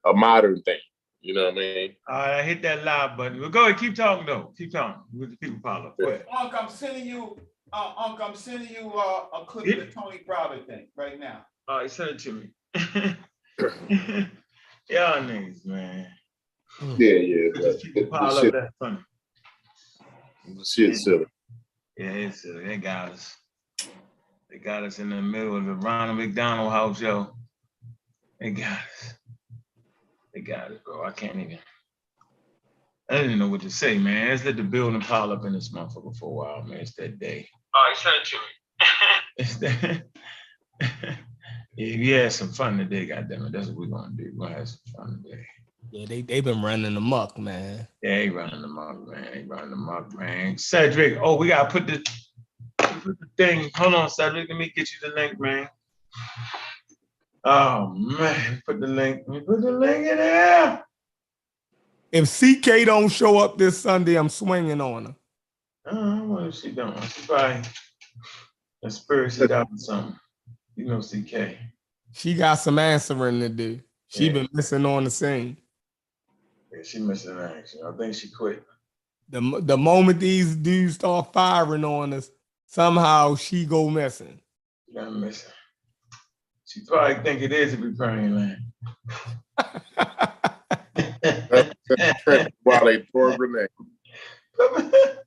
a modern thing. You know what I mean? All right, I hit that live button. Well, go ahead, keep talking though. Keep talking with the people pile up. Go ahead. Unc, I'm sending you a clip of the Tony Browder thing right now. All right, send it to me. Y'all niggas, man. Yeah. Just people pile up. That's funny. Shit silly. Yeah, it's silly. They got us. They got us in the middle of the Ronald McDonald house, yo. They got us. They got us, bro. I didn't even know what to say, man. Let's let the building pile up in this motherfucker for a while, man. It's that day. All right, send it to me. It's that. Yeah, we had some fun today, goddammit. That's what we're gonna do. We're gonna have some fun today. Yeah, they been running amok, man. Yeah, they running amok, man. Cedric, oh, we gotta put the thing. Hold on, Cedric. Let me get you the link, man. Oh man, put the link. Let me put the link in there. If CK don't show up this Sunday, I'm swinging on her. What is she doing? She probably conspiracy out or something. You know, CK. She got some answering to do. She been missing on the scene. Yeah, she missing action. I think she quit. The moment these dudes start firing on us, somehow she go missing. She got missing. She probably think it is a repairing land. While they throw a grenade.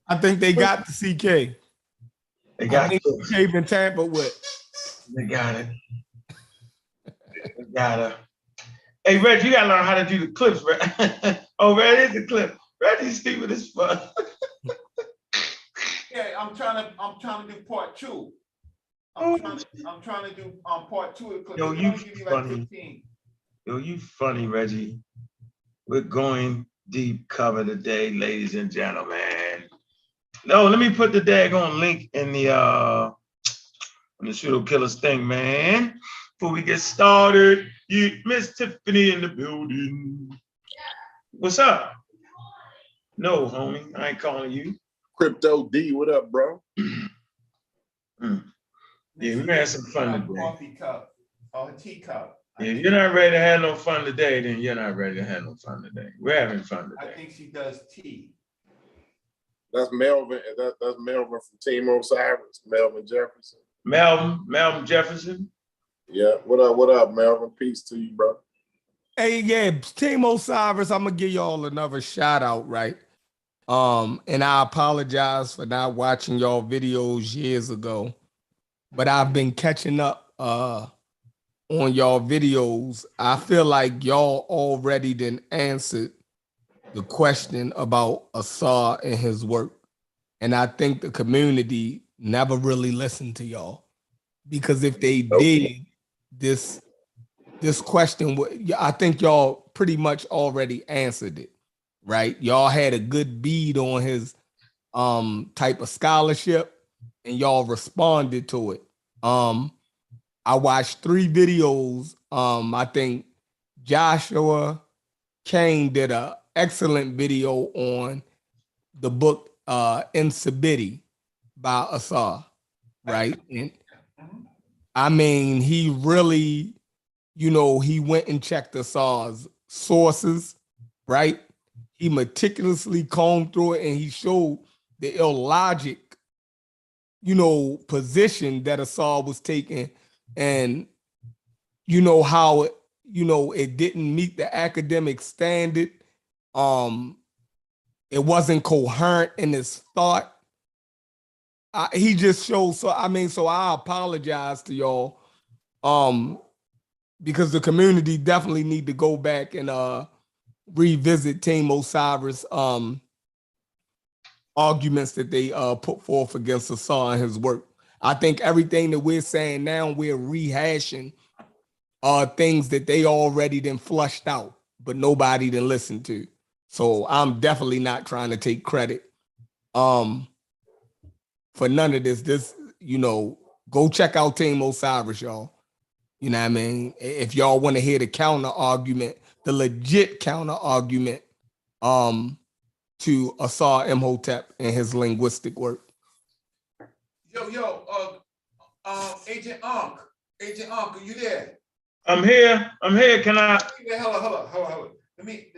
I think they got the CK. They got it. CK been tampered with. They got it. They got her. Hey, Reg, you gotta learn how to do the clips, Reg. Oh, Reg is the clip. Reggie's stupid as fuck. Yeah, I'm trying to do part two. I'm trying to do part two of the clip. Yo, you funny. Yo, you funny, Reggie. We're going deep cover today, ladies and gentlemen. No, let me put the daggone link in the pseudo killers thing, man. Before we get started, Miss Tiffany in the building. What's up? No, homie, I ain't calling you. Crypto D, what up, bro? Yeah, we had some fun today. Coffee cup or a teacup. Yeah, if you're not ready to have no fun today, then you're not ready to have no fun today. We're having fun today. I think she does tea. That's Melvin. That's Melvin from Team Osiris. Melvin Jefferson. Melvin Jefferson. Yeah. What up, Melvin? Peace to you, bro. Hey, yeah, Team Osiris, I'm gonna give y'all another shout out, right? And I apologize for not watching y'all videos years ago, but I've been catching up on y'all videos. I feel like y'all already done answered the question about Assad and his work. And I think the community never really listened to y'all, because if they did, this question, I think y'all pretty much already answered it, right? Y'all had a good bead on his type of scholarship, and y'all responded to it. I watched 3 videos. I think Joshua Kane did an excellent video on the book In Sabiti by Assad, right? And I mean, he really, he went and checked Assad's sources, right? He meticulously combed through it, and he showed the illogic, position that Assad was taking, and how it, it didn't meet the academic standard. It wasn't coherent in his thought. He just showed, so I apologize to y'all, because the community definitely need to go back and revisit Team Osiris arguments that they put forth against Assad and his work. I think everything that we're saying now, we're rehashing things that they already done flushed out, but nobody done listened to. So I'm definitely not trying to take credit for none of this. Go check out Team Osiris, y'all. You know what I mean? If y'all want to hear the counter argument, the legit counter argument to Assad Imhotep and his linguistic work. Agent Ankh, are you there? I'm here. Can I? Wait, hold on. Let me,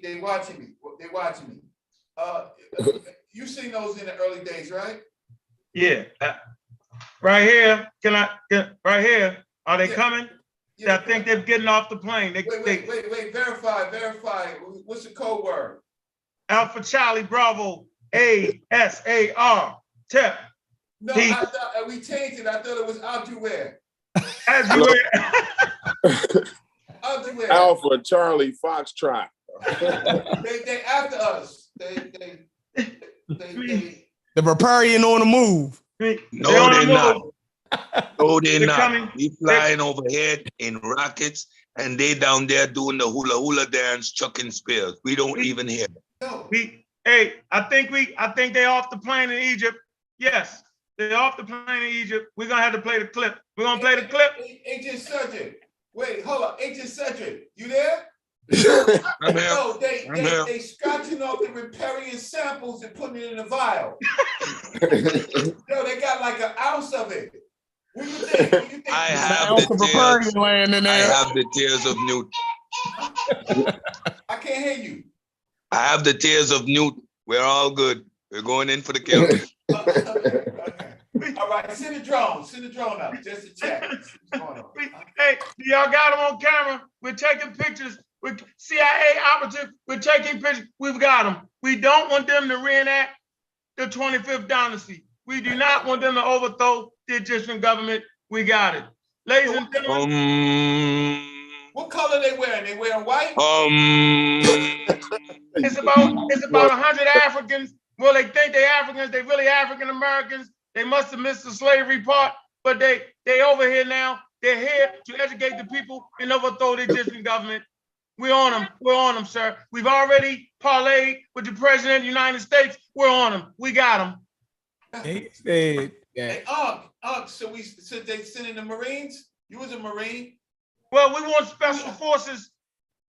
they watching me. You seen those in the early days, right? Yeah. Right here. Right here. Are they coming? Yeah. I think they're getting off the plane. Wait, verify. What's the code word? Alpha Charlie Bravo ASAR. Tip. No, I thought we changed it. I thought it was Altuware. As you were. Altuware. Alpha Charlie Foxtrot. They after us. The Riparian on the move. No, they're not. No, they're They're not. coming. We flying overhead in rockets, and they down there doing the hula hula dance, chucking spears. We don't even hear them. No. I think they're off the plane in Egypt. Yes, they're off the plane in Egypt. We're gonna have to play the clip. We're gonna play the clip. Agent Cedric. Wait, hold on. Agent Cedric, you there? I'm here. No, I'm here. they scratching off the riparian samples and putting it in a vial. No, they got like an ounce of it. What do you think? I have the tears. land in I there. have the tears of Newt. I can't hear you. I have the tears of Newt. We're all good. We're going in for the kill. Okay. All right, send the drone up just to check. What's going on? Hey, y'all got them on camera. We're taking pictures. With CIA operatives, we're taking pictures. We've got them. We don't want them to reenact the 25th dynasty. We do not want them to overthrow the Egyptian government. We got it. Ladies and gentlemen. What color they wearing? They wearing white? It's about 100 Africans. Well, they think they're Africans. They really African Americans. They must have missed the slavery part, but they over here now. They're here to educate the people and overthrow the Egyptian government. We're on them, sir. We've already parlayed with the president of the United States. We're on them. We got them. They said Hey, so they sending the Marines? You was a Marine? Well, we want special forces.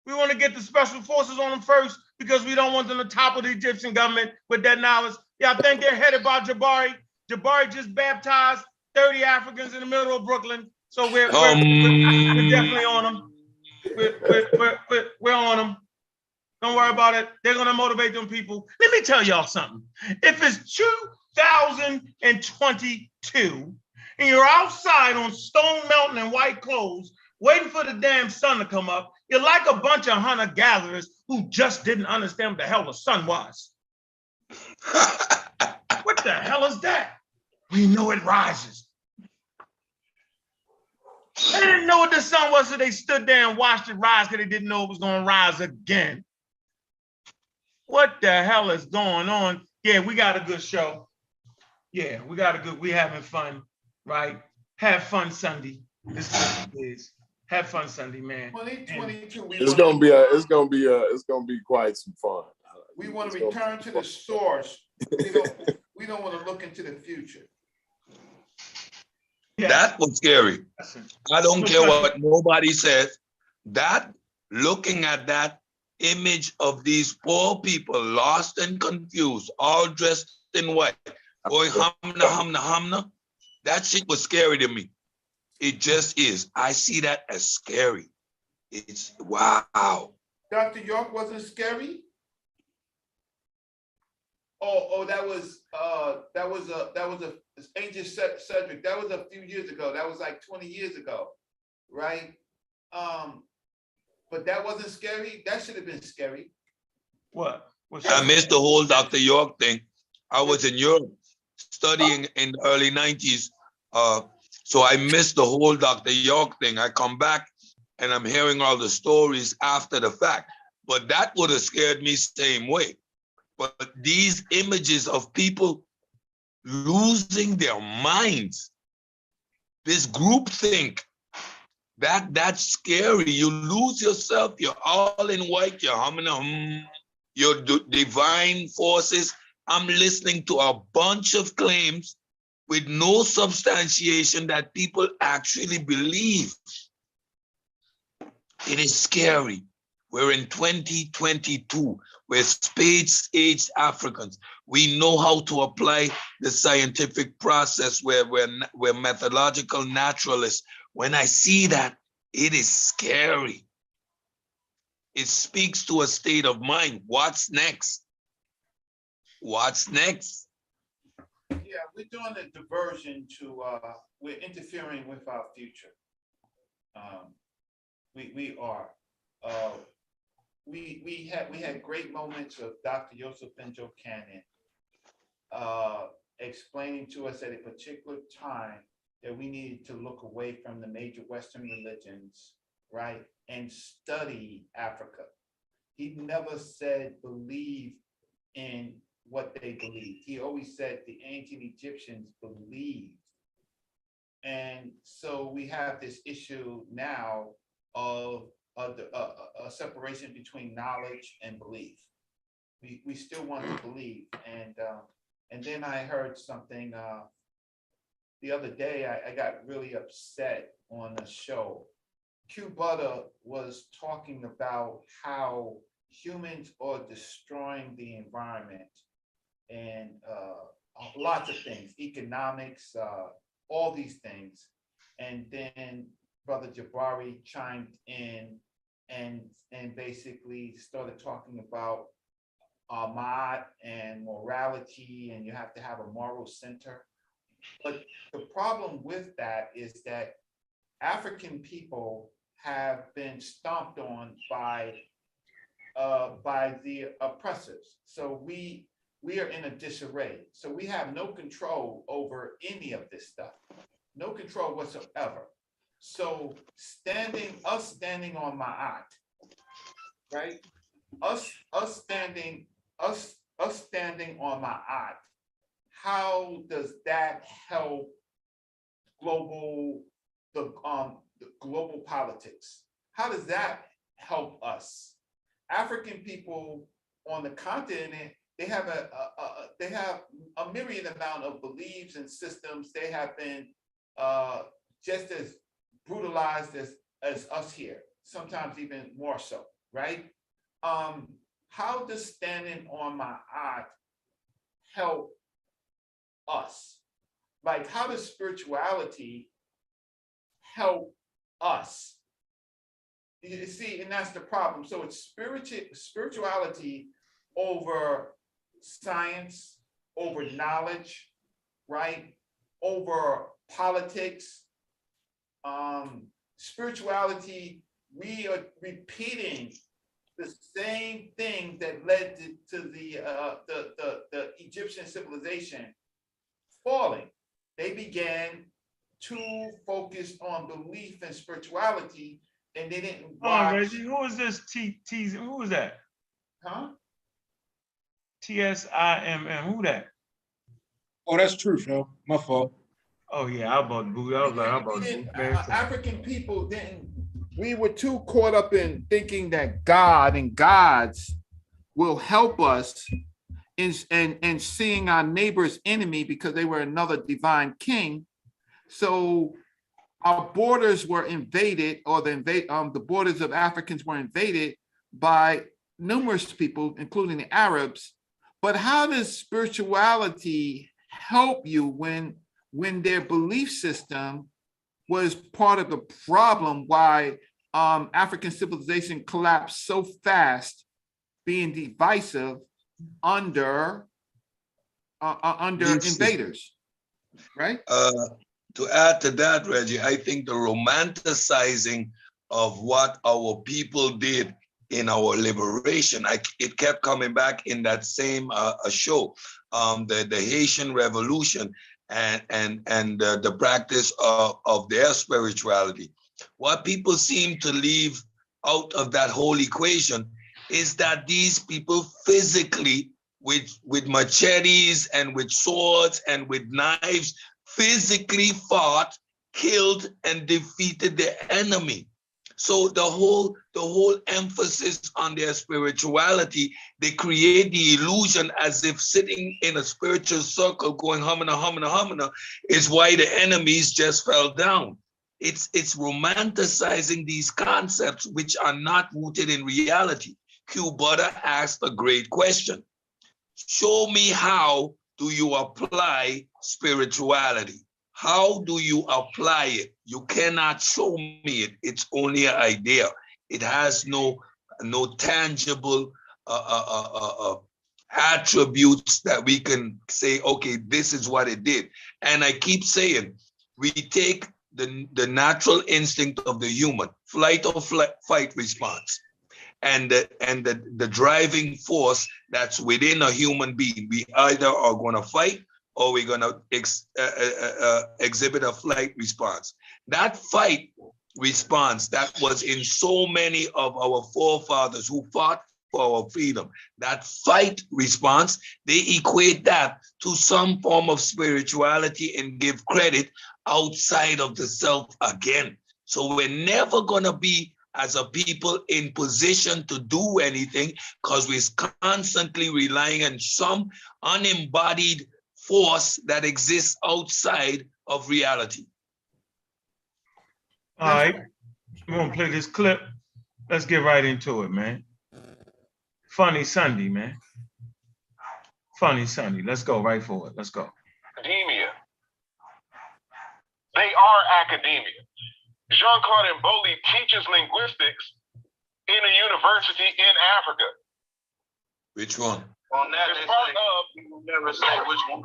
We want to get the special forces on them first because we don't want them to topple the Egyptian government with that knowledge. Yeah, I think they're headed by Jabari. Jabari just baptized 30 Africans in the middle of Brooklyn. So we're definitely on them. We're on them. Don't worry about it. They're gonna motivate them people. Let me tell y'all something. If it's 2022 and you're outside on Stone Mountain in white clothes, waiting for the damn sun to come up, you're like a bunch of hunter-gatherers who just didn't understand what the hell the sun was. What the hell is that? We know it rises. They didn't know what the sun was, so they stood there and watched it rise because they didn't know it was going to rise again. What the hell is going on? Yeah, we got a good show. Yeah, we having fun, right? Have fun Sunday. This is what it is. Have fun Sunday, man. 2022. It's gonna be quite some fun. We want to return to the source. We don't want to look into the future. Yeah. That was scary. I don't care what nobody says. That, looking at that image of these poor people lost and confused, all dressed in white, going hamna, that shit was scary to me. It just is. I see that as scary. It's wow. Dr. York wasn't scary? Oh, that was Agent Cedric. That was a few years ago. That was like 20 years ago, right? But that wasn't scary. That should have been scary. What? I missed the whole Dr. York thing. I was in Europe studying in the early 90s. So I missed the whole Dr. York thing. I come back and I'm hearing all the stories after the fact. But that would have scared me same way. But these images of people losing their minds, this groupthink, that's scary. You lose yourself. You're all in white. You're humming, your divine forces. I'm listening to a bunch of claims with no substantiation that people actually believe. It is scary. We're in 2022. We're spades-aged Africans. We know how to apply the scientific process. We're methodological naturalists. When I see that, It is scary. It speaks to a state of mind. What's next? What's next? Yeah, we're doing a diversion to, we're interfering with our future. We are. We had great moments of Dr. Joseph Benjo Cannon explaining to us at a particular time that we needed to look away from the major Western religions, right, and study Africa. He never said believe in what they believed. He always said the ancient Egyptians believed. And so we have this issue now of a separation between knowledge and belief. We still want to believe. And then I heard something the other day. I got really upset on a show. Q Butter was talking about how humans are destroying the environment and lots of things, economics, all these things. And then Brother Jabari chimed in and basically started talking about Ahmad and morality, and you have to have a moral center. But the problem with that is that African people have been stomped on by the oppressors. So we are in a disarray. So we have no control over any of this stuff, no control whatsoever. So standing on Ma'at, right? Us standing on Ma'at, how does that help the global politics? How does that help us? African people on the continent, they have a myriad amount of beliefs and systems. They have been just as brutalized as us here, sometimes even more so, right? How does standing on Ma'at help us? Like, how does spirituality help us? You see, and that's the problem. So it's spirituality over science, over knowledge, right? Over politics. Spirituality, we are repeating the same thing that led to the Egyptian civilization falling. They began too focused on belief and spirituality, and they didn't watch. Reggie, who was this who was that? Huh? TSIMM, who that? Oh, that's Truth, yo. My fault. Oh yeah, I about boo. I was like, I about African people didn't. We were too caught up in thinking that God and gods will help us in seeing our neighbor's enemy because they were another divine king. So our borders were invaded, or the borders of Africans were invaded by numerous people, including the Arabs. But how does spirituality help you when their belief system was part of the problem why African civilization collapsed so fast, being divisive under invaders, right? To add to that, Reggie, I think the romanticizing of what our people did in our liberation, it kept coming back in that same show, the Haitian Revolution and the practice of their spirituality. What people seem to leave out of that whole equation is that these people physically, with machetes and with swords and with knives, physically fought, killed, and defeated their enemy. So the whole emphasis on their spirituality, they create the illusion as if sitting in a spiritual circle going humana, humana, humana is why the enemies just fell down. It's romanticizing these concepts which are not rooted in reality. Q Butter asked a great question. Show me how do you apply spirituality? how do you apply it? You cannot show me it. It's only an idea. It has no tangible attributes that we can say, okay, this is what it did. And I keep saying, we take the natural instinct of the human, flight or fight response, and the driving force that's within a human being. We either are going to fight or we're going to exhibit a flight response. That fight response that was in so many of our forefathers who fought for our freedom, that fight response, they equate that to some form of spirituality and give credit outside of the self again. So we're never going to be, as a people, in position to do anything because we're constantly relying on some unembodied force that exists outside of reality. All right, we're gonna play this clip. Let's get right into it, man. Funny Sunday, man. Funny Sunday. Let's go right for it. Let's go. Academia. They are academia. Jean-Claude Mboli teaches linguistics in a university in Africa. Which one? On that, they say, he never say which one.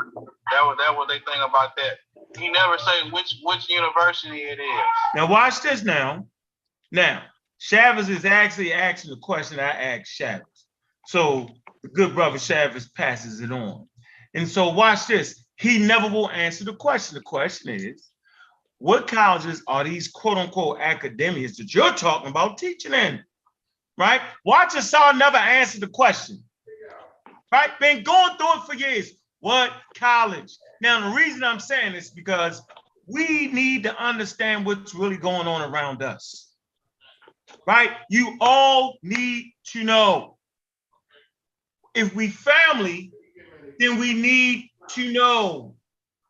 That was they think about that. He never say which university it is. Now watch this now. Now, Chavez is actually asking the question I asked Chavez. So the good brother Chavez passes it on. And so watch this. He never will answer the question. The question is, what colleges are these quote unquote academias that you're talking about teaching in? Right? Watch Assad never answer the question. Right? Been going through it for years. What college? Now, the reason I'm saying this is because we need to understand what's really going on around us. Right? You all need to know. If we family, then we need to know.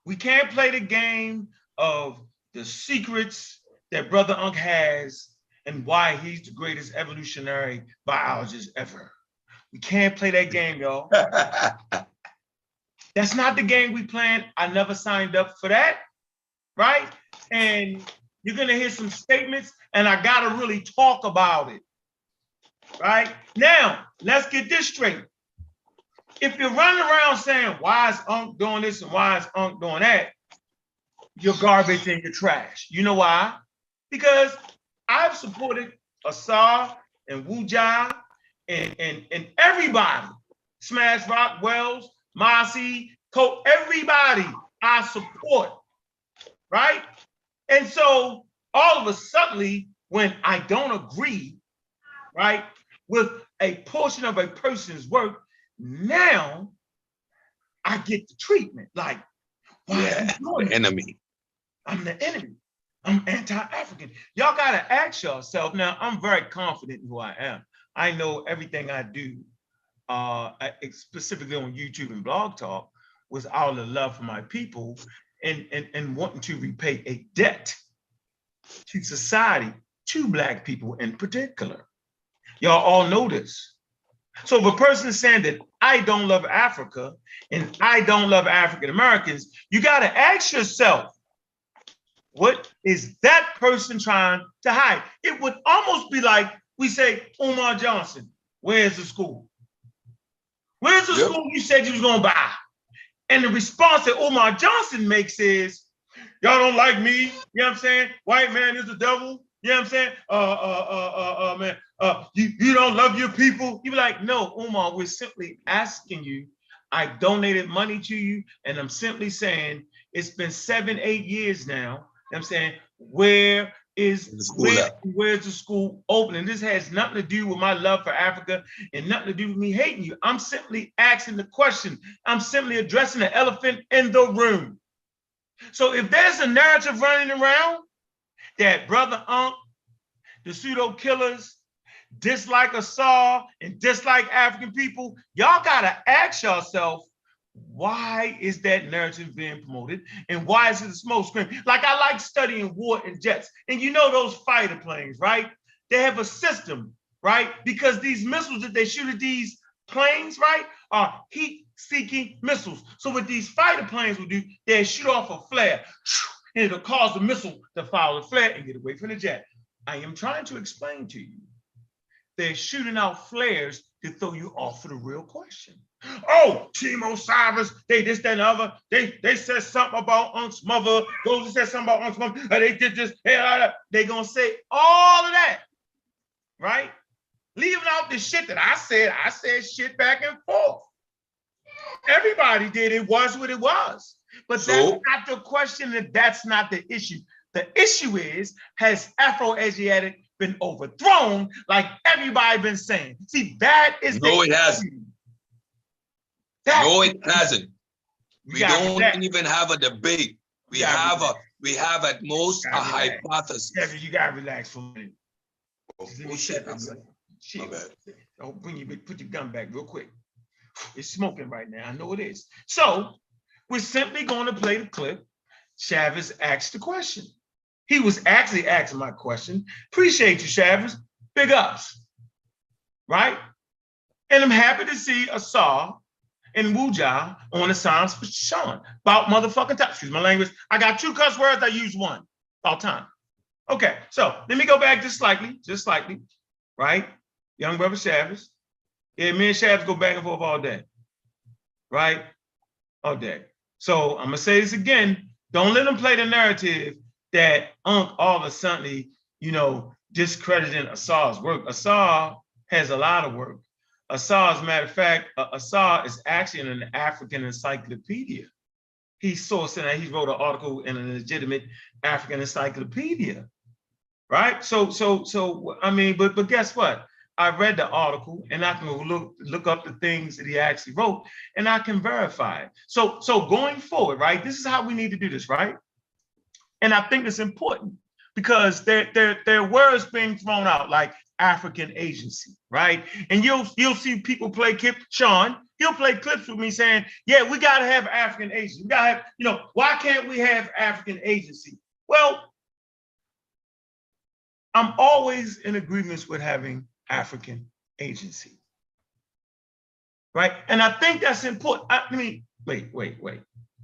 We can't play the game of the secrets that Brother Unc has and why he's the greatest evolutionary biologist ever. We can't play that game, y'all. That's not the game we playing. I never signed up for that, right? And you're gonna hear some statements and I gotta really talk about it, right? Now, let's get this straight. If you're running around saying, why is Unc doing this and why is Unc doing that, you're garbage and you're trash. You know why? Because I've supported Assad and Wujai and everybody, Smash Rock, Wells, Mossy, Coke, everybody I support, right? And so all of a sudden, when I don't agree, right, with a portion of a person's work, now I get the treatment. Like, why Yeah, the enemy. I'm the enemy. I'm anti-African. Y'all gotta ask yourself. Now, I'm very confident in who I am. I know everything I do, specifically on YouTube and Blog Talk, was out of the love for my people and wanting to repay a debt to society, to Black people in particular. Y'all all know this. So if a person is saying that I don't love Africa and I don't love African Americans, you got to ask yourself, what is that person trying to hide? It would almost be like we say, Umar Johnson, where's the school? Where's the school you said you was going to buy? And the response that Umar Johnson makes is, y'all don't like me, you know what I'm saying? White man is the devil, you know what I'm saying? You don't love your people. You be like, no, Umar, we're simply asking you. I donated money to you, and I'm simply saying it's been 7-8 years now. You know what I'm saying, where's the school opening? This has nothing to do with my love for Africa and nothing to do with me hating you. I'm simply asking the question. I'm simply addressing the elephant in the room. So if there's a narrative running around that Brother Unc, the pseudo killers, dislike Assad and dislike African people, y'all gotta ask yourself, why is that narrative being promoted and why is it a smoke screen? Like, I like studying war and jets, and you know those fighter planes, right? They have a system, right? Because these missiles that they shoot at these planes, right, are heat-seeking missiles. So what these fighter planes will do, they shoot off a flare, and it'll cause the missile to follow the flare and get away from the jet. I am trying to explain to you, they're shooting out flares to throw you off of the real question. Oh, Team Osiris, they this, that, and the other. They said something about Unc's mother. Those said something about Unc's mother. They did this. They gonna say all of that, right? Leaving out the shit that I said. I said shit back and forth. Everybody did. It was what it was. But that's not the question, and that's not the issue. The issue is, has Afro-Asiatic been overthrown like everybody been saying? See, that is no, it hasn't. No, it hasn't. We don't even have a debate. We have at most a hypothesis. Yeah, you gotta relax for a minute. Oh, shit. My bad. Don't put your gun back real quick. It's smoking right now. I know it is. So we're simply going to play the clip. Chavez asked the question. He was actually asking my question. Appreciate you, Chavez. Big ups. Right? And I'm happy to see Assad and Wuja on the Science for Sean. About motherfucking time. Excuse my language. I got 2 cuss words. I use 1. About time. Okay, so let me go back just slightly, right? Young brother Chavez. Yeah, me and Chavez go back and forth all day, right? All day. So I'm gonna say this again. Don't let them play the narrative that Unc all of a sudden, discrediting Assad's work. Assad has a lot of work. Assad, as a matter of fact, Assad is actually in an African encyclopedia. He's sourcing that. He wrote an article in a legitimate African encyclopedia, right? So I mean, but guess what? I read the article and I can look up the things that he actually wrote and I can verify it. So going forward, right? This is how we need to do this, right? And I think it's important because there are words being thrown out like African agency, right? And you'll see people play clips. Sean, he'll play clips with me saying, yeah, we got to have African agency. We got to have, why can't we have African agency? Well, I'm always in agreements with having African agency, right? And I think that's important. Wait. Let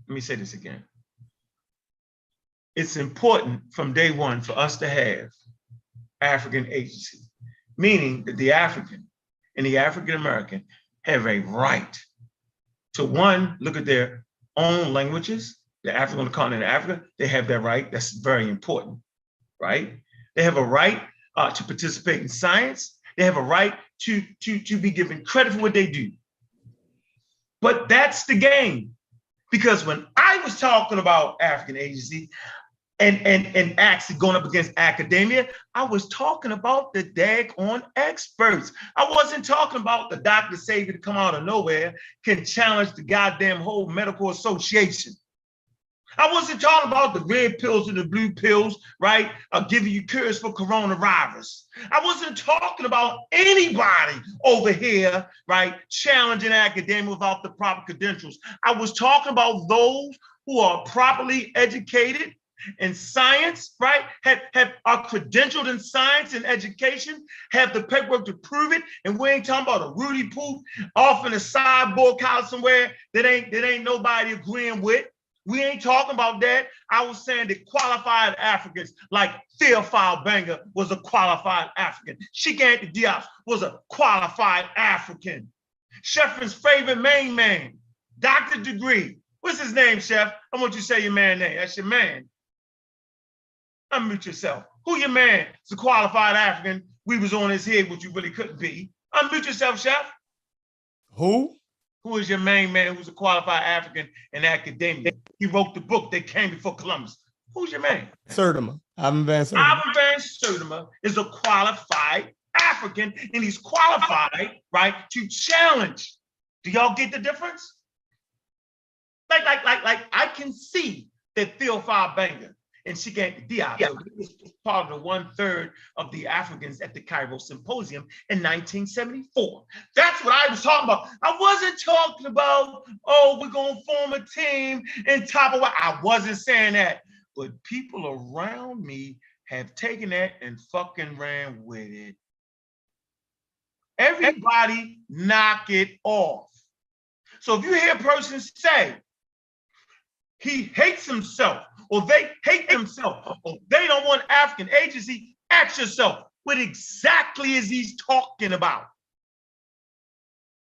me say this again. It's important from day one for us to have African agency, meaning that the African and the African American have a right to, one, look at their own languages. The African on the continent of Africa, they have that right. That's very important, right? They have a right to participate in science. They have a right to be given credit for what they do. But that's the game. Because when I was talking about African agency and actually going up against academia, I was talking about the daggone experts. I wasn't talking about the Dr. Savior to come out of nowhere can challenge the goddamn whole medical association. I wasn't talking about the red pills and the blue pills, right? Giving you cures for coronavirus. I wasn't talking about anybody over here, right? Challenging academia without the proper credentials. I was talking about those who are properly educated in science, right? Are credentialed in science and education, have the paperwork to prove it. And we ain't talking about a Rudy Poop off in a sideboard college somewhere that ain't nobody agreeing with. We ain't talking about that. I was saying that qualified Africans like Theophile Banger was a qualified African. Shigante Diop was a qualified African. Chef's favorite main man, Dr. Degree. What's his name, Chef? I want you to say your man name. That's your man. Unmute yourself. Who your man? It's a qualified African. We was on his head, which you really couldn't be. Unmute yourself, Chef. Who? Who is your main man who's a qualified African in academia? He wrote the book that came before Columbus. Who's your man? Sertima. Ivan Van Sertima. Ivan Van Sertima is a qualified African, and he's qualified, right, to challenge. Do y'all get the difference? Like I can see that Theophile Banger and Shigante Diop was part of the 1/3 of the Africans at the Cairo Symposium in 1974. That's what I was talking about. I wasn't talking about, oh, we're going to form a team in top of what. I wasn't saying that. But people around me have taken that and fucking ran with it. Everybody knock it off. So if you hear a person say he hates himself or they hate themselves, or they don't want African agency, ask yourself, what exactly is he talking about?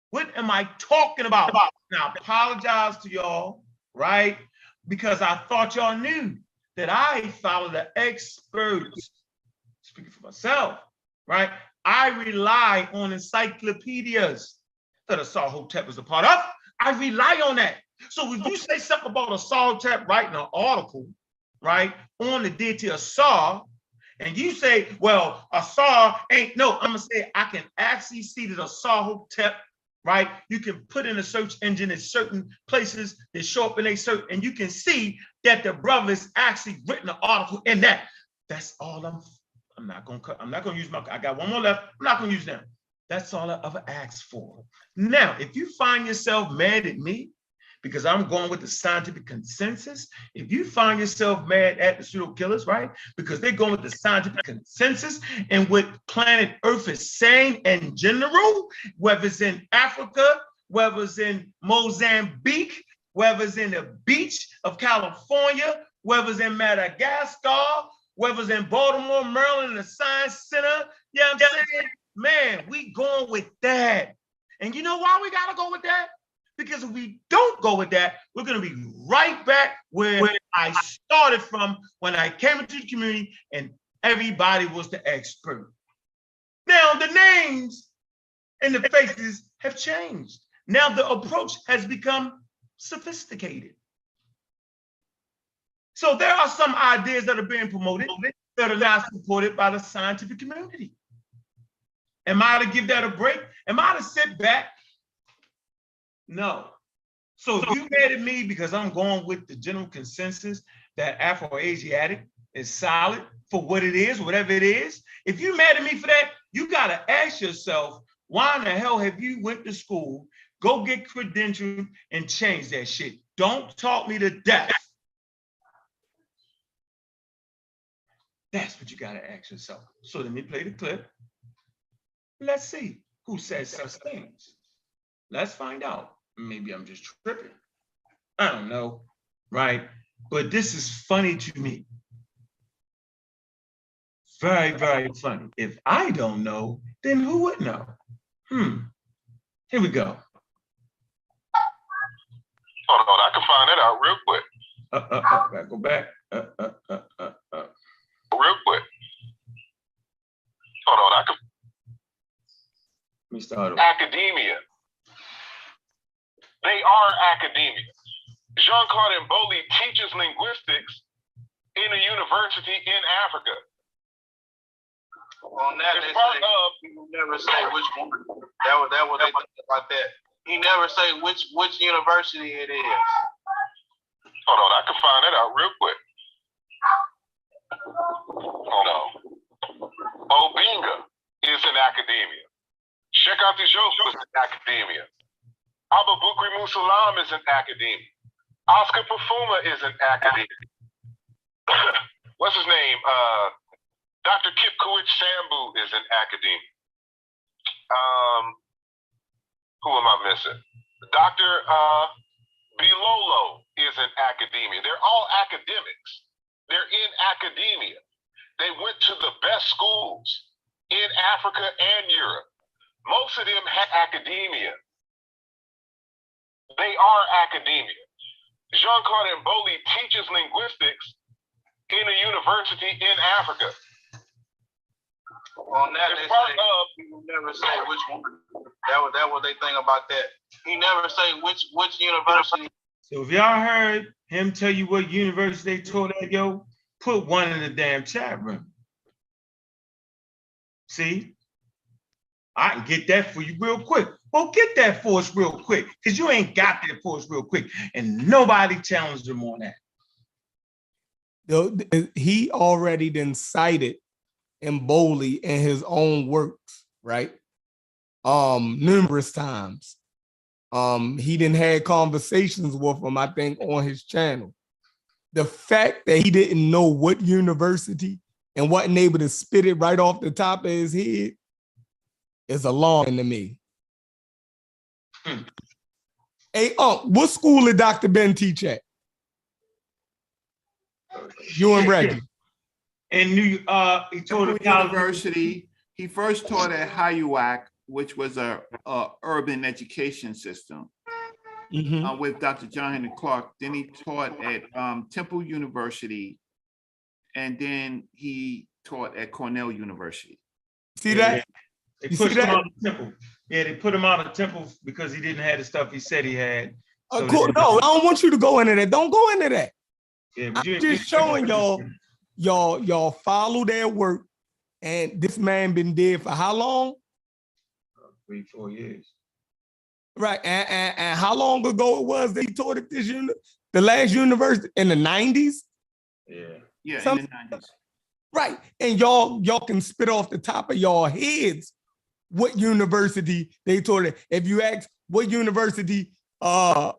What am I talking about? Now, I apologize to y'all, right? Because I thought y'all knew that I follow the experts. Speaking for myself, right? I rely on encyclopedias that Assad is a part of. I rely on that. So if you say something about Assad writing an article, right, on the deity of Assad, and you say, well, Assad ain't, no, I'm gonna say I can actually see that Assad, right? You can put in a search engine in certain places that show up in a search, and you can see that the brother's actually written an article in that. That's all I'm not gonna use I got one more left. I'm not gonna use them. That's all I ever asked for. Now, if you find yourself mad at me because I'm going with the scientific consensus, if you find yourself mad at the pseudo killers, right? Because they're going with the scientific consensus and what planet Earth is saying in general, whether it's in Africa, whether it's in Mozambique, whether it's in the beach of California, whether it's in Madagascar, whether it's in Baltimore, Maryland, the Science Center, yeah, I'm saying, man, we going with that. And you know why we gotta go with that? Because if we don't go with that, we're gonna be right back where I started from when I came into the community and everybody was the expert. Now the names and the faces have changed. Now the approach has become sophisticated. So there are some ideas that are being promoted that are not supported by the scientific community. Am I to give that a break? Am I to sit back? No. So if you mad at me because I'm going with the general consensus that Afro-Asiatic is solid for what it is, whatever it is, if you mad at me for that, you gotta ask yourself, why in the hell have you went to school, go get credentialed and change that shit? Don't talk me to death. That's what you gotta ask yourself. So let me play the clip. Let's see who says such things. Let's find out. Maybe I'm just tripping. I don't know, right? But this is funny to me. Very, very funny. If I don't know, then who would know? Here we go. Hold on, I can find that out real quick. Go back. Real quick. Hold on, I can. Let me start over. Academia. They are academia. Jean-Claude Mboli teaches linguistics in a university in Africa. On that, they say, he never say which one. That was they think about that. He never say which university it is. Hold on, I can find that out real quick. Hold on. Obinga is in academia. Sheikh Anta Diop is in academia. Abubakar Musalam is in academia. Oscar Pafuma is in academia. What's his name? Dr. Kip Kuich Sambu is in academia. Who am I missing? Dr. Bilolo is in academia. They're all academics. They're in academia. They went to the best schools in Africa and Europe. Most of them had academia. They are academia. Jean-Claude Mboli teaches linguistics in a university in Africa. On that, they say, he never say which one. That was they think about that. He never say which university. So if y'all heard him tell you what university they taught at, yo, put one in the damn chat room. See? I can get that for you real quick. Well, get that for us real quick, because you ain't got that for us real quick. And nobody challenged him on that. He already then cited Mboli in his own works, right? Numerous times. He didn't have conversations with him, I think, on his channel. The fact that he didn't know what university and wasn't able to spit it right off the top of his head is alarming to me. Hey, what school did Dr. Ben teach at? You and Reggie. In New, he taught Temple at college. University. He first taught at HIUAC, which was a urban education system, Mhm. with Dr. John Henry Clark. Then he taught at Temple University, and then he taught at Cornell University. See that? They You pushed see him that? out of Temple. Yeah, they put him out of Temple because he didn't have the stuff he said he had. So Cool. No, I don't want you to go into that. Don't go into that. yeah, but I'm just showing y'all follow their work. And this man been dead for how long? 3-4 years. Right. And how long ago it was that he taught at this the last university in the 90s? Yeah. Yeah, in the 90s. Right. And y'all can spit off the top of y'all heads what university they taught at. If you ask what university what's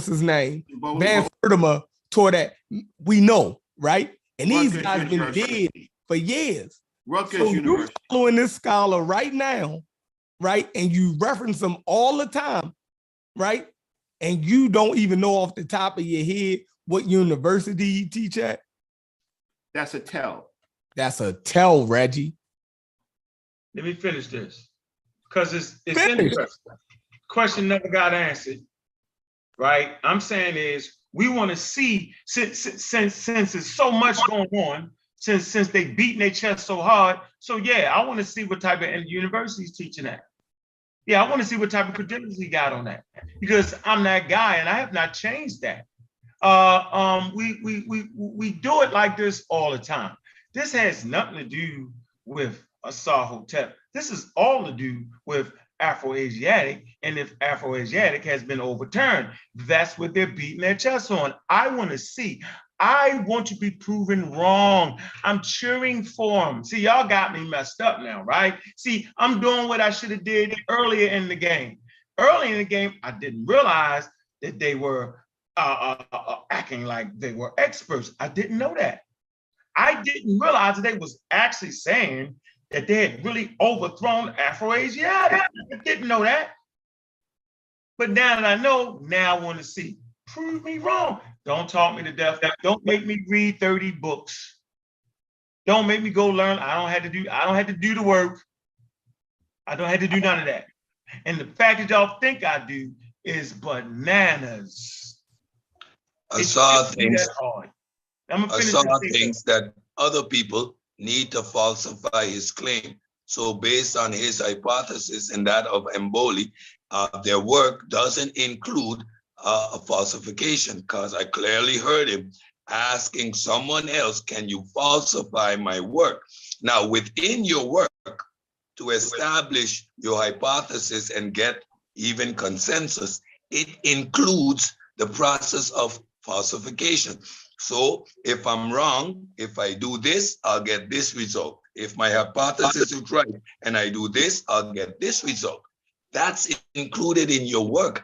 his name? Van Sertima taught at, we know, right? And these Rutgers guys been University. dead for years. Rutgers So University. you're following this scholar right now, right? And you reference them all the time, right? And you don't even know off the top of your head what university he teach at. That's a tell. That's a tell, Reggie. Let me finish this because it's Finish. interesting. Question never got answered, right? I'm saying is we want to see since there's so much going on, since they beating their chest so hard. So yeah, I want to see what type of university's teaching that. Yeah, I want to see what type of credentials he got on that because I'm that guy and I have not changed that. We do it like this all the time. This has nothing to do with Assad Hotep. This is all to do with Afro-Asiatic, and if Afro-Asiatic has been overturned, that's what they're beating their chest on. I want to see. I want to be proven wrong. I'm cheering for them. See, y'all got me messed up now, right? See, I'm doing what I should have did earlier in the game. Early in the game, I didn't realize that they were acting like they were experts. I didn't know that. I didn't realize that they was actually saying that they had really overthrown Afro-Asiatic. I didn't know that. But now that I know, now I want to see. Prove me wrong. Don't talk me to death. Don't make me read 30 books. Don't make me go learn. I don't have to do the work. I don't have to do none of that. And the fact that y'all think I do is bananas. Assad thinks that other people need to falsify his claim. So based on his hypothesis and that of Mboli, their work doesn't include a falsification, because I clearly heard him asking someone else, can you falsify my work? Now, within your work, to establish your hypothesis and get even consensus, it includes the process of falsification. So if I'm wrong, if I do this, I'll get this result. If my hypothesis is right and I do this, I'll get this result. That's included in your work.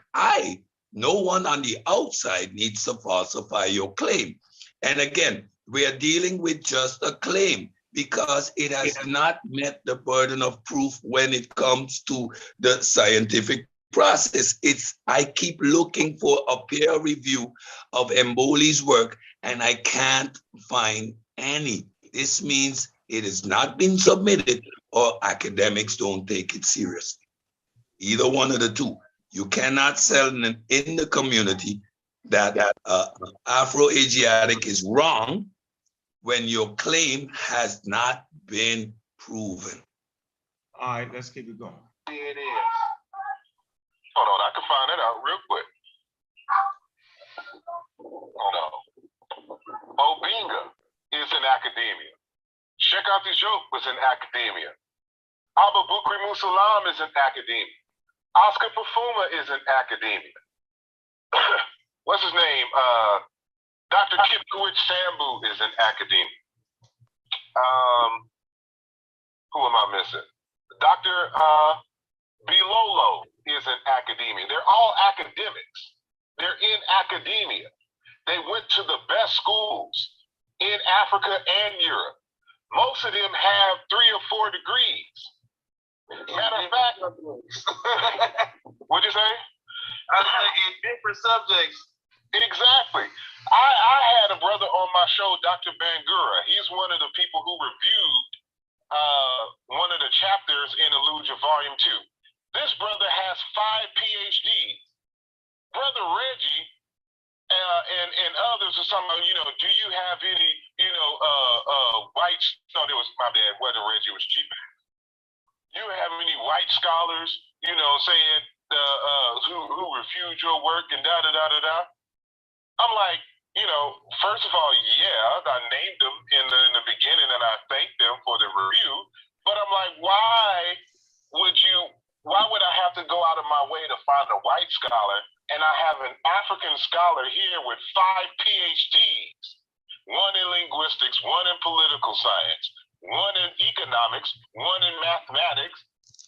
No one on the outside needs to falsify your claim. And again, we are dealing with just a claim because it has not met the burden of proof when it comes to the scientific process. I keep looking for a peer review of Mboli's work and I can't find any. This means it has not been submitted or academics don't take it seriously. Either one of the two. You cannot sell in the community that Afro-Asiatic is wrong when your claim has not been proven. All right, let's keep it going. It is. Hold on, I can find that out real quick. Hold on. Obinga is in academia. Sheikh Diop was in academia. Abu Bakr Musalam is in academia. Oscar Pafuma is in academia. What's his name? Dr. Kipkoech Sambu is in academia. Who am I missing? Dr. Bilolo is in academia. They're all academics. They're in academia. They went to the best schools in Africa and Europe. Most of them have 3 or 4 degrees. Matter of fact, what'd you say? I say in different subjects. Exactly. I had a brother on my show, Dr. Bangura. He's one of the people who reviewed one of the chapters in Illusion Volume 2. This brother has 5 PhDs. Brother Reggie and others are talking about, do you have any, white, no, it was my bad, whether Reggie was cheap. You have any white scholars, saying who refute your work and da-da-da-da-da? I'm like, first of all, yeah, I named them in the beginning and I thanked them for the review, but I'm like, why would I have to go out of my way to find a white scholar and I have an African scholar here with 5 PhDs, one in linguistics, one in political science, one in economics, one in mathematics,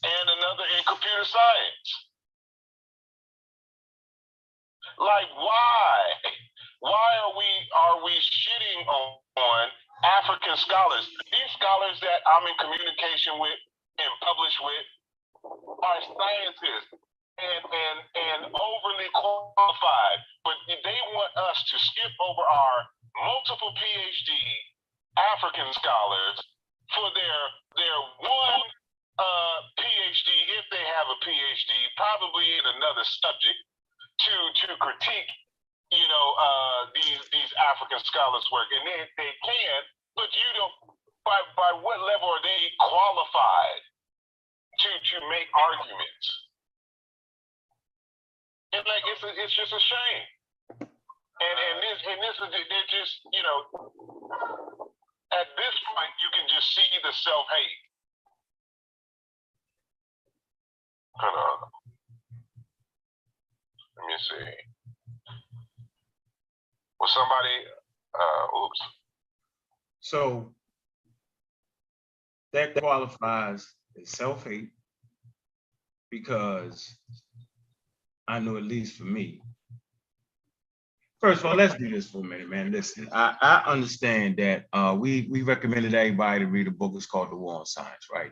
and another in computer science? Like, why? Why are we shitting on African scholars? These scholars that I'm in communication with and publish with are scientists and overly qualified, but they want us to skip over our multiple PhD African scholars for their one PhD, if they have a PhD, probably in another subject, to critique, these African scholars' work, and they can, but you don't. By what level are they qualified to make arguments? And like it's just a shame. And this is they're just at this point you can just see the self-hate. Hold on. Let me see. Was somebody oops. So that qualifies as self-hate, because I know, at least for me. First of all, let's do this for a minute, man. Listen, I understand that we recommended everybody to read a book. It's called The War on Science, right?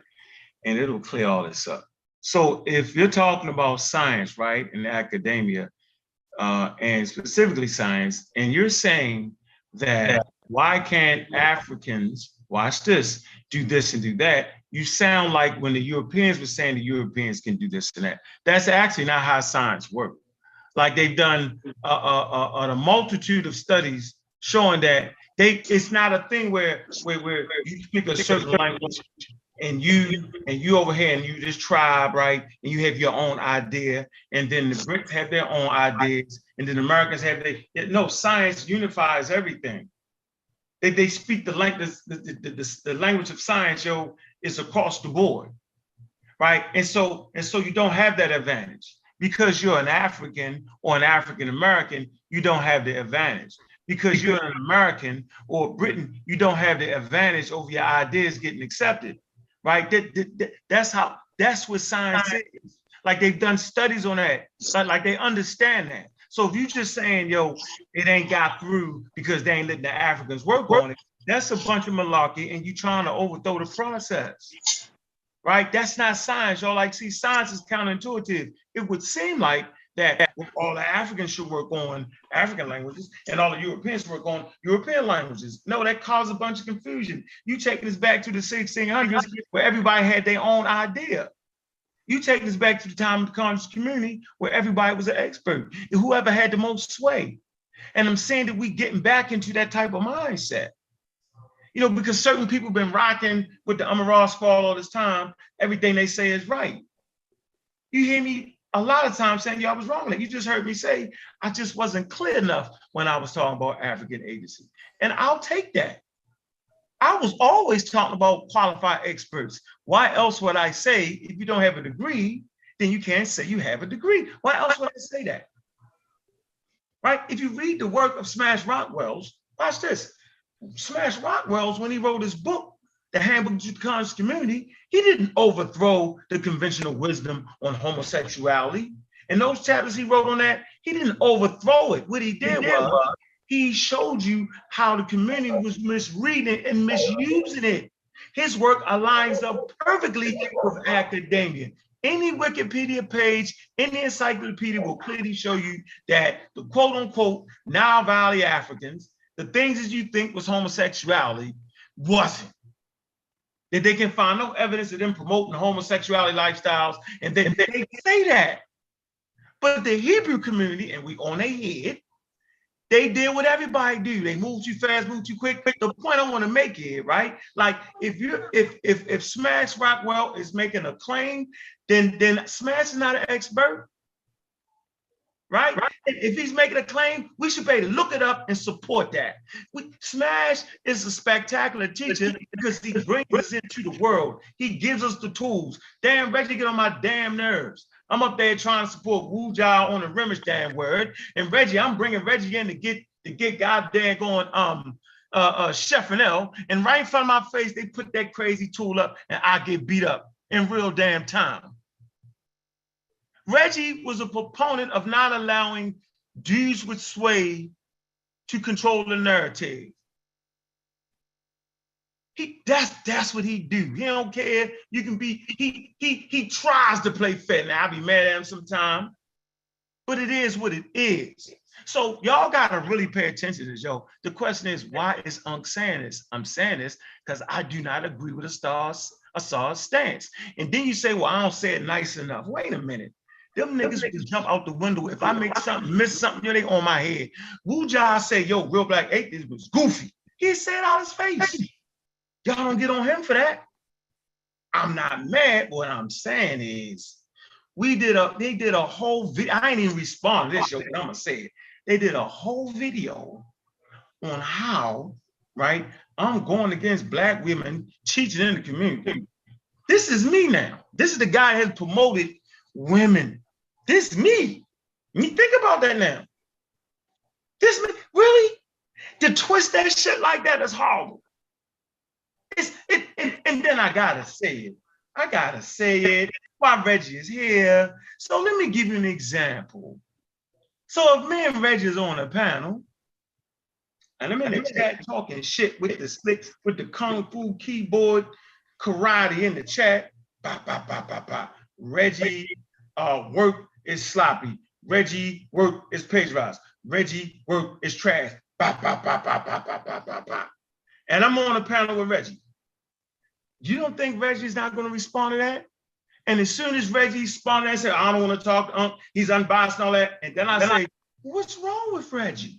And it'll clear all this up. So if you're talking about science, right, in academia, and specifically science, and you're saying that why can't Africans, watch this, do this and do that, you sound like when the Europeans were saying the Europeans can do this and that. That's actually not how science works. Like, they've done a multitude of studies showing that it's not a thing where you speak a certain language and you over here and you this tribe, right? And you have your own idea, and then the Brits have their own ideas, and then the Americans have no, science unifies everything. They speak the language of science, is across the board, right? And so you don't have that advantage. Because you're an African or an African American, you don't have the advantage. Because you're an American or Britain, you don't have the advantage over your ideas getting accepted, right? That's what science is. Like, they've done studies on that, like they understand that. So if you're just saying, it ain't got through because they ain't letting the Africans work on it, that's a bunch of malarkey, and you trying to overthrow the process. Right? That's not science. Y'all like, see, science is counterintuitive. It would seem like that all the Africans should work on African languages and all the Europeans work on European languages. No, that caused a bunch of confusion. You take this back to the 1600s where everybody had their own idea. You take this back to the time of the conscious community where everybody was an expert, whoever had the most sway. And I'm saying that we getting back into that type of mindset. Because certain people have been rocking with the Amaras fall all this time, everything they say is right. You hear me a lot of times saying, I was wrong. Like, you just heard me say, I just wasn't clear enough when I was talking about African agency. And I'll take that. I was always talking about qualified experts. Why else would I say, if you don't have a degree, then you can't say you have a degree? Why else would I say that? Right? If you read the work of Smash Rockwell's, watch this. Smash Rockwell's, when he wrote his book, The Handbook to the Conscious Community, he didn't overthrow the conventional wisdom on homosexuality. In those chapters he wrote on that, he didn't overthrow it. What he did was, he showed you how the community was misreading and misusing it. His work aligns up perfectly with academia. Any Wikipedia page, any encyclopedia will clearly show you that the quote unquote Nile Valley Africans, the things that you think was homosexuality, wasn't. That they can find no evidence of them promoting homosexuality lifestyles, and they say that. But the Hebrew community, and we on their head, they did what everybody do. They move too fast, move too quick. The point I want to make here, right? Like if Smash Rockwell is making a claim, then Smash is not an expert, right? If he's making a claim, we should be able to look it up and support that. Smash is a spectacular teacher because he brings us into the world. He gives us the tools. Damn, Reggie get on my damn nerves. I'm up there trying to support Wu Jia on the Remish damn word. And Reggie, I'm bringing Reggie in to get goddamn going Chef and L. And right in front of my face, they put that crazy tool up and I get beat up in real damn time. Reggie was a proponent of not allowing dudes with sway to control the narrative. That's what he do. He don't care. You can be, he tries to play fair. Now I be mad at him sometimes, but it is what it is. So y'all gotta really pay attention to this, yo. The question is, why is Unc saying this? I'm saying this because I do not agree with Assad's stance. And then you say, well, I don't say it nice enough. Wait a minute. Them niggas would jump out the window. If I make something, miss something, they on my head. Wu Jia said, yo, Real Black Atheist was goofy. He said it out his face. Y'all don't get on him for that. I'm not mad. What I'm saying is, they did a whole video. I ain't even respond to this show, but I'm gonna say it. They did a whole video on how, right, I'm going against Black women teaching in the community. This is me now. This is the guy that has promoted women. This is me. Think about that now. This me, really? To twist that shit like that is horrible. And then I gotta say it. Why Reggie is here. So let me give you an example. So if me and Reggie is on a panel, and I'm in the chat talking shit with the Kung Fu keyboard karate in the chat, Reggie work is sloppy. Reggie work is plagiarized. Reggie work is trash. And I'm on a panel with Reggie. You don't think Reggie's not going to respond to that? And as soon as Reggie responded and said, I don't want to talk to Unc, he's unbiased and all that. And then I say, what's wrong with Reggie?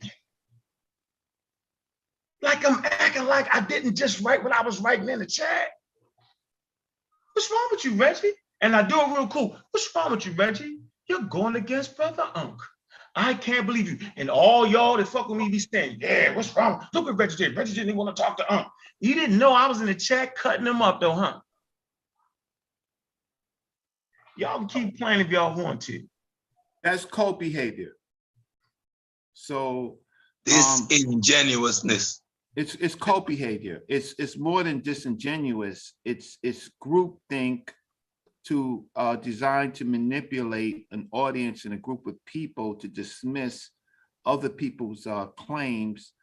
Like I'm acting like I didn't just write what I was writing in the chat. What's wrong with you, Reggie? And I do it real cool. What's wrong with you, Reggie? You're going against Brother Unc. I can't believe you. And all y'all that fuck with me be saying, yeah, what's wrong? Look what Reggie did. Reggie didn't even want to talk to Unc. You didn't know I was in the chat cutting him up though, huh? Y'all can keep playing if y'all want to. That's cult behavior. So disingenuousness. It's cult behavior. It's more than disingenuous. It's groupthink to designed to manipulate an audience and a group of people to dismiss other people's claims.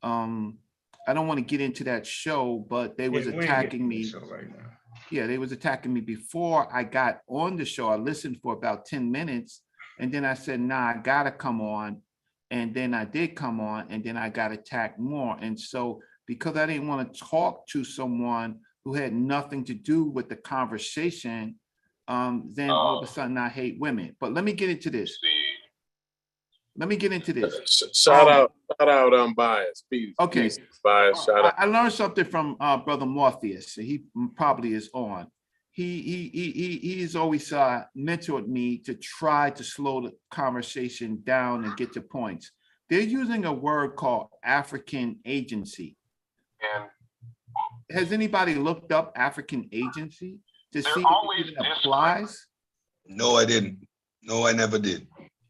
I don't want to get into that show, but they was attacking me. Right now. Yeah, they was attacking me before I got on the show. I listened for about 10 minutes, and then I said, nah, I gotta come on. And then I did come on, and then I got attacked more. And so because I didn't want to talk to someone who had nothing to do with the conversation, then all of a sudden I hate women. But let me get into this. Shout out Unbiased. Peace. Okay. Peace, Bias. Shout out. I learned something from Brother Morpheus. He probably is on. He's always mentored me to try to slow the conversation down and get to points. They're using a word called African agency. And has anybody looked up African agency to see if it applies? No, I didn't. No, I never did.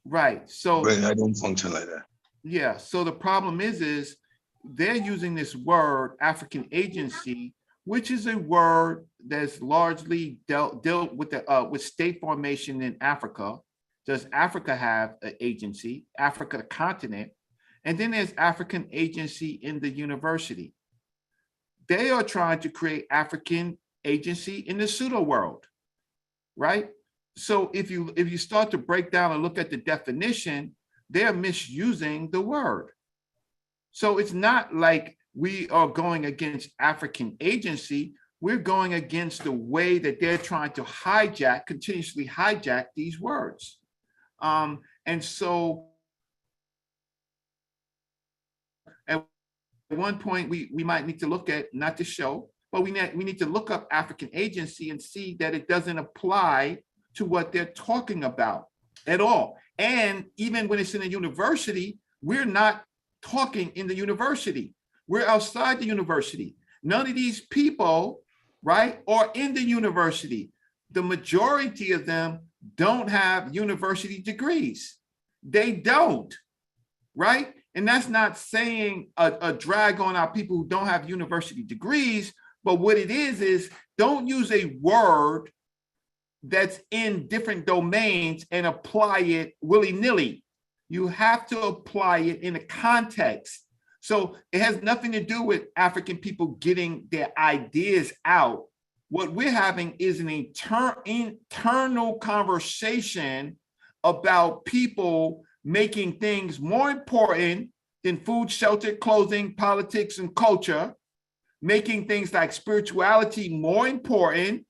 Right. So I don't function like that. Yeah. So the problem is they're using this word African agency, which is a word that's largely dealt with state formation in Africa. Does Africa have an agency? Africa, the continent, and then there's African agency in the university. They are trying to create African agency in the pseudo world, right? So if you start to break down and look at the definition, they're misusing the word. So it's not like we are going against African agency. We're going against the way that they're trying to continuously hijack these words. And so at one point, we might need to look at, not the show, but we need to look up African agency and see that it doesn't apply to what they're talking about at all. And even when it's in a university, we're not talking in the university. We're outside the university. None of these people, right, are in the university. The majority of them don't have university degrees. They don't, right? And that's not saying a drag on our people who don't have university degrees, but what it is don't use a word that's in different domains and apply it willy-nilly. You have to apply it in a context. So it has nothing to do with African people getting their ideas out. What we're having is an internal conversation about people making things more important than food, shelter, clothing, politics, and culture, making things like spirituality more important,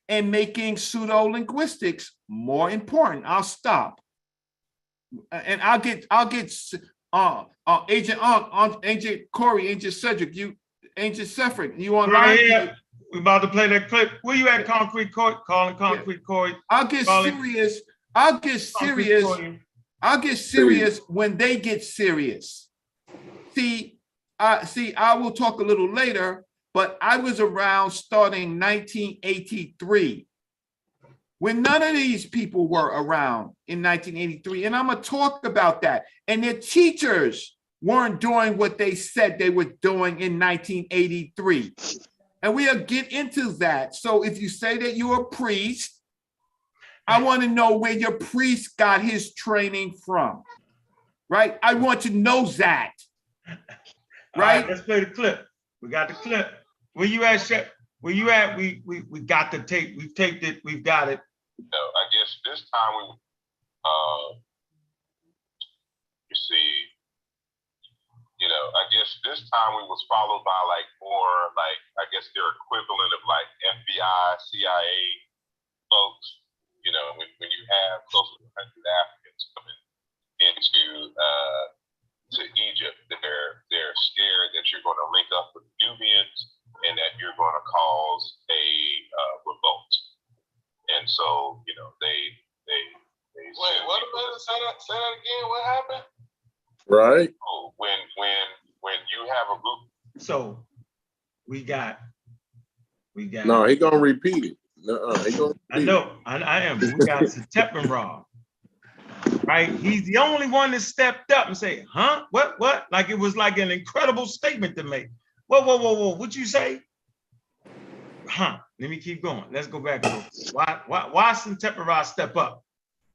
and making pseudo-linguistics more important. I'll stop. And I'll get Agent Corey, Agent Cedric, Agent Seffrick, you online? Right, we about to play that clip. Where you at, Concrete Corey? Calling Concrete Corey. I'll get serious. I'll get serious when they get serious. See, I will talk a little later, but I was around starting 1983 when none of these people were around in 1983. And I'm gonna talk about that. And their teachers weren't doing what they said they were doing in 1983. And we'll get into that. So if you say that you're a priest, I want to know where your priest got his training from, right? I want to know that, right? Let's play the clip. We got the clip. Where you at, Chef? Where you at? We got the tape. We've taped it. We've got it. So I guess this time you see, I guess this time we was followed by like more like, I guess their equivalent of like FBI, CIA folks. When you have close to 100 Africans coming into to Egypt, they're scared that you're going to link up with Nubians and that you're going to cause a revolt. And so, they wait. What about it? Say that again. What happened? Right. Oh, when you have a group. So we got. No, he gonna repeat it. I know. I am. We got Steppenwolf, right? He's the only one that stepped up and say, "Huh? What? Like it was like an incredible statement to make. Whoa! What'd you say? Huh? Let me keep going. Let's go back. Why Steppenwolf step up?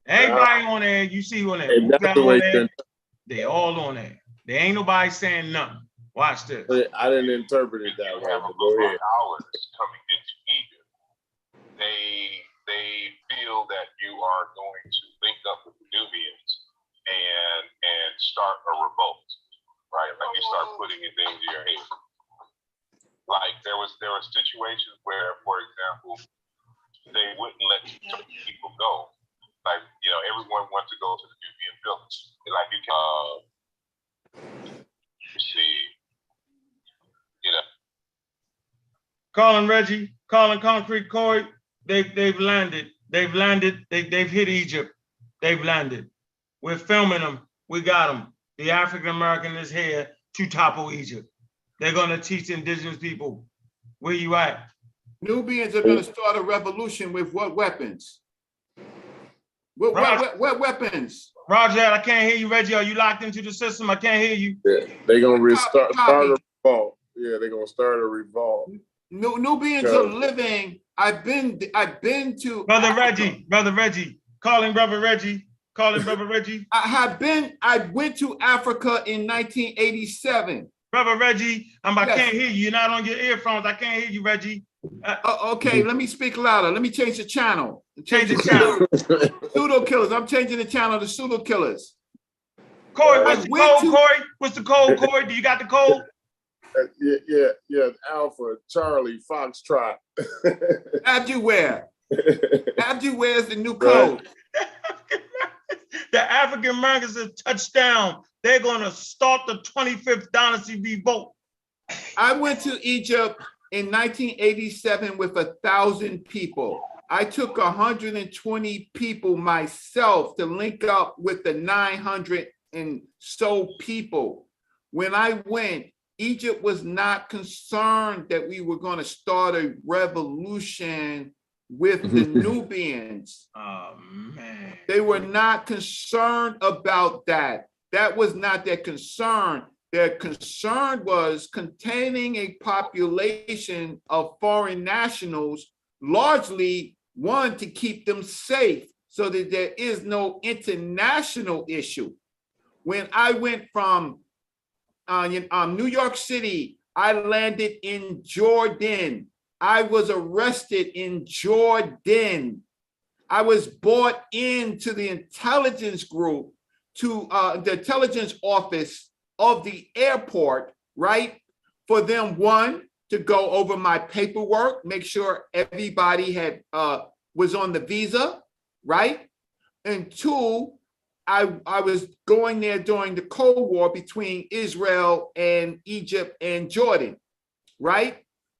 Everybody on there. You see who on there? On there? They all on there. There ain't nobody saying nothing. Watch this. I didn't interpret it that way. Go ahead. Coming into Egypt, they feel that you are going to link up with the Nubians and start a revolt, right? Like you start putting things in your head. Like there were situations where, for example, they wouldn't let people go. Like everyone wants to go to the Nubian village. Like you can see. Calling Reggie, calling Concrete Corey. They've landed. They've hit Egypt. They've landed. We're filming them. We got them. The African American is here to topple Egypt. They're gonna teach indigenous people. Where you at? Nubians are gonna start a revolution with what weapons? What weapons? Roger, I can't hear you, Reggie. Are you locked into the system? I can't hear you. Yeah, they're gonna start a revolt. Yeah, they're gonna start a revolt. Nubians are living. I've been to Brother Reggie, calling Brother Reggie. I went to Africa in 1987. Brother Reggie, I can't hear you. You're not on your earphones. I can't hear you, Reggie. Okay, let me speak louder. Let me change the channel. Change the channel. Pseudo killers. I'm changing the channel to pseudo killers. Corey, what's the code, Corey? What's the code, Corey? Do you got the code? Yeah. Alpha, Charlie, Foxtrot. Abdulware. Abdulware is the new code. The African Americans have touched down. They're going to start the 25th dynasty revolt. I went to Egypt in 1987 with 1,000 people. I took 120 people myself to link up with the 900 and so people. When I went, Egypt was not concerned that we were going to start a revolution with the Nubians. Oh, man. They were not concerned about that. That was not their concern. Their concern was containing a population of foreign nationals, largely one to keep them safe so that there is no international issue. When I went from New York City, I landed in Jordan. I was arrested in Jordan. I was brought into the intelligence group, to the intelligence office of the airport, right? For them, one, to go over my paperwork, make sure everybody had was on the visa, right? And two, I was going there during the Cold War between Israel and Egypt and Jordan, right?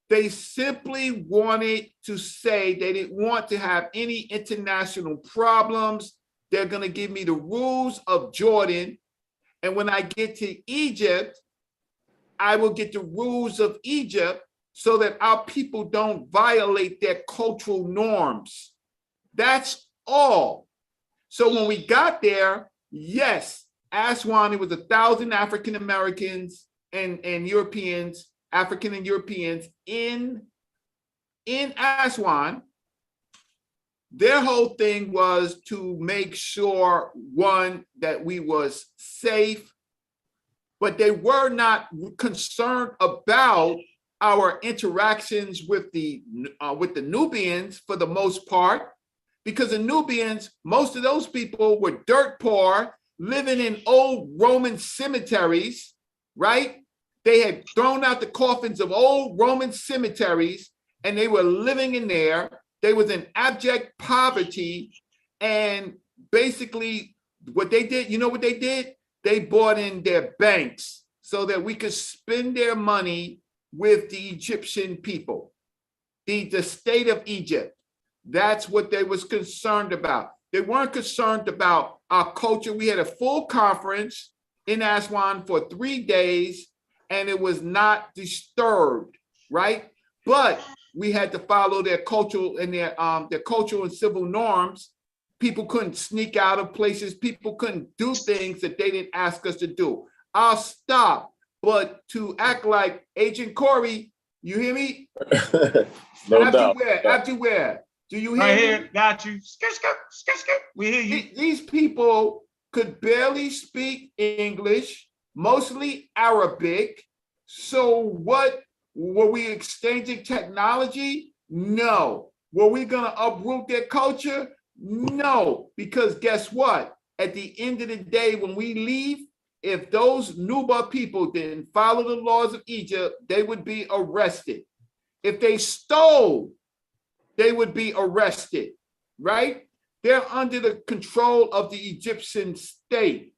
They simply wanted to say they didn't want to have any international problems. They're going to give me the rules of Jordan. And when I get to Egypt, I will get the rules of Egypt so that our people don't violate their cultural norms. That's all. So when we got there, yes, Aswan, it was 1,000 African Americans and Europeans, African and Europeans in Aswan. Their whole thing was to make sure, one, that we was safe, but they were not concerned about our interactions with the Nubians for the most part, because the Nubians, most of those people were dirt poor, living in old Roman cemeteries, right? They had thrown out the coffins of old Roman cemeteries and they were living in there. They was in abject poverty. And basically what they did, you know what they did? They bought in their banks so that we could spend their money with the Egyptian people, the state of Egypt. That's what they was concerned about. They weren't concerned about our culture. We had a full conference in Aswan for 3 days and it was not disturbed, right? But we had to follow their cultural and their cultural and civil norms. People couldn't sneak out of places. People couldn't do things that they didn't ask us to do. I'll stop, but to act like Agent Corey, you hear me? No doubt. Everywhere. Do you hear right me? Here, got you. We hear you. These people could barely speak English, mostly Arabic. So what, were we exchanging technology? No. Were we gonna uproot their culture? No, because guess what? At the end of the day, when we leave, if those Nuba people didn't follow the laws of Egypt, they would be arrested. If they stole, they would be arrested, right? They're under the control of the Egyptian state.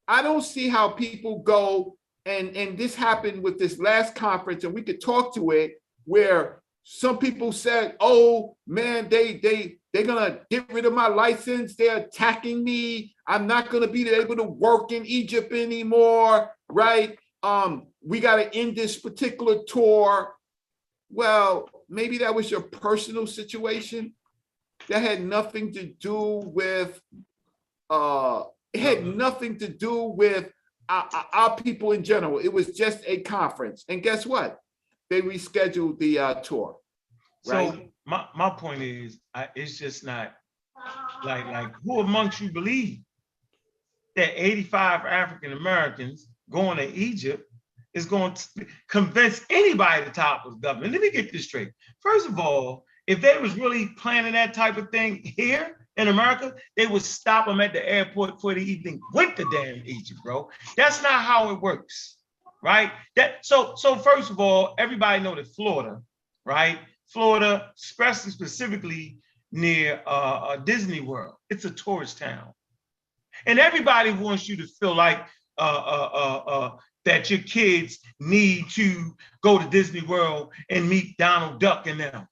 I don't see how people go, and this happened with this last conference, and we could talk to it, where some people said, oh man, they're gonna get rid of my license, they're attacking me, I'm not gonna be able to work in Egypt anymore, right? We gotta end this particular tour. Well, maybe that was your personal situation. That had nothing to do with, it had nothing to do with our people in general. It was just a conference. And guess what? They rescheduled the tour. Right? So my point is, it's just not like who amongst you believe that 85 African Americans going to Egypt is going to convince anybody to topple the government. Let me get this straight. First of all, if they was really planning that type of thing here in America, they would stop them at the airport before they even went to damn Egypt, bro. That's not how it works, right? So first of all, everybody know that Florida, right? Florida, especially specifically near Disney World, it's a tourist town. And everybody wants you to feel like that your kids need to go to Disney World and meet Donald Duck and them.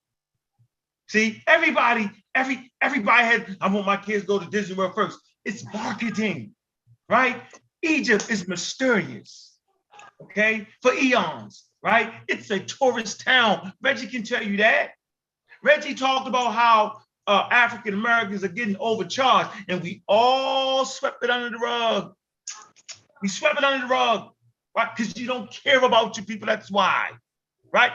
See, everybody had, I want my kids to go to Disney World first. It's marketing, right? Egypt is mysterious, okay, for eons, right? It's a tourist town. Reggie can tell you that. Reggie talked about how African Americans are getting overcharged, and we all swept it under the rug. We swept it under the rug, right? Because you don't care about your people, that's why, right?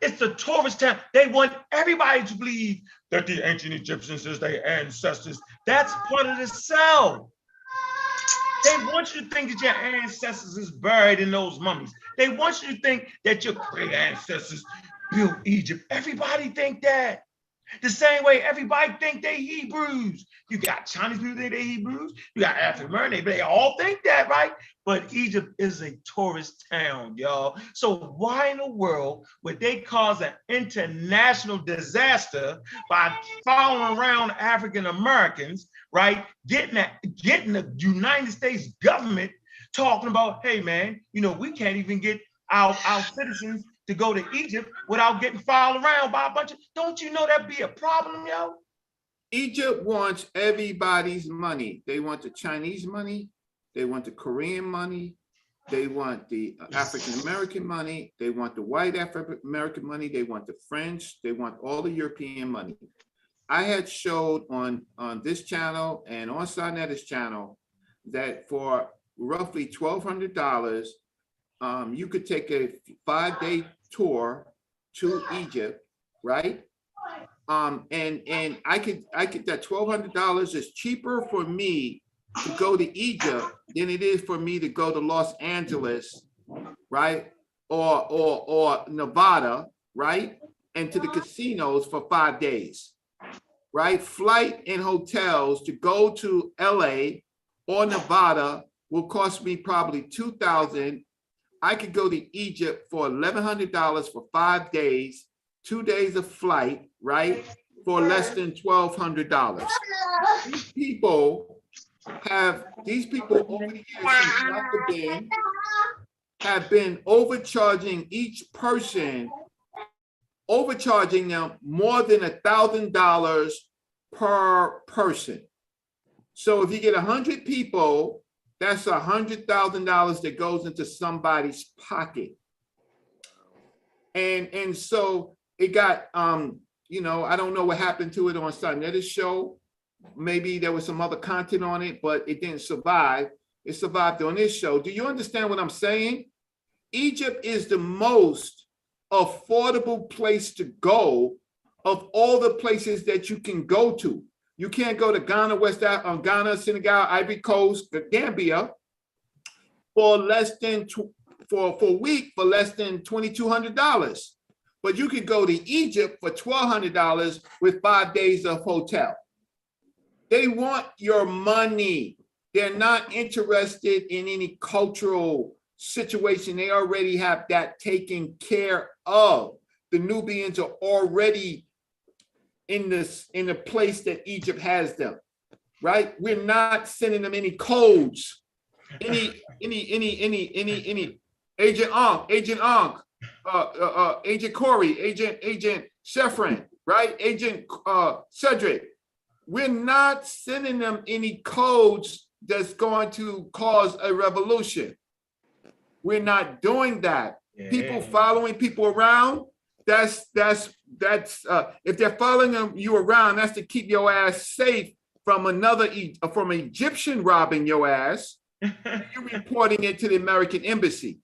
It's a tourist town. They want everybody to believe that the ancient Egyptians is their ancestors. That's part of the sell. They want you to think that your ancestors is buried in those mummies. They want you to think that your great ancestors built Egypt. Everybody think that. The same way everybody think they Hebrews. You got Chinese people think they Hebrews. You got African Americans, they all think that, right? But Egypt is a tourist town, y'all. So why in the world would they cause an international disaster by following around African Americans, right? Getting the United States government talking about, hey man, you know, we can't even get our citizens to go to Egypt without getting followed around by a bunch of, don't you know that'd be a problem, yo? Egypt wants everybody's money. They want the Chinese money. They want the Korean money. They want the African-American money. They want the white African-American money. They want the French. They want all the European money. I had showed on this channel and on Sarnetta's channel that for roughly $1,200, you could take a 5-day tour to Egypt, right? And I could that $1,200 is cheaper for me to go to Egypt than it is for me to go to Los Angeles, right? Or Nevada, right? And to the casinos for 5 days, right? Flight and hotels to go to LA or Nevada will cost me probably $2,000. I could go to Egypt for $1,100 for 5 days, 2 days of flight, right? For less than $1,200. These people over the years since Dr. Ben have been overcharging each person, overcharging them more than $1,000 per person. So if you get 100 people, that's $100,000 that goes into somebody's pocket. And so it got, you know, I don't know what happened to it on Sarnetta's show. Maybe there was some other content on it, but it didn't survive. It survived on this show. Do you understand what I'm saying? Egypt is the most affordable place to go of all the places that you can go to. You can't go to Ghana, Ghana, Senegal, Ivory Coast, Gambia for less than for a week for less than $2,200. But you could go to Egypt for $1,200 with 5 days of hotel. They want your money. They're not interested in any cultural situation. They already have that taken care of. The Nubians are already in the place that Egypt has them, right? We're not sending them any codes, any Agent Ankh, Agent Corey, Agent Sheffrin, right? Agent Cedric. We're not sending them any codes that's going to cause a revolution. We're not doing that. Yeah. People following people around, that's if they're following you around, that's to keep your ass safe from an Egyptian robbing your ass. You're reporting it to the American embassy.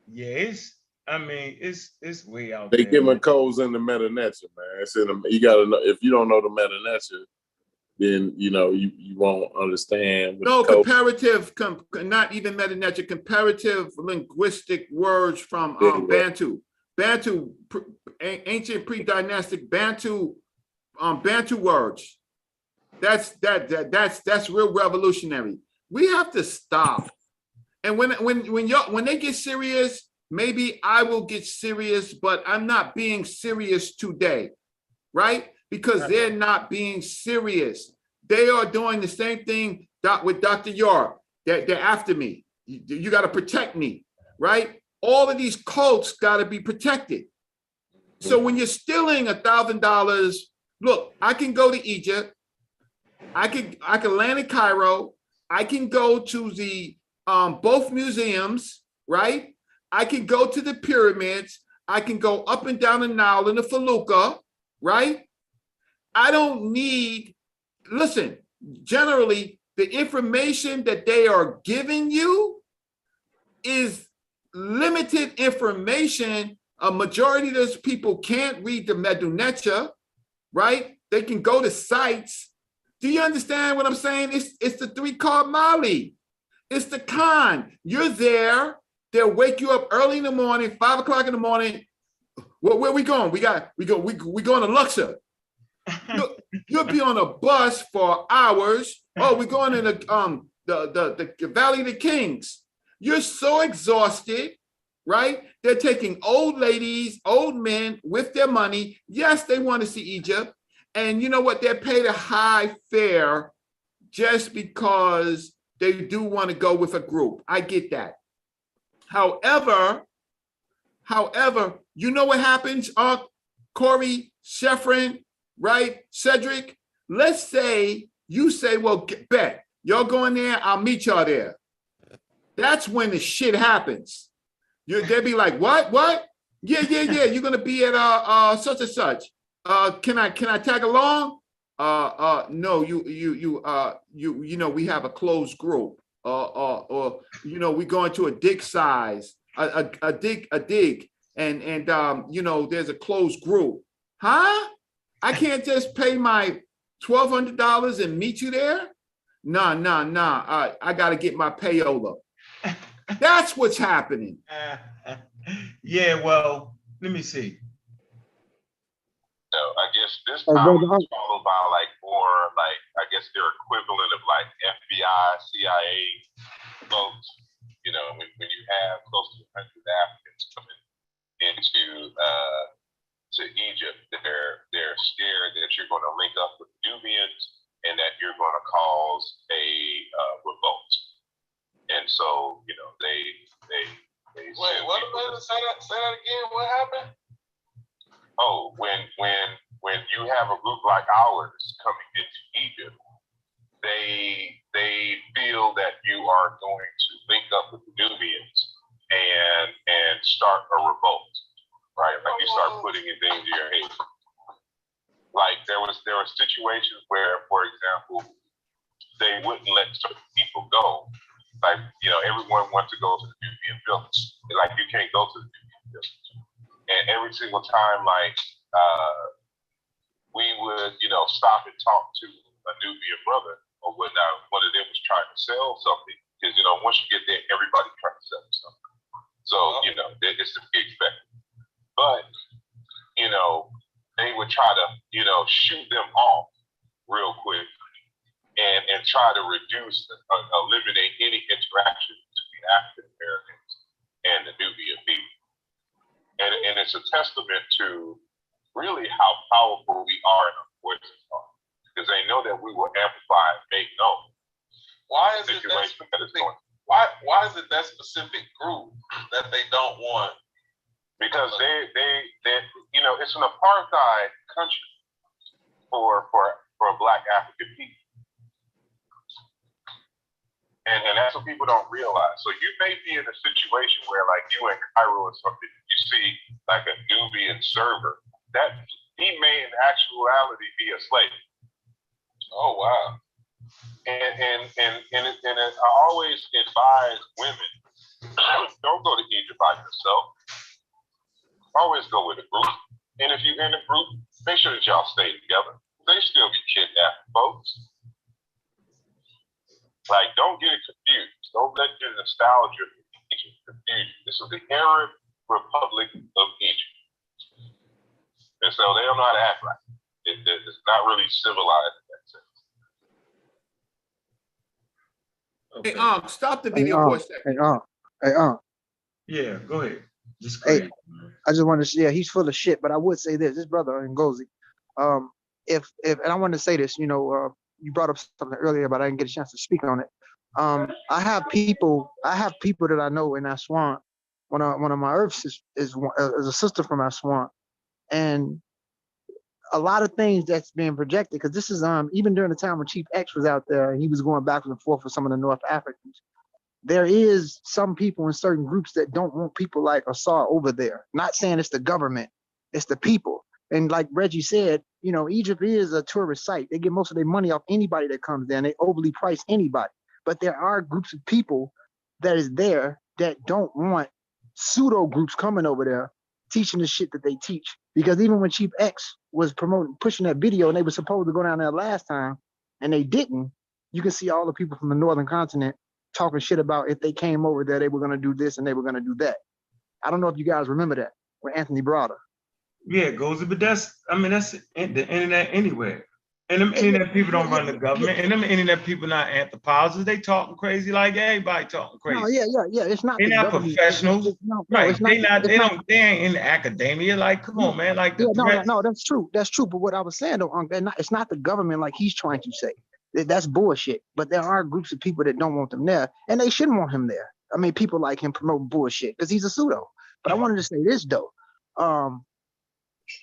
Yes, I mean it's way out there. They give them codes in the Metanetia, man. It's in them. You gotta know, if you don't know the Metanetia, then you won't understand. No, comparative, not even meta-nature, comparative linguistic words from Bantu. Bantu, ancient pre-dynastic Bantu, Bantu words. That's real revolutionary. We have to stop. And when they get serious, maybe I will get serious, but I'm not being serious today, right? Because they're not being serious. They are doing the same thing with Dr. York. They're after me. You got to protect me, right? All of these cults got to be protected. So when you're stealing $1,000, look, I can go to Egypt. I can land in Cairo. I can go to the both museums, right? I can go to the pyramids. I can go up and down the Nile in the Felucca, right? I don't need, listen, generally, the information that they are giving you is limited information. A majority of those people can't read the Medu-Neter, right? They can go to sites. Do you understand what I'm saying? It's the 3-card Mali. It's the con. You're there. They'll wake you up early in the morning, 5 o'clock in the morning. Where we going? We going to Luxor. You'll be on a bus for hours. Oh, we're going in the Valley of the Kings. You're so exhausted, right? They're taking old ladies, old men with their money. Yes, they want to see Egypt. And you know what? They're paid a high fare just because they do want to go with a group. I get that. However, you know what happens, Corey, Sheffrin, right? Cedric, let's say you say, well, bet, y'all going there, I'll meet y'all there. That's when the shit happens. They'll be like, what? Yeah, you're gonna be at such and such. Can I tag along? No, you know, we have a closed group. Or we going to a dig size, a dig, and there's a closed group. Huh? I can't just pay my $1,200 and meet you there? Nah. I got to get my payola. That's what's happening. Yeah, well, let me see. So I guess this time was followed by more I guess their equivalent of FBI, CIA folks. When you have close to 100 Africans coming into to Egypt, they're scared that you're going to link up with Nubians and that you're going to cause a revolt. And so they wait. Say that again. What happened? Oh, when you have a group like ours coming into Egypt, they feel that you are going to link up with the Nubians and start a revolt, right? Like you start putting in things in your head. Like there were situations where, for example, they wouldn't let certain people go. Like everyone wants to go to the Nubian village. Like you can't go to the Nubian village. And every single time, we would, stop and talk to a Nubian brother or whatnot. One of them was trying to sell something because, once you get there, everybody's trying to sell something. So, it's to be expected. But, they would try to, shoot them off real quick and try to eliminate any interaction between African Americans and the Nubian people. And it's a testament to really how powerful we are in our voices are, because they know that we will amplify and make known. Why is it that specific? Why is it that specific group that they don't want? Because they it's an apartheid country for Black African people. And that's what people don't realize. So you may be in a situation where you in Cairo or something, you see a Nubian server, that he may in actuality be a slave. Oh, wow. And I always advise women, don't go to Egypt by yourself. Always go with a group. And if you're in a group, make sure that y'all stay together. They still be kidnapping folks. Like, don't get it confused. Don't let your nostalgia confuse you. This is the Arab Republic of Egypt. And so they don't know how to act right. It's not really civilized in that sense. Hey, Okay. stop the video for a second. Yeah, go ahead. Just Hey, crazy. I just wanted to say, yeah, he's full of shit, but I would say this brother Ngozi, if and I wanted to say this, you know, you brought up something earlier, but I didn't get a chance to speak on it. I have people that I know in Aswan. One of my earths is a sister from Aswan, and a lot of things that's being projected, because this is even during the time when Chief X was out there and he was going back and forth with some of the North Africans. There is some people in certain groups that don't want people like Assad over there. Not saying it's the government, it's the people. And like Reggie said, you know, Egypt is a tourist site. They get most of their money off anybody that comes there, and they overly price anybody. But there are groups of people that is there that don't want pseudo groups coming over there teaching the shit that they teach. Because even when Chief X was pushing that video, and they were supposed to go down there last time, and they didn't, you can see all the people from the northern continent talking shit about if they came over there, they were going to do this and they were going to do that. I don't know if you guys remember that with Anthony Browder. Yeah, it goes, but that's the internet anywhere. And them internet people don't run the government. And them internet people not anthropologists. They talking crazy like everybody talking crazy. No, yeah. It's not They're the not government. professionals. No, Right. it's not. They ain't in academia. Like, come on, man. Like No, that's true. That's true. But what I was saying though, it's not the government like he's trying to say. That's bullshit. But there are groups of people that don't want them there, and they shouldn't want him there. I mean, people like him promote bullshit because he's a pseudo. But I wanted to say this though.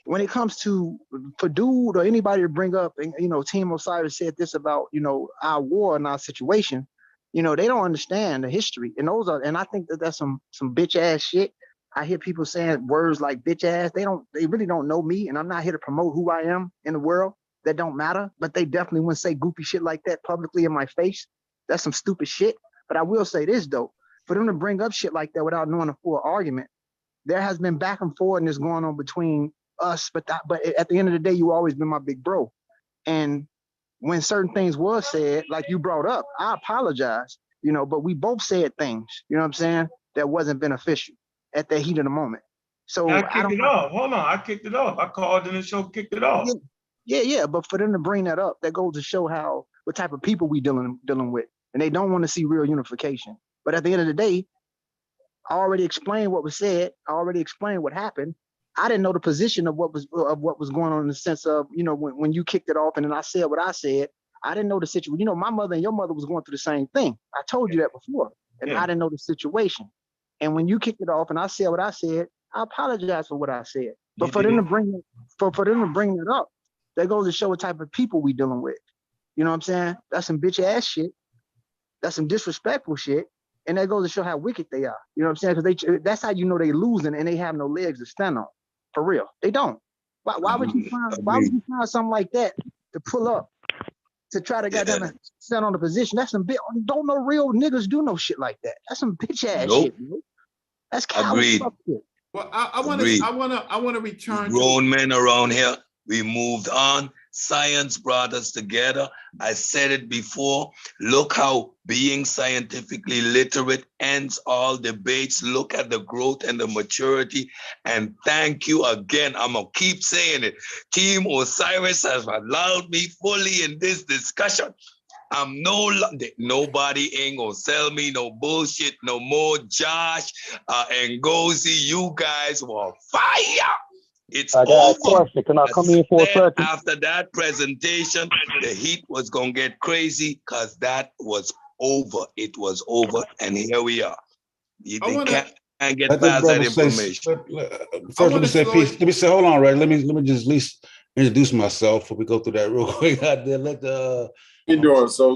When it comes to for dude or anybody to bring up, and you know, Team Osiris said this about, you know, our war and our situation, you know, they don't understand the history. And I think that that's some bitch ass shit. I hear people saying words like bitch ass. They really don't know me, and I'm not here to promote who I am in the world. That don't matter, but they definitely wouldn't say goofy shit like that publicly in my face. That's some stupid shit. But I will say this though, for them to bring up shit like that without knowing a full argument, there has been back and forth and this going on between us, but at the end of the day, you always been my big bro. And when certain things were said, like you brought up, I apologize, you know, but we both said things, you know what I'm saying, that wasn't beneficial at the heat of the moment. So I kicked it off. Hold on, I kicked it off. I called in the show, kicked it off. Yeah. But for them to bring that up, that goes to show what type of people we dealing with, and they don't want to see real unification. But at the end of the day, I already explained what was said. I already explained what happened. I didn't know the position of what was going on in the sense of, you know, when you kicked it off and then I said what I said. I didn't know the situation. You know, my mother and your mother was going through the same thing. I told you that before, and I didn't know the situation. And when you kicked it off and I said what I said, I apologize for what I said. But for them to bring it up, that goes to show what type of people we dealing with. You know what I'm saying? That's some bitch ass shit. That's some disrespectful shit. And that goes to show how wicked they are. You know what I'm saying? Because that's how you know they losing and they have no legs to stand on. For real, they don't. Why would you find something like that to pull up to try to goddamn stand on the position? That's some don't no real niggas do no shit like that. That's some bitch ass shit, bro. That's coward fuck shit. Well, I want to return. Grown men around here. We moved on. Science brought us together. I said it before. Look how being scientifically literate ends all debates. Look at the growth and the maturity. And thank you again. I'm going to keep saying it. Team Osiris has allowed me fully in this discussion. I'm nobody ain't gonna sell me no bullshit no more. Josh and Ngozi, you guys were fire. It's I got over. a question. Can I come in for a second? After that presentation, the heat was gonna get crazy because that was over. It was over, and here we are. You can't get past that information. First, let me say peace. Let me say, hold on, Ray. Let me just at least introduce myself before we go through that real quick. Out there, let the you doing so?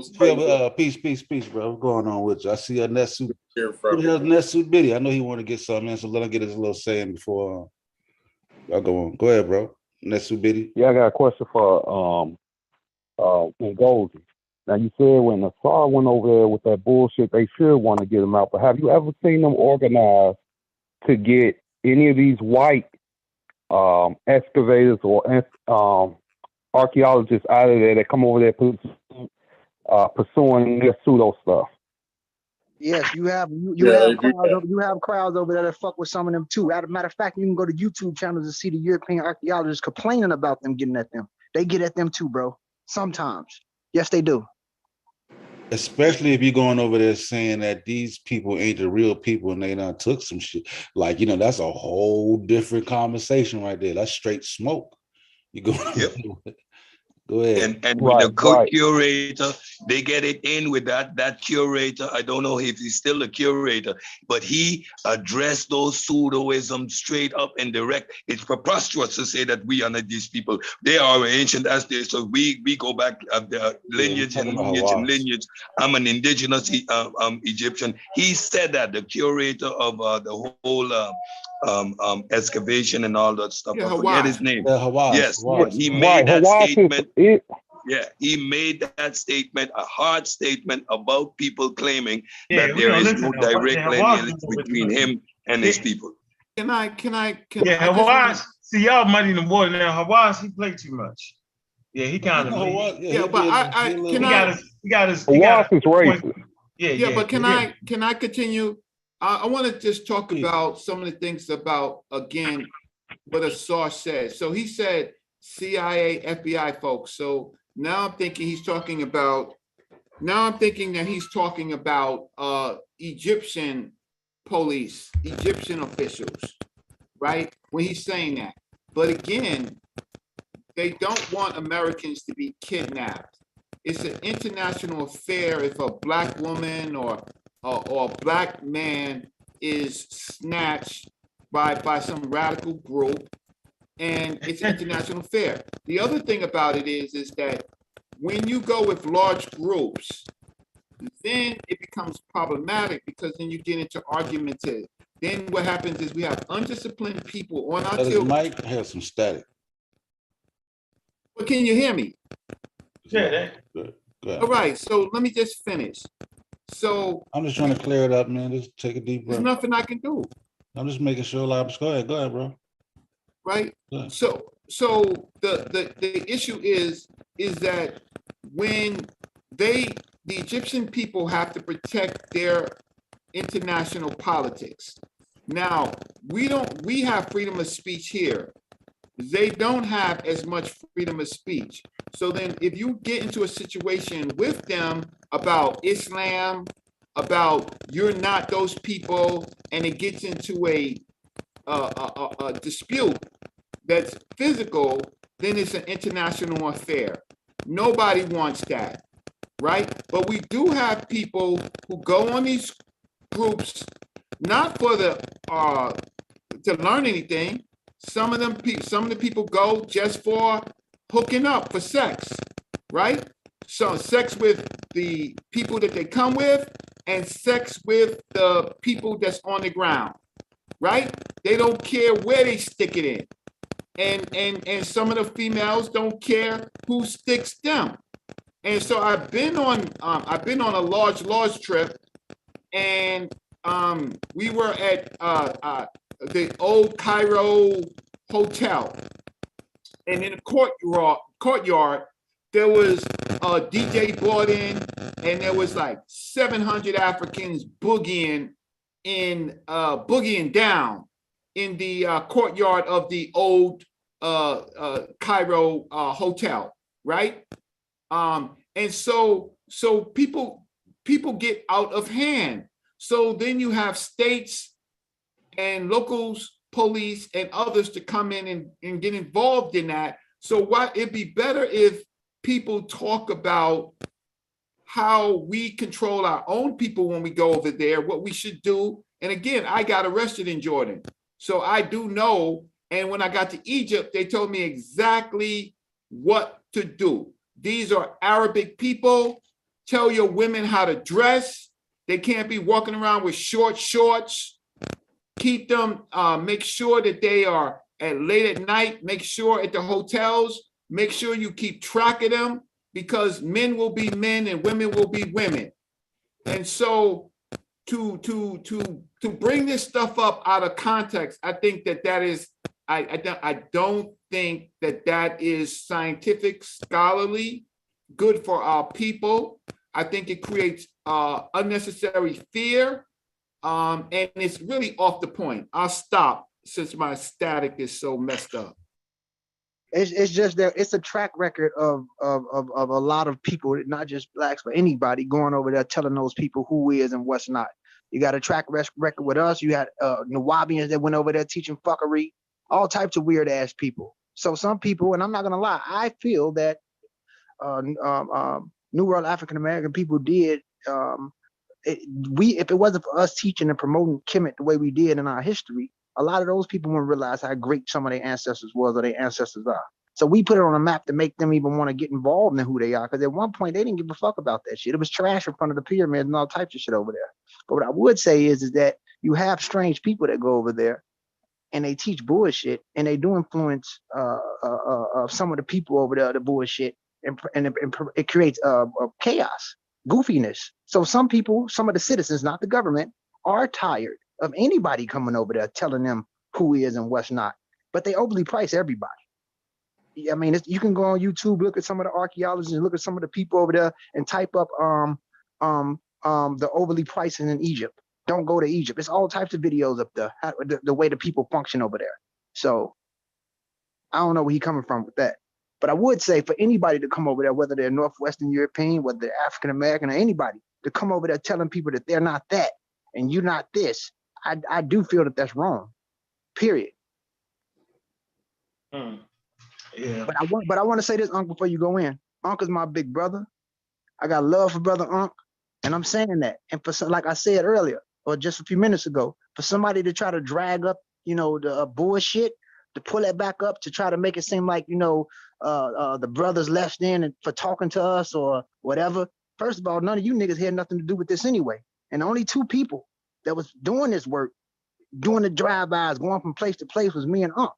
Peace, bro. What's going on with you? I see a Netsuit. Netsuit Biddy. I know he want to get something in, so let him get his little saying before y'all go on. Go ahead, bro. Netsuit Biddy. Yeah, I got a question for Ngozi. Now you said when Assad went over there with that bullshit, they should want to get him out. But have you ever seen them organize to get any of these white excavators or archaeologists out of there that come over there pursuing their pseudo stuff. Yes, you have Yeah, they do that. you have crowds over there that fuck with some of them too. As a matter of fact, you can go to YouTube channels to see the European archaeologists complaining about them getting at them. They get at them too, bro. Sometimes. Yes, they do. Especially if you're going over there saying that these people ain't the real people and they done took some shit. Like, you know, that's a whole different conversation right there. That's straight smoke. You go. Yep. Go ahead. And with the good Right. curator, they get it in with that curator. I don't know if he's still a curator, but he addressed those pseudoisms straight up and direct. It's preposterous to say that we are not these people. They are ancient as they, so we go back the lineage and lineage. I'm an indigenous Egyptian. He said that, the curator of the whole excavation and all that stuff. Yeah, I forget his name. Yes, he made that statement. Yeah, he made that statement, a hard statement about people claiming that there is no direct lineage between him and his people. Can I Hawaii, see y'all muddy in the water now. Hawaii, he played too much. Yeah, he kind of. Yeah, but he got his. Hawaii is racist. Yeah, but can I continue? I want to just talk about some of the things about, again, what Assad said. So he said CIA, FBI folks. So now I'm thinking he's talking about, Egyptian police, Egyptian officials, right? When he's saying that. But again, they don't want Americans to be kidnapped. It's an international affair if a Black woman or a Black man is snatched by some radical group, and it's an international affair. The other thing about it is that when you go with large groups, then it becomes problematic because then you get into argumentative. Then what happens is we have undisciplined people on our children. Mike has some static. Well, can you hear me? Yeah. Good. All right, so let me just finish. So I'm just trying to clear it up, man. Just take a deep breath. There's nothing I can do. I'm just making sure. Go ahead, bro. Right. So the issue is that when the Egyptian people have to protect their international politics. Now we have freedom of speech here. They don't have as much freedom of speech. So then if you get into a situation with them about Islam, about you're not those people, and it gets into a dispute that's physical, then it's an international affair. Nobody wants that, right? But we do have people who go on these groups, not for to learn anything. Some of the people go just for hooking up, for sex, right? So sex with the people that they come with and sex with the people that's on the ground, right? They don't care where they stick it in. And some of the females don't care who sticks them. And so I've been on a large trip, and we were at the old Cairo hotel, and in the courtyard there was a DJ brought in, and there was like 700 Africans boogieing down in the courtyard of the old Cairo hotel, right? And so people get out of hand. So then you have states and locals, police, and others to come in and get involved in that. So it'd be better if people talk about how we control our own people when we go over there, what we should do. And again, I got arrested in Jordan, so I do know. And when I got to Egypt, they told me exactly what to do. These are Arabic people. Tell your women how to dress. They can't be walking around with short shorts. Keep them, make sure that they are late at night. Make sure at the hotels, make sure you keep track of them, because men will be men and women will be women. And so to bring this stuff up out of context, I think that is I don't think that that is scientific, scholarly, good for our people. I think it creates unnecessary fear, and it's really off the point. I'll stop since my static is so messed up. It's just that it's a track record of a lot of people, not just blacks, but anybody going over there telling those people who is and what's not. You got a track record with us. You had Nawabians that went over there teaching fuckery, all types of weird ass people. So some people, and I'm not gonna lie, I feel that New World African American people did. If it wasn't for us teaching and promoting Kemet the way we did in our history, a lot of those people wouldn't realize how great some of their ancestors was or their ancestors are. So we put it on a map to make them even want to get involved in who they are. Because at one point they didn't give a fuck about that shit. It was trash in front of the pyramids and all types of shit over there. But what I would say is that you have strange people that go over there and they teach bullshit and they do influence some of the people over there, the bullshit, and it creates chaos, goofiness. So some people, some of the citizens, not the government, are tired of anybody coming over there telling them who is and what's not. But they overly price everybody. I mean, you can go on YouTube, look at some of the archaeologists, and look at some of the people over there, and type up the overly pricing in Egypt. Don't go to Egypt. It's all types of videos up there, the way the people function over there. So I don't know where he's coming from with that. But I would say for anybody to come over there, whether they're Northwestern European, whether they're African American, or anybody, to come over there telling people that they're not that and you're not this, I do feel that that's wrong. Period. Yeah. But I want to say this, Uncle, before you go in. Uncle's my big brother. I got love for brother Unc, and I'm saying that. And for like I said earlier, or just a few minutes ago, for somebody to try to drag up, the bullshit, to pull it back up, to try to make it seem like, the brothers left in and for talking to us or whatever. First of all, none of you niggas had nothing to do with this anyway. And only two people that was doing this work, doing the drive-bys, going from place to place, was me and Unc.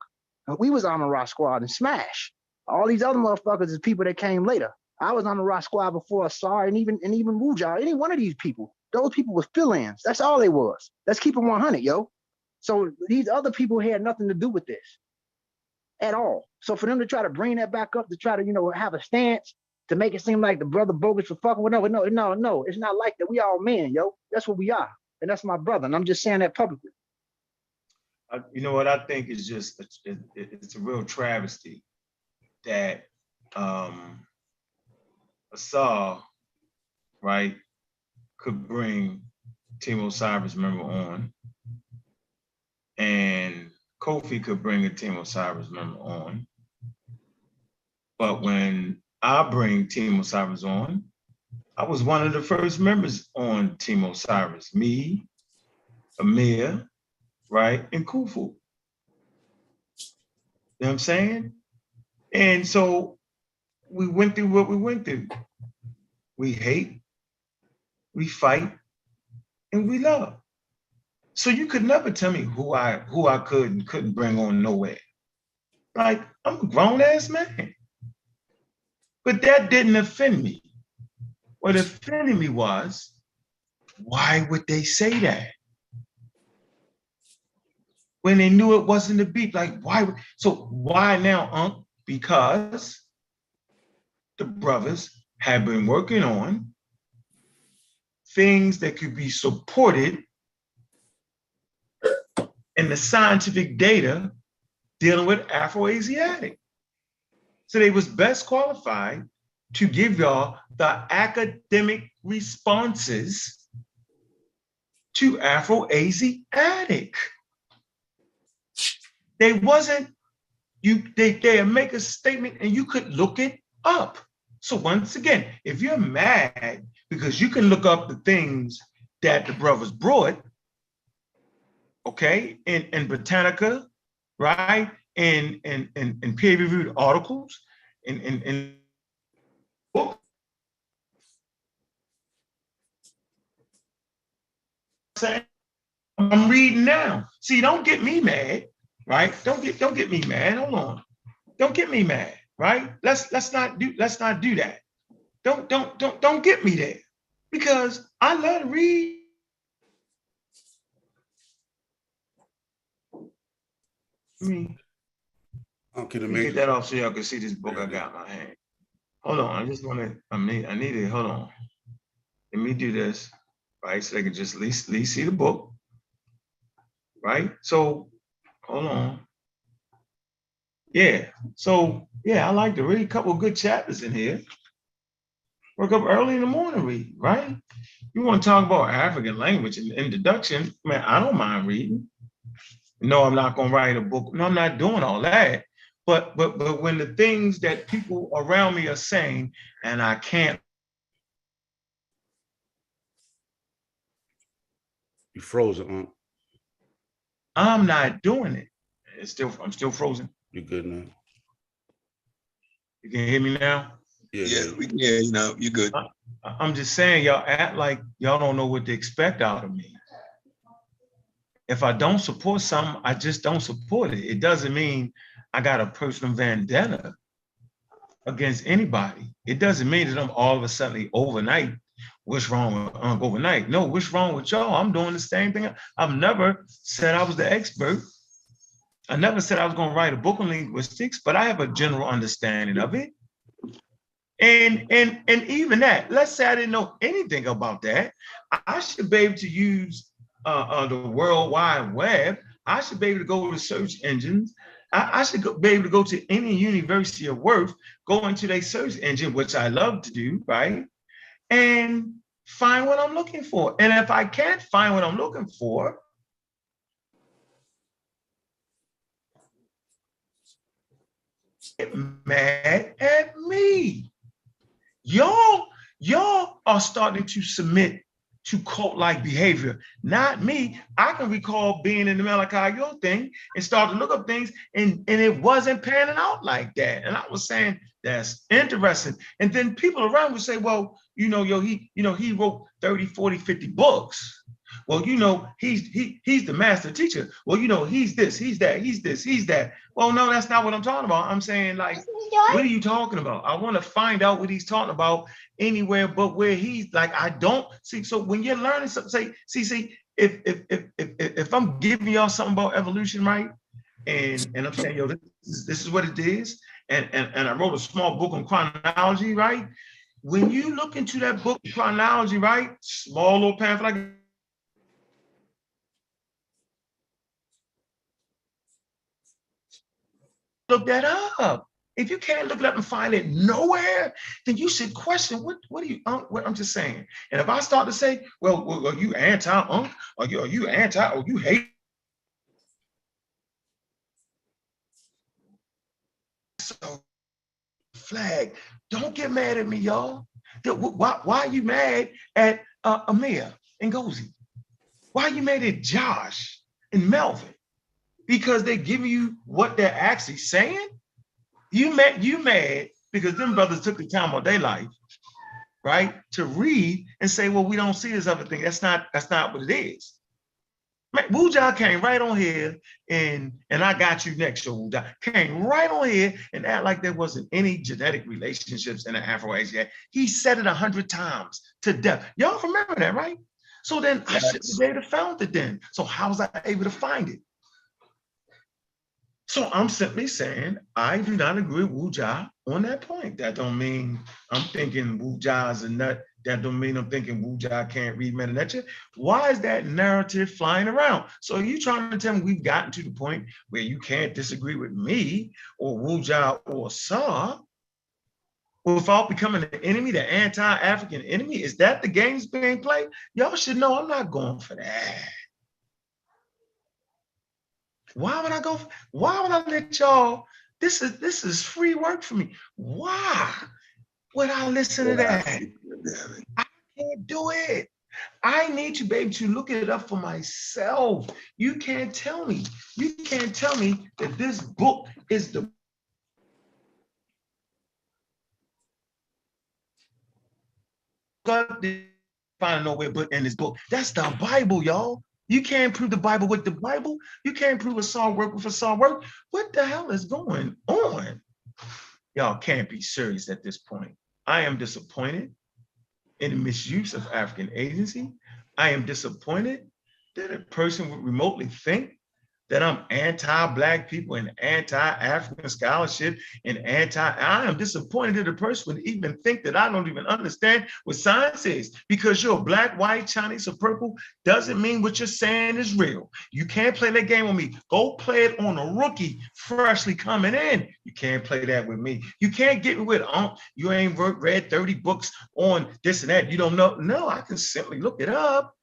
And we was on the Rock Squad and Smash. All these other motherfuckers is people that came later. I was on the Rock Squad before Assad and even Mujar. Any one of these people, those people was fill-ins. That's all they was. Let's keep it 100, yo. So these other people had nothing to do with this at all. So for them to try to bring that back up, to try to, have a stance, to make it seem like the brother bogus for fucking with no, it's not like that. We all men, yo. That's what we are. And that's my brother. And I'm just saying that publicly. You know what I think is just, it's a real travesty that Assad, right, could bring Team Osiris member on, and Kofi could bring a Team Osiris member on. But when I bring Team Osiris on, I was one of the first members on Team Osiris. Me, Amir, right, and Khufu. You know what I'm saying? And so we went through what we went through. We hate, we fight, and we love. So you could never tell me who I could and couldn't bring on nowhere. Like, I'm a grown-ass man. But that didn't offend me. What offended me was, why would they say that? When they knew it wasn't a beat, like why? So why now, Unc? Because the brothers have been working on things that could be supported in the scientific data dealing with Afro-Asiatic. So they was best qualified to give y'all the academic responses to Afro-Asiatic. They wasn't, they make a statement and you could look it up. So once again, if you're mad because you can look up the things that the brothers brought, okay, in Britannica, right, in peer-reviewed articles, in books. I'm reading now. See, don't get me mad, right? Don't get me mad. Hold on. Don't get me mad, right? Let's not do that. Don't get me there, because I love to read. I mean, Okay, Let me get that off so y'all can see this book I got in my hand. Hold on, I just want to, I need to, hold on. Let me do this, right? So they can just at least see the book, right? So, hold on. Yeah, so, yeah, I like to read a couple of good chapters in here. Wake up early in the morning, read, right? You want to talk about African language and introduction, man, I don't mind reading. No, I'm not going to write a book. No, I'm not doing all that. But when the things that people around me are saying, and I can't. You frozen, huh? I'm not doing it. I'm still frozen. You good now? You can hear me now? Yeah, we can hear you now. You good. I'm just saying, y'all act like y'all don't know what to expect out of me. If I don't support something, I just don't support it. It doesn't mean I got a personal vendetta against anybody. It doesn't mean that I'm all of a sudden overnight. What's wrong with overnight? No, what's wrong with y'all? I'm doing the same thing. I've never said I was the expert. I never said I was going to write a book on linguistics, but I have a general understanding of it. And even that, let's say I didn't know anything about that. I should be able to use the World Wide Web. I should be able to go to search engines. I should be able to go to any university of worth, go into their search engine, which I love to do, right? And find what I'm looking for. And if I can't find what I'm looking for, get mad at me. Y'all are starting to submit to cult-like behavior, not me. I can recall being in the Malachi Yo thing and start to look up things, and it wasn't panning out like that. And I was saying, that's interesting. And then people around would say, well, he wrote 30, 40, 50 books. Well, he's the master teacher. Well, he's this, he's that, he's this, he's that. Well, no, that's not what I'm talking about. I'm saying, like, what are you talking about? I want to find out what he's talking about anywhere but where he's like, I don't see. So when you're learning something, see, if I'm giving y'all something about evolution, right? And I'm saying, yo, this is what it is. And I wrote a small book on chronology, right? When you look into that book, chronology, right? Small little pamphlet, like, look that up. If you can't look it up and find it nowhere, then you should question what are you? What I'm just saying. And if I start to say, well, are you anti-unk? Are you anti? Or you hate? So flag. Don't get mad at me, y'all. Why are you mad at Amir and Gozi? Why are you mad at Josh and Melvin? Because they're giving you what they're actually saying? You mad because them brothers took the time of their life, right, to read and say, well, we don't see this other thing. That's not what it is. Wuja came right on here and I got you next, so Wuja came right on here and act like there wasn't any genetic relationships in the Afro-Asiatic. He said it 100 times to death. Y'all remember that, right? So then I should be able to found it then. So how was I able to find it? So I'm simply saying I do not agree with Wuja on that point. That don't mean I'm thinking Wuja is a nut. That don't mean I'm thinking Wuja can't read Meta Nature. Why is that narrative flying around? So are you trying to tell me we've gotten to the point where you can't disagree with me or Wuja or Sa without becoming the enemy, the anti-African enemy? Is that the games being played? Y'all should know I'm not going for that. Why would I let y'all, this is free work for me. Why would I listen to that? I can't do it. I need to be able to look it up for myself. You can't tell me that this book is the God find nowhere but in this book. That's the Bible, y'all. You can't prove the Bible with the Bible. You can't prove a saw work with a saw work. What the hell is going on? Y'all can't be serious at this point. I am disappointed in the misuse of African agency. I am disappointed that a person would remotely think that I'm anti-Black people and anti-African scholarship and I am disappointed that a person would even think that I don't even understand what science is. Because you're Black, white, Chinese, or purple doesn't mean what you're saying is real. You can't play that game with me. Go play it on a rookie freshly coming in. You can't play that with me. You can't get me with, you ain't read 30 books on this and that. You don't know. No, I can simply look it up.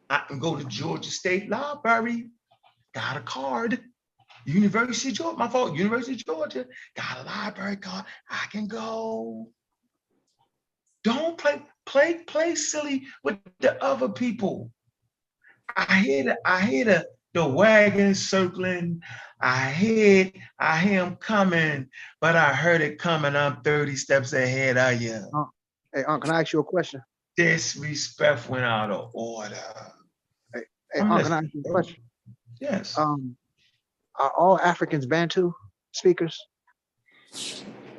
I can go to Georgia State Library. Got a card. University of Georgia, my fault. University of Georgia, got a library card. I can go. Don't play silly with the other people. I hear the wagon circling. I hear him coming, but I heard it coming. I'm 30 steps ahead of you. Hey, can I ask you a question? Disrespect went out of order. Hey, can I ask you a question? Yes. Are all Africans Bantu speakers?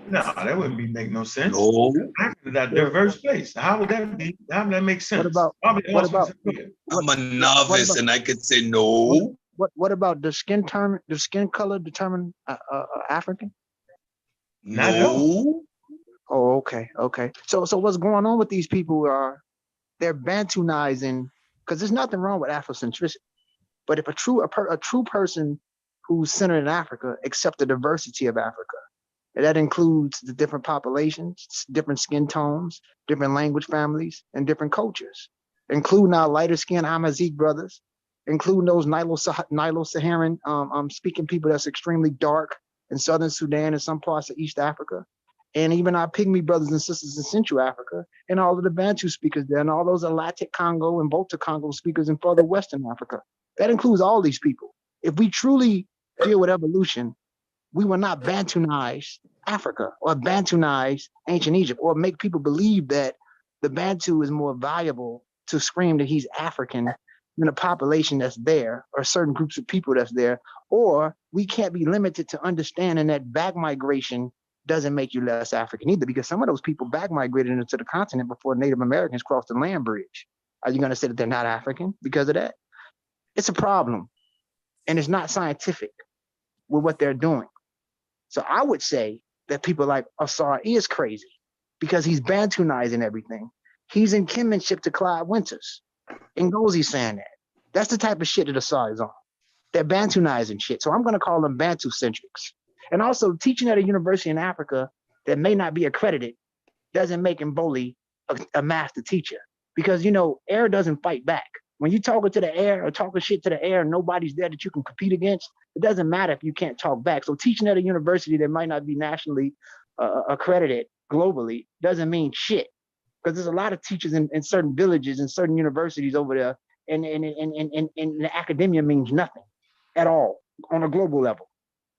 No, that wouldn't make no sense. No. Africa's a diverse place. How would that be? How would that make sense? What about I'm a novice and I could say no. What about the skin color determine African? No. Oh, okay. So what's going on with these people they're Bantunizing, because there's nothing wrong with Afrocentricity. But if a true person who's centered in Africa accept the diversity of Africa, and that includes the different populations, different skin tones, different language families, and different cultures, including our lighter skinned Amazigh brothers, including those Nilo-Saharan speaking people that's extremely dark in Southern Sudan and some parts of East Africa, and even our Pygmy brothers and sisters in Central Africa, and all of the Bantu speakers there, and all those Alatic Congo and Volta Congo speakers in further Western Africa. That includes all these people. If we truly deal with evolution, we will not Bantunize Africa or Bantunize ancient Egypt or make people believe that the Bantu is more valuable to scream that he's African than a population that's there or certain groups of people that's there. Or we can't be limited to understanding that back migration doesn't make you less African either, because some of those people back migrated into the continent before Native Americans crossed the land bridge. Are you going to say that they're not African because of that? It's a problem, and it's not scientific with what they're doing. So I would say that people like Assad is crazy because he's Bantunizing everything. He's in kinship to Clyde Winters. Ngozi's saying that. That's the type of shit that Assad is on. They're Bantunizing shit. So I'm going to call them Bantu-centrics. And also, teaching at a university in Africa that may not be accredited doesn't make Mboli a master teacher. Because, air doesn't fight back. When you talking to the air or talking shit to the air and nobody's there that you can compete against, it doesn't matter if you can't talk back. So teaching at a university that might not be nationally accredited globally doesn't mean shit. Because there's a lot of teachers in certain villages and certain universities over there, and the academia means nothing at all on a global level.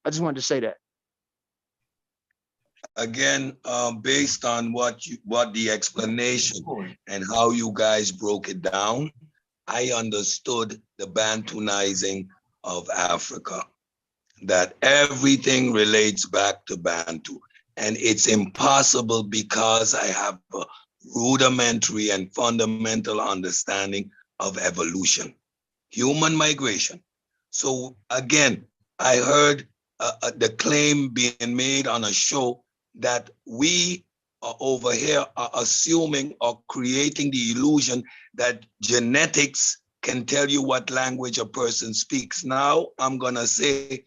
I just wanted to say that. Again, based on what the explanation and how you guys broke it down, I understood the Bantunizing of Africa, that everything relates back to Bantu. And it's impossible because I have a rudimentary and fundamental understanding of evolution, human migration. So again, I heard the claim being made on a show that we over here are assuming or creating the illusion that genetics can tell you what language a person speaks. Now, I'm gonna say,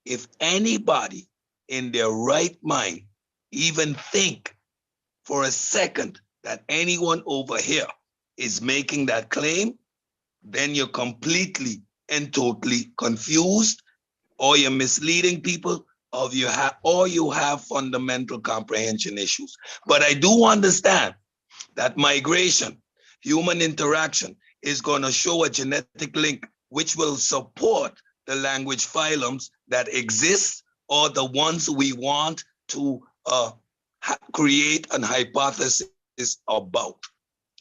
if anybody in their right mind even think for a second that anyone over here is making that claim, then you're completely and totally confused, or you're misleading people, or you have fundamental comprehension issues. But I do understand that migration, human interaction, is going to show a genetic link which will support the language phylums that exist, or the ones we want to create an hypothesis about.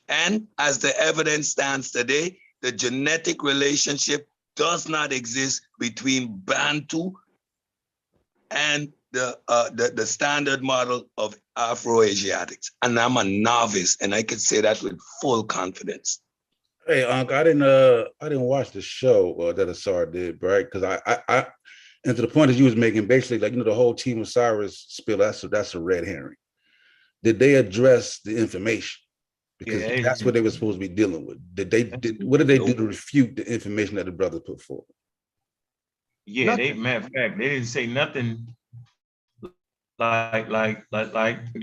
And as the evidence stands today, the genetic relationship does not exist between Bantu and the standard model of Afro-Asiatics. And I'm a novice, and I can say that with full confidence. Hey, Uncle, I didn't watch the show that Assad did, right? Because I, and to the point that you was making, basically, like, the whole Team Osiris spill, that's a red herring. Did they address the information? Because Yeah, that's what they were supposed to be dealing with. What did they do to refute the information that the brothers put forward? yeah, they matter of fact, they didn't say nothing like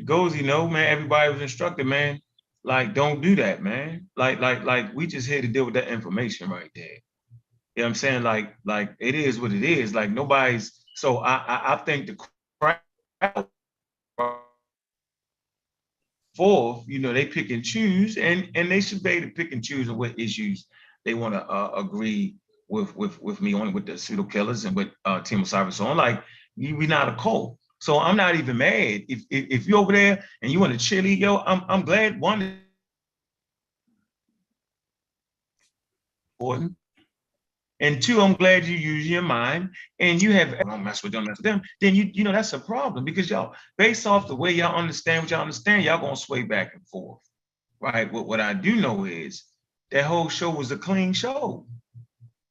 goes, man, everybody was instructed, man. Like, don't do that, man. Like we just here to deal with that information right there. You know what I'm saying? Like it is what it is. Like nobody's so I think the crowd forth, they pick and choose, and they should be able to pick and choose on what issues they want to agree with me on, with the pseudo killers and with Team Osiris on. Like, we not a cult. So I'm not even mad. If you're over there and you want to chili, yo, I'm glad one. And two, I'm glad you use your mind and you have, don't mess with them, then that's a problem, because y'all, based off the way y'all understand what y'all understand, y'all gonna sway back and forth, right? What I do know is that whole show was a clean show,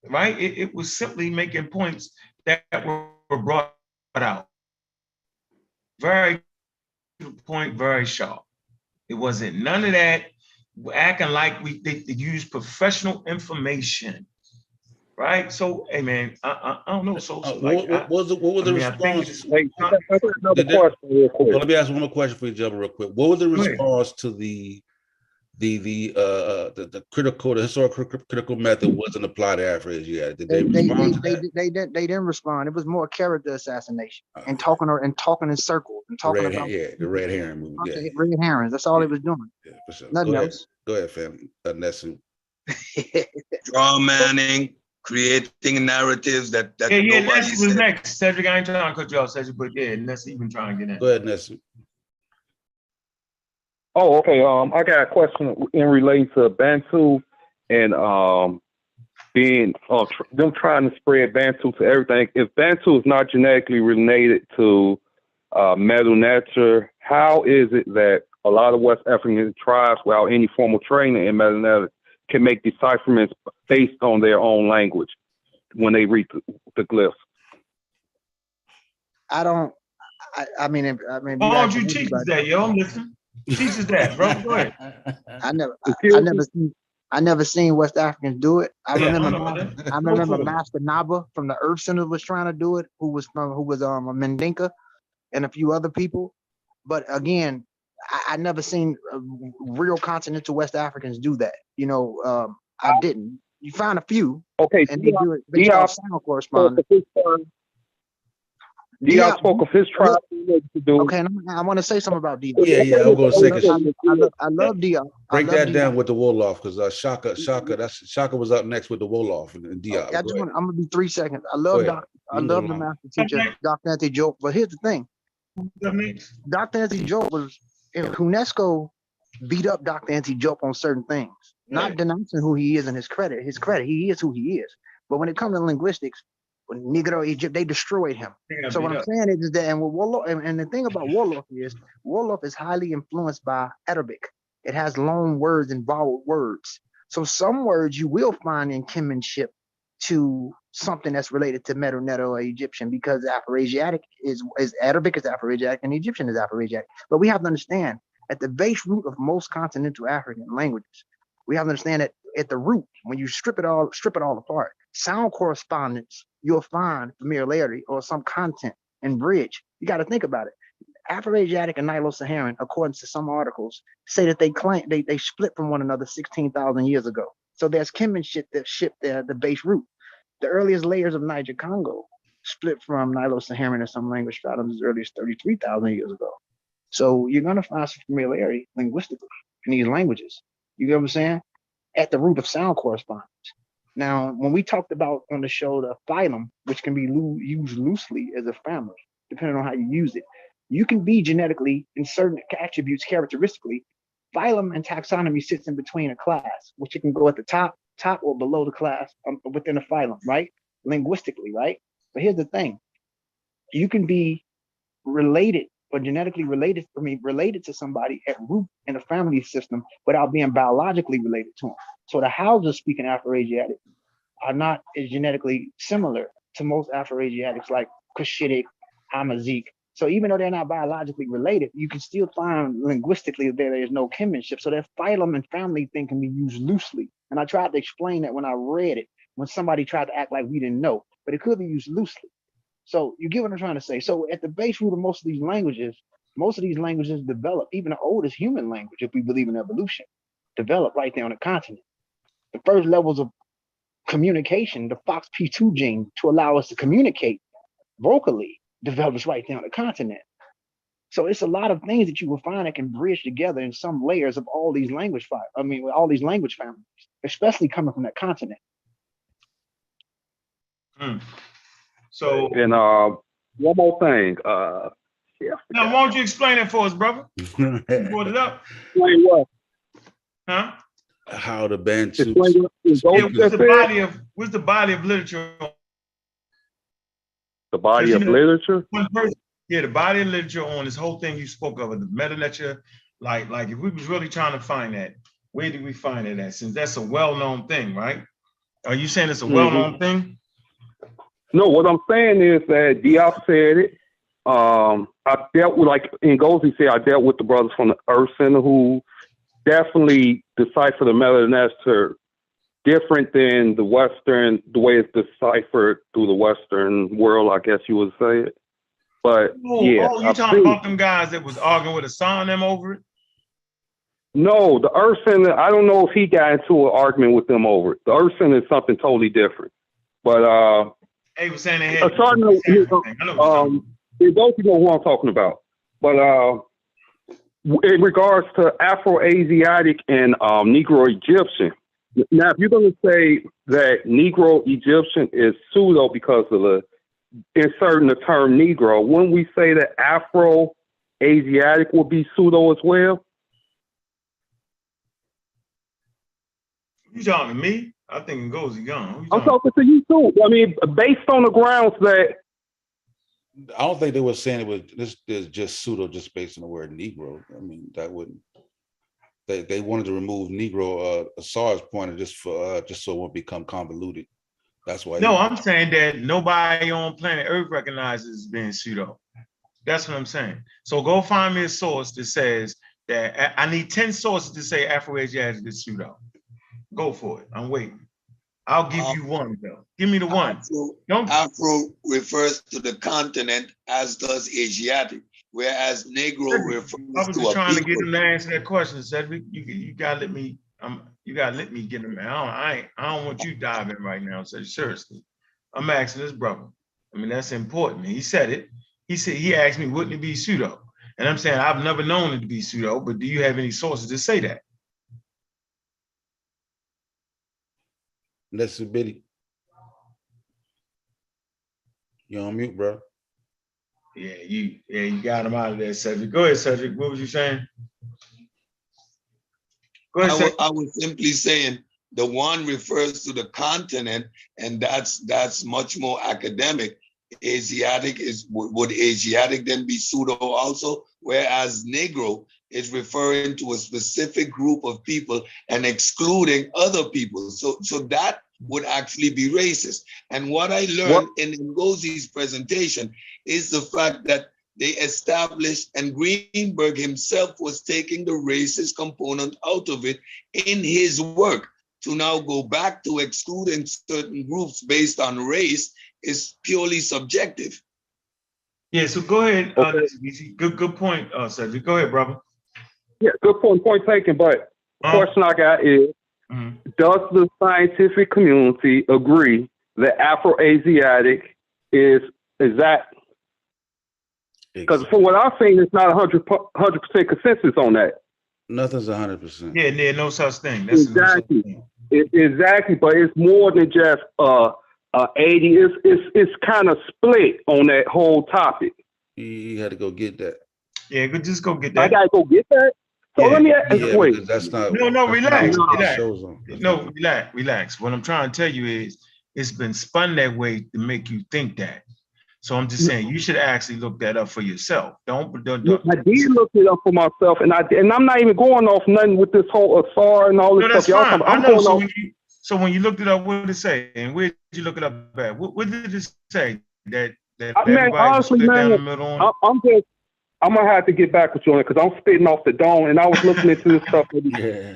right? It was simply making points that were brought out. Very to the point, very sharp. It wasn't none of that acting like they use professional information. Right. So, hey, man, I don't know. So what was the response? Hey, I got another question real quick. Well, let me ask one more question for you, gentlemen, real quick. What was the response to the historical critical method wasn't applied to Afro-Asiatic? Did they respond to that? They didn't respond. It was more character assassination and talking in circles and talking about the red herring movement. Yeah. Red herrings. That's all he was doing. Yeah, for sure. Nothing else. Go ahead, family. Nessu. Draw manning, creating narratives that nobody Nessu was said. next. Cedric, I ain't trying to cut you off, Cedric, but yeah, Nessu even trying to get in. Go ahead, Nessu. Oh, okay. I got a question in relation to Bantu and being them trying to spread Bantu to everything. If Bantu is not genetically related to Medu Neter, how is it that a lot of West African tribes, without any formal training in Medu Neter, can make decipherments based on their own language when they read the glyphs? I mean. Why don't you teach us that, yo? Listen. Teach us that, bro. Go ahead. I never seen West Africans do it. I remember Master Naba from the Earth Center was trying to do it, who was a Mendinka and a few other people. But again, I never seen real continental West Africans do that. I didn't. You find a few. Okay. And they do it based off sound correspondence. Diop spoke of his tribe. Okay, I want to say something about Diop. Yeah, I'm going to say, I love Diop. Break that down with the Wolof, because Shaka was up next with the Wolof and Diop. I'm gonna be 3 seconds. I love the master teacher, Dr. Anthony Joke. But here's the thing: Dr. Anthony Joke was, UNESCO beat up Dr. Anthony Joke on certain things, not denouncing who he is and his credit. He is who he is. But when it comes to linguistics, when Negro Egypt, they destroyed him. So what I'm saying is that, and with Wolof, and the thing about Wolof is highly influenced by Arabic. It has long words and vowel words. So some words you will find in kinship to something that's related to Medu Neter or Egyptian, because Afro-Asiatic is Arabic is Afro-Asiatic and Egyptian is Afro-Asiatic. But we have to understand, at the base root of most continental African languages, we have to understand that at the root, when you strip it all apart, sound correspondence, you'll find familiarity or some content and bridge. You got to think about it. Afro-Asiatic and Nilo-Saharan, according to some articles, say that they split from one another 16,000 years ago. So there's kinship that shipped the base root. The earliest layers of Niger Congo split from Nilo-Saharan and some language stratoms as early as 33,000 years ago. So you're going to find some familiarity linguistically in these languages. You get what I'm saying? At the root of sound correspondence. Now, when we talked about on the show the phylum, which can be used loosely as a family, depending on how you use it, you can be genetically in certain attributes characteristically. Phylum and taxonomy sits in between a class, which it can go at the top or below the class within a phylum, right? Linguistically, right? But here's the thing. You can be related but genetically related, related to somebody at root in a family system without being biologically related to them. So the Hausas speaking Afroasiatic are not as genetically similar to most Afroasiatics like Cushitic, Amazigh. So even though they're not biologically related, you can still find linguistically that there is no kinship. So that phylum and family thing can be used loosely. And I tried to explain that when I read it, when somebody tried to act like we didn't know, but it could be used loosely. So you get what I'm trying to say. So at the base root of most of these languages develop, even the oldest human language, if we believe in evolution, develop right there on the continent. The first levels of communication, the FOXP2 gene to allow us to communicate vocally, develops right there on the continent. So it's a lot of things that you will find that can bridge together in some layers of all these language all these language families, especially coming from that continent. So, And one more thing. now, why don't you explain it for us, brother? You brought it up. Explain what? Huh? How the Bantu Explain what? Yeah, what's the body of literature? The body of literature? One person, yeah, the body of literature on this whole thing you spoke of, the meta lecture. Like if we was really trying to find that, where did we find it at? Since that's a well-known thing, right? Are you saying it's a well-known thing? No, what I'm saying is that Diop said it. I dealt with, like Ngozi said, I dealt with the brothers from the Earth Center who definitely decipher the meta lecture different than the Western, the way it's deciphered through the Western world, I guess you would say it. But yeah. Oh, you talking about them guys that was arguing with Assad and them over it? No, the Earth Center, I don't know if he got into an argument with them over it. The Earth Center is something totally different. But hey, was saying they had Assad, those people know who I'm talking about. But in regards to Afro-Asiatic and Negro-Egyptian, now if you're going to say that Negro-Egyptian is pseudo because of the inserting the term Negro, wouldn't we say that Afro-Asiatic would be pseudo as well? You talking to me? I think Ngozi gone. I'm talking to you too. I mean, based on the grounds that I don't think they were saying it was this is just pseudo just based on the word Negro. I mean, that wouldn't. They wanted to remove Negro Assad's point just so it won't become convoluted. That's why. No, I'm saying that nobody on planet Earth recognizes being pseudo. That's what I'm saying. So go find me a source that says that. I need 10 sources to say Afro-Asiatic is pseudo. Go for it. I'm waiting. I'll give you one though. Give me the one. Afro refers to the continent, as does Asiatic, whereas Negro refers to I was just trying to get him to answer that question, Cedric. You gotta let me. You gotta let me get him. I don't want you diving right now. So seriously, I'm asking this brother. I mean, that's important. He said it. He asked me, wouldn't it be pseudo? And I'm saying I've never known it to be pseudo. But do you have any sources to say that? Let's see, Biddy. You're on mute, bro. Yeah, you got him out of there, Cedric. Go ahead, Cedric. What was you saying? Go ahead, Cedric. I was simply saying the one refers to the continent, and that's much more academic. Asiatic would Asiatic then be pseudo also? Whereas Negro is referring to a specific group of people and excluding other people. So that would actually be racist. And what I learned in Ngozi's presentation is the fact that they established, and Greenberg himself was taking the racist component out of it in his work. To now go back to excluding certain groups based on race is purely subjective. Yeah, so go ahead. Good point, Cedric. Go ahead, brother. Yeah, good point taken. But the question I got is, does the scientific community agree that Afro-Asiatic is that? Because from what I've seen, it's not 100% consensus on that. Nothing's 100%. Yeah, there's no such thing. That's exactly. Exactly, but it's more than just 80. It's kind of split on that whole topic. You had to go get that. Yeah, just go get that. I gotta go get that. So let me ask. Wait, that's not. No, relax. No, relax. What I'm trying to tell you is, it's been spun that way to make you think that. So I'm just saying you should actually look that up for yourself. Don't I did look it up for myself, and I'm not even going off nothing with this whole Assad and all this No, that's stuff. Y'all fine. talking, I I'm know. going off. So when you looked it up, what did it say? And where did you look it up at? What did it say? That Man, everybody was honestly, split man, down the middle on? I'm gonna have to get back with you on it because I'm spitting off the dome, and I was looking into this stuff.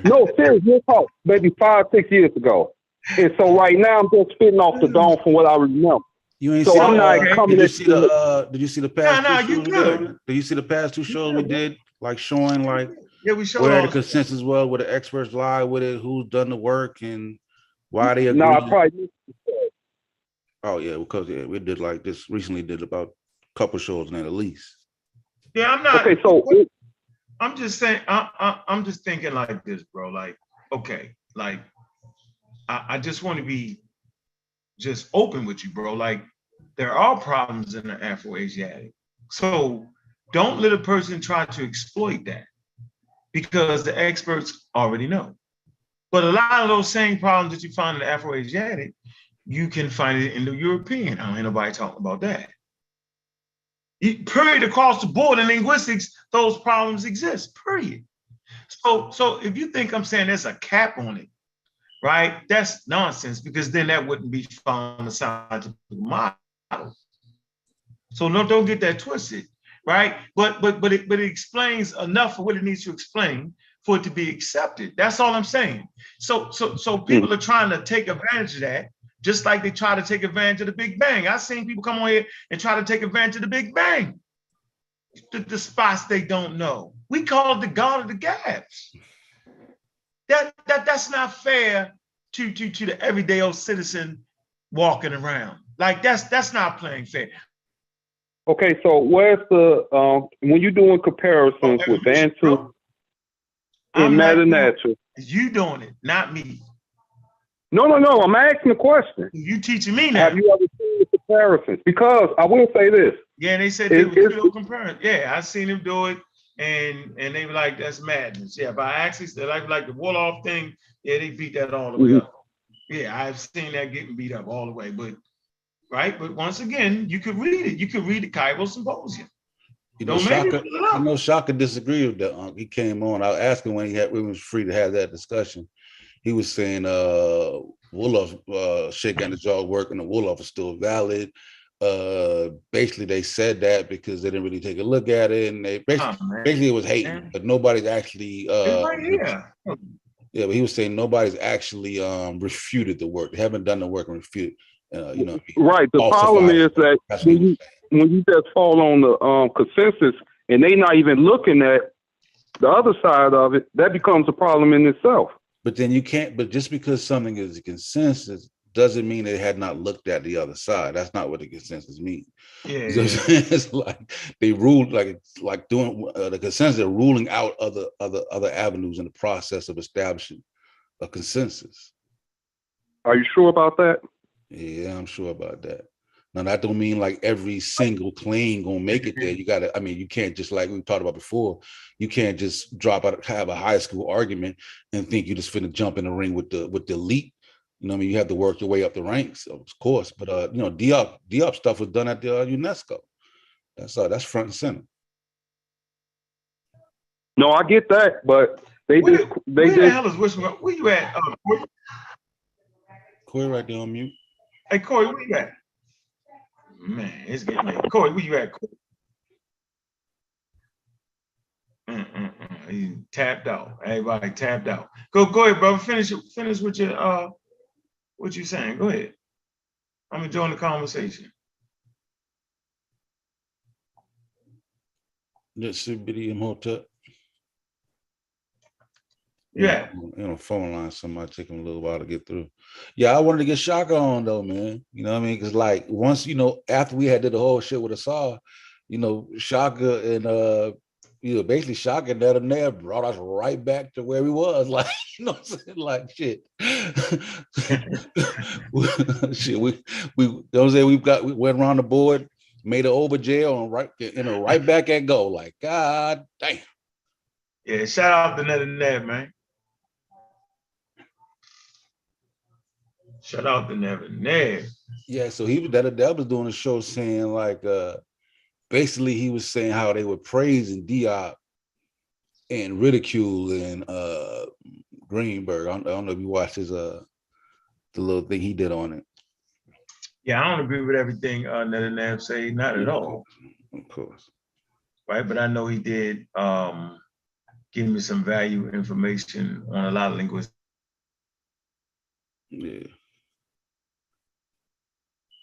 No, seriously, real talk, maybe 5-6 years ago. And so right now I'm just spitting off the dome from what I remember. You ain't So see I'm not coming. Did you see the past No, two you shows we good. did? Did you see the past two shows we did, like showing like we showed where all the consensus was, where the experts lie with it, who's done the work, and why they agree? No, I probably. Oh yeah, because we did like this recently. Did about a couple shows in at least. Yeah, I'm not. Okay, so I'm just saying. I'm just thinking like this, bro. Like, okay, like I just want to be just open with you, bro. Like, there are problems in the Afro-Asiatic. So don't let a person try to exploit that because the experts already know. But a lot of those same problems that you find in the Afro-Asiatic, you can find it in the European. I don't hear nobody talking about that. Period, across the board in linguistics, those problems exist, period. So if you think I'm saying there's a cap on it, right? That's nonsense because then that wouldn't be found in the scientific model. So don't get that twisted, right? But it explains enough of what it needs to explain for it to be accepted. That's all I'm saying. So people are trying to take advantage of that, just like they try to take advantage of the Big Bang. I've seen people come on here and try to take advantage of the Big Bang, the spots they don't know. We call it the God of the gaps. That's not fair to the everyday old citizen walking around. Like that's not playing fair. Okay, so where's the when you're doing comparisons with Bantu and Matter Natural? You doing it, not me. No. I'm asking a question. You teaching me now. Have you ever seen the comparisons? Because I will say this. Yeah, they said they were comparing. Yeah, I seen them do it, and they were like, "That's madness." Yeah, but I actually like the Wolof thing. Yeah, they beat that all the way up. Yeah, I've seen that getting beat up all the way. But once again, you could read it. You could read the Cairo Symposium. Shaka disagreed with that. He came on. I asked him when we was free to have that discussion. He was saying Wolof shaking the jaw work and the Wolof is still valid. Basically they said that because they didn't really take a look at it, and they basically it was hating, but nobody's actually yeah, but he was saying nobody's actually refuted the work. They haven't done the work and refuted. Right. The problem is that when you just fall on the consensus and they not even looking at the other side of it, that becomes a problem in itself. But then you can't. But just because something is a consensus doesn't mean they had not looked at the other side. That's not what the consensus means. Yeah, it's like they ruled like doing the consensus. They're ruling out other avenues in the process of establishing a consensus. Are you sure about that? Yeah, I'm sure about that. Now that don't mean like every single claim gonna make it there. You gotta. I mean, you can't just like we talked about before. You can't just drop out, have a high school argument, and think you just finna jump in the ring with the elite. You know what I mean? You have to work your way up the ranks, of course. But Diop stuff was done at the UNESCO. That's front and center. No, I get that, but where the hell is Wishman? Where you at? Corey right there on mute. Hey Corey, where you at? Man, it's getting late. Corey, where you at? He tapped out. Everybody tapped out. Go ahead, brother. Finish with your what you saying. Go ahead. I'm enjoying the conversation. Let's see, video Hotel. Yeah. Phone line, somebody taking a little while to get through. Yeah, I wanted to get Shaka on though, man. You know what I mean? Because like once, after we had did the whole shit with Assad, Shaka and basically Shaka and that and there brought us right back to where we was. Like, you know what I'm saying? Like shit. Shit, we went around the board, made it over jail and right back at go. Like, God damn. Yeah, shout out to Net and Net, man. Shout out to Never Ned. Yeah, so he was that was doing a show saying like basically he was saying how they were praising Diop and ridiculing Greenberg. I don't know if you watched his the little thing he did on it. Yeah, I don't agree with everything Netanyahu say, not at all. Of course. Right, but I know he did give me some value information on a lot of linguistics. Yeah.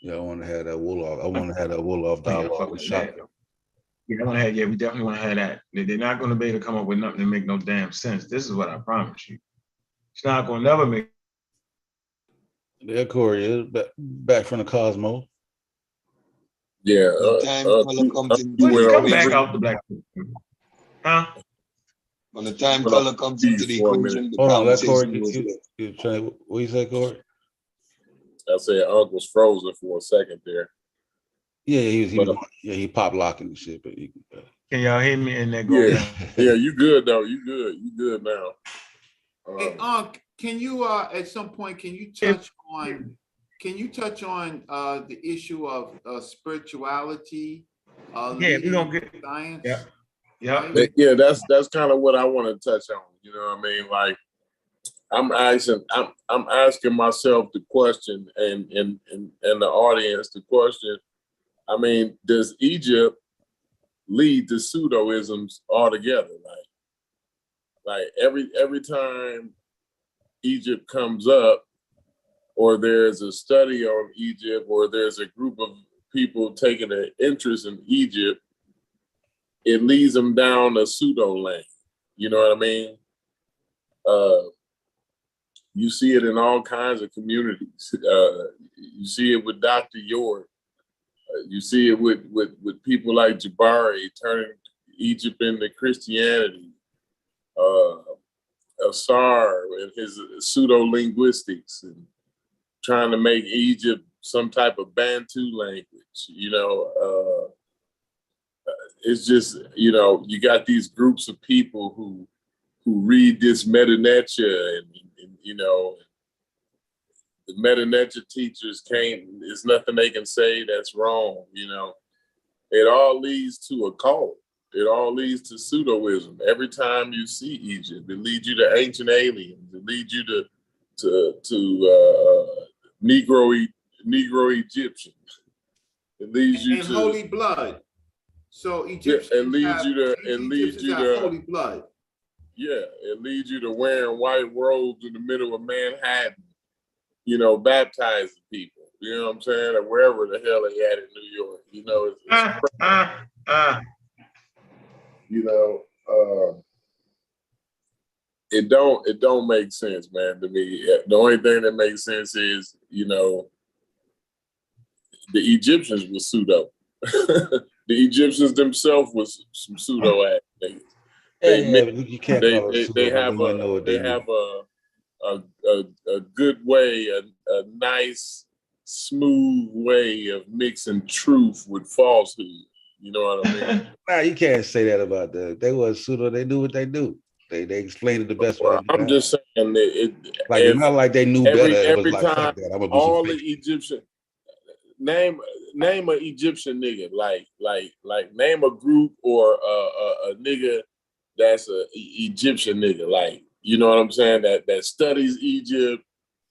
Yeah, I want to have that Wolof. I want to have that Wolof dialogue with Shaka. Yeah, we definitely want to have that. They're not going to be able to come up with nothing that make no damn sense. This is what I promise you. It's not going to never make. There, Corey is back from the Cosmo. Yeah. Come back out the black. Huh? When the time color comes into the equation, hold on, let Corey. What you say, Corey? I said Uncle's frozen for a second there. Yeah, he pop locking and shit. But can y'all hear me in there? Yeah, you good though. You good now. Hey, can you at some point can you touch on the issue of spirituality? Yeah, we're gonna get science. Yeah. Right? Yeah, that's kind of what I want to touch on. You know what I mean? Like I'm asking myself the question and the audience the question. I mean, does Egypt lead to pseudoisms altogether? Like every time Egypt comes up, or there's a study on Egypt, or there's a group of people taking an interest in Egypt, it leads them down a pseudo lane. You know what I mean? You see it in all kinds of communities. You see it with Dr. York. You see it with people like Jabari turning Egypt into Christianity. Assad and his pseudo-linguistics and trying to make Egypt some type of Bantu language. You know, it's just, you know, you got these groups of people who read this Metanetia and you know, the Metanetia teachers there's nothing they can say that's wrong, you know. It all leads to a cult. It all leads to pseudoism. Every time you see Egypt, it leads you to ancient aliens. It leads you to Negro Egyptians. It leads you to holy blood. So Egyptians it leads you to holy blood. Yeah, it leads you to wearing white robes in the middle of Manhattan, you know, baptizing people. You know what I'm saying? Or wherever the hell they at in New York. You know, you know, it don't make sense, man, to me. The only thing that makes sense is, you know, the Egyptians were pseudo. The Egyptians themselves was some pseudo ass niggas. They have a good way, a nice, smooth way of mixing truth with falsehood. You know what I mean? Nah, you can't say that about them. They were pseudo. They do what they do. They explained it the best way. I'm just saying that it's not like they knew better. Every it was time, like, fuck that, I'm gonna do all some the Egyptian name an Egyptian nigga, like name a group or a nigga that's a Egyptian nigga, like, you know what I'm saying, that studies Egypt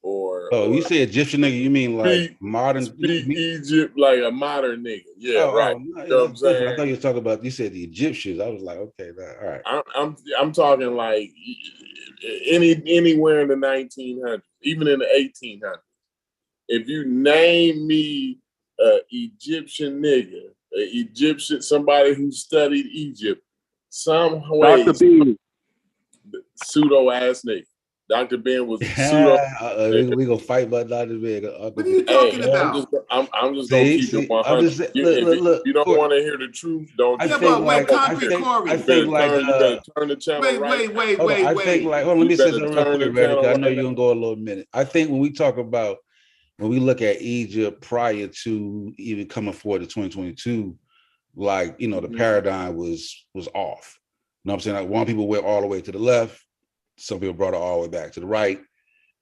or you say Egyptian nigga, you mean like modern Egypt, like a modern nigga? Yeah, right. No, you know what I'm saying? I thought you were talking about, you said the Egyptians. I was like, okay, all right. I'm talking like anywhere in the 1900s, even in the 1800s. If you name me an Egyptian nigga, somebody who studied Egypt, some way, pseudo ass nigga. Dr. Ben was pseudo. We gonna fight about Dr. Ben. What are you talking about? I'm just gonna keep it 100. If you don't want to hear the truth, don't. I think like you better turn the channel right. Wait. I think like, hold on, let me say something real quick, Reggie. I know you're gonna go a little minute. I think when we talk about, when we look at Egypt prior to even coming forward to 2022, like, you know, the paradigm was off. You know what I'm saying? Like, one people went all the way to the left, some people brought it all the way back to the right.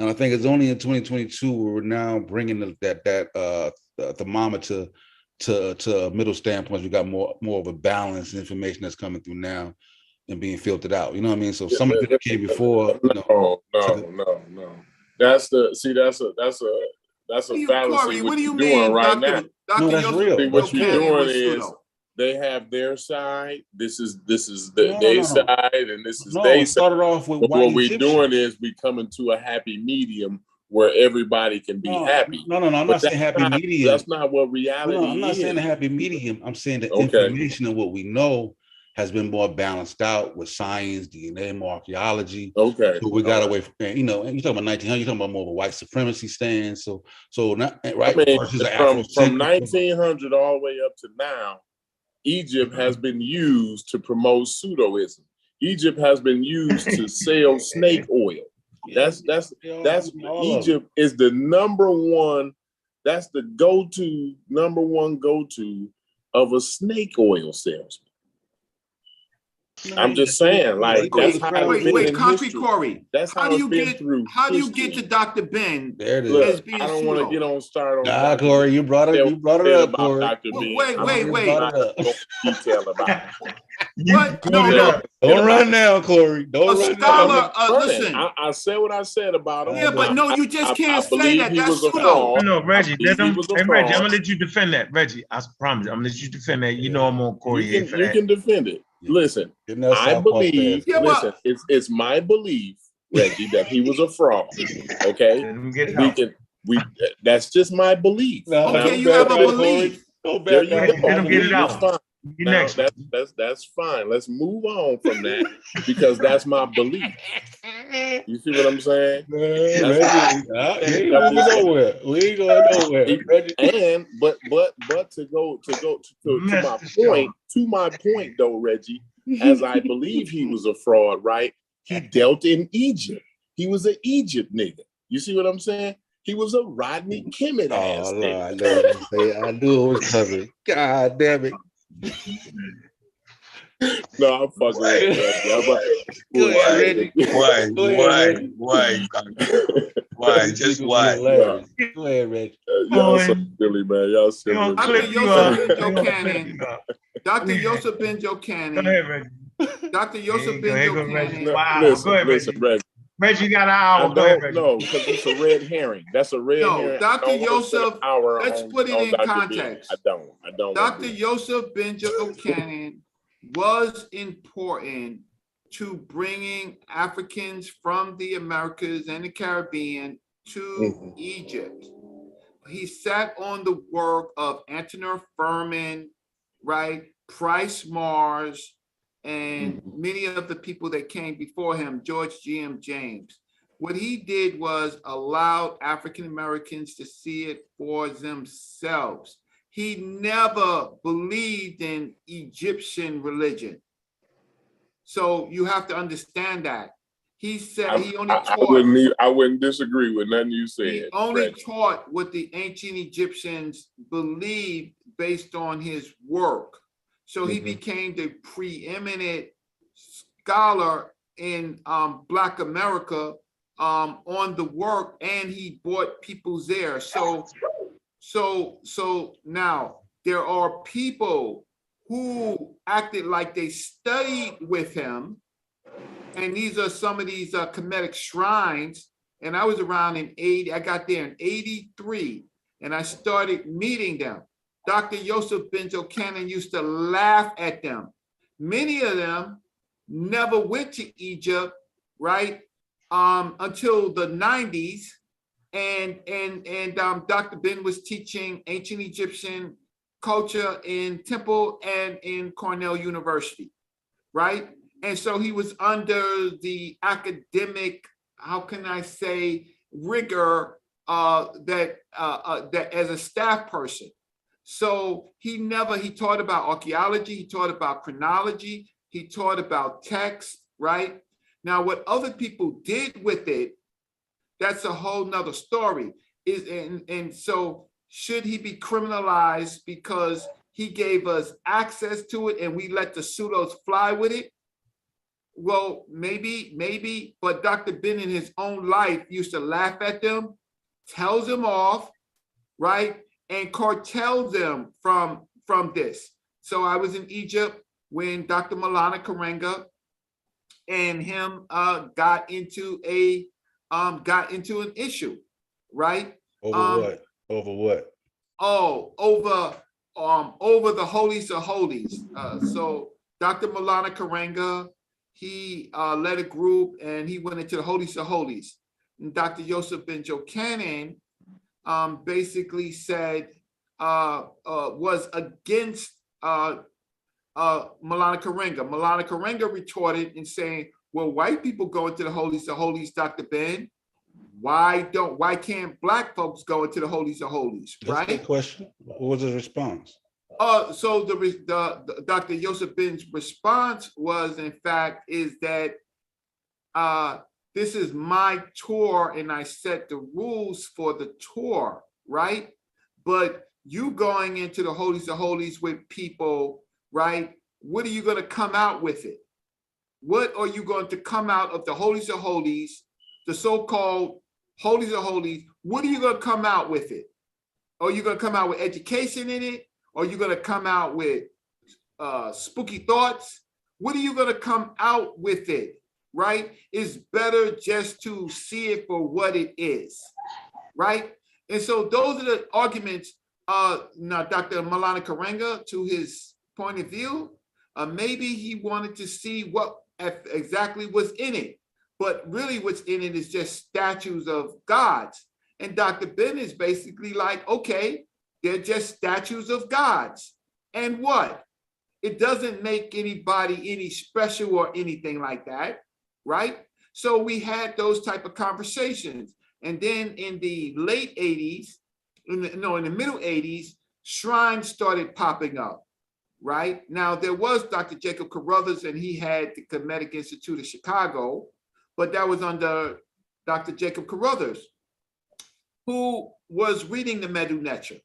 And I think it's only in 2022 where we're now bringing that thermometer to a middle standpoint. We got more of a balanced information that's coming through now and being filtered out. You know what I mean? So some of it came before. No. That's a fallacy. Corey, what What do you you're doing mean, right Dr. now. No, that's real. See, what you're Buchanan doing was is pseudo? they have their side. This is No, their no. side, and this is No, their it side. started off with But white what we're Egyptians. doing is we coming to a happy medium where everybody can be happy. No, I'm But not saying happy medium. That's not what reality No, I'm not is. saying a happy medium. I'm saying the Okay. information of what we know has been more balanced out with science, DNA, more archaeology. Okay. So we got away from, and you're talking about 1900, you're talking about more of a white supremacy stance. So not right. I mean, versus the from Afrocentric. 1900 all the way up to now, Egypt has been used to promote pseudoism. Egypt has been used to sell snake oil. That's Egypt is the number one. That's the number one go-to of a snake oil salesman. I'm just saying, like, that's how it's been in Concrete history. Corey. That's how it's been through How do you history. get to Dr. Ben? There it is. As Look, being I don't want to pseudo? get on start on. Nah, Dr. Corey, you brought it up, about Corey. Dr. Ben. Wait. Brought it up. Detail about it. What? No. Don't run now, Corey. Don't A run scholar, now. listen. I said what I said about him. Yeah, but no, you just can't say believe that. he That's was a pseudo. fraud. No, Reggie, He was a Reggie, I'm fraud. gonna let you defend that. Reggie, I promise you, I'm gonna let you defend that. You know I'm on Corey. You can defend it. Listen, I believe. Listen, it's my belief, Reggie, that he was a fraud. Okay, that's just my belief. Okay, you have a belief. There you go. Let him get it out. That's fine. Now, that's fine. Let's move on from that because that's my belief. You see what I'm saying? We ain't going nowhere. And but to my point though, Reggie, as I believe he was a fraud, right? He dealt in Egypt. He was an Egypt nigga. You see what I'm saying? He was a Rodney Kimmett ass nigga. I knew it was coming. God damn it. No, I'm fucking with you. Why? Just why? Go ahead, Reggie. Y'all so silly, man. Y'all silly. Dr. Yosef Ben Jokanan. Go ahead, Reggie. Dr. Yosef Ben Jokanan. Wow. Listen, Go ahead, Reggie. Reggie got an hour. Go ahead, Reggie. No, because it's a red herring. That's a red herring. Dr. Yosef, let's put it in context. I don't. Dr. Yosef Ben Jokanan was important to bringing Africans from the Americas and the Caribbean to Egypt. He sat on the work of Antonio Furman, right? Price Mars, and many of the people that came before him, George G.M. James. What he did was allowed African Americans to see it for themselves. He never believed in Egyptian religion. So you have to understand that. He said he only taught. I wouldn't disagree with nothing you said. He only taught what the ancient Egyptians believed based on his work. So he became the preeminent scholar in Black America on the work, and he brought people there. So now there are people who acted like they studied with him, and these are some of these Kemetic shrines. And I was around in 80. I got there in 83, and I started meeting them. Dr. Yosef Ben Jokanan used to laugh at them. Many of them never went to Egypt, right, until the 90s. And Dr. Ben was teaching ancient Egyptian culture in Temple and in Cornell University, right? And so he was under the academic, how can I say, rigor that as a staff person. So he taught about archaeology, he taught about chronology, he taught about text, right? Now, what other people did with it, that's a whole nother story. And so should he be criminalized because he gave us access to it and we let the pseudos fly with it? well, maybe, but Dr. Ben in his own life used to laugh at them, tells them off, right? And cartels them from this. So I was in Egypt when Dr. Maulana Karenga and him got into an issue, right? Over what? Over what? Oh, over the holies of holies. So Dr. Maulana Karenga, he led a group and he went into the holies of holies. And Dr. Yosef Ben Jochanan basically said was against Maulana Karenga. Maulana Karenga retorted and saying, well, white people go into the holies of holies, Dr. Ben. Why can't black folks go into the holies of holies, right? That's a good question. What was his response? So the Dr. Yosef Ben's response was, in fact, is that this is my tour and I set the rules for the tour, right? But you going into the holies of holies with people, right? What are you going to come out with it? What are you going to come out of the holies of holies, the so-called holies of holies? What are you going to come out with it? Are you going to come out with education in it? Or are you going to come out with spooky thoughts? What are you going to come out with it, right? It's better just to see it for what it is, right? And so those are the arguments. Now, Dr. Maulana Karenga, to his point of view, maybe he wanted to see what exactly was in it. But really what's in it is just statues of gods. And Dr. Ben is basically like, okay, they're just statues of gods. And what? It doesn't make anybody any special or anything like that, right? So we had those type of conversations. And then in the late 80s, in the middle 80s, shrines started popping up, right? Now there was Dr. Jacob Carruthers and he had the Kemetic Institute of Chicago, but that was under Dr. Jacob Carruthers, who was reading the Medu Neter.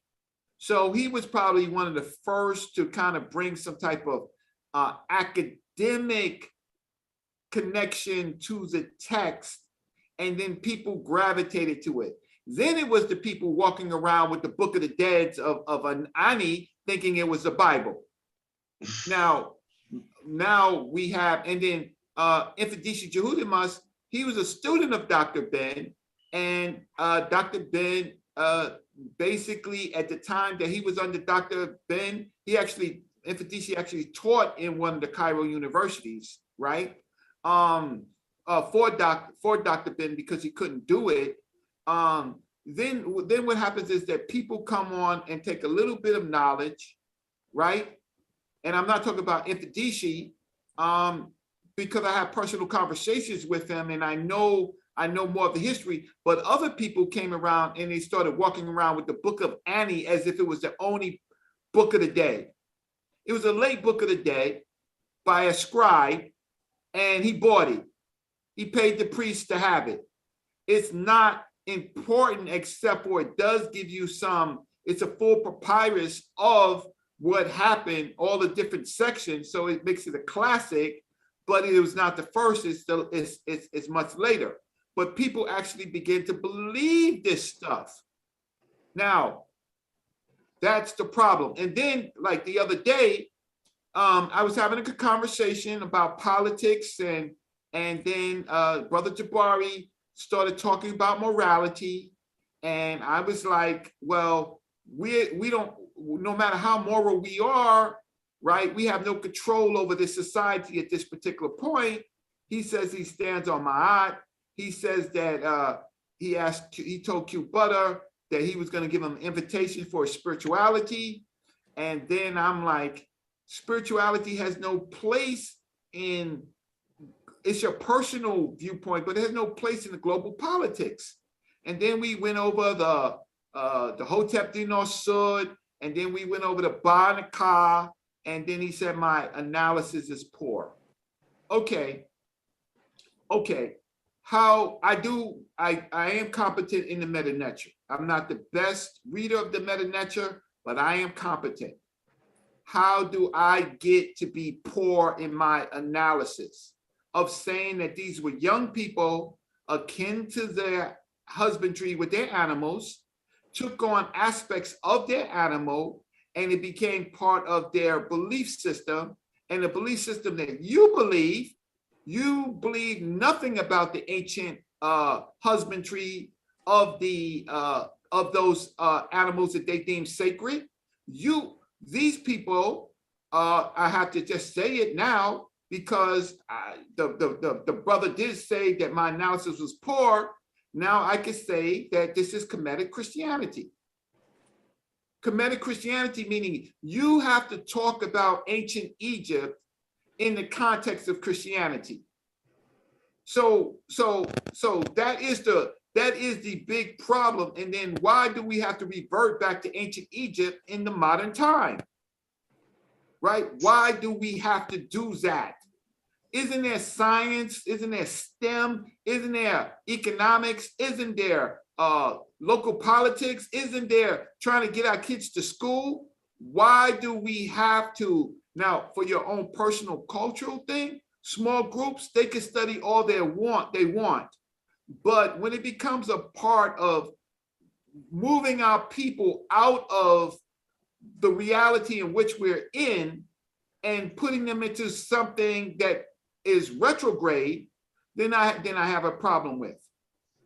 So he was probably one of the first to kind of bring some type of academic connection to the text, and then people gravitated to it. Then it was the people walking around with the Book of the Dead of an Ani thinking it was the Bible. Now we have, and then Infidisi Jehudimas, he was a student of Dr. Ben, and Dr. Ben basically at the time that he was under Dr. Ben, Infidisi actually taught in one of the Cairo universities, right? For Dr. Ben because he couldn't do it. Then what happens is that people come on and take a little bit of knowledge, right? And I'm not talking about Infidisi, because I have personal conversations with him and I know more of the history, but other people came around and they started walking around with the Book of Ani as if it was the only book of the day. It was a late book of the day by a scribe, and he bought it. He paid the priest to have it. It's not important except for it does give you it's a full papyrus of what happened, all the different sections, so it makes it a classic, but it was not the first, it's much later. But people actually begin to believe this stuff. Now, that's the problem. And then, like the other day, I was having a conversation about politics, and then Brother Jabari started talking about morality, and I was like, well, we don't, no matter how moral we are, right? We have no control over this society at this particular point. He says he stands on Ma'at. He says that he told Q Butter that he was going to give him an invitation for spirituality. And then I'm like, spirituality has no place it's your personal viewpoint, but it has no place in the global politics. And then we went over the Hotep Dinar Sud, and then we went over the Ba Nakah, and then he said my analysis is poor. Okay. How I am competent in the Medu Neter. I'm not the best reader of the Medu Neter, but I am competent. How do I get to be poor in my analysis? of saying that these were young people akin to their husbandry with their animals, took on aspects of their animal, and it became part of their belief system. And the belief system that you believe nothing about the ancient husbandry of those animals that they deem sacred. These people, I have to just say it now, because the brother did say that my analysis was poor. Now I can say that this is Kemetic Christianity. Kemetic Christianity meaning you have to talk about ancient Egypt in the context of Christianity. So that is the big problem. And then why do we have to revert back to ancient Egypt in the modern time? Right? Why do we have to do that? Isn't there science? Isn't there STEM? Isn't there economics? Isn't there local politics? Isn't there trying to get our kids to school? Why do we have to? Now, for your own personal cultural thing, small groups, they can study all they want. But when it becomes a part of moving our people out of the reality in which we're in and putting them into something that is retrograde, then I have a problem with.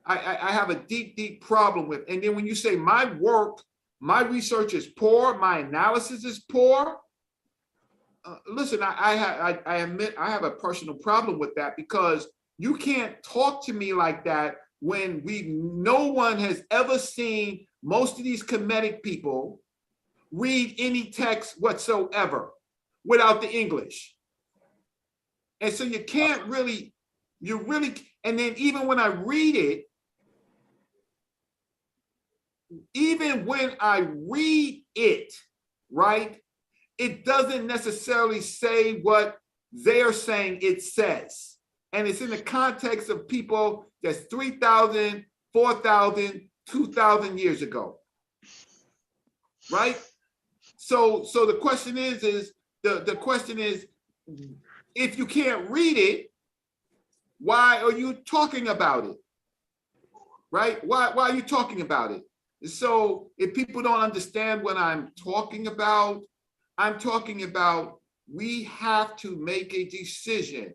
I have a deep problem with. And then when you say my work, my research is poor, my analysis is poor, listen, I admit I have a personal problem with that, because you can't talk to me like that when no one has ever seen most of these Kemetic people read any text whatsoever without the English. And so you can't really, and then even when I read it, right, it doesn't necessarily say what they're saying it says. And it's in the context of people that's 3,000, 4,000, 2,000 years ago, right? So the question is the question is, if you can't read it, why are you talking about it? Right? Why are you talking about it? So if people don't understand what I'm talking about we have to make a decision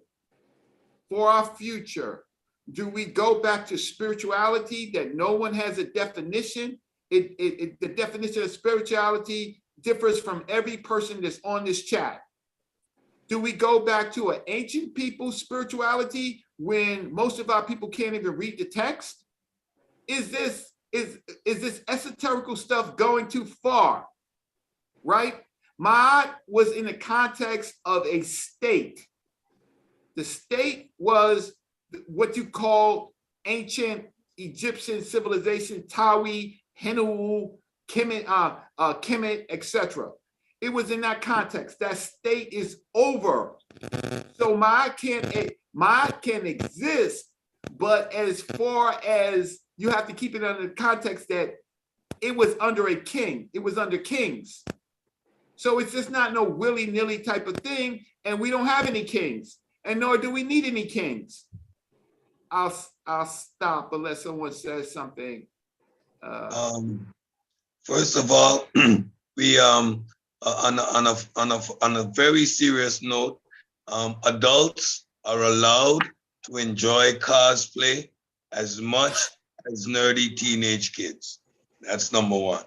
for our future. Do we go back to spirituality that no one has a definition? The definition of spirituality differs from every person that's on this chat. Do we go back to an ancient people's spirituality when most of our people can't even read the text? Is this esoterical stuff going too far? Right? Ma'at was in the context of a state. The state was what you call ancient Egyptian civilization, Tawi, Henu, Kemet, etc. It was in that context. That state is over. So Ma'at can exist, but as far as you have to keep it under the context that it was under a king, it was under kings. So it's just not no willy-nilly type of thing, and we don't have any kings, and nor do we need any kings. I'll stop unless someone says something. First of all, we on a very serious note, adults are allowed to enjoy cosplay as much as nerdy teenage kids. That's number one.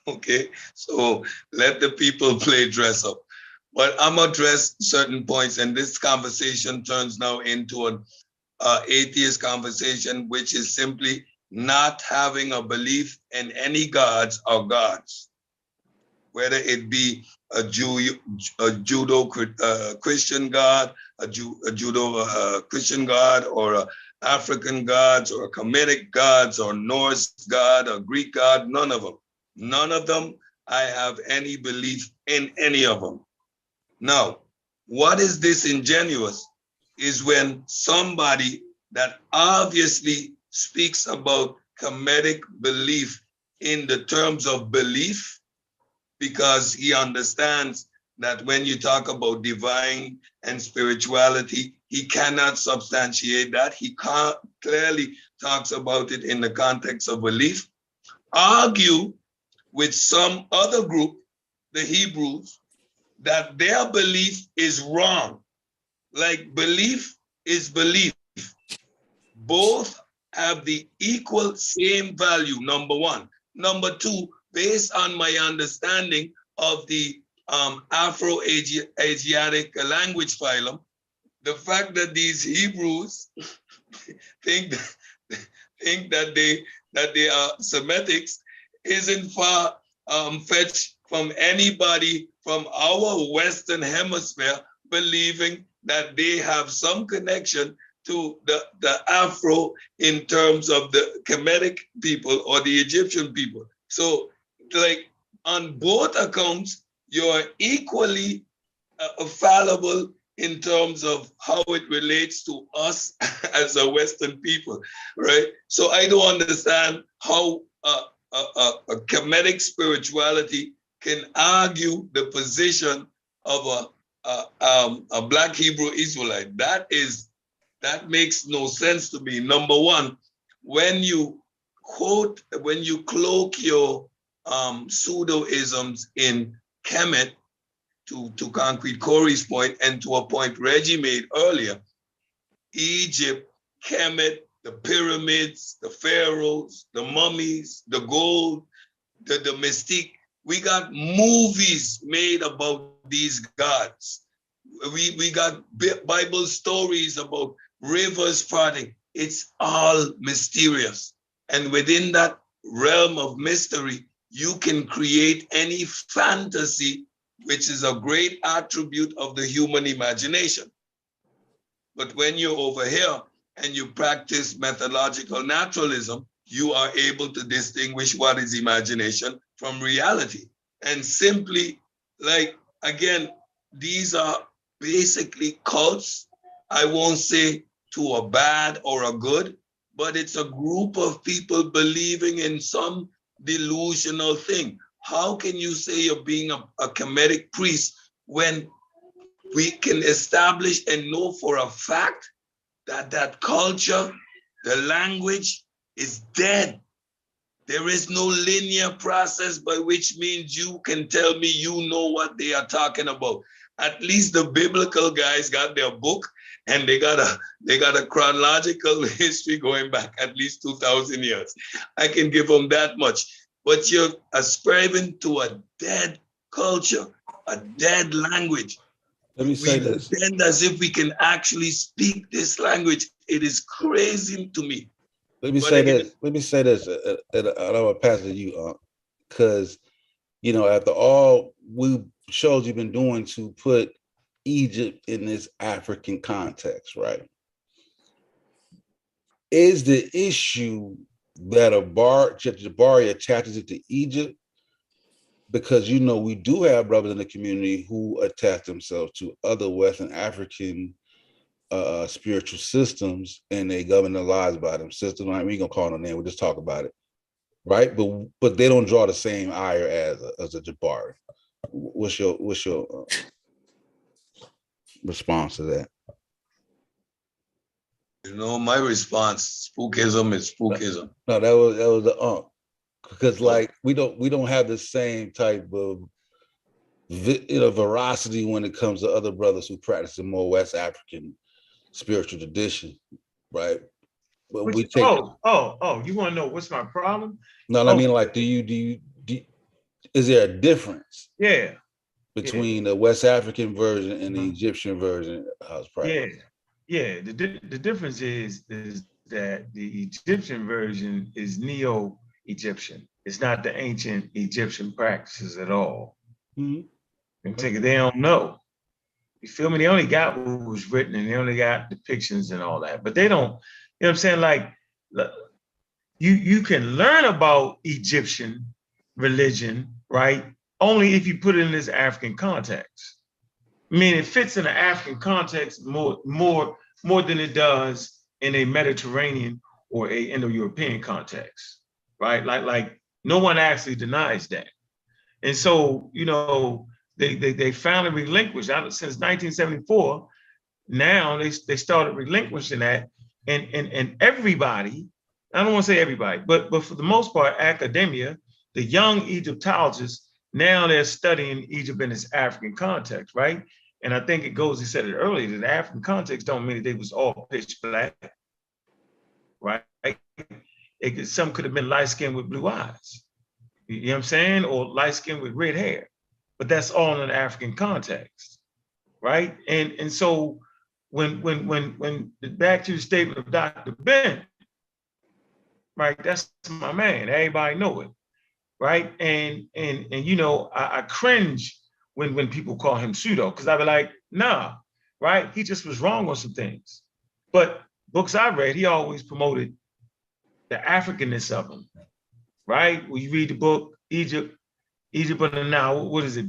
Okay, so let the people play dress up. But I'm gonna address certain points, and this conversation turns now into an atheist conversation, which is simply not having a belief in any gods or gods, whether it be a judo Christian god, a judo Christian god, or a African gods, or Kemetic gods, or Norse god, or Greek god. None of them. None of them. I have any belief in any of them. Now, what is disingenuous is when somebody that obviously speaks about Kemetic belief in the terms of belief, because he understands that when you talk about divine and spirituality, he cannot substantiate that. He clearly talks about it in the context of belief. Argue with some other group, the Hebrews, that their belief is wrong. Like belief is belief. Both have the equal same value, number one. Number two, based on my understanding of the Afro-Asiatic language phylum, the fact that these Hebrews think that they are Semitics isn't far fetched from anybody from our Western hemisphere believing that they have some connection to the Afro in terms of the Kemetic people or the Egyptian people. So like on both accounts, you're equally fallible in terms of how it relates to us as a Western people, right? So I don't understand how a Kemetic spirituality can argue the position of a Black Hebrew Israelite. That makes no sense to me. Number one, when you cloak your pseudo-isms in Kemet, to concrete Corey's point and to a point Reggie made earlier, Egypt, Kemet, the pyramids, the pharaohs, the mummies, the gold, the mystique. We got movies made about these gods. We got Bible stories about rivers parting. It's all mysterious. And within that realm of mystery, you can create any fantasy, which is a great attribute of the human imagination. But when you're over here and you practice methodological naturalism, you are able to distinguish what is imagination from reality. And simply, like, again, these are basically cults. I won't say to a bad or a good, but it's a group of people believing in some delusional thing. How can you say you're being a Kemetic priest when we can establish and know for a fact that that culture, the language is dead? There is no linear process by which means you can tell me you know what they are talking about. At least the biblical guys got their book and they got a chronological history going back at least 2,000 years. I can give them that much. But you're ascribing to a dead culture, a dead language. Let me say this. We pretend as if we can actually speak this language. It is crazy to me. Let me say this. And I will pass it to you, because after all shows you've been doing to put Egypt in this African context, right? Is the issue that Jabari attaches it to Egypt? Because we do have brothers in the community who attach themselves to other Western African spiritual systems, and they govern their lives by them systems. We ain't gonna call no name. We'll just talk about it, right? But they don't draw the same ire as a Jabari. What's your response to that? My response: spookism is spookism. No, that was the because we don't have the same type of veracity when it comes to other brothers who practice a more West African spiritual tradition, right? But we take. You want to know what's my problem? No, I mean, like, do you is there a difference? Yeah. Between the West African version and the Egyptian version of practice? Yeah. The difference is that the Egyptian version is neo-Egyptian. It's not the ancient Egyptian practices at all. Mm-hmm. They don't know. You feel me? They only got what was written and they only got depictions and all that. But they don't, what I'm saying? Like, you can learn about Egyptian religion, right? Only if you put it in this African context. I mean, it fits in an African context more than it does in a Mediterranean or a Indo-European context, right? Like no one actually denies that. And so, they finally relinquished since 1974. Now they started relinquishing that, and everybody, I don't want to say everybody, but for the most part, academia, the young Egyptologists, now they're studying Egypt in its African context, right? And I think it goes, he said it earlier, that the African context don't mean that they was all pitch black, right? Some could have been light skinned with blue eyes, you know what I'm saying? Or light skinned with red hair, but that's all in the African context, right? And so when back to the statement of Dr. Ben, right? That's my man. Everybody know it, right? And you know, I cringe when people call him pseudo, because I be like, nah, right? He just was wrong on some things. But books I read, he always promoted the Africanness of them, right? When you read the book, Egypt on the Nile, what is it?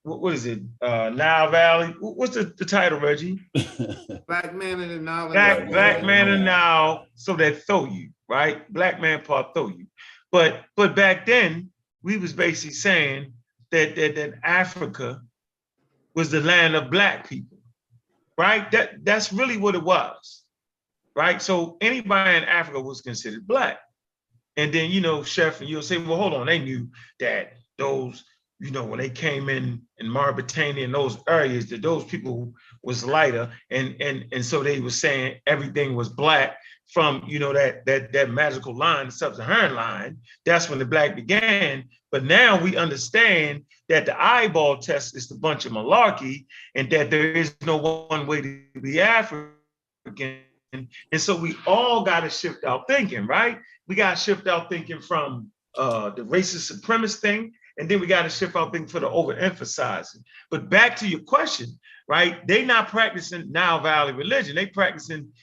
What is it? Nile Valley. What's the title, Reggie? Black man in the Nile. Black man in the Nile, so that throw you, right? Black man part throw you. But back then, we was basically saying that Africa was the land of black people, right? That's really what it was, right? So anybody in Africa was considered black. And then, you know, Chef, and you'll say, well, hold on, they knew that those, you know, when they came in Mauritania and those areas, that those people was lighter, and so they were saying everything was black from, you know, that magical line, the sub-Saharan line. That's when the black began. But now we understand that the eyeball test is a bunch of malarkey, and that there is no one way to be African. And so we all got to shift our thinking, right? We got to shift our thinking from the racist supremacist thing, and then we got to shift our thinking for the overemphasizing. But back to your question, right? They not practicing Nile Valley religion. They practicing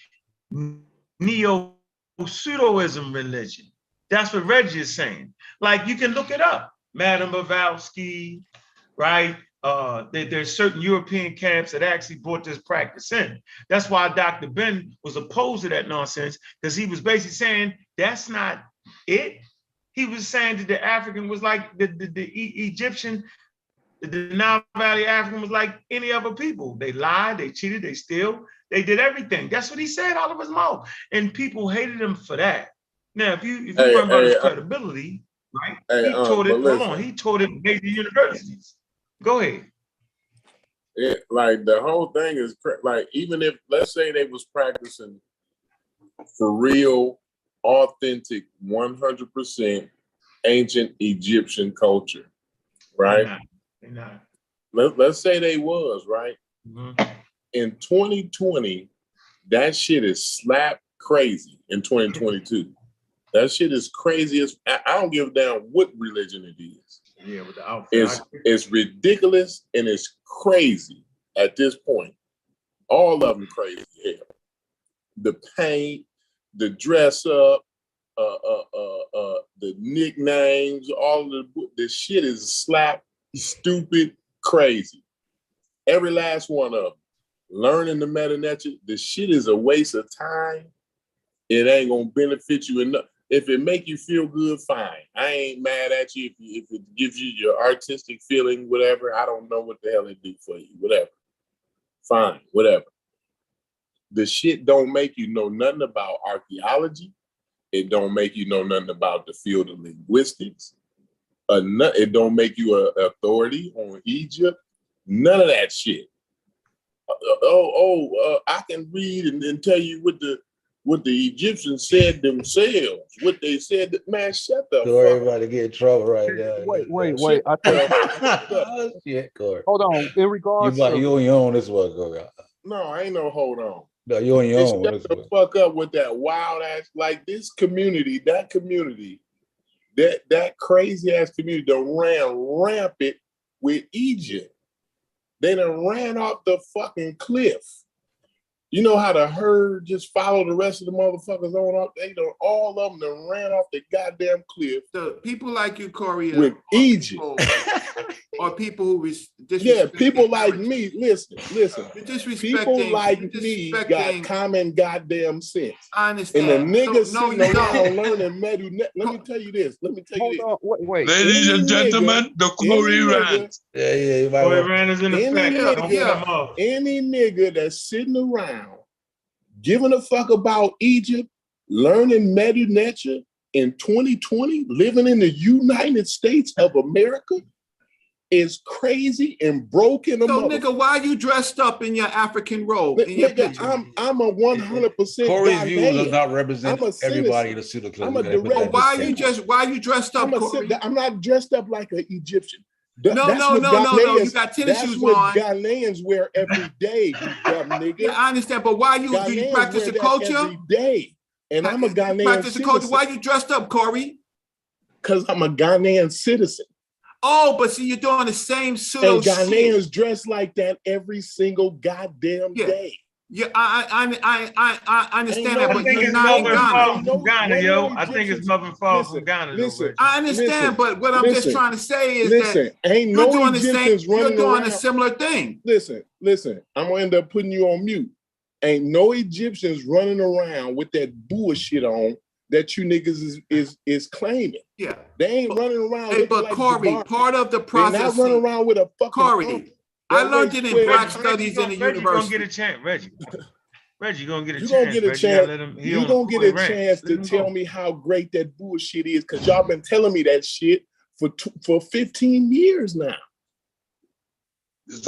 neo-pseudoism religion. That's what Reggie is saying. Like, you can look it up. Madame Blavatsky, right? There's certain European camps that actually brought this practice in. That's why Dr. Ben was opposed to that nonsense, because he was basically saying that's not it. He was saying that the African was like the Egyptian, the Nile Valley African was like any other people. They lied, they cheated, they steal, they did everything. That's what he said out of his mouth, and people hated him for that. Now, if you run about his credibility, right? He taught it. Hold on, he taught it in major universities. Go ahead. Like the whole thing is like, even if, let's say they was practicing for real, authentic, 100% ancient Egyptian culture, right? They're not. Let's say they was, right? Mm-hmm. In 2020, that shit is slap crazy. In 2022, that shit is crazy as I don't give a damn what religion it is. Yeah, with the outfit. It's ridiculous and it's crazy at this point. All of them crazy. Hell. The paint, the dress up, the nicknames, all of the shit is slap, stupid, crazy. Every last one of them. Learning the meta nature, the shit is a waste of time. It ain't gonna benefit you enough. If it make you feel good, fine. I ain't mad at you if it gives you your artistic feeling, whatever. I don't know what the hell it do for you, whatever. Fine, whatever. The shit don't make you know nothing about archaeology. It don't make you know nothing about the field of linguistics. It don't make you an authority on Egypt. None of that shit. I can read and tell you what the Egyptians said themselves, what they said. Man, shut the fuck up. Everybody get in trouble right now. Wait. I think. Shit, Corey. Hold on. In regards you on your own this one, Corey. No, ain't no hold on. No, you on your own. Shut the fuck up with that wild ass, like this community, that crazy ass community done ran rampant with Egypt. They done ran off the fucking cliff. You know how the herd just follow the rest of the motherfuckers on up? They don't, all of them done ran off the goddamn cliff. The people like you, Corey, with Egypt. Or people who yeah, people like me. Listen. You're people like me got common goddamn sense. I understand. And the niggas so, sitting around learning metal. Let me tell you this. Hold on, wait. Ladies and gentlemen, the Corey rant. Yeah. Corey rant is in effect. Any nigga that's sitting around giving a fuck about Egypt, learning metal nature in 2020, living in the United States of America, is crazy and broken. So, nigga, why you dressed up in your African robe? Nigga, I'm a 100%. Corey's views does not represent everybody in the pseudo. I'm a direct. Why you dressed up? I'm not dressed up like an Egyptian. No. You got tennis shoes on. Ghanaians wear every day, you dumb nigga. Yeah, I understand, but why do you practice the culture every day? And I'm a Ghanaian practice citizen. The culture. Why you dressed up, Corey? Because I'm a Ghanaian citizen. Oh, but see, you're doing the same pseudo and Ghanaians dress like that every single goddamn day. Yeah, I understand that, but you're not in Ghana. From Ghana, yo. I think it's Melvin Falls from Ghana. Listen, I understand, but what I'm just trying to say is that ain't you're no doing the Egyptians same. You're running doing around. a similar thing. Listen. I'm gonna end up putting you on mute. Ain't no Egyptians running around with that bullshit on that you niggas is claiming. Yeah, they ain't running around. Hey, but like Corey, part of the process. They're not running around with a fucking. Corey, I learned it in Black Studies in the university. Gonna get a chance, Reggie gonna get a chance. You're gonna get a chance. You're gonna get a chance to tell me how great that bullshit is, because y'all been telling me that shit for 15 years now.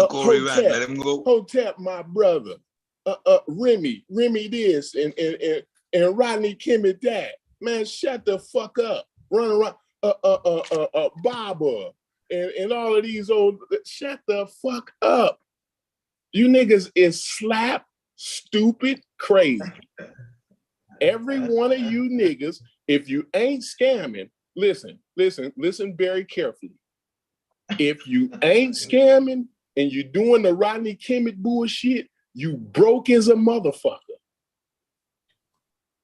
Corey Rat, let him go. Hotep, my brother. Remy this and Rodney Kimmett that. Man, shut the fuck up. Run around Baba and all of these old, shut the fuck up. You niggas is slap stupid crazy. Every one of you niggas, if you ain't scamming, listen very carefully. If you ain't scamming and you doing the Rodney Kimmett bullshit, you broke as a motherfucker.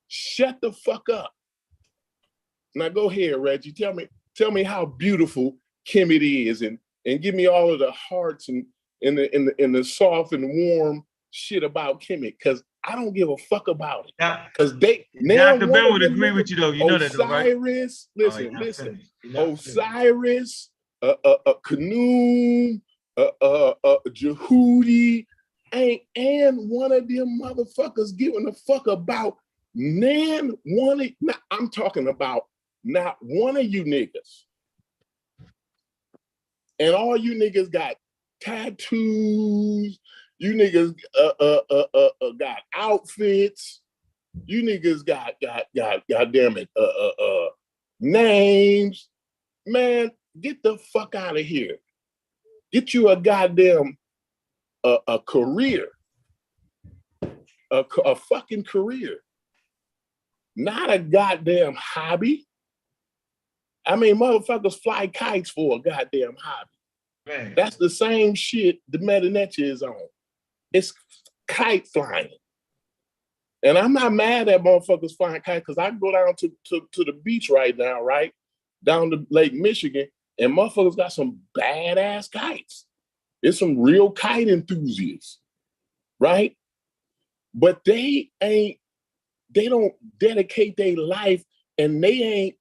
Shut the fuck up. Now go ahead, Reggie. Tell me how beautiful Kimmett is, and give me all of the hearts and the soft and warm shit about Kimmett, because I don't give a fuck about it. Because Dr. Ben would agree with you though. You know that, though, right? Osiris, listen. Osiris, Kanoum, Jehudi, and one of them motherfuckers giving a fuck about I'm talking about not one of you niggas. And all you niggas got tattoos. You niggas got outfits. You niggas got goddamn it, names. Man, get the fuck out of here. Get you a goddamn a career. A fucking career. Not a goddamn hobby. I mean, motherfuckers fly kites for a goddamn hobby. Man. That's the same shit the Medinetia is on. It's kite flying. And I'm not mad at motherfuckers flying kites, because I can go down to the beach right now, right? Down to Lake Michigan, and motherfuckers got some badass kites. There's some real kite enthusiasts, right? But they don't dedicate their life, and they ain't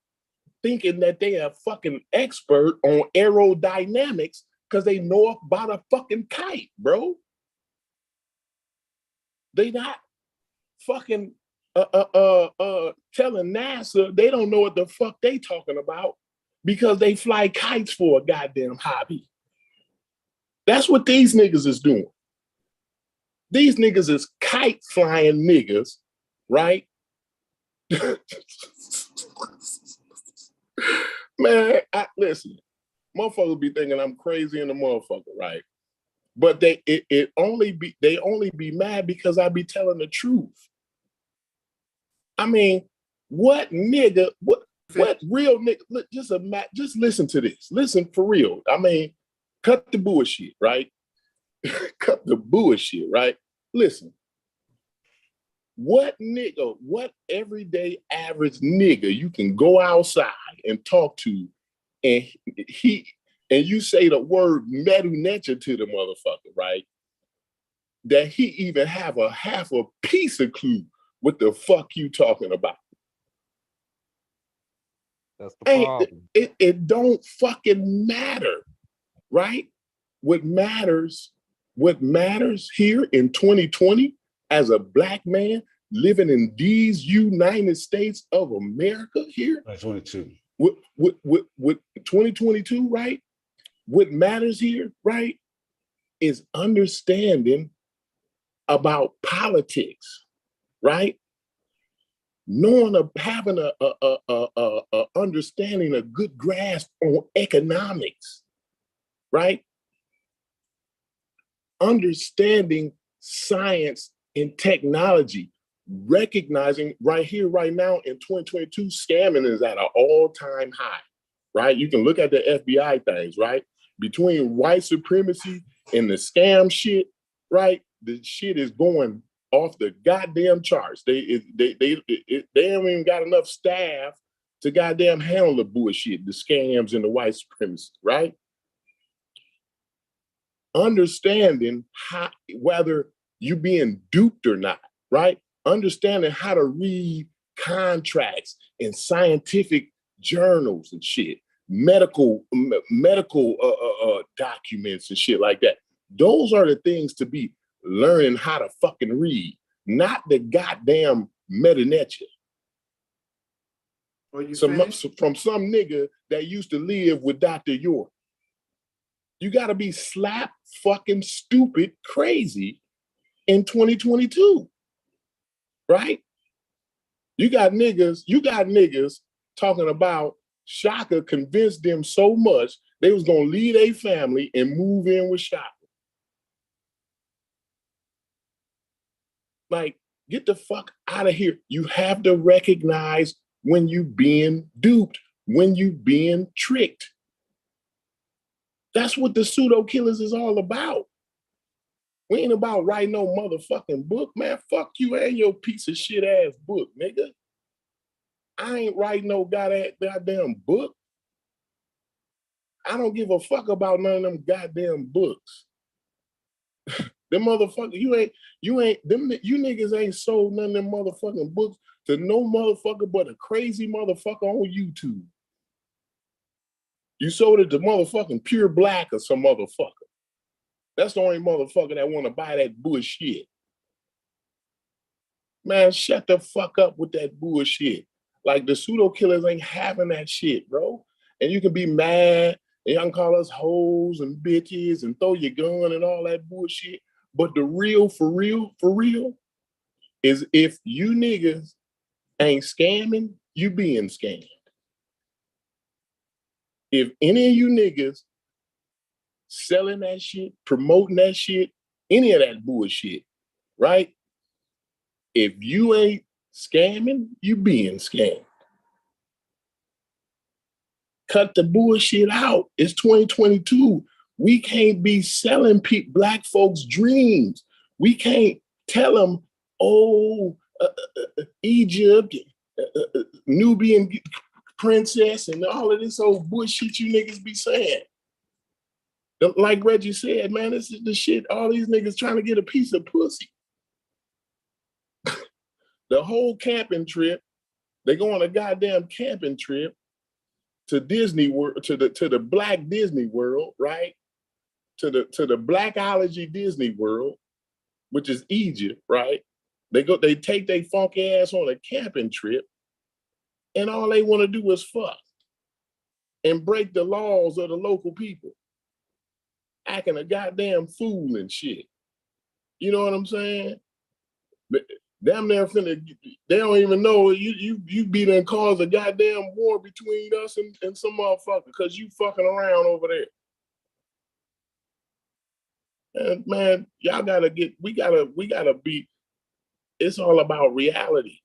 thinking that they are fucking expert on aerodynamics because they know about a fucking kite, bro. They not fucking telling NASA they don't know what the fuck they talking about because they fly kites for a goddamn hobby. That's what these niggas is doing. These niggas is kite flying niggas, right? Man, listen, motherfuckers be thinking I'm crazy in the motherfucker, right? But they only be mad because I be telling the truth. I mean, what nigga, what real nigga, just listen to this. Listen for real. I mean, cut the bullshit, right? Cut the bullshit, right? Listen, what nigga, what everyday average nigga you can go outside and talk to, and you say the word medunecha to the motherfucker, right? That he even have a half a piece of clue what the fuck you talking about. That's the problem. It don't fucking matter, right? What matters here in 2020 as a black man living in these United States of America here. 22. With 2022, right? What matters here, right, is understanding about politics, right? Knowing of having a understanding, a good grasp on economics, right? Understanding science and technology, recognizing right here, right now in 2022, scamming is at an all-time high, right? You can look at the FBI things, right? Between white supremacy and the scam shit, right? The shit is going off the goddamn charts. They haven't even got enough staff to goddamn handle the bullshit, the scams and the white supremacy, right? Understanding how, whether you being duped or not, right? Understanding how to read contracts and scientific journals and shit, medical documents and shit like that. Those are the things to be learning how to fucking read, not the goddamn metanetia. From some nigga that used to live with Dr. York. You got to be slap fucking stupid crazy in 2022, right? You got niggas talking about Shaka convinced them so much they was gonna leave their family and move in with Shaka. Like, get the fuck out of here. You have to recognize when you being duped, when you being tricked. That's what the pseudo killers is all about. We ain't about writing no motherfucking book, man. Fuck you and your piece of shit ass book, nigga. I ain't writing no goddamn book. I don't give a fuck about none of them goddamn books. Them motherfuckers, you niggas ain't sold none of them motherfucking books to no motherfucker but a crazy motherfucker on YouTube. You sold it to motherfucking Pure Black or some motherfucker. That's the only motherfucker that want to buy that bullshit. Man, shut the fuck up with that bullshit. Like, the pseudo killers ain't having that shit, bro. And you can be mad and y'all can call us hoes and bitches and throw your gun and all that bullshit. But the real, for real, is if you niggas ain't scamming, you being scammed. If any of you niggas selling that shit, promoting that shit, any of that bullshit, right? If you ain't scamming, you being scammed. Cut the bullshit out. It's 2022. We can't be selling black folks' dreams. We can't tell them, Egypt, Nubian princess, and all of this old bullshit you niggas be saying. Like Reggie said, man, this is the shit. All these niggas trying to get a piece of pussy. The whole camping trip, they go on a goddamn camping trip to Disney World, to the Black Disney World, right? To the Blackology Disney World, which is Egypt, right? They take their funky ass on a camping trip, and all they want to do is fuck and break the laws of the local people, acting a goddamn fool and shit. You know what I'm saying? But damn near finna, they don't even know you be done cause a goddamn war between us and some motherfucker because you fucking around over there. And man, y'all gotta we gotta be, it's all about reality.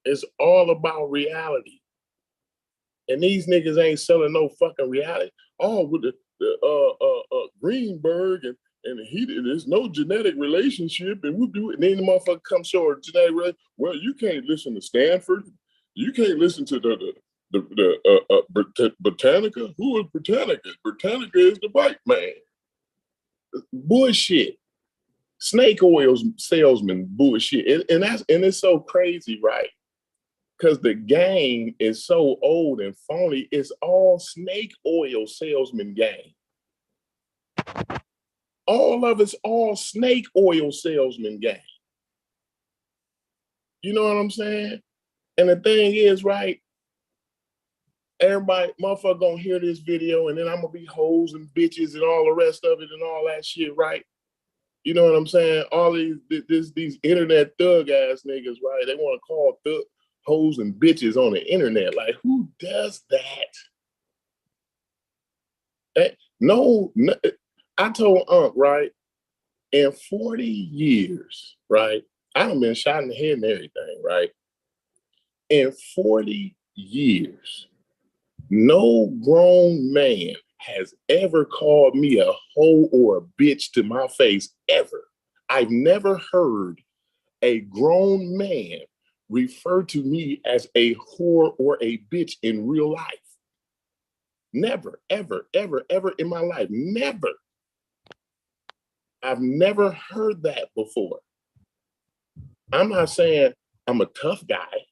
It's all about reality. And these niggas ain't selling no fucking reality. Oh, with the Greenberg And there's no genetic relationship, and we'll do it. And then the motherfucker comes show a genetic relationship. Well, you can't listen to Stanford. You can't listen to the Britannica. Who is Britannica? Britannica is the white man. Bullshit. Snake oil salesman bullshit. And it's so crazy, right? Because the game is so old and phony. It's all snake oil salesman game. All of it's all snake oil salesman game. You know what I'm saying? And the thing is, right, everybody, motherfucker gonna hear this video and then I'm gonna be hoes and bitches and all the rest of it and all that shit, right? You know what I'm saying? All these internet thug ass niggas, right? They want to call hoes and bitches on the internet. Like, who does that? No, I told Unc, right? In 40 years, right? I done been shot in the head and everything, right? In 40 years, no grown man has ever called me a hoe or a bitch to my face, ever. I've never heard a grown man refer to me as a whore or a bitch in real life. Never, ever, ever, ever in my life. Never. I've never heard that before. I'm not saying I'm a tough guy,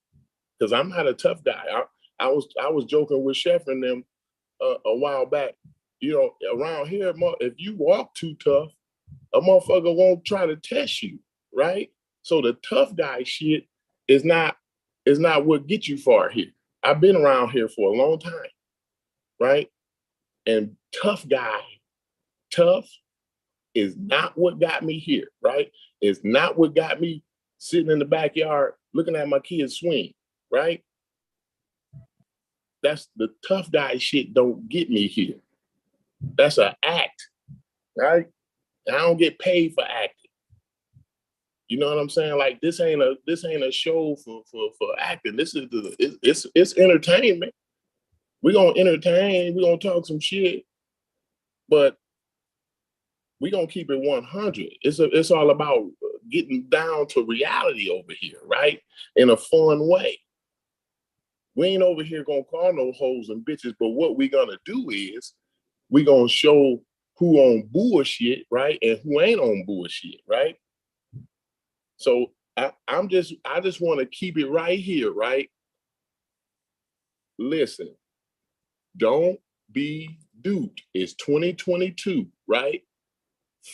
because I'm not a tough guy. I was joking with Chef and them a while back. You know, around here, if you walk too tough, a motherfucker won't try to test you, right? So the tough guy shit is not what gets you far here. I've been around here for a long time, right? And tough is not what got me here, right? It's not what got me sitting in the backyard looking at my kids swing, right? That's the tough guy shit don't get me here. That's an act, right? And I don't get paid for acting. You know what I'm saying? Like, this ain't a show for acting. This is it's entertainment. We're gonna entertain, we're gonna talk some shit, but we're gonna keep it 100. It's all about getting down to reality over here, right? In a fun way. We ain't over here gonna call no hoes and bitches, but what we gonna do is we gonna show who on bullshit, right? And who ain't on bullshit, right? So I just want to keep it right here, right? Listen, don't be duped. It's 2022, right?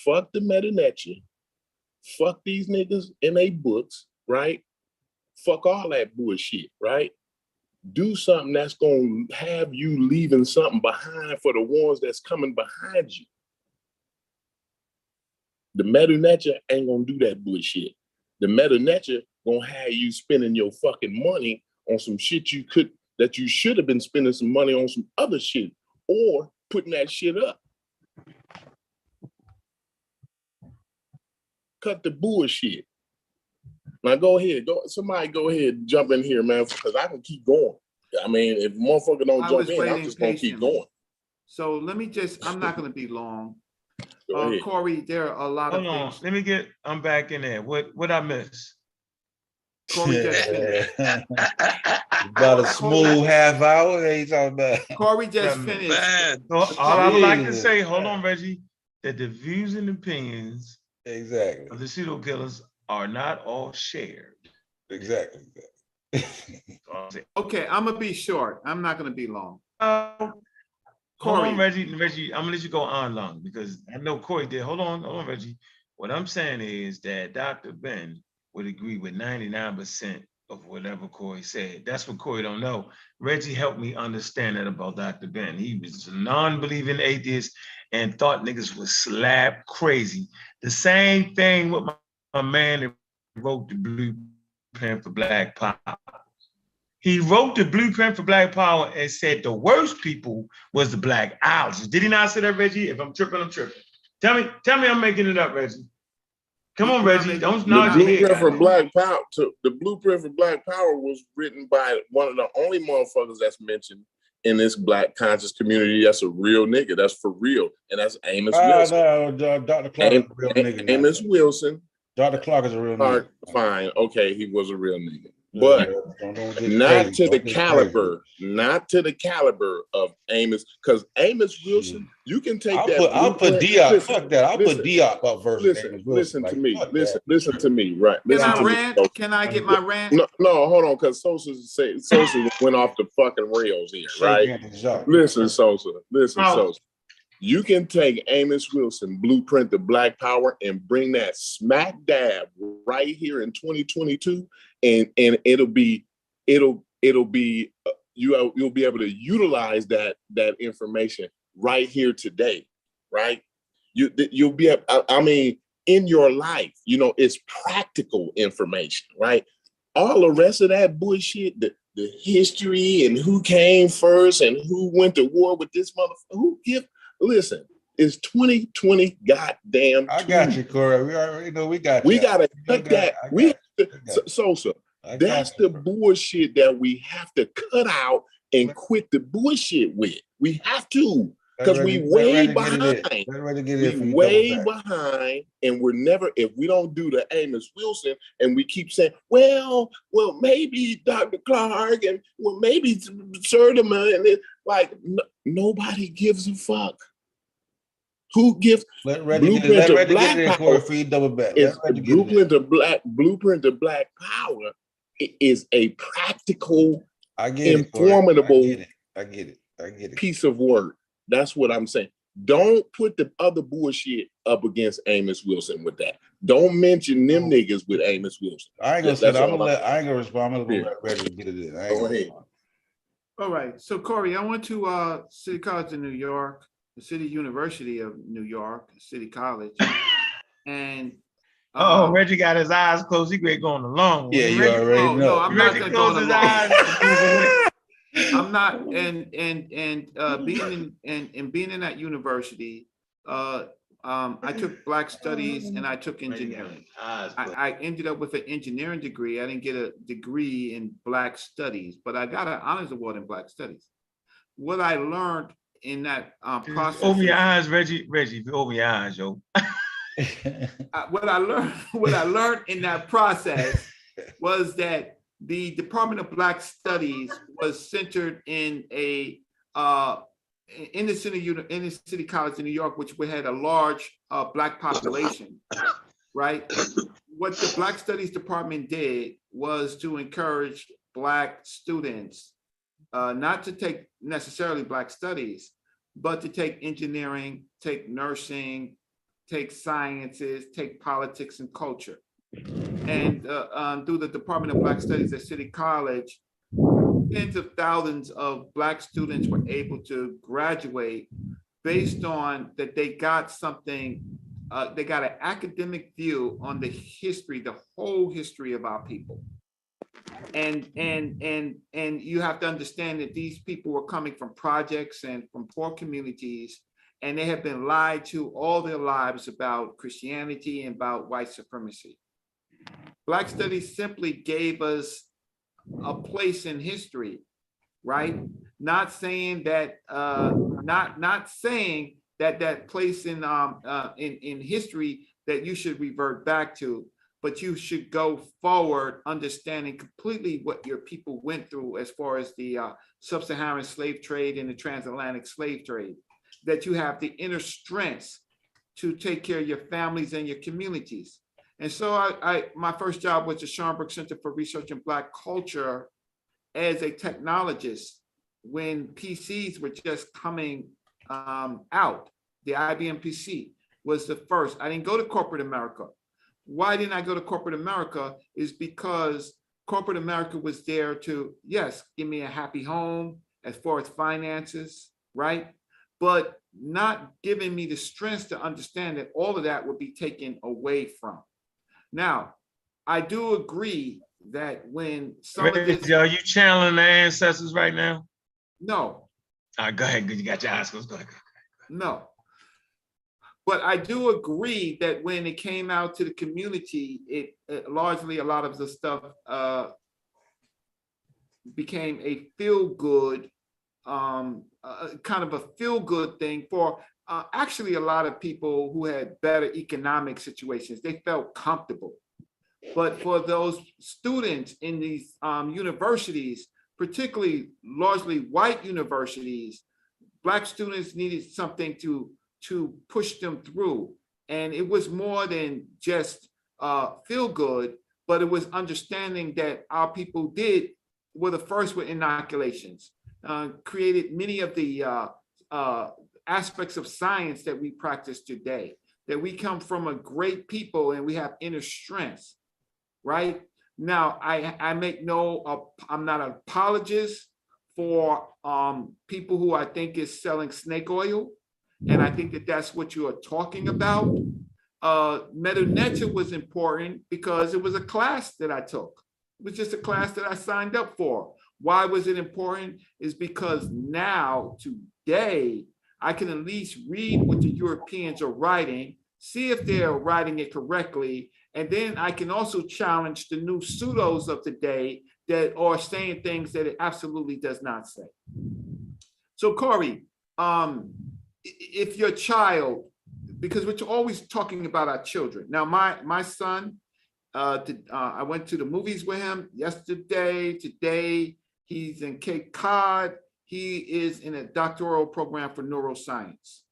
Fuck the meta-nature. Fuck these niggas in they books, right? Fuck all that bullshit, right? Do something that's gonna have you leaving something behind for the ones that's coming behind you. The meta-nature ain't gonna do that bullshit. The meta-nature gonna have you spending your fucking money on some shit that you should have been spending some money on some other shit, or putting that shit up. Cut the bullshit. Now go ahead, somebody go ahead and jump in here, man, because I can keep going. I mean, if motherfucker don't jump in, I'm just gonna keep going. So let me I'm not gonna be long. Go ahead. Corey, there are a lot of things. Let me I'm back in there. What I miss? Corey just finished. About a smooth half hour. What are you talking about? Corey just finished. Man. So all I would like to say, hold on, Reggie, that the views and opinions Exactly. of the pseudo killers are not all shared. Exactly. Okay, I'm gonna be short. I'm not gonna be long. Hold on, Reggie, I'm gonna let you go on long because I know Corey did. Hold on, Reggie. What I'm saying is that Dr. Ben would agree with 99% of whatever Corey said. That's what Corey don't know. Reggie helped me understand that about Dr. Ben. He was a non-believing atheist and thought niggas was slap crazy. The same thing with my man that wrote the blueprint for Black Power. He wrote the blueprint for Black Power and said the worst people was the Black Islanders. Did he not say that, Reggie? If I'm tripping, I'm tripping. Tell me I'm making it up, Reggie. Come on, Reggie. Don't nod your head. The blueprint for Black Power was written by one of the only motherfuckers that's mentioned in this Black conscious community that's a real nigga. That's for real. And that's Amos Wilson. No, Dr. Clark is a real nigga. Amos Wilson. Dr. Clark is a real nigga. Fine. Okay, he was a real nigga. But not to the caliber of Amos, because Amos Wilson, you can take that. I'll put Diop. Fuck that. I'll put Diop up versus Amos Wilson. Listen to me. Right. Can I rant? Can I get my rant? No, hold on, because Sosa went off the fucking rails here, right? Listen, Sosa. You can take Amos Wilson, Blueprint to Black Power, and bring that smack dab right here in 2022, and you'll be able to utilize that information right here today, right? You'll be, I mean, in your life, it's practical information, right? All the rest of that bullshit, the history and who came first and who went to war with this motherfucker, listen, it's 2020 goddamn. I got you, Corey. We already know we got you. We gotta cut that. Sosa, that's the bullshit that we have to cut out and quit the bullshit with. We have to, because we way behind. We way behind, and we're never. If we don't do the Amos Wilson, and we keep saying, well, maybe Dr. Clark, and maybe Sertima, and nobody gives a fuck. Who gives Blueprint to Black Power? Blueprint to Black Power is a practical, informative I get it. Piece of work. That's what I'm saying. Don't put the other bullshit up against Amos Wilson with that. Don't mention them niggas with Amos Wilson. I ain't gonna say that. I ain't gonna respond. I'm gonna let Reggie get it in. Go ahead. All right. So Corey, I went to City College in New York, the City University of New York, City College, and Reggie got his eyes closed. He great going along. Yeah, you already know. No, I'm not gonna go his eyes. I'm not, and being in that university, I took Black Studies and I took engineering. I ended up with an engineering degree. I didn't get a degree in Black Studies, but I got an honors award in Black Studies. What I learned in that process. Open your eyes, Reggie. Open your eyes, yo. What I learned in that process was that the Department of Black Studies was centered in the City College in New York, which we had a large Black population, right? What the Black Studies Department did was to encourage Black students not to take necessarily Black Studies, but to take engineering, take nursing, take sciences, take politics and culture. And through the Department of Black Studies at City College, tens of thousands of Black students were able to graduate based on that they got something, they got an academic view on the history, the whole history of our people. And you have to understand that these people were coming from projects and from poor communities, and they have been lied to all their lives about Christianity and about white supremacy. Black Studies simply gave us a place in history, right? Not saying that not saying that place in history that you should revert back to, but you should go forward understanding completely what your people went through as far as the sub-Saharan slave trade and the transatlantic slave trade, that you have the inner strength to take care of your families and your communities. And so my first job was the Schomburg Center for Research in Black Culture as a technologist when PCs were just coming out. The IBM PC was the first. I didn't go to corporate America. Why didn't I go to corporate America is because corporate America was there to, yes, give me a happy home as far as finances, right? But not giving me the strength to understand that all of that would be taken away from. Now, I do agree that when some of this, are you channeling the ancestors right now? No. Go ahead, you got your eyes closed. Go ahead. No. But I do agree that when it came out to the community, it largely a lot of the stuff became a feel-good kind of a feel-good thing for actually a lot of people who had better economic situations. They felt comfortable. But for those students in these universities, particularly largely white universities, Black students needed something to push them through. And it was more than just feel good, but it was understanding that our people were the first with inoculations, created many of the aspects of science that we practice today, that we come from a great people and we have inner strengths, right? Now, I'm not an apologist for people who I think is selling snake oil. And I think that that's what you are talking about. Meta Nature was important because it was a class that I took. It was just a class that I signed up for. Why was it important? Is because now, today, I can at least read what the Europeans are writing, see if they're writing it correctly, and then I can also challenge the new pseudos of the day that are saying things that it absolutely does not say. So Corey, if your child, because we're always talking about our children. Now, my son, I went to the movies with him yesterday, today, he's in Cape Cod. He is in a doctoral program for neuroscience,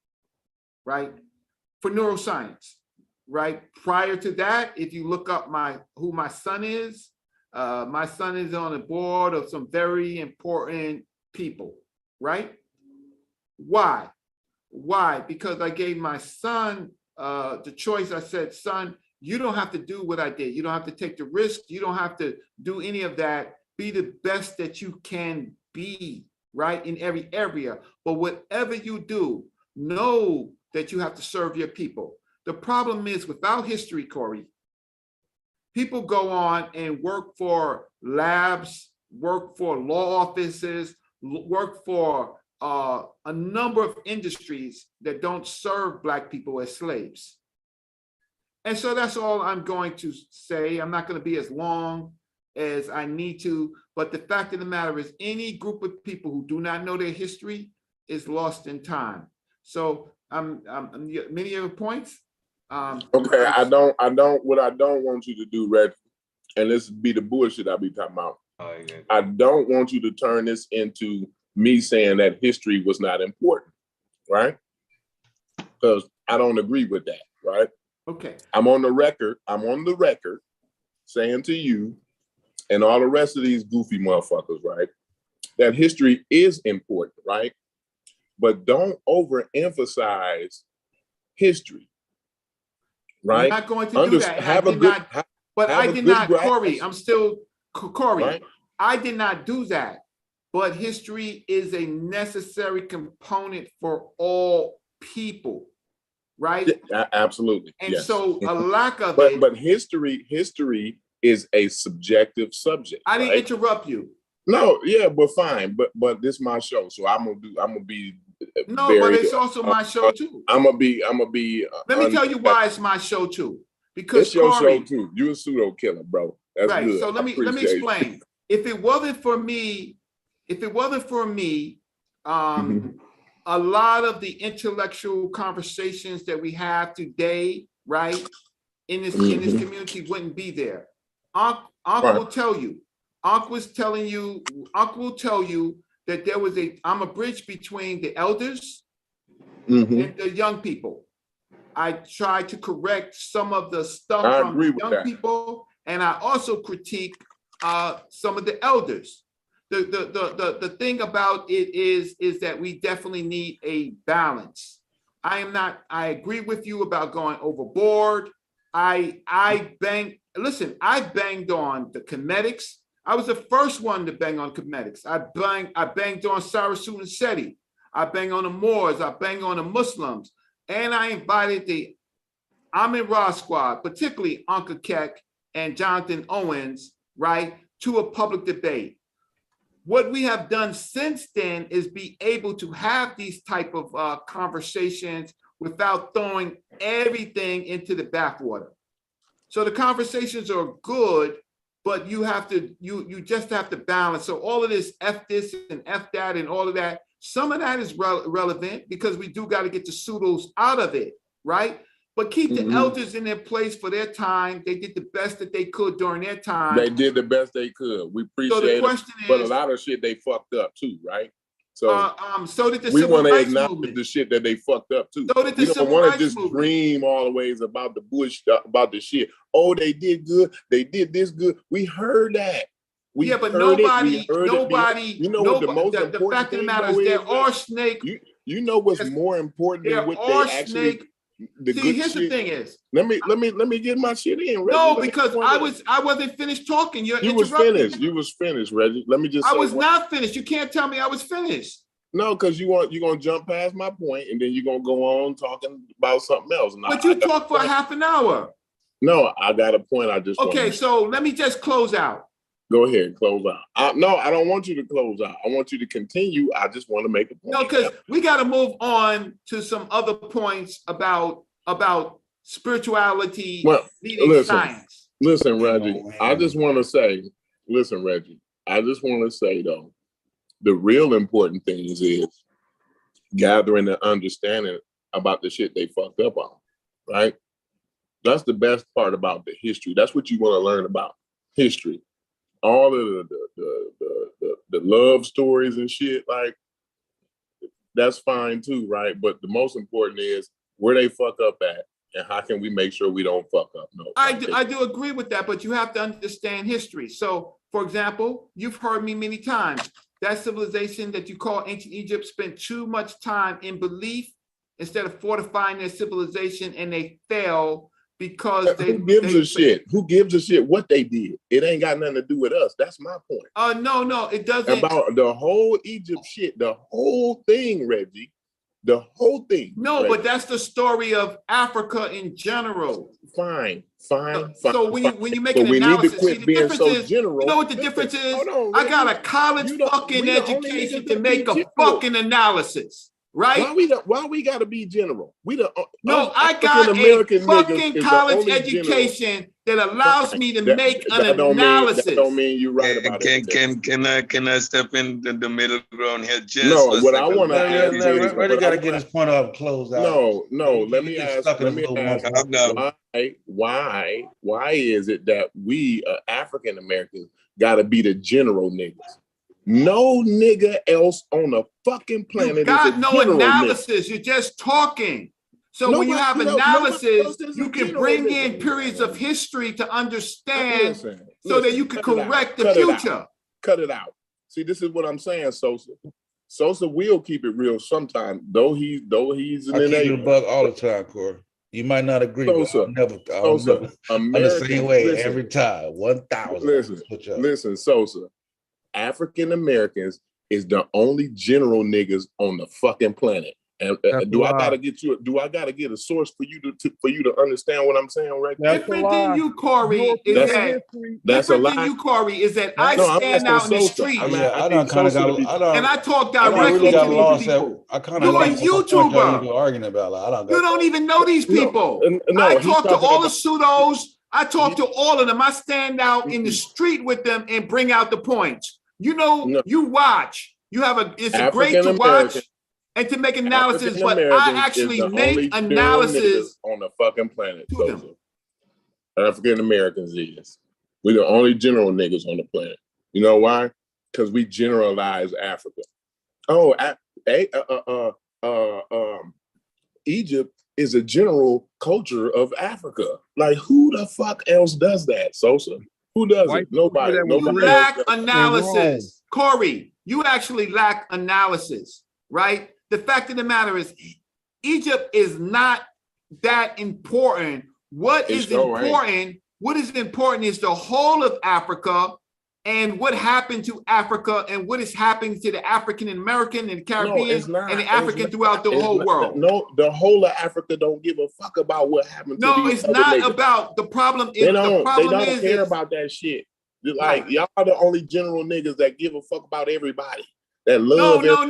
right? For neuroscience, right? Prior to that, if you look up who my son is on the board of some very important people, right? Why? Because I gave my son the choice. I said, son, you don't have to do what I did. You don't have to take the risk. You don't have to do any of that. Be the best that you can be, right? In every area. But whatever you do, know that you have to serve your people. The problem is without history, Corey, people go on and work for labs, work for law offices, work for a number of industries that don't serve Black people as slaves. And so that's all I'm going to say. I'm not going to be as long as I need to, but the fact of the matter is any group of people who do not know their history is lost in time. So many of your points. Okay, what I don't want you to do, Red, and this be the bullshit I be talking about. I don't want you to turn this into me saying that history was not important, right? Because I don't agree with that, right? Okay. I'm on the record saying to you and all the rest of these goofy motherfuckers, right, that history is important, right? But don't overemphasize history, right? I'm not going to do that. I did not, Corey, I'm still, Corey, right? I did not do that. But history is a necessary component for all people, right? Yeah, absolutely. And yes. so a lack of it. But history is a subjective subject. I didn't right? interrupt you. No, yeah, but fine. But this is my show, so I'm gonna be. No, very, but it's also my show too. I'm gonna be. Let me tell you why it's my show too. Because it's your show too. You're a pseudo killer, bro. That's right. Good. So let me explain. If it wasn't for me, a lot of the intellectual conversations that we have today, right, in this community wouldn't be there. Uncle will tell you. Uncle will tell you that I'm a bridge between the elders and the young people. I try to correct some of the stuff from the young people, and I also critique some of the elders. The thing about it is that we definitely need a balance. I agree with you about going overboard. I banged on the Comedics. I was the first one to bang on Comedics. I banged on Sarasu and Seti. I banged on the Moors. I banged on the Muslims. And I invited the Amin Ra squad, particularly Uncle Keck and Jonathan Owens, right, to a public debate. What we have done since then is be able to have these type of conversations without throwing everything into the bathwater. So the conversations are good, but you have to, you just have to balance. So all of this and F that and all of that, some of that is relevant because we do got to get the pseudos out of it, right? But keep the elders in their place for their time. They did the best that they could during their time. They did the best they could. We appreciate it, but a lot of shit they fucked up too, right? So, so did the we civil want to rights acknowledge movement. the shit that they fucked up too. So did the we don't civil want to rights just movement. dream always about the bush, about the shit. Oh, they did good. They did this good. We heard that. We yeah, but heard nobody, it. You know what the most important the fact of the matter is there are snake. You know what's more important than what they actually. Here's the thing is. Let me get my shit in, Reggie. No, because I wasn't finished talking. You was finished. You was finished, Reggie. Let me just. I was not finished. You can't tell me I was finished. No, because you're gonna jump past my point and then you're gonna go on talking about something else. But you talked for half an hour. No, I got a point. I just okay. So let me just close out. Go ahead, close out. No, I don't want you to close out. I want you to continue. I just want to make a point. No, because we got to move on to some other points about spirituality, leading science. Listen, Reggie. I just want to say, Reggie. I just want to say though, the real important things is gathering and understanding about the shit they fucked up on, right? That's the best part about the history. That's what you want to learn about history. All of the love stories and shit, like that's fine too, right? But the most important is where they fuck up at and how can we make sure we don't fuck up. No, I do agree with that, but you have to understand history. So, for example, you've heard me many times. That civilization that you call ancient Egypt spent too much time in belief instead of fortifying their civilization, and they fell because who gives a shit? Who gives a shit what they did? It ain't got nothing to do with us. That's my point. No, it doesn't. About the whole Egypt shit, the whole thing, Reggie. The whole thing. No, Reggie. But that's the story of Africa in general. Fine. So when you make an analysis, see, the difference is, general. You know what the difference is? I got a college fucking education to make a fucking analysis. Right? Why we gotta be general? I got a fucking college education that allows me to make an analysis. That don't mean you're right about it. Can I step in the middle ground here? Just no, what I want to ask is, Reggie got to get his point up, close out. No. Let me ask. Why is it that we African Americans got to be the general niggas? No nigga else on the fucking planet. You got no analysis. Nigga. You're just talking. So when you have analysis, you can bring in periods of history to understand so that you can correct the future. Cut it out. See, this is what I'm saying, Sosa. Sosa will keep it real sometimes, though he's an I keep it buck all the time, Corey. You might not agree, but I'm the same way every time. 1,000. Listen, Sosa. African Americans is the only general niggas on the fucking planet. And do I gotta get a source for you to understand what I'm saying right now? Different than you, Corey, is that I stand out in the street and I talk directly to these people. You're a YouTuber. You don't even know these people. I talk to all the pseudos. I talk to all of them. I stand out in the street with them and bring out the points. You know, you watch. It's great to watch and to make analysis, but I actually make analysis on the fucking planet. African Americans is. We're the only general niggas on the planet. You know why? Because we generalize Africa. Egypt is a general culture of Africa. Like, who the fuck else does that, Sosa? Who does it? Nobody. You lack analysis. Corey, you actually lack analysis, right? The fact of the matter is, Egypt is not that important. What is important is the whole of Africa and what happened to Africa and what is happening to the African American and the Caribbean and the African throughout the whole world. No, the whole of Africa don't give a fuck about what happened to No, it's not about. The problem is they don't care about that shit. Like, y'all are the only general niggas that give a fuck about everybody. That love No.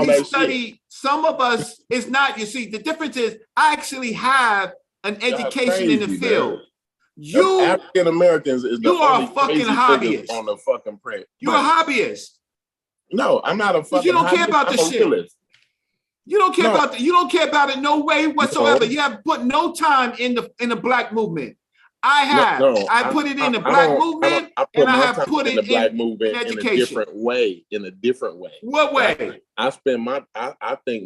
We study, some of us, it's not, you see, the difference is I actually have an education in the field. You African Americans is the you are a only fucking crazy hobbyist. niggas on the fucking planet. You're a hobbyist. No, I'm not a fucking. You don't care hobbyist. about I'm the a shit. realist. You don't care No. about you don't care about it no way whatsoever. No. You have put no time in the black movement. I have. No, I put it in the black movement, I and I my have time put in it the black in movement in a education. different way. In a different way. What way? Right? I think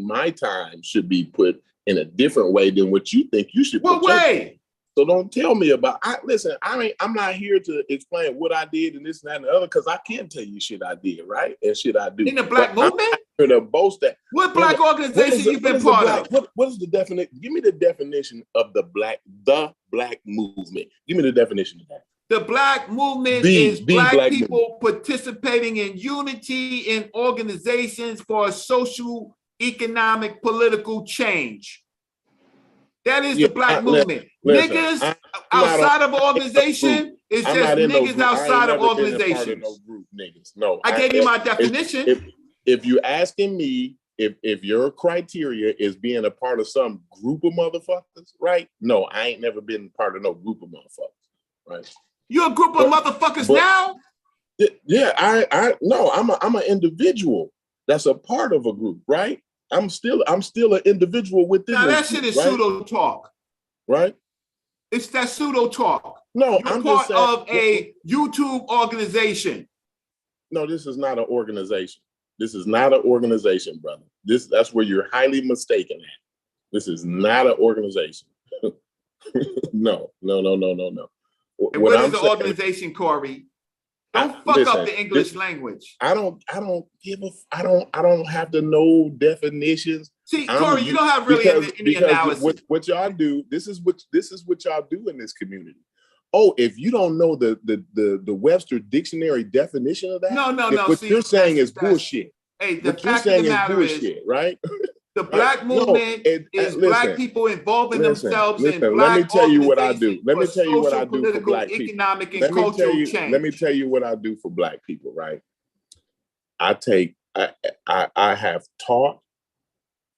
my time should be put in a different way than what you think you should. What put your way? time. So don't tell me about. Listen. I'm not here to explain what I did and this and that and the other, because I can tell you shit I did, right, and shit I do In the black movement. I'm here to boast that. What black organization you been part of? What is the definition? Give me the definition of the black movement. Give me the definition of that. The black movement is black people participating in unity in organizations for social, economic, political change. That is the black movement. Niggas outside of organization is just niggas outside of organizations. No group, niggas. No. I gave you my definition. If you're asking me if your criteria is being a part of some group of motherfuckers, right? No, I ain't never been part of no group of motherfuckers, right? You're a group of motherfuckers now? Yeah, I'm an individual that's a part of a group, right? I'm still an individual within. Now that shit is pseudo talk, right? It's that pseudo talk. No, you're part of a YouTube organization. No, this is not an organization. This is not an organization, brother. That's where you're highly mistaken at. This is not an organization. No. And what is the organization, Corey? Don't fuck up the English language. I don't have to know definitions. See, Corey, you don't have really any analysis. What y'all do, this is what y'all do in this community. Oh, if you don't know the Webster dictionary definition of that, no. What you're saying is bullshit. Hey, the fact of the matter is, right? The black movement is black people involving themselves in black. Let me tell you what I do. Let me tell you what I do for political, black people. economic, and cultural change. Let me tell you what I do for black people, right? I have taught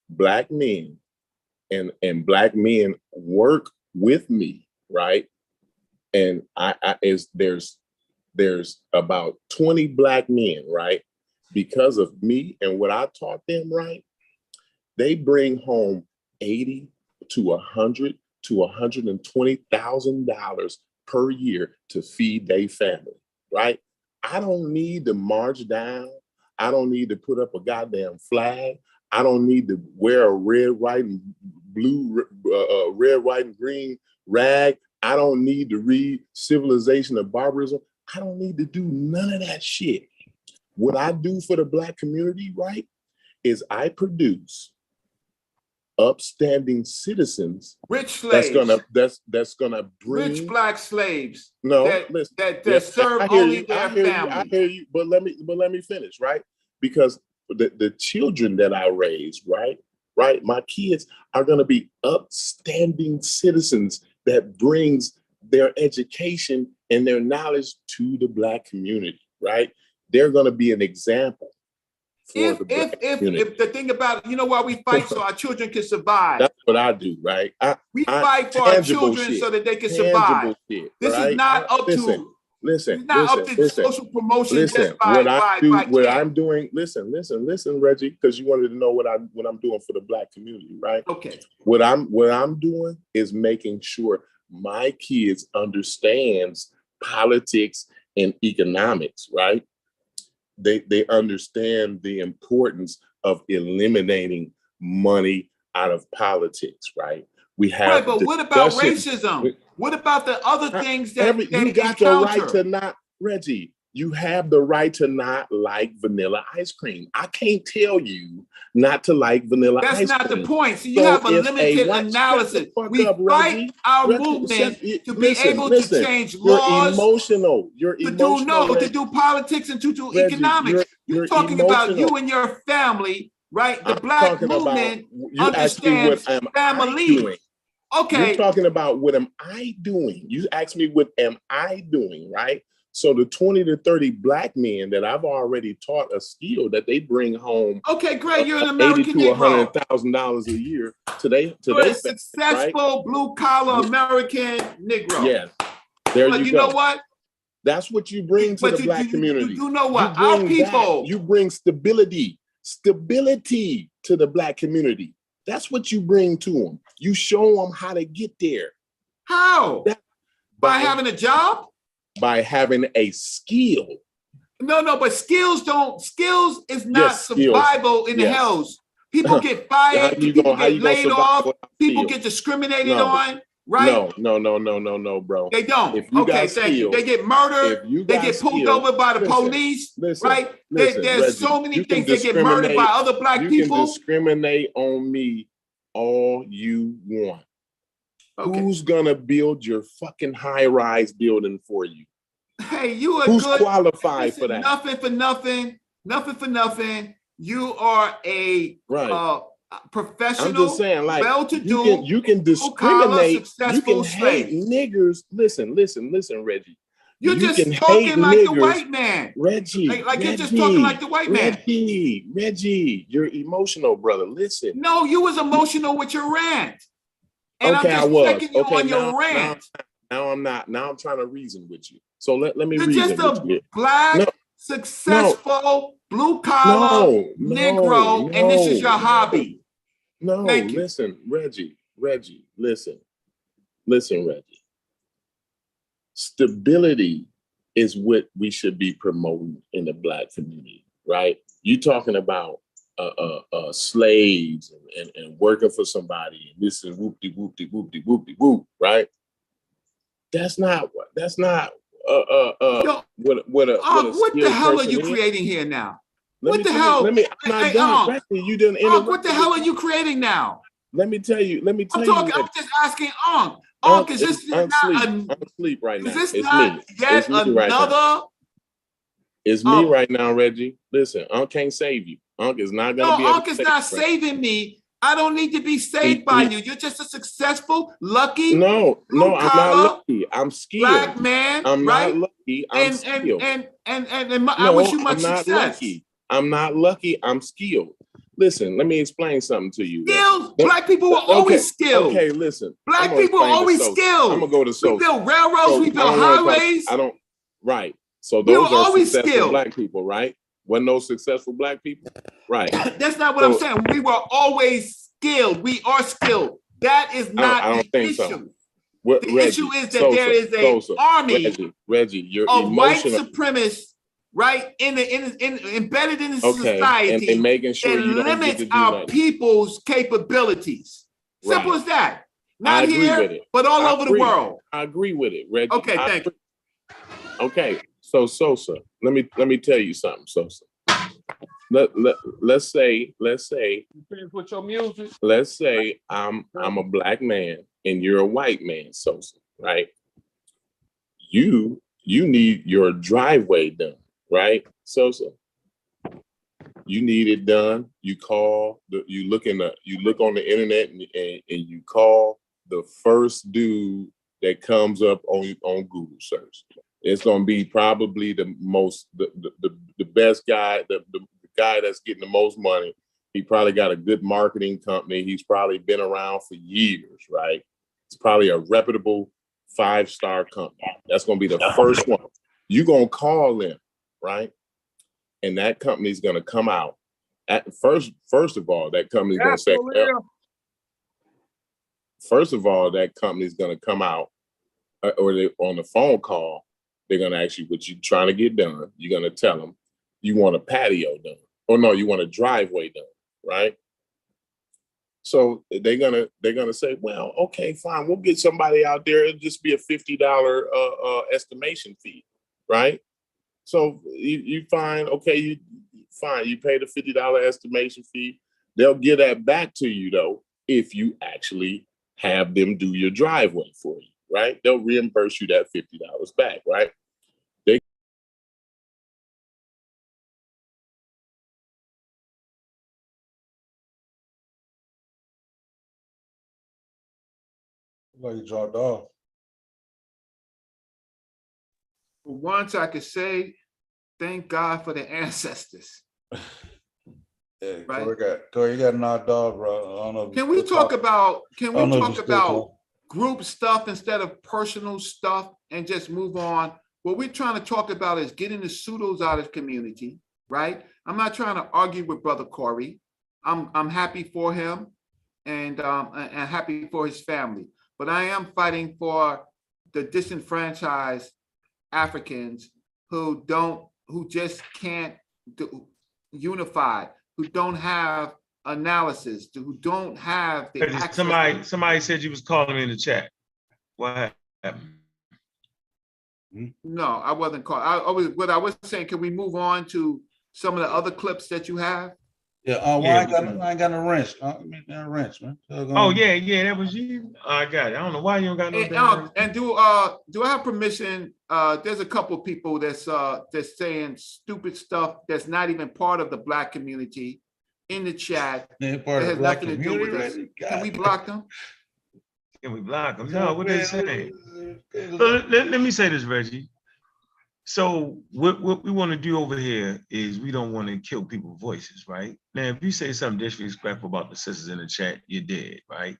black men, and black men work with me, right? And there's about 20 black men, right? Because of me and what I taught them, right? They bring home $80 to $100 to $120,000 per year to feed their family, right? I don't need to march down. I don't need to put up a goddamn flag. I don't need to wear a red, white, and blue, red, white, and green rag. I don't need to read Civilization of Barbarism. I don't need to do none of that shit. What I do for the black community, right, is I produce upstanding citizens, rich slaves, that's gonna bring rich black slaves. No, that serve only their family. I hear you, but let me finish, right? Because the children that I raise, right, my kids are gonna be upstanding citizens that brings their education and their knowledge to the black community, right? They're gonna be an example. If the thing about it, you know why we fight so our children can survive. That's what I do, right? We fight for our children so that they can survive. Shit, this right? is not up to social promotion. Listen, I'm doing. Listen, Reggie, because you wanted to know what I'm doing for the black community, right? Okay. What I'm doing is making sure my kids understands politics and economics, right? They understand the importance of eliminating money out of politics, right? We have but what about racism? What about the other things that you got the right to not, Reggie? You have the right to not like vanilla ice cream. I can't tell you not to like vanilla ice cream. That's not the point. So you have a limited analysis. We fight our movement to be able to change laws. You're emotional. To do politics and to do economics. You're talking about you and your family, right? The black movement understands family. Okay. You're talking about what am I doing? You asked me what am I doing, right? So the 20 to 30 black men that I've already taught a skill that they bring home. Okay, great. You're an American $80,000 to Negro. $100,000 a year today. You're a successful blue collar American Negro. Yes. There But you you go. know what? That's what you bring to But the black community. You know what? You Our bring people. you bring stability to the black community. That's what you bring to them. You show them how to get there. How? By having a job? By having a skill. No, but skills is not survival in the hells. People get fired, people get laid off, people get discriminated on, right? No, bro. They don't. Okay, thank you. They get murdered, they get pulled over by the police, right? There's so many things. They get murdered by other black people. You can discriminate on me all you want. Okay. Who's gonna build your fucking high-rise building for you? Hey, you are who's good. Qualified for that? Nothing for nothing. You are a professional. I'm just saying, like, well-to-do, you can discriminate. You can slave. hate niggers. Listen, Reggie. You're just talking like the white man, Reggie. Like you're just talking like the white man. Reggie, you're emotional, brother. Listen. No, you was emotional with your rant. And okay, I'm just checking you on your rant. Now I'm not. Now I'm trying to reason with you. So let me reason with you. You're just a black, successful, blue-collar Negro, and this is your hobby. No, listen, Reggie, listen, Reggie. Stability is what we should be promoting in the black community, right? You talking about slaves and working for somebody, and this is whoop-de-whoop, right? That's not what a what the hell are you creating here now? What the hell? I'm not done. You didn't interrupt. What the hell are you creating now? Let me tell you. I'm just asking Unc, is this not I'm asleep right now. Is this not yet another? It's me right now, Reggie. Listen, Unc can't save you. Unc is not gonna be able to Unc is not saving me. I don't need to be saved by you. You're just a successful, lucky. No, I'm not lucky. I'm skilled. Black man, I'm right? not lucky. I'm skilled. And I wish you much success. Lucky. I'm not lucky. I'm skilled. Listen, let me explain something to you. Skilled? Black people were always skilled. Okay, listen. Black people are always skilled. I'm gonna go to Sosa. We built railroads. We built highways. Right. So those are successful skilled. Black people, right? Wasn't those successful Black people? Right. That's not what I'm saying. We were always skilled. We are skilled. That is not the issue. So. The issue is that there is an army Reggie, you're of white emotional. supremacists, right, embedded in the society, and making sure that you don't limits get to do our nothing. people's capabilities. Simple as that. Not here, but all over the world. I agree with it, Reggie. Okay, thank you. Okay, so Sosa, let me tell you something, Sosa. Let's say with your music. Let's say I'm a Black man and you're a white man, Sosa, right? You need your driveway done, right, Sosa? You need it done. You call you look on the internet and you call the first dude that comes up on Google search. It's gonna be probably the best guy, the guy that's getting the most money. He probably got a good marketing company. He's probably been around for years, right? It's probably a reputable 5-star company. That's gonna be the first one. You're gonna call them, right? And that company's gonna come out. First of all, that company's gonna say, first of all, that company's gonna come out, or they on the phone call, they're gonna ask you what you're trying to get done. You're gonna tell them you want a patio done, or no, you want a driveway done, right? So they're gonna say, well, okay, fine, we'll get somebody out there. It'll just be a $50 estimation fee, right? So you find, okay, you pay the $50 estimation fee. They'll give that back to you though if you actually have them do your driveway for you, right? They'll reimburse you that $50 back, right? Like you dropped off. For once, I could say, thank God for the ancestors. Yeah, right? Corey, you got knocked off, bro. I don't know. Can we talk about group stuff instead of personal stuff and just move on. What we're trying to talk about is getting the pseudos out of the community, right? I'm not trying to argue with Brother Corey. I'm happy for him and happy for his family. But I am fighting for the disenfranchised Africans who just can't unify, who don't have analysis, who don't have the access. Somebody said you was calling me in the chat. What happened? No, I wasn't calling. What I was saying, can we move on to some of the other clips that you have? Yeah, I ain't got no wrench. Wrench, man. Oh yeah, that was you. I got it. I don't know why you don't got no. And do I have permission? There's a couple of people that's saying stupid stuff that's not even part of the Black community in the chat. It has nothing to do with this. Can we block them? Can we block them? No, what they saying? So let me say this, Reggie. So what we want to do over here is we don't want to kill people's voices, right? Now, if you say something disrespectful about the sisters in the chat, you're dead, right?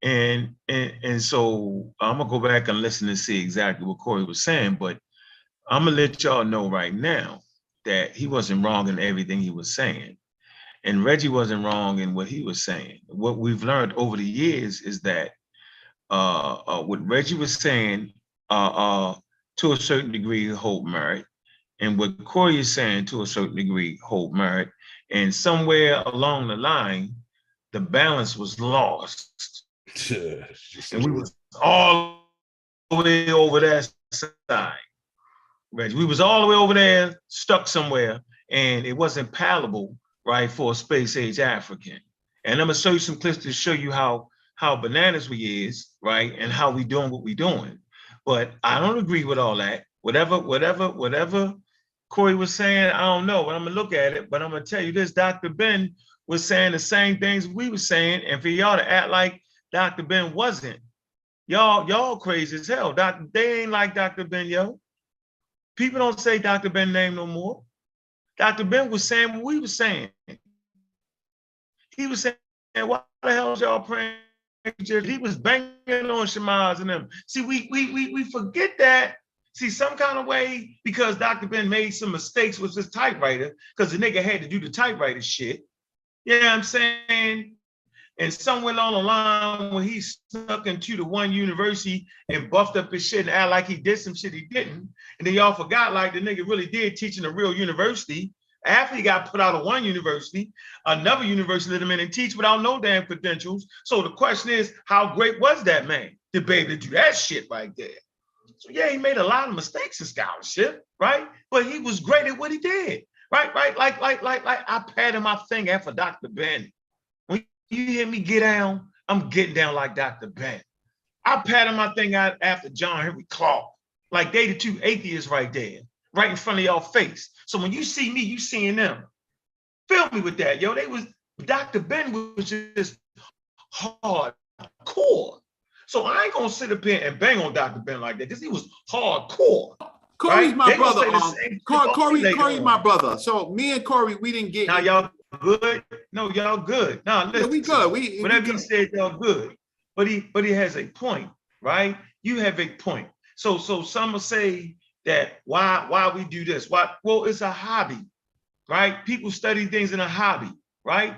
And so I'm gonna go back and listen to see exactly what Corey was saying, but I'm gonna let y'all know right now that he wasn't wrong in everything he was saying. And Reggie wasn't wrong in what he was saying. What we've learned over the years is that what Reggie was saying to a certain degree hold merit, and what Corey is saying to a certain degree hold merit, and somewhere along the line, the balance was lost. And we was all the way over that side. Reggie, we was all the way over there, stuck somewhere, and it wasn't palatable, right, for a space age African. And I'm gonna show you some clips to show you how bananas we is, right, and how we doing what we doing. But I don't agree with all that. Whatever Corey was saying, I don't know, but I'm gonna look at it. But I'm gonna tell you this: Dr. Ben was saying the same things we were saying, and for y'all to act like Dr. Ben wasn't, y'all crazy as hell. They ain't like Dr. Ben, yo. People don't say Dr. Ben name no more. Dr. Ben was saying what we were saying. He was saying, why the hell is y'all praying? He was banging on Shemaz and them. See, we forget that. See, some kind of way, because Dr. Ben made some mistakes with his typewriter, because the nigga had to do the typewriter shit. You know what I'm saying? And somewhere along the line, when he snuck into the one university and buffed up his shit and act like he did some shit he didn't, and then y'all forgot like the nigga really did teach in a real university. After he got put out of one university, another university let him in and teach without no damn credentials. So the question is, how great was that man to be able to do that shit right there? So yeah, he made a lot of mistakes in scholarship, right? But he was great at what he did, right? Like I patted my thing after Dr. Ben. When you hear me get down, I'm getting down like Dr. Ben. I patted my thing out after John Henry Clark. Like they the two atheists right there, right in front of y'all face. So when you see me, you seeing them. Feel me with that, yo. Dr. Ben was just hardcore. So I ain't gonna sit up here and bang on Dr. Ben like that, because he was hardcore. Corey's right? my brother. Corey's my brother. So me and Corey, we didn't get. Now y'all good? No, y'all good. Now listen. Yeah, we good. Whatever he said, y'all good. But he has a point, right? You have a point. So some will say that why we do this? Why? Well, it's a hobby, right? People study things in a hobby, right?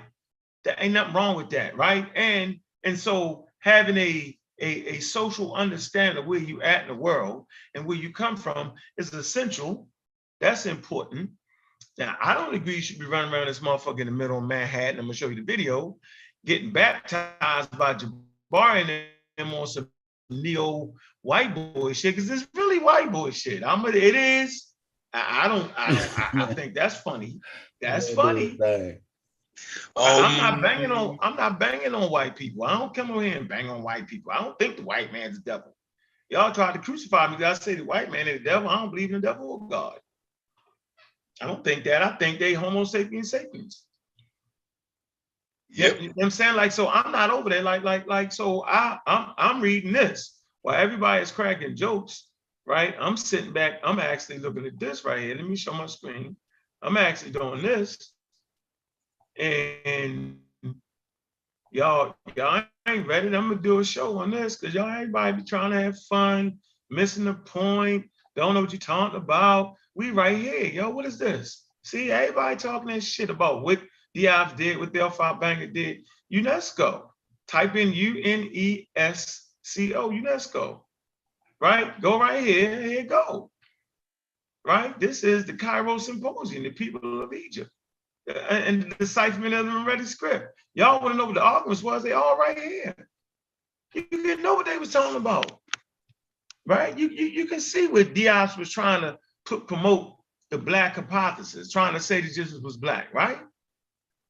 There ain't nothing wrong with that, right? And so having a social understanding of where you at in the world and where you come from is essential. That's important. Now, I don't agree you should be running around this motherfucker in the middle of Manhattan. I'm gonna show you the video, getting baptized by Jabari and them on some neo white boy shit, because it's really white boy shit. It is. I think that's funny. That's funny. I'm not banging on white people. I don't come over here and bang on white people. I don't think the white man's the devil. Y'all try to crucify me because I say the white man is the devil. I don't believe in the devil or God. I don't think that. I think they homo sapiens sapiens. Yep. You know what I'm saying? Like, so I'm not over there. So I'm reading this while everybody is cracking jokes, right? I'm sitting back. I'm actually looking at this right here. Let me show my screen. I'm actually doing this. And y'all ain't ain't ready. I'm gonna do a show on this because y'all everybody be trying to have fun, missing the point, don't know what you're talking about. We right here, yo. What is this? See, everybody talking that shit about what Diop did, what Delphi Banker did. UNESCO. Type in UNESCO, UNESCO. Right? Go right here. Here you go. Right? This is the Cairo Symposium, the people of Egypt. And the decipherment of the Meretic script. Y'all want to know what the arguments was? They all right here. You can know what they was talking about, right? You can see what Diop was trying to promote the Black hypothesis, trying to say that Jesus was Black, right?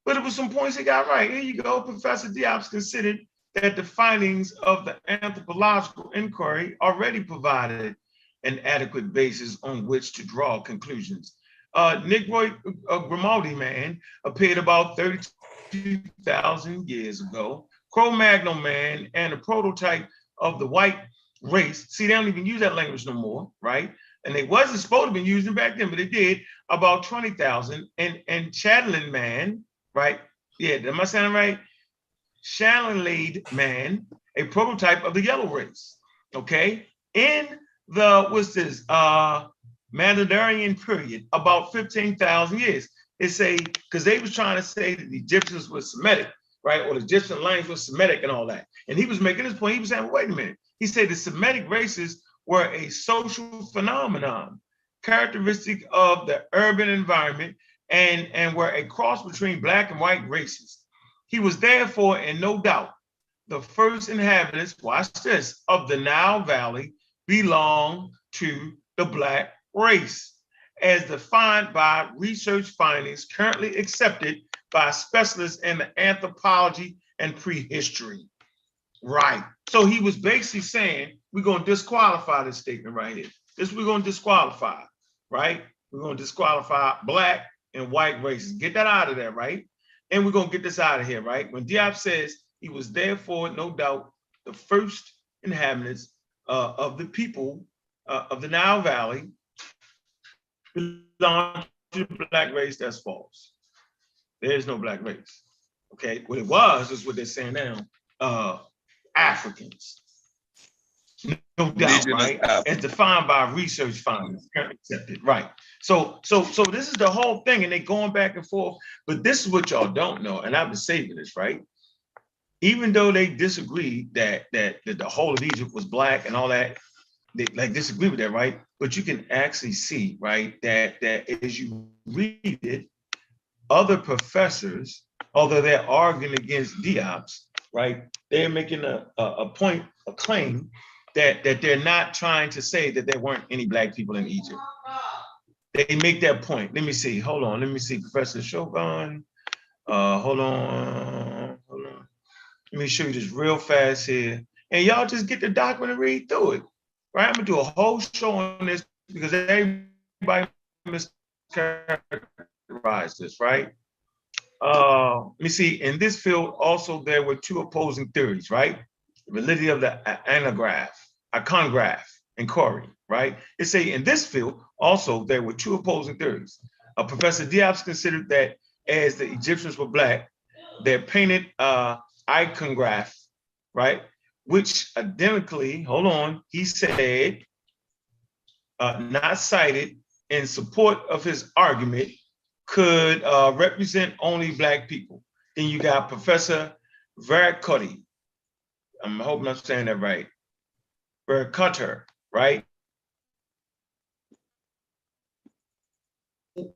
But it was some points he got right. Here you go. Professor Diop considered that the findings of the anthropological inquiry already provided an adequate basis on which to draw conclusions. Negroid Grimaldi man appeared about 32,000 years ago. Cro-Magnon man and a prototype of the white race. See, they don't even use that language no more, right? And they wasn't supposed to be using back then, but they did about 20,000. And Chatelain man, right? Yeah, am I saying right? Chatelain man, a prototype of the yellow race, okay? In the, what's this? Mandarin period, about 15,000 years. They say, because they was trying to say that the Egyptians were Semitic, right? Or the Egyptian language was Semitic and all that. And he was making this point. He was saying, wait a minute. He said the Semitic races were a social phenomenon, characteristic of the urban environment, and were a cross between Black and white races. He was therefore, in no doubt, the first inhabitants, watch this, of the Nile Valley belong to the Black race, as defined by research findings currently accepted by specialists in the anthropology and prehistory. Right. So he was basically saying, we're going to disqualify this statement right here. This we're going to disqualify, right? We're going to disqualify Black and white races. Get that out of there, right? And we're going to get this out of here, right? When Diop says he was therefore, no doubt, the first inhabitants of the people of the Nile Valley belong to the Black race, that's false. There is no Black race. Okay, what it was is what they're saying now. Africans, no doubt, right? As defined by research findings, accepted, right? So this is the whole thing, and they're going back and forth. But this is what y'all don't know, and I've been saving this, right? Even though they disagree that the whole of Egypt was Black and all that, they like disagree with that, right? But you can actually see, right, that as you read it, other professors, although they're arguing against Diop's, right, they're making a point, a claim that they're not trying to say that there weren't any Black people in Egypt. They make that point. Let me see. Hold on. Let me see. Professor Shogun. Hold on. Let me show you this real fast here. And y'all just get the document and read through it. Right? I'm gonna do a whole show on this because everybody mischaracterized this, right? Let me see. In this field, also there were two opposing theories, right? The validity of the iconograph and Corey, right? It say in this field, also there were two opposing theories. Professor Diop considered that as the Egyptians were Black, their painted iconograph, right? Which identically, hold on, he said, not cited in support of his argument, could represent only Black people. Then you got Professor Vercotti. I'm hoping I'm saying that right. Vercotter, right? Who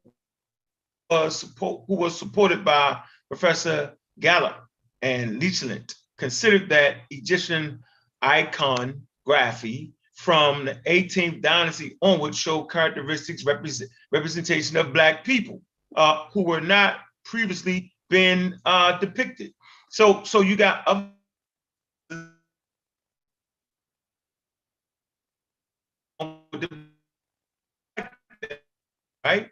was supported by Professor Gallup and Leachland, considered that Egyptian iconography from the 18th dynasty onward showed characteristics representation of Black people who were not previously been depicted. So you got other right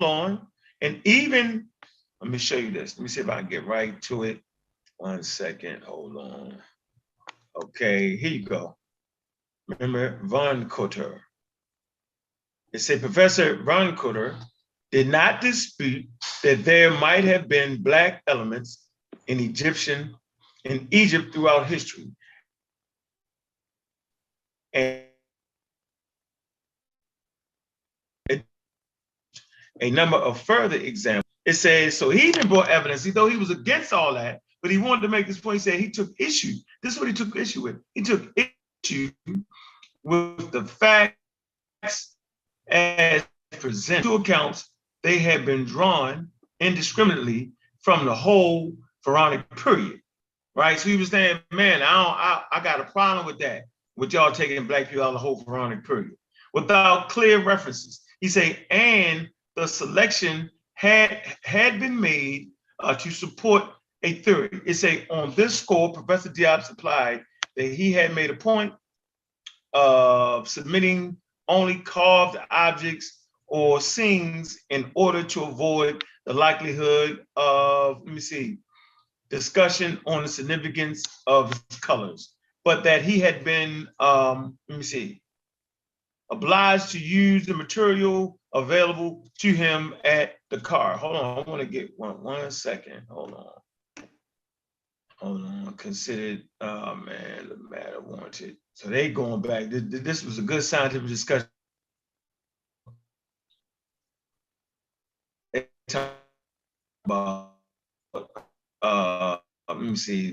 on, and even let me show you this. Let me see if I can get right to it. 1 second, hold on. Okay, here you go. Remember Von Cotter. It said Professor Von Cotter did not dispute that there might have been Black elements in Egyptian in Egypt throughout history. And a number of further examples. It says, so he even brought evidence, though he was against all that, but he wanted to make this point. He said he took issue. This is what he took issue with. He took issue with the facts as presented. Two accounts, they had been drawn indiscriminately from the whole Pharaonic period, right? So he was saying, man, I got a problem with that, with y'all taking black people out of the whole Pharaonic period without clear references. He said, and the selection had been made to support a theory. It say on this score, Professor Diop supplied that he had made a point of submitting only carved objects or scenes in order to avoid the likelihood of, discussion on the significance of colors, but that he had been, obliged to use the material available to him at the car. Hold on, I want to get one second. Hold on. Considered, man, the matter warranted. So they going back. This was a good scientific discussion. They talk about,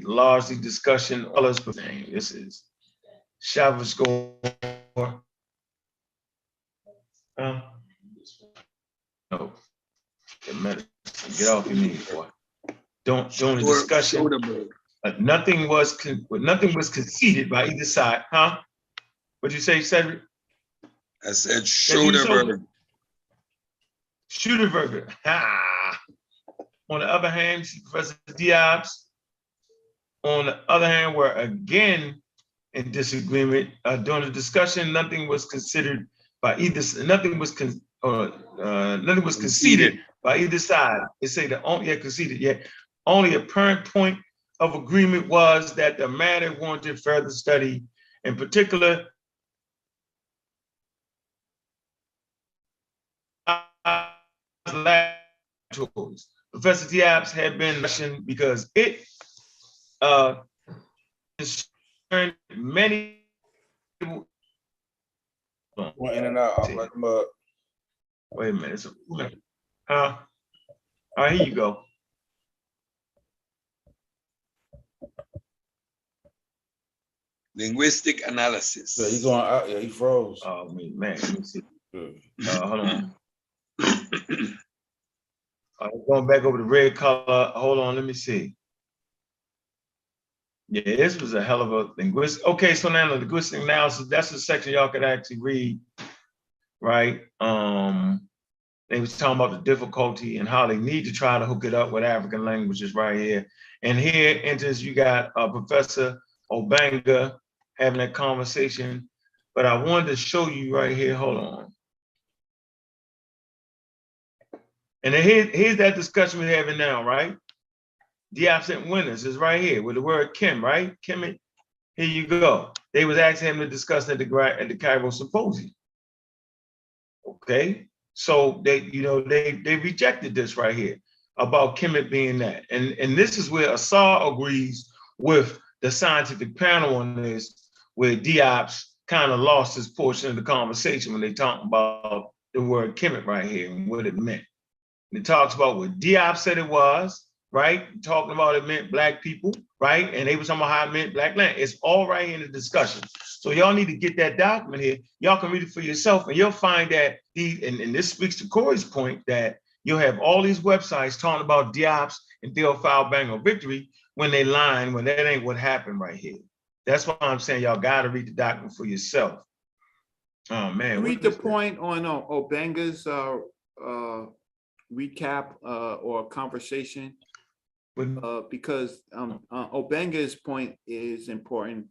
largely discussion. This is Chavez score. No, get off your knees, boy. Don't the discussion. Nothing was conceded by either side, huh? What'd you say, Cedric? I said Schroederberg. Schroederberg. On the other hand, Professor Diop, on the other hand, were again in disagreement during the discussion. Nothing was considered by either. Nothing was conceded by either side. They say the only conceded yet. Only apparent point of agreement was that the matter warranted further study, in particular. Professor Diop had been mentioned because it concerned many people. In and out. I'm like, wait a minute. All right, here you go. Linguistic analysis. Yeah, you going out? Yeah, he froze. Oh man, let me see. Hold on. Going back over the red color. Hold on, let me see. Yeah, this was a hell of a linguistic. Okay, so now the linguistic analysis, that's the section y'all could actually read, right? They was talking about the difficulty and how they need to try to hook it up with African languages right here. And here enters, you got Professor Obanga having that conversation. But I wanted to show you right here, hold on. And then here's that discussion we're having now, right? The absent winners is right here with the word Kim, right? Kim, here you go. They was asking him to discuss at the Cairo Symposium. Okay, so they rejected this right here about Kemet being that. And this is where Assad agrees with the scientific panel on this, where Diop's kind of lost his portion of the conversation when they talk about the word Kemet right here and what it meant. It talks about what Diop said it was, right? Talking about it meant black people, right? And they were talking about how it meant black land. It's all right here in the discussion. So y'all need to get that document here. Y'all can read it for yourself, and you'll find that and this speaks to Corey's point, that you'll have all these websites talking about Diop's and Theophile Bango victory when they lying, when that ain't what happened right here. That's why I'm saying y'all got to read the document for yourself. Oh man. Read the point on Obanga's recap or conversation, because Obanga's point is important.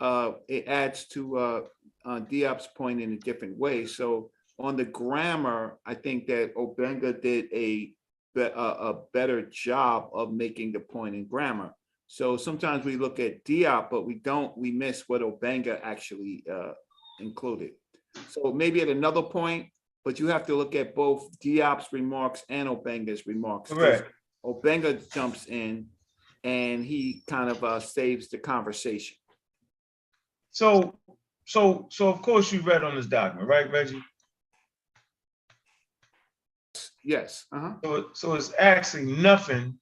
It adds to Diop's point in a different way. So on the grammar, I think that Obanga did a better job of making the point in grammar. So sometimes we look at Diop, but we miss what Obanga actually included. So maybe at another point, but you have to look at both Diop's remarks and Obanga's remarks. Correct. Obanga jumps in and he kind of saves the conversation. So of course you read on this document, right, Reggie? Yes. So it's actually nothing.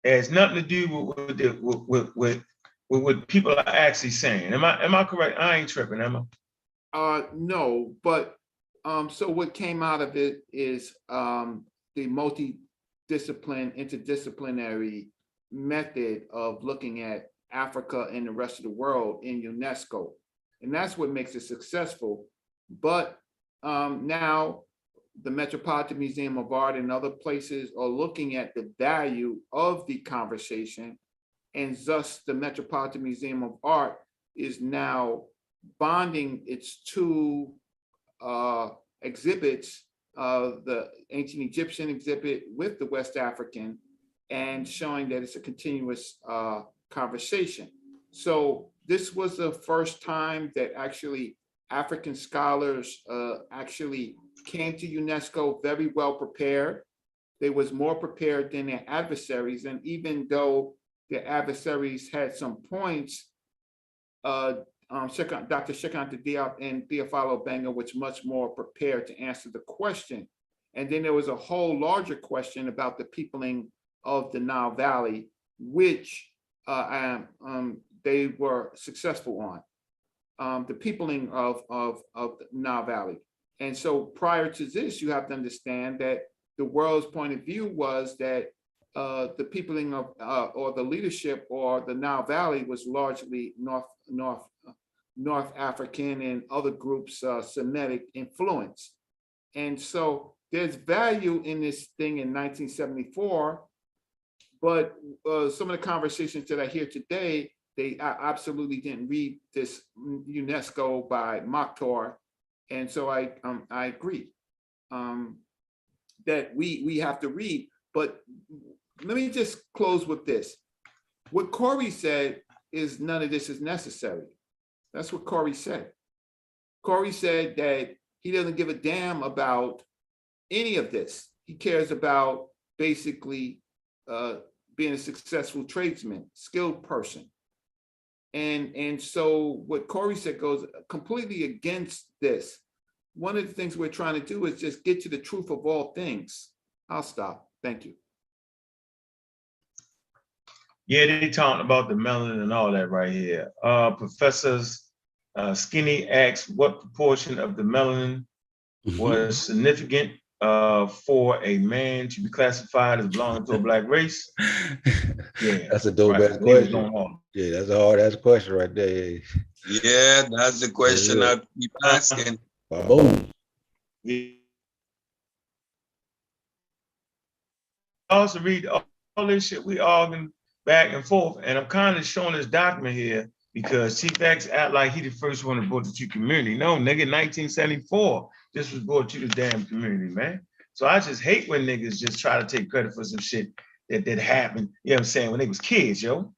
It has nothing to do with what people are actually saying. Am I correct? I ain't tripping, am I? No, but so what came out of it is the interdisciplinary method of looking at Africa and the rest of the world in UNESCO. And that's what makes it successful. But now the Metropolitan Museum of Art and other places are looking at the value of the conversation. And thus the Metropolitan Museum of Art is now bonding its two exhibits, the ancient Egyptian exhibit with the West African, and showing that it's a continuous conversation. So this was the first time that actually African scholars actually came to UNESCO very well prepared. They was more prepared than their adversaries. And even though their adversaries had some points, Dr. Shekanta Diop and Theophilo Benga was much more prepared to answer the question. And then there was a whole larger question about the peopling of the Nile Valley, which they were successful on, the peopling of the Nile Valley. And so prior to this, you have to understand that the world's point of view was that the peopling of or the leadership or the Nile Valley was largely North African and other groups Semitic influence. And so there's value in this thing in 1974, but some of the conversations that I hear today, they absolutely didn't read this UNESCO by Mokhtar. And so I agree that we have to read. But let me just close with this. What Corey said is none of this is necessary. That's what Corey said. Corey said that he doesn't give a damn about any of this. He cares about basically being a successful tradesman, skilled person. And so what Corey said goes completely against this. One of the things we're trying to do is just get to the truth of all things. I'll stop. Thank you. Yeah, they talking about the melanin and all that right here. Professors Skinny asks what proportion of the melanin was significant for a man to be classified as belonging to a black race. Yeah, that's a dope ass question. Yeah, that's a hard ass question right there. Yeah, that's the question I keep asking. Boom. Also read all this shit we arguing back and forth, and I'm kind of showing this document here because Chief X act like he the first one to brought it to community. No, nigga, 1974, this was brought to the damn community, man. So I just hate when niggas just try to take credit for some shit that happened, you know what I'm saying, when they was kids, yo. You know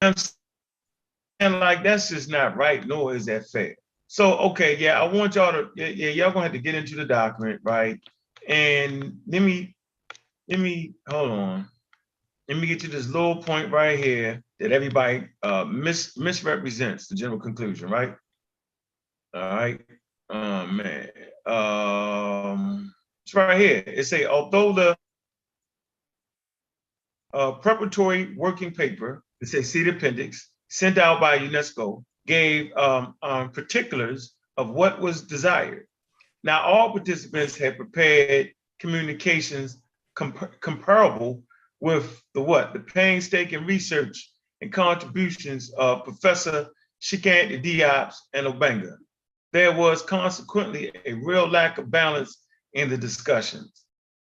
what I'm saying? Like, that's just not right, nor is that fair. So, okay, yeah, I want y'all to, y'all gonna have to get into the document, right? And let me, hold on. Let me get to this little point right here that everybody misrepresents the general conclusion, right? All right, man. It's right here. It say, although the preparatory working paper, it says see the appendix, sent out by UNESCO, gave particulars of what was desired. Now, all participants had prepared communications comparable with the painstaking research and contributions of Professor Shekanta Diop and Obenga. There was consequently a real lack of balance in the discussions.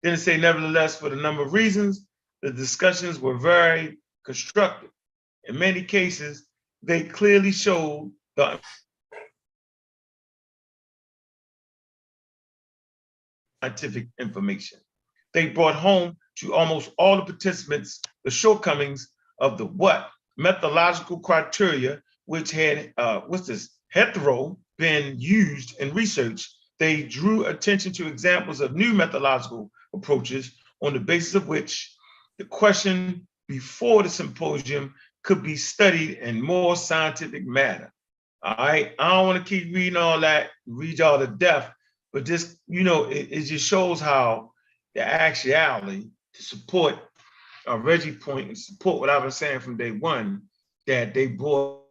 Then it say, nevertheless, for the number of reasons, the discussions were very constructive. In many cases, they clearly showed the scientific information. They brought home to almost all the participants the shortcomings of the methodological criteria, which had hetero been used in research. They drew attention to examples of new methodological approaches on the basis of which the question before the symposium could be studied in more scientific manner. All right, I don't want to keep reading all that, read y'all to death, but just, it just shows how the actuality to support Reggie point and support what I've been saying from day one, that they brought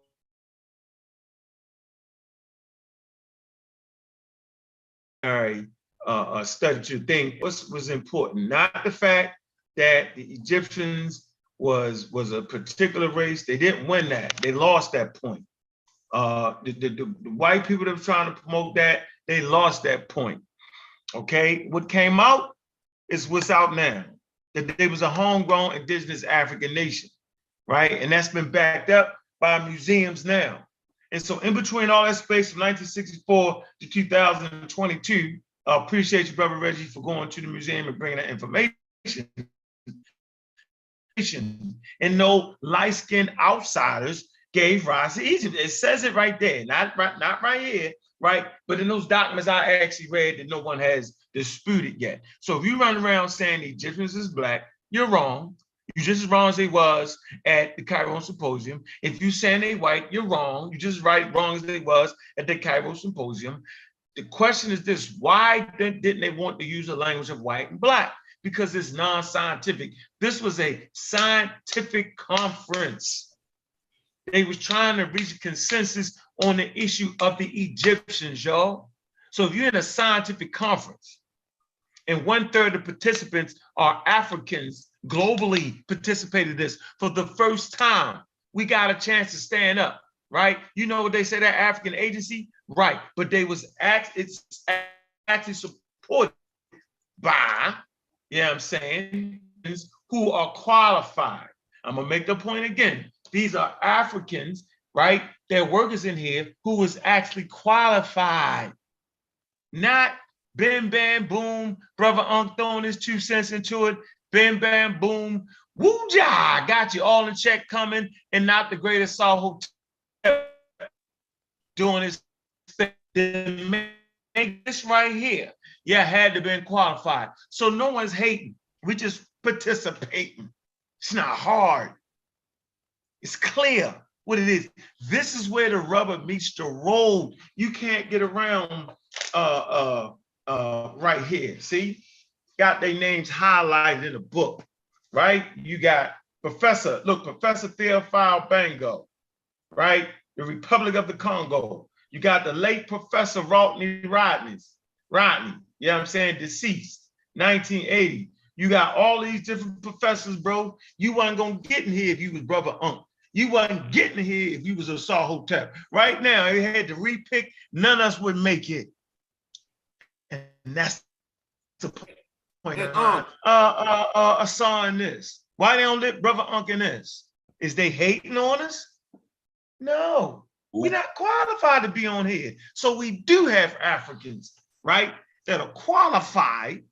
a study to think what was important, not the fact that the Egyptians was a particular race. They didn't win that. They lost that point. The white people that were trying to promote that, they lost that point. Okay, what came out is what's out now, that there was a homegrown indigenous African nation, right? And that's been backed up by museums now. And so in between all that space from 1964 to 2022, I appreciate you, Brother Reggie, for going to the museum and bringing that information. And no light-skinned outsiders gave rise to Egypt. It says it right there, not right here, right? But in those documents I actually read that no one has disputed yet. So if you run around saying the Egyptians is black, you're wrong. You're just as wrong as they was at the Cairo Symposium. If you saying they white, you're wrong. You're just wrong as they was at the Cairo Symposium. The question is this: why didn't they want to use the language of white and black? Because it's non-scientific. This was a scientific conference. They was trying to reach a consensus on the issue of the Egyptians, y'all. So if you're in a scientific conference and 1/3 of the participants are Africans, globally participated in this for the first time, we got a chance to stand up, right? You know what they say, that African agency, right? But it's actually supported by, I'm saying, who are qualified. I'm gonna make the point again. These are Africans, right? They're workers in here who was actually qualified, not bim, bam, boom, Brother Unc throwing his 2 cents into it, bim, bam, boom, woo-ja, got you all in check coming, and not the greatest Saw Hotel doing his thing. Make this right here, had to been qualified. So no one's hating, we just participating. It's not hard. It's clear what it is. This is where the rubber meets the road. You can't get around right here. See, got their names highlighted in the book, right? You got Professor Theophile Bango, right? The Republic of the Congo. You got the late Professor Rodney, you know what I'm saying, deceased, 1980. You got all these different professors, bro. You wasn't gonna get in here if you was Brother Unc. You wasn't getting here if you was a Saw Hotel. Right now, they had to repick, none of us would make it. And that's the point. Assad in this. Why they don't let Brother Unc in this? Is they hating on us? No, we're not qualified to be on here. So we do have Africans, right, that are qualified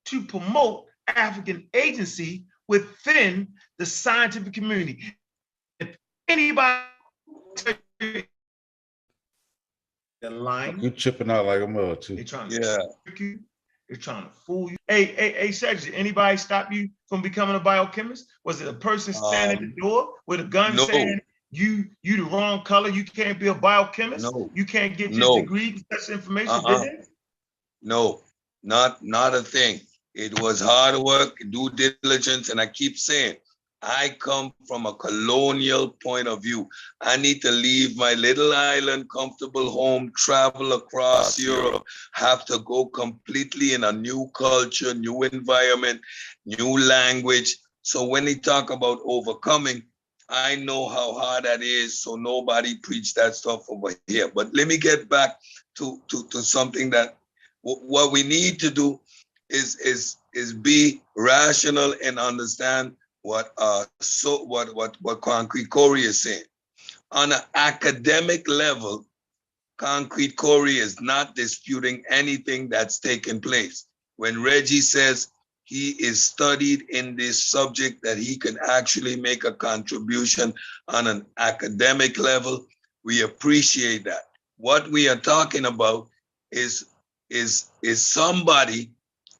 to promote African agency within the scientific community. If anybody the line, you chipping out like a mother too. They're trying to trick you. They're trying to fool you. Hey, Cedric, anybody stop you from becoming a biochemist? Was it a person standing at the door with a gun saying you the wrong color, you can't be a biochemist? No. You can't get your degree with such information, did it? No, not a thing. It was hard work, due diligence, and I keep saying, I come from a colonial point of view. I need to leave my little island, comfortable home, travel across Europe, have to go completely in a new culture, new environment, new language. So when they talk about overcoming, I know how hard that is, so nobody preach that stuff over here. But let me get back to something that what we need to do is be rational and understand what Concrete Corey is saying. On an academic level, Concrete Corey is not disputing anything that's taken place. When Reggie says he is studied in this subject, that he can actually make a contribution on an academic level, we appreciate that. What we are talking about is somebody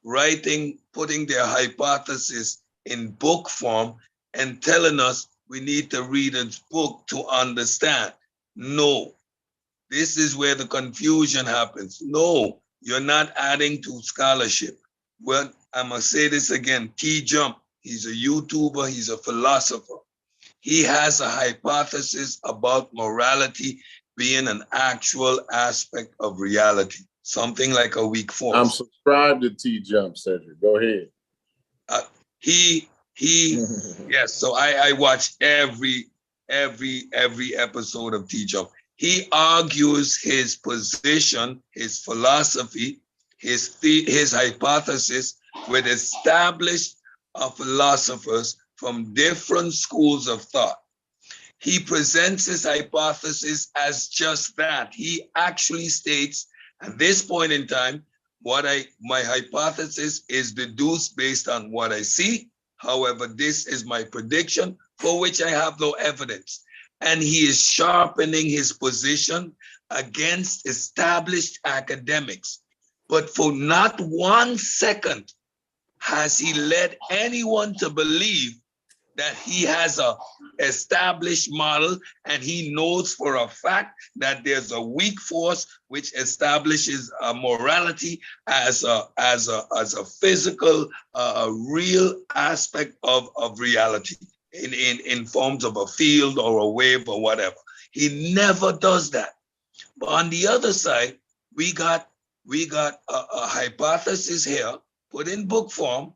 writing, putting their hypothesis in book form and telling us we need to read a book to understand. No, this is where the confusion happens. No, you're not adding to scholarship. Well, I'm gonna say this again, T Jump, he's a YouTuber, he's a philosopher. He has a hypothesis about morality being an actual aspect of reality, something like a weak force. I'm subscribed to T Jump Cedric. Go ahead. Yes. So I watch every episode of T Jump. He argues his position, his philosophy, his hypothesis with established philosophers from different schools of thought. He presents his hypothesis as just that. He actually states at this point in time, my hypothesis is deduced based on what I see. However, this is my prediction for which I have no evidence. And he is sharpening his position against established academics. But for not 1 second has he led anyone to believe that he has a established model and he knows for a fact that there's a weak force which establishes a morality as a physical, real aspect of reality in forms of a field or a wave or whatever. He never does that. But on the other side, we got a hypothesis here put in book form.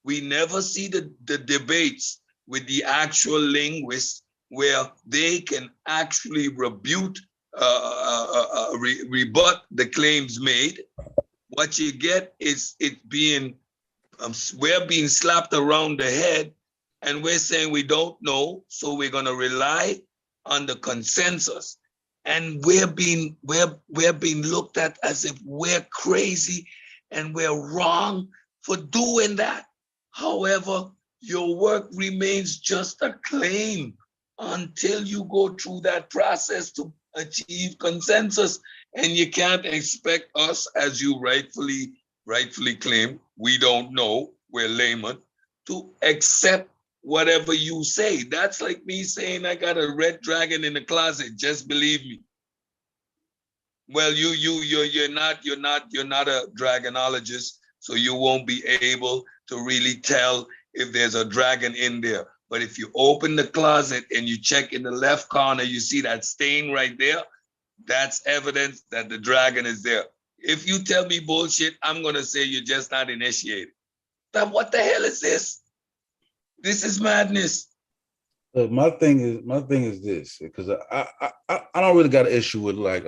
We never see the debates with the actual linguists where they can actually rebut the claims made. What you get is it being, we're being slapped around the head and we're saying we don't know, so we're gonna rely on the consensus. And we're being looked at as if we're crazy and we're wrong for doing that. However, your work remains just a claim until you go through that process to achieve consensus. And you can't expect us, as you rightfully claim, we don't know, we're laymen, to accept whatever you say. That's like me saying I got a red dragon in the closet, just believe me. Well, you're not a dragonologist, so you won't be able to really tell if there's a dragon in there. But if you open the closet and you check in the left corner, you see that stain right there, that's evidence that the dragon is there. If you tell me bullshit, I'm gonna say you're just not initiated. Then what the hell is this? This is madness. My thing is this, because I don't really got an issue with like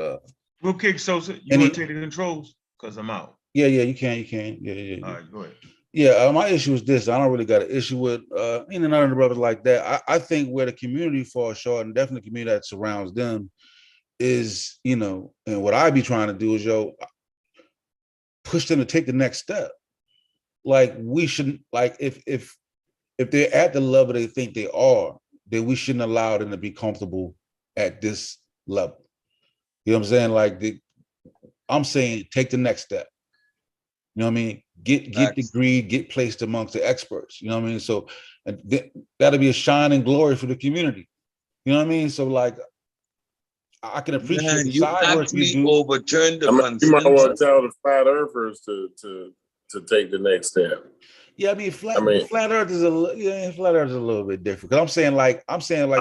Real quick, Sosa, you want to take the controls? Because I'm out. Yeah, you can. Yeah. All right, go ahead. Yeah, my issue is this. I don't really got an issue with any none of the brothers like that. I think where the community falls short, and definitely the community that surrounds them, is, and what I be trying to do is, push them to take the next step. Like we shouldn't, like if they're at the level they think they are, then we shouldn't allow them to be comfortable at this level. You know what I'm saying? Like I'm saying, take the next step. You know what I mean? Get degree, get placed amongst the experts. You know what I mean? So that'll be a shining glory for the community. You know what I mean? So like, I can appreciate the side work you do. Overturn the consensus. You might want to tell the flat earthers to take the next step. Yeah, I mean, flat earth is a little bit different. Because I'm saying like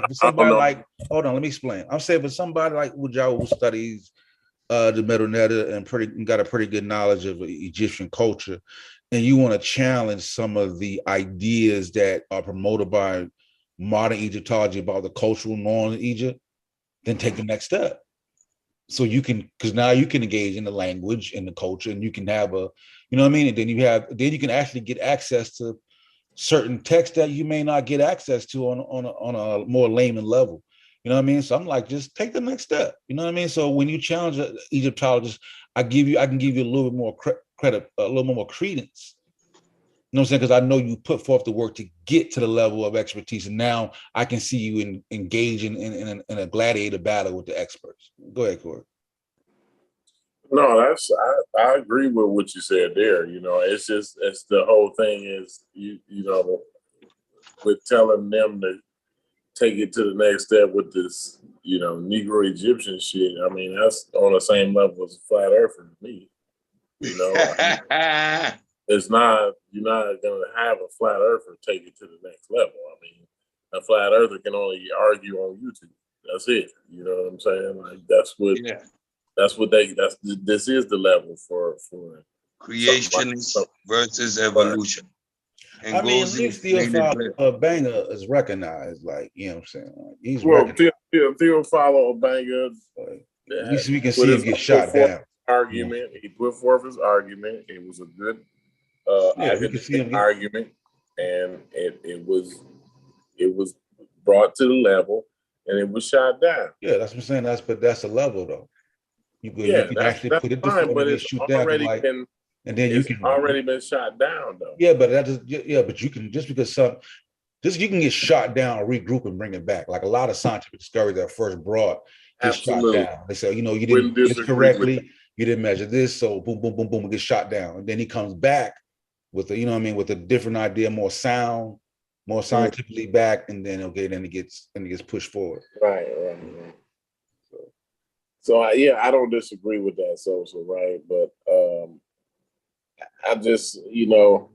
for somebody like, hold on, let me explain. I'm saying for somebody like Ujao who studies the Medu Neter and got a pretty good knowledge of Egyptian culture, and you want to challenge some of the ideas that are promoted by modern Egyptology about the cultural norms in Egypt, then take the next step. So you can, because now you can engage in the language and the culture, and you can have a, you know what I mean? And then you can actually get access to certain texts that you may not get access to on a more layman level. You know what I mean? So I'm like, just take the next step. You know what I mean? So when you challenge an Egyptologist, I can give you a little bit more credit, a little more credence. You know what I'm saying? Because I know you put forth the work to get to the level of expertise, and now I can see you engaging in a gladiator battle with the experts. Go ahead, Corey. No, I agree with what you said there. It's the whole thing is with telling them to take it to the next step with this, you know, Negro Egyptian shit. I mean, that's on the same level as a flat earther to me. You know, it's not, you're not gonna have a flat earther take it to the next level. I mean, a flat earther can only argue on YouTube. That's it. You know what I'm saying? Like this is the level for creationist versus evolution. And I mean, at goes least in made it clear. Theophilo Banger is recognized, like, you know what I'm saying? Like, he's well, recognized. Theophilo Obanga. At least we can see him get shot down. Argument. He put forth his argument. It was a good academic argument, and it was brought to the level, and it was shot down. Yeah, that's what I'm saying. That's a level though. You can actually put it fine, before but and it's shoot already down, been, and then you can already been shot down though. Yeah, but that is but you can you can get shot down, regroup, and bring it back. Like a lot of scientific discoveries that first brought get shot down. They say, you know, you didn't do this correctly, you didn't measure this, so boom, boom, boom, boom, it gets shot down. And then he comes back with a, you know what I mean, with a different idea, more sound, more scientifically back, and then then it gets pushed forward. Right. So I don't disagree with that, so right, but I just, you know,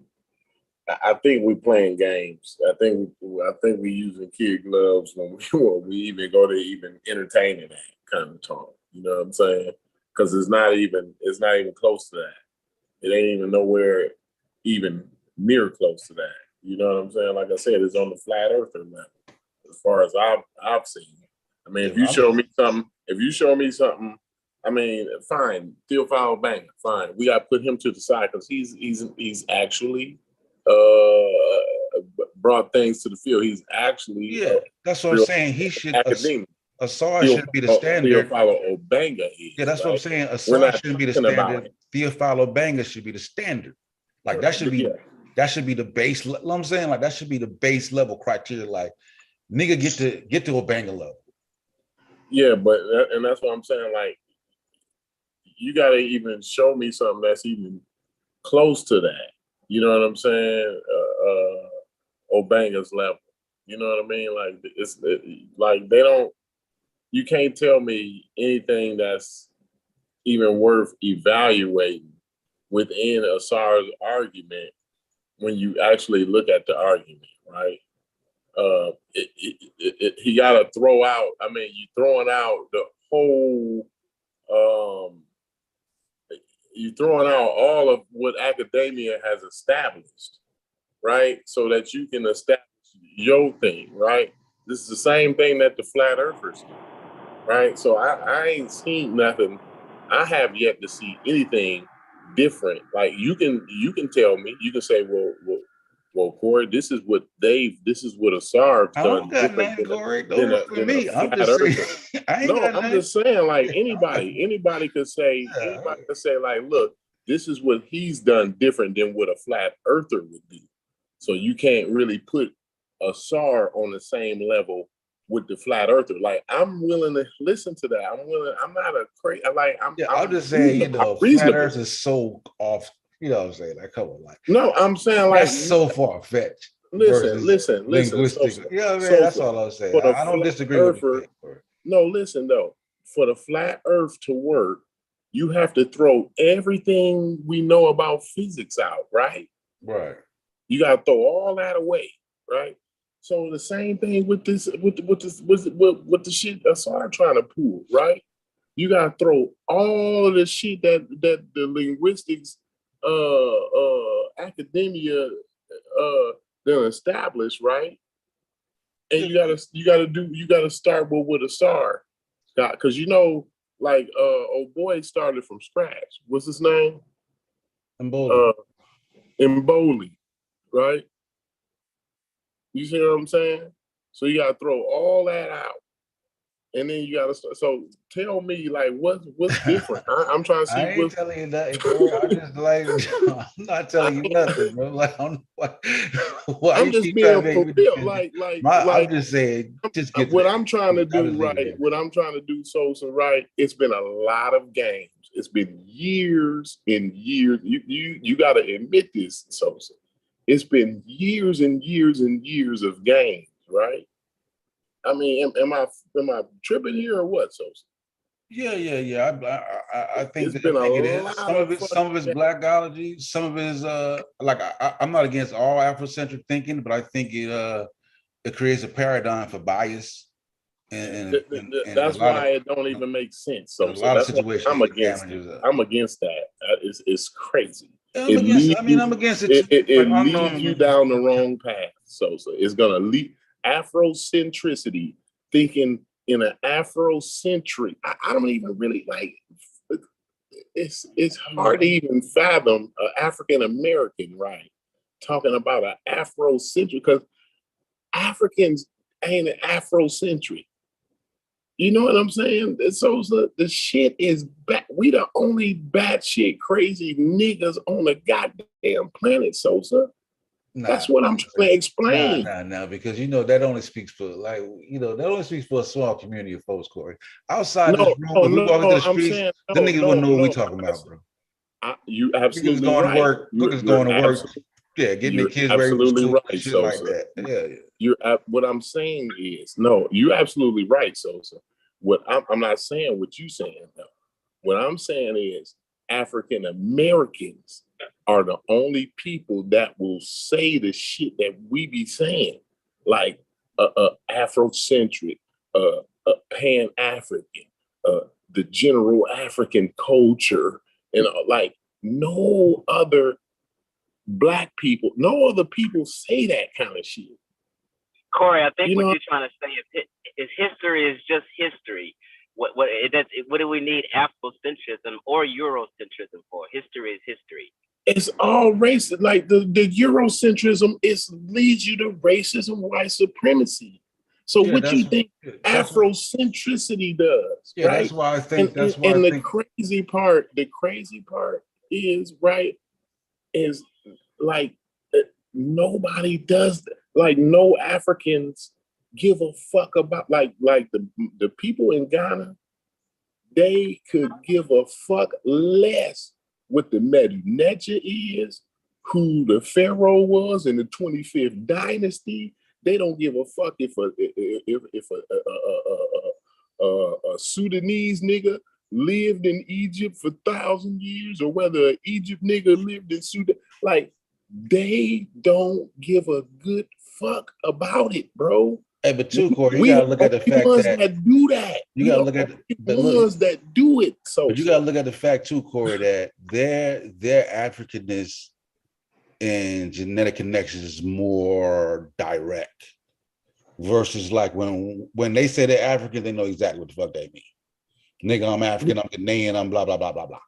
I think we're playing games. I think we're using kid gloves when we even go to even entertaining that kind of talk. You know what I'm saying? Because it's not even close to that. It ain't even nowhere even near close to that. You know what I'm saying? Like I said, it's on the flat earther level as far as I've seen. I mean, if you show me something, I mean, fine, Theophilo Banger, fine. We got to put him to the side because he's actually brought things to the field. He's actually that's what I'm saying. He should Assad should be the standard. Theophilo Banger is. Yeah, that's what I'm saying. Assad shouldn't be the standard. Theophilo Banger should be the standard. Like that should be the base. You know what I'm saying? Like that should be the base level criteria. Like nigga get to a Banger level. Yeah, but and that's what I'm saying. Like you got to even show me something that's even close to that. You know what I'm saying? Obanga's level. You know what I mean? Like like they don't. You can't tell me anything that's even worth evaluating within Assad's argument when you actually look at the argument, right? He got to throw out. I mean, you throwing out the whole. You're throwing out all of what academia has established, right? So that you can establish your thing, right? This is the same thing that the flat earthers do, right? So I ain't seen nothing. I have yet to see anything different. Like you can tell me, you can say, well, Corey, this is what Assad's done different than a flat earther. I'm just saying, like anybody could say, like, look, this is what he's done different than what a flat earther would do. So you can't really put Assad on the same level with the flat earther. Like I'm willing to listen to that. I'm not a crazy. Like I'm just saying, you know, flat earth is so off. You know what I'm saying? Like, come on, like. No, I'm saying like that's so far fetched. Listen. Linguistic. You know what I mean? That's all I'm saying. I don't disagree with you. No, listen though. For the flat earth to work, you have to throw everything we know about physics out, right? Right. You got to throw all that away, right? So the same thing with this, with the shit Assad trying to pull, right? You got to throw all of the shit that the linguistics academia they'll establish, right? And you gotta start with a star, because you know, like old boy started from scratch. What's his name? Mboli, right? You see what I'm saying? So you gotta throw all that out. And then you gotta start. So tell me, like, what's different? I'm trying to see. I ain't telling you nothing, bro. I just like I'm not telling you nothing, bro. Like I'm just being for real. Like I'm just saying. Just get what I'm trying to do right. What I'm trying to do, Sosa, right? It's been a lot of games. It's been years and years. You got to admit this, Sosa. It's been years and years and years of gains, right? I mean, am I tripping here or what, Sosa? Yeah. I think It's been a it is. lot Some of it, some of it's blackology, some of it is like I'm not against all Afrocentric thinking, but I think it creates a paradigm for bias and that's why it don't even make sense. So that's why situations I'm against it. I'm against that. It's crazy. I'm against it. It leads you down the wrong path. So it's gonna lead Afrocentricity, thinking in an Afrocentric. I don't even really like. It's hard to even fathom an African American, right? Talking about an Afrocentric, because Africans ain't an Afrocentric. You know what I'm saying? So the shit is back. We the only batshit crazy niggas on the goddamn planet, Sosa. That's what I'm trying to explain. Nah, because that only speaks for that only speaks for a small community of folks, Corey. Outside this room, if we walk into the streets, the niggas wouldn't know what we talking about, bro. You absolutely going right. To work, niggas going to work, getting their kids ready for school, right, shit Sosa. like that. Yeah. What I'm saying is, no, you're absolutely right, Sosa. What I'm not saying what you saying though. What I'm saying is African Americans are the only people that will say the shit that we be saying, like Afrocentric, Pan-African, the general African culture, and like no other Black people, no other people say that kind of shit. Corey, I think what you're trying to say is history is just history. What do we need Afrocentrism or Eurocentrism for? History is history. It's all racist. Like the Eurocentrism leads you to racism, white supremacy. So what you think Afrocentricity does? Yeah, right? That's why I think. The crazy part is is like nobody does that. Like no Africans give a fuck about like the people in Ghana. They could give a fuck less what the Medu-Neter is, who the pharaoh was in the 25th dynasty. They don't give a fuck if a Sudanese nigga lived in Egypt for 1,000 years, or whether an Egypt nigga lived in Sudan. Like, they don't give a good fuck about it, bro. Hey, but too, Corey, you gotta look at the fact that do that. You gotta look at the ones that do it. But you gotta look at the fact too, Corey, that their Africanness and genetic connections is more direct versus like when they say they're African, they know exactly what the fuck they mean. Nigga, I'm African, I'm Ghanaian, I'm blah blah blah blah blah.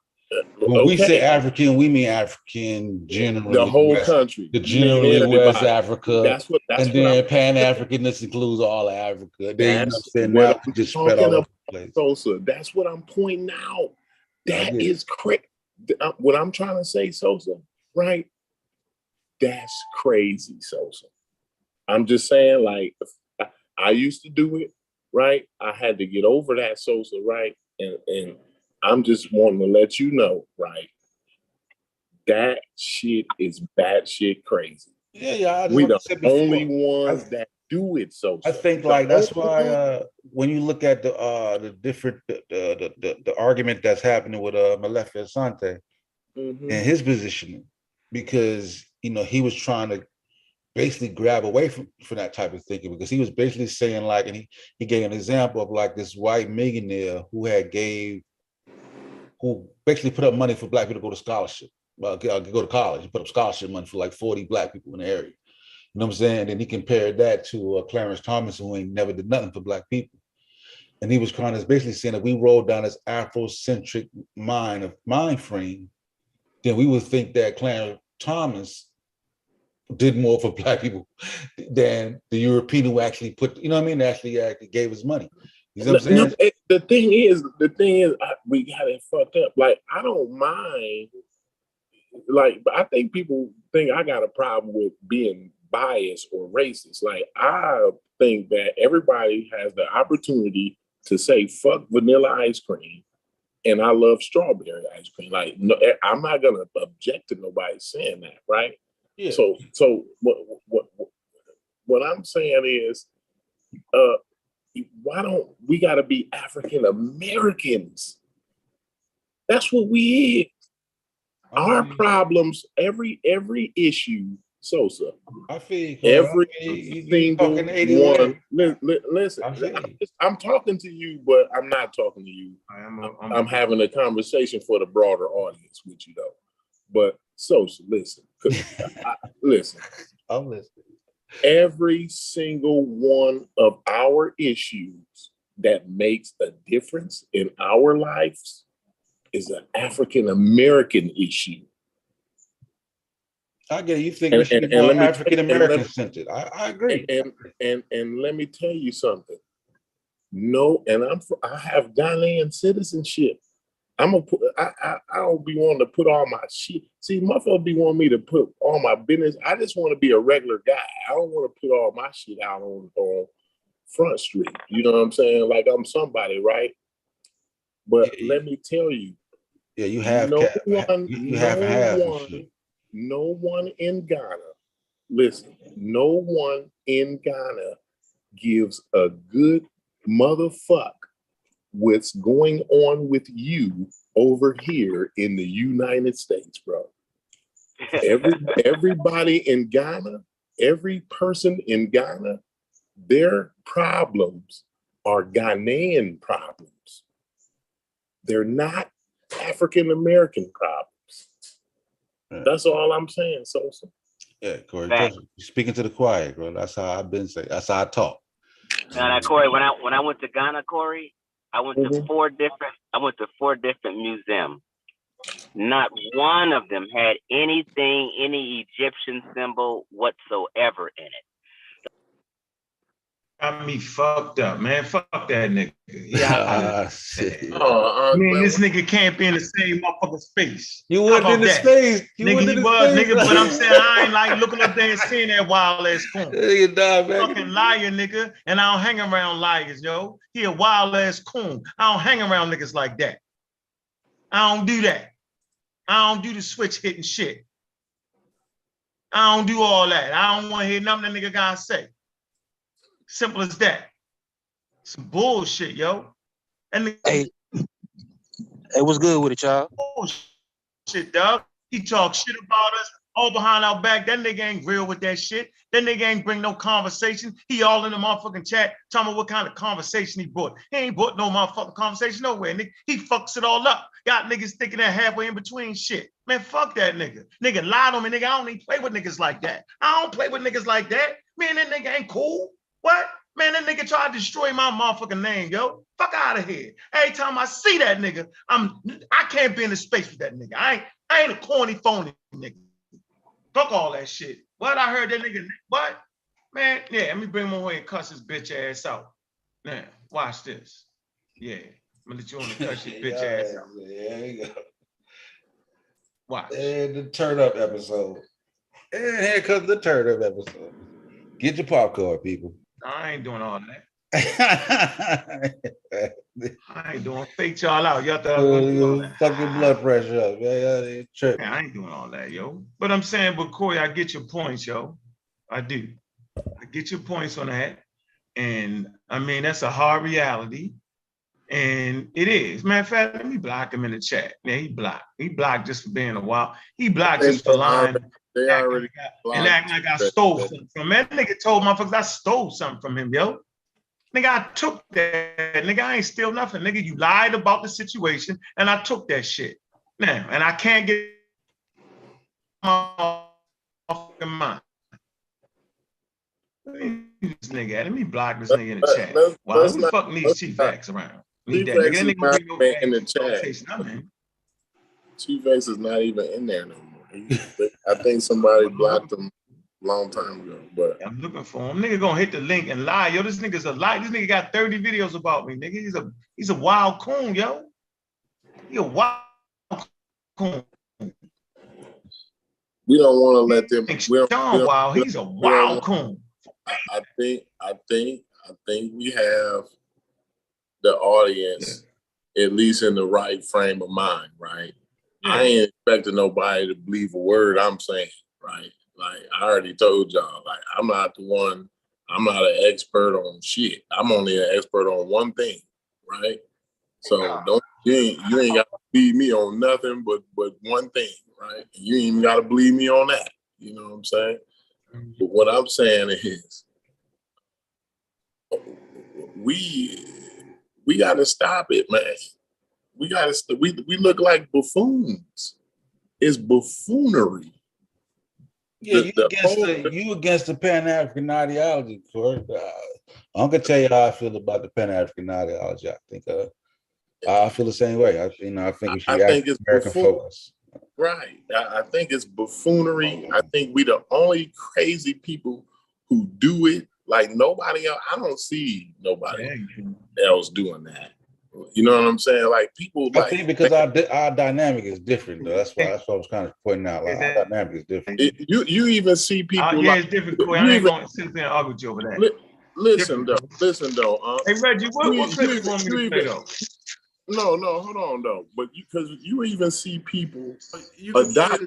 When we say African, we mean African generally. The whole country. The generally West Africa. And then Pan-Africanness includes all Africa. That's what I'm just spread all over the place. Sosa, that's what I'm pointing out. That is crazy. What I'm trying to say, Sosa, right? That's crazy, Sosa. I'm just saying, like, I used to do it, right? I had to get over that, Sosa, right? And I'm just wanting to let you know, right? That shit is batshit crazy. Yeah. We the only ones that do it. So I think like that's why when you look at the different the argument that's happening with Malefi Asante and his positioning, because he was trying to basically grab away from that type of thinking, because he was basically saying like, and he gave an example of like this white millionaire who basically put up money for Black people to go to scholarship. Go to college. He put up scholarship money for like 40 Black people in the area. You know what I'm saying? And he compared that to Clarence Thomas, who ain't never did nothing for Black people. And he was kind of basically saying that we rolled down this Afrocentric mind frame, then we would think that Clarence Thomas did more for Black people than the European who actually put, actually gave us money. You know what I'm saying? No, the thing is, we got it fucked up. Like, I don't mind. Like, but I think people think I got a problem with being biased or racist. Like, I think that everybody has the opportunity to say fuck vanilla ice cream, and I love strawberry ice cream. Like, no, I'm not gonna object to nobody saying that, right? Yeah. So what I'm saying is, why don't we got to be African Americans? That's what we is. Our problems, every issue, Sosa. I feel you, every you single talking 81. one. Listen, I'm talking to you, but I'm not talking to you. I'm having a conversation for the broader audience with you, though. But Sosa, listen, listen. I'm listening. Every single one of our issues that makes a difference in our lives is an African American issue. I get it. You think we should be more African American centered. I agree. And let me tell you something. No, and I have Ghanaian citizenship. I don't be wanting to put all my shit. See, motherfucker be wanting me to put all my business. I just want to be a regular guy. I don't want to put all my shit out on Front Street. You know what I'm saying? Like I'm somebody, right? But let me tell you. Yeah, you have no one in Ghana, listen, no one in Ghana gives a good motherfuck what's going on with you over here in the United States, bro. Everybody in Ghana, every person in Ghana, their problems are Ghanaian problems. They're not African American problems. Yeah. That's all I'm saying, Sosa. Yeah, Corey, you're speaking to the choir, bro. That's how I've been saying. That's how I talk. Now, Corey, when I went to Ghana, Corey, I went to four different museums. Not one of them had any Egyptian symbol whatsoever in it. Got me fucked up, man. Fuck that nigga. Shit. Man, this nigga can't be in the same motherfucking space. You wasn't in the space. Nigga, he was, nigga, but I'm saying I ain't like looking up there and seeing that wild ass coon. You fucking liar, nigga. And I don't hang around liars, yo. He a wild ass coon. I don't hang around niggas like that. I don't do that. I don't do the switch hitting shit. I don't do all that. I don't want to hear nothing that nigga gotta say. Simple as that. Some bullshit, yo. And hey, what's good with it, y'all? Bullshit, dog. He talk shit about us all behind our back. That nigga ain't real with that shit. That nigga ain't bring no conversation. He all in the motherfucking chat talking about what kind of conversation he brought. He ain't brought no motherfucking conversation nowhere. Nigga, he fucks it all up. Got niggas thinking that halfway in between shit. Man, fuck that nigga. Nigga lied on me, nigga. I don't even play with niggas like that. I don't play with niggas like that. Man, that nigga ain't cool. What? Man, that nigga tried to destroy my motherfucking name, yo. Fuck out of here. Every time I see that nigga, I can't be in the space with that nigga. I ain't a corny, phony nigga. Fuck all that shit. What? I heard that nigga, what? Man, yeah, let me bring him away and cuss his bitch ass out. Now, watch this. Yeah, I'm gonna let you on to cuss your bitch ass out. There you go. Watch. And the turn up episode. And here comes the turn up episode. Get your popcorn, people. I ain't doing all that. I ain't doing fake y'all out. Y'all thought I was gonna do all that. Fuck your blood pressure up, man. Man, I ain't doing all that, yo. But I'm saying, but Corey, I get your points, yo. I do. I get your points on that. And I mean, that's a hard reality. And it is. Matter of fact, let me block him in the chat. Yeah, he blocked. He blocked just for being a wild. He blocked just for lying. They already and acting like I stole something from him. That nigga told motherfuckers I stole something from him, yo. Nigga, I took that. Nigga, I ain't steal nothing. Nigga, you lied about the situation, and I took that shit. Now, and I can't get my fucking mind. Let me block this nigga in the chat. Why who the fuck needs Chief X around? Need that nigga. That nigga bring no in the chat. Chief X is not even in there no more. I think somebody blocked him a long time ago. But I'm looking for him. Nigga gonna hit the link and lie. Yo, this nigga's a lie. This nigga got 30 videos about me, nigga. He's a wild coon, yo. He a wild coon. We don't want to let them. He's a wild coon. I think we have the audience at least in the right frame of mind, right? Yeah. I ain't expecting nobody to believe a word I'm saying, right? Like I already told y'all, like I'm not an expert on shit. I'm only an expert on one thing, right? So you ain't got to believe me on nothing but one thing, right? And you ain't even got to believe me on that. You know what I'm saying? But what I'm saying is, we got to stop it, man. We got to. We look like buffoons. It's buffoonery. Yeah, you against the Pan-African ideology, Corey. I'm gonna tell you how I feel about the Pan-African ideology. I feel the same way. I think it should be American focus. Right. I think it's buffoonery. I think we the only crazy people who do it. Like nobody else. I don't see nobody else doing that. You know what I'm saying? Like people. I think because our dynamic is different, though. That's what I was kind of pointing out. Like our dynamic is different. You even see people. Yeah, it's different. Corey. I ain't gonna sit there and argue with you over that. Listen though. Hey Reggie, what clip you want me to play though? No, hold on though. But because you even see people adopt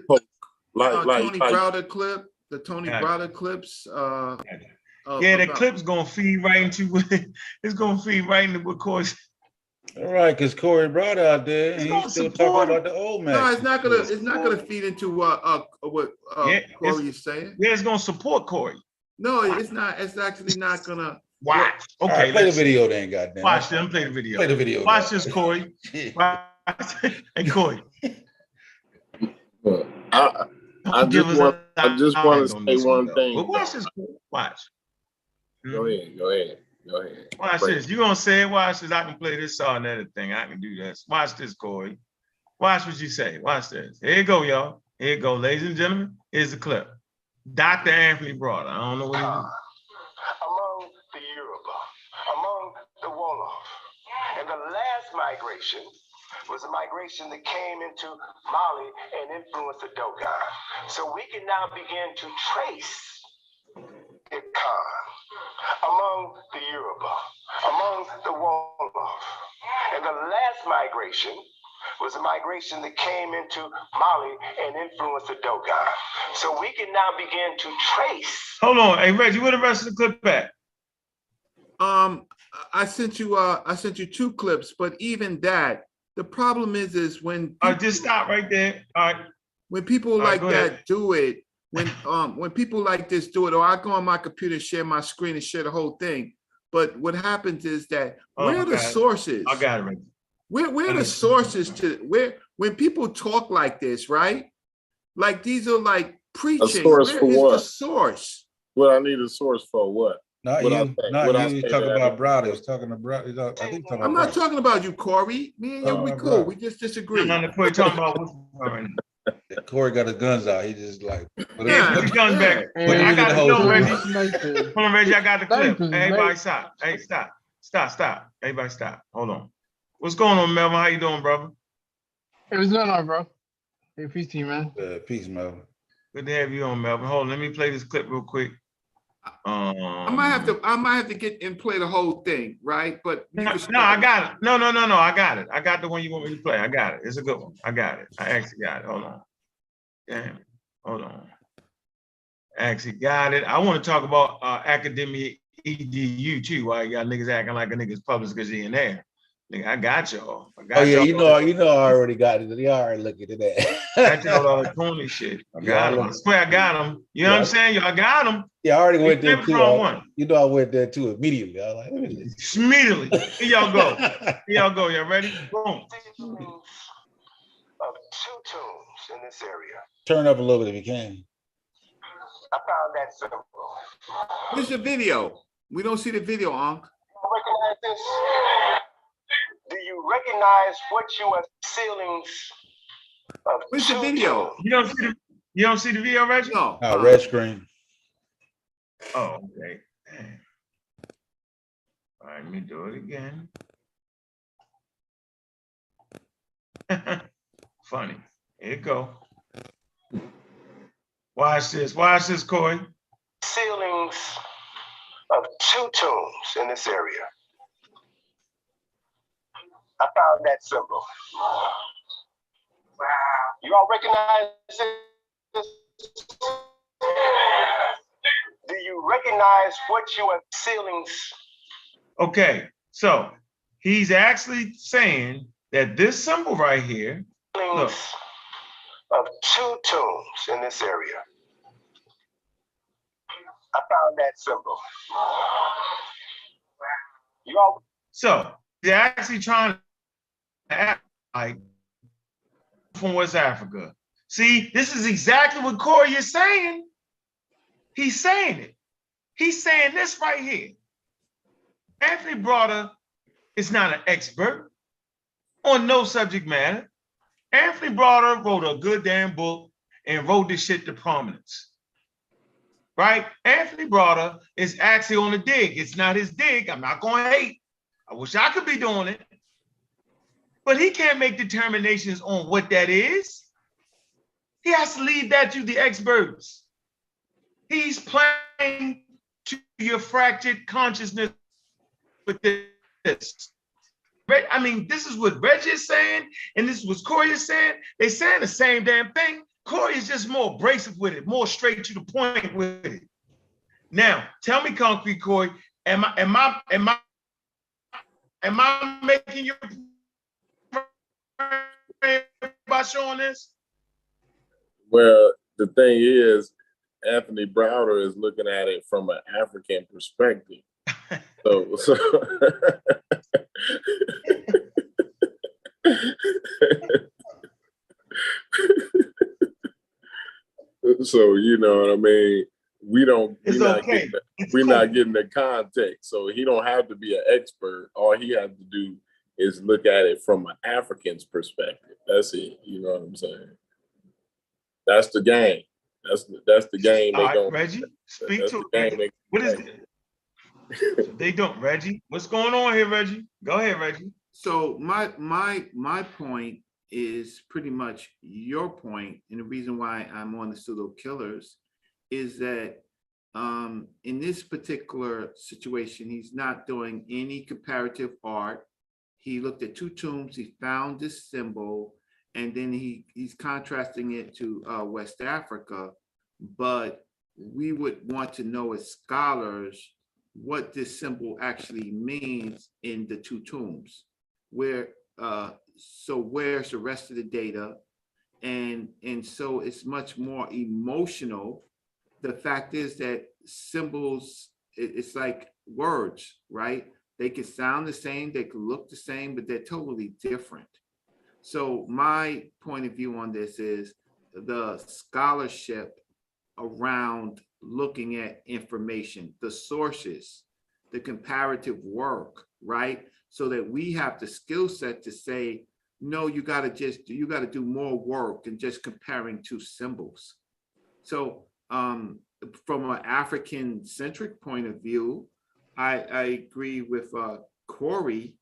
like Tony Browder clip, the Tony Browder clips. The clip's gonna feed right into it's gonna feed right into what Corey. All right, because Corey brought out there, and he's still talking about the old man. No, it's not gonna feed into what Corey is saying. Yeah, it's gonna support Corey. No, it's not. It's actually not gonna. Watch. Okay, right, play the video then, goddamn. Watch them. Play the video. Play the video. Watch this, Corey. Hey, Corey. I just want to say one thing. But watch this, Corey. Watch. Go ahead. Watch this. You gonna say it? Watch this. I can play this song and everything. I can do this. Watch this, Corey. Watch what you say. Watch this. Here you go, y'all. Here you go, ladies and gentlemen. Here's the clip. Dr. Anthony Brauder. I don't know what he did. Among the Yoruba, among the Wolof, and the last migration was a migration that came into Mali and influenced the Dogon. So we can now begin to trace the Khan among the Yoruba, among the Wolof, and the last migration was a migration that came into Mali and influenced the Dogon. So we can now begin to trace. Hold on, hey Reggie, where the rest of the clip at? I sent you two clips, but even that, the problem is when just stop right there. All right. When people like that do it, when people like this do it, or I go on my computer, share my screen, and share the whole thing. But what happens is that where are the sources? I got it, Reggie. Where are the sources to when people talk like this, right? Like these are like preaching. A source for what? The source? Well, I need a source for what? Not you. He's talking about Browder. He's talking about. I'm not talking about you, Corey. Me and you, we cool. We just disagree. Corey talking about what's Corey got his guns out. He just like put his guns back. I got the film, Reggie. Hold on, Reggie. I got the clip. Everybody stop. Hey, stop. Everybody stop. Hold on. What's going on, Melvin? How you doing, brother? Hey, what's going on, bro? Hey, peace to you, man. Peace, Melvin. Good to have you on, Melvin. Hold on, let me play this clip real quick. I might have to get and play the whole thing, right? But no, I got it. No, I got it. I got the one you want me to play. I got it. It's a good one. I got it. I actually got it. Hold on. Damn. Hold on. I actually got it. I want to talk about academia EDU too. Why you got niggas acting like a nigga's published because he in there. Nigga, I got y'all. You know, I already got it. You already looking at that. Got y'all all the corny shit. I got them. I swear I got them. You know what I'm saying? I got them. Yeah, I already went there too. You know, I went there too immediately. I was like, immediately. Here y'all go. Y'all ready? Boom. Of two tunes in this area. Turn up a little bit if you can. I found that simple. Where's the video? We don't see the video, Unc. Recognize this? Do you recognize what you are ceilings of? Where's the video? You don't see the video, Reggie? No. Red screen. Oh, okay. Damn. All right, let me do it again. Funny. Here you go. Watch this, Corey. Ceilings of two tunes in this area. I found that symbol. Wow. You all recognize this? Do you recognize what you are sealing? Okay, so he's actually saying that this symbol right here, look, Of two tombs in this area. I found that symbol. You all. so they're actually trying to act like from West Africa. See, this is exactly what Corey is saying. He's saying it. He's saying this right here. Anthony Broder is not an expert on no subject matter. Anthony Broder wrote a good damn book and wrote this shit to prominence. Right? Anthony Broder is actually on the dig. It's not his dig. I'm not going to hate. I wish I could be doing it. But he can't make determinations on what that is. He has to leave that to the experts. He's playing to your fractured consciousness with this. I mean, this is what Reggie is saying, and this is what Corey is saying. They're saying the same damn thing. Corey is just more abrasive with it, more straight to the point with it. Now, tell me, Concrete Corey, am I making you by showing this? Well, the thing is, Anthony Browder is looking at it from an African perspective. So you know what I mean? We're not getting the context. So he don't have to be an expert. All he has to do is look at it from an African's perspective. That's it. You know what I'm saying? That's the game. That's the game. All right, Reggie, speak to it. What is it? They don't, Reggie. What's going on here, Reggie? Go ahead, Reggie. So my point is pretty much your point, and the reason why I'm on the pseudo killers is that in this particular situation, he's not doing any comparative art. He looked at two tombs, he found this symbol, and then he's contrasting it to West Africa. But we would want to know as scholars what this symbol actually means in the two tombs. So where's the rest of the data? And so it's much more emotional. The fact is that symbols, it's like words, right? They can sound the same, they can look the same, but they're totally different. So my point of view on this is the scholarship around looking at information, the sources, the comparative work, right? So that we have the skill set to say, no, you got to do more work than just comparing two symbols. So from an African centric point of view, I agree with Corey.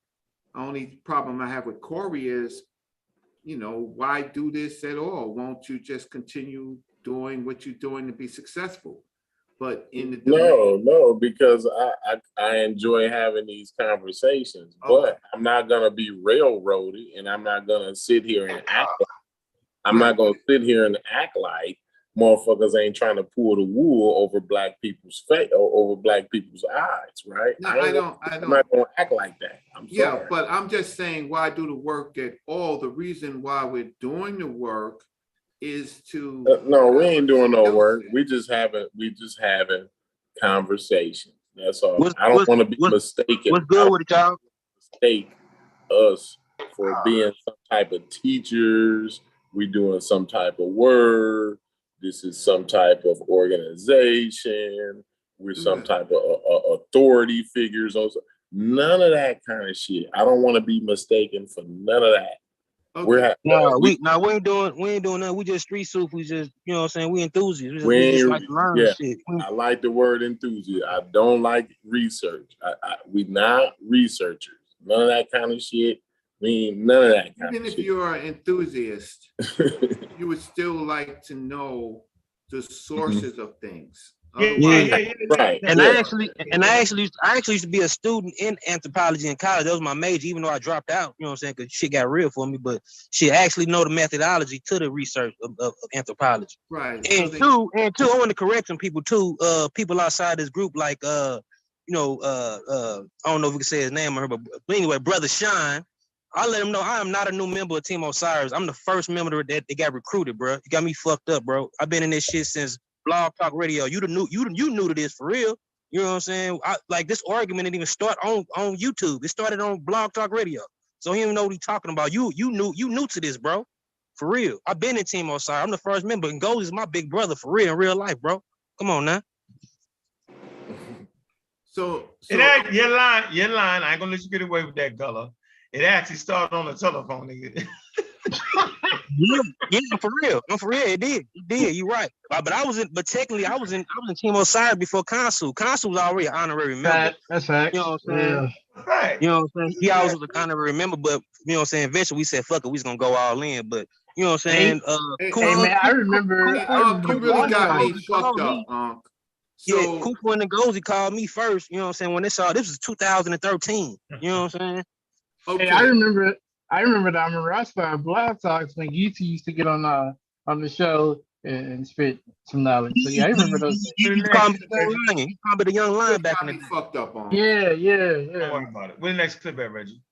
Only problem I have with Corey is, why do this at all? Won't you just continue doing what you're doing to be successful? But in the no, because I enjoy having these conversations, but I'm not gonna be railroaded, and I'm not gonna sit here and act like motherfuckers ain't trying to pull the wool over black people's face or over black people's eyes, right? No, I'm not gonna act like that. I'm sorry. But I'm just saying, why do the work at all? The reason why we're doing the work is to no, we ain't doing no work. We just having conversation. That's all. I don't want to be mistaken. What's good with it, y'all? Mistake us for being some type of teachers. We doing some type of work. This is some type of organization. We're some type of authority figures. Also, none of that kind of shit. I don't want to be mistaken for none of that. Okay. We ain't doing nothing. We just street soup. We just, you know what I'm saying? We enthusiasts. We just like to learn shit. I like the word enthusiast. I don't like research. We not researchers. None of that kind of shit. None of that kind of shit. Even if you're an enthusiast, you would still like to know the sources of things. Yeah. Right. And Yeah. I actually used to be a student in anthropology in college. That was my major, even though I dropped out, you know what I'm saying, because shit got real for me. But shit, I actually know the methodology to the research of anthropology. Right. And two, I want to correct some people too. People outside this group, like I don't know if we can say his name or her, but anyway, Brother Sean, I let him know I am not a new member of Team Osiris. I'm the first member that they got recruited, bro. You got me fucked up, bro. I've been in this shit since Blog Talk Radio. You new to this for real. You know what I'm saying? Like this argument didn't even start on YouTube. It started on Blog Talk Radio. So he don't know what he's talking about. You new to this, bro. For real. I've been in Team Osiris. I'm the first member, and Gold is my big brother for real in real life, bro. Come on now. So you're lying. I ain't gonna let you get away with that, Gullah. It actually started on the telephone, nigga. Yeah, for real. No, for real, it did. You're right. But technically I was in Team Osiris before Consul. Consul was already an honorary member. That's right. You know what I'm saying? Yeah. Right. You know what I'm saying? He always was an honorary member, but you know what I'm saying? Eventually we said, fuck it, we just gonna go all in. But you know what I'm saying? Hey man, I remember. You really got me fucked up, So Cooper and Ngozi called me first, you know what I'm saying? When they saw this was 2013. You know what I'm saying? Okay. Hey, I remember that. I remember I started Blog Talks when you two used to get on the show and spit some knowledge. So yeah, I remember those. You called me the young lion back in the day. Fucked up on. Yeah. Don't worry about it. Where's the next clip at, Reggie?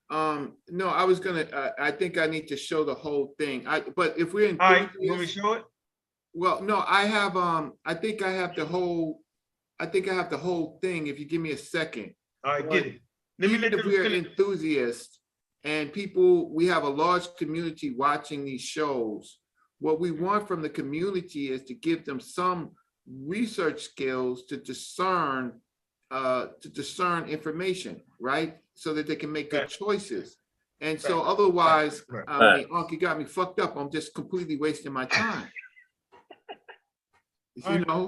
No, I was gonna. I think I need to show the whole thing. But if we're in, all right, you want me to show it? Well, no, I have. I think I have the whole. I think I have the whole thing. If you give me a second. All right, get it. Even if we're enthusiasts and people, we have a large community watching these shows. What we want from the community is to give them some research skills to discern information, right? So that they can make good choices. And so otherwise, I mean, Unc, you got me fucked up. I'm just completely wasting my time. You know?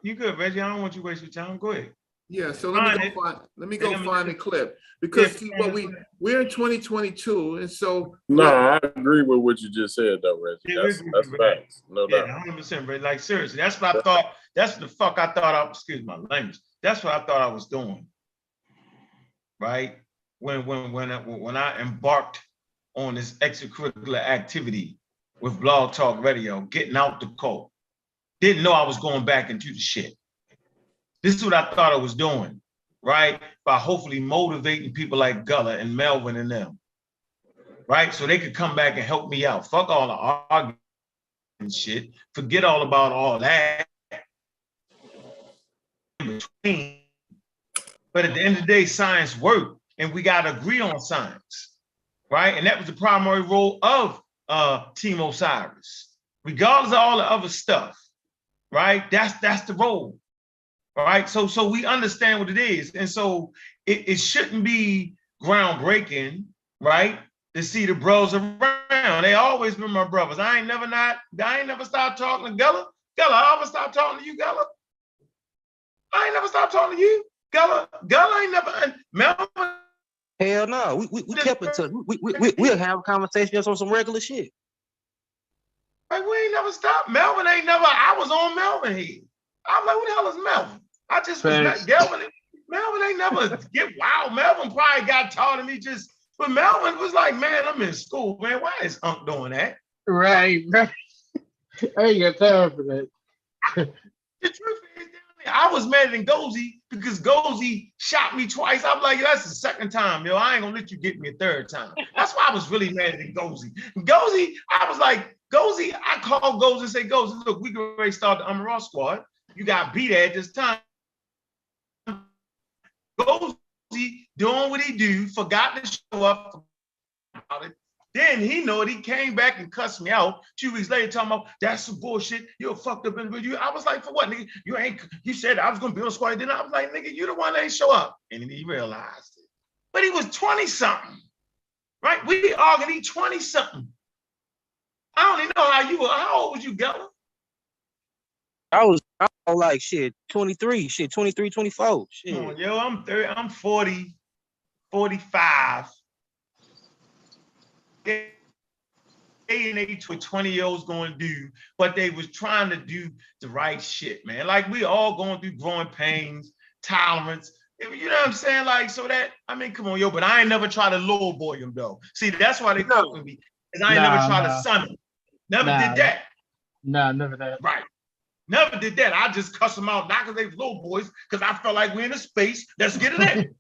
You good, Reggie. I don't want you to waste your time. Go ahead. Yeah, so let me go find the clip, because see, we're in 2022, and so I agree with what you just said though, Reggie. That's facts, no doubt. 100%, Reggie. Like seriously, that's what I thought. That's the fuck I thought. Excuse my language. That's what I thought I was doing. Right when I embarked on this extracurricular activity with Blog Talk Radio, getting out the cult, didn't know I was going back into the shit. This is what I thought I was doing, right? By hopefully motivating people like Gullah and Melvin and them, right? So they could come back and help me out. Fuck all the arguing and shit. Forget all about all that. But at the end of the day, science worked, and we got to agree on science, right? And that was the primary role of Team Osiris, regardless of all the other stuff, right? That's the role. All right, so we understand what it is, and so it shouldn't be groundbreaking, right? To see the bros around. They always been my brothers. I ain't never stopped talking to Gullah. Gullah, I ever stopped talking to you, Gullah? I ain't never stopped talking to you, Gullah. Gullah ain't never. Melvin. Hell no, we kept in touch. We'll have a conversation just on some regular shit. Like we ain't never stopped. Melvin ain't never. I was on Melvin here. I'm like, who the hell is Melvin? I just was Melvin ain't never get wild. Melvin probably got taught to me but Melvin was like, man, I'm in school, man. Why is Unc doing that? Right. I ain't got time for that. The truth is, I was mad at Ngozi because Ngozi shot me twice. I'm like, that's the second time, yo. I ain't gonna let you get me a third time. That's why I was really mad at Ngozi. Ngozi, I was like, Ngozi, I called Ngozi and say, Ngozi, look, we can already start the Amaral squad. You got beat at this time. Ngozi doing what he do, forgot to show up about it. Then he know it. He came back and cussed me out 2 weeks later, talking about that's some bullshit. You're a fucked up individual. I was like, for what, nigga? You said I was gonna be on squad. Then I was like, nigga, you the one that ain't show up. And he realized it. But he was 20-something, right? We arguing, he 20-something. I don't even know how you were. How old was you, Gullah? I was like 23, 24. Shit. Come on, yo, I'm 30, I'm 40, 45. and age what 20-year-olds going to do, but they was trying to do the right shit, man. Like we all going through growing pains, tolerance. You know what I'm saying? Like, so that, I mean, come on, yo, but I ain't never tried to lowboy him though. See, that's why they fuck with me. Because I ain't never tried to sun him. Never did that. Nah, never that. Right. Never did that. I just cuss them out, not because they low boys, because I felt like we're in a space. Let's get it in.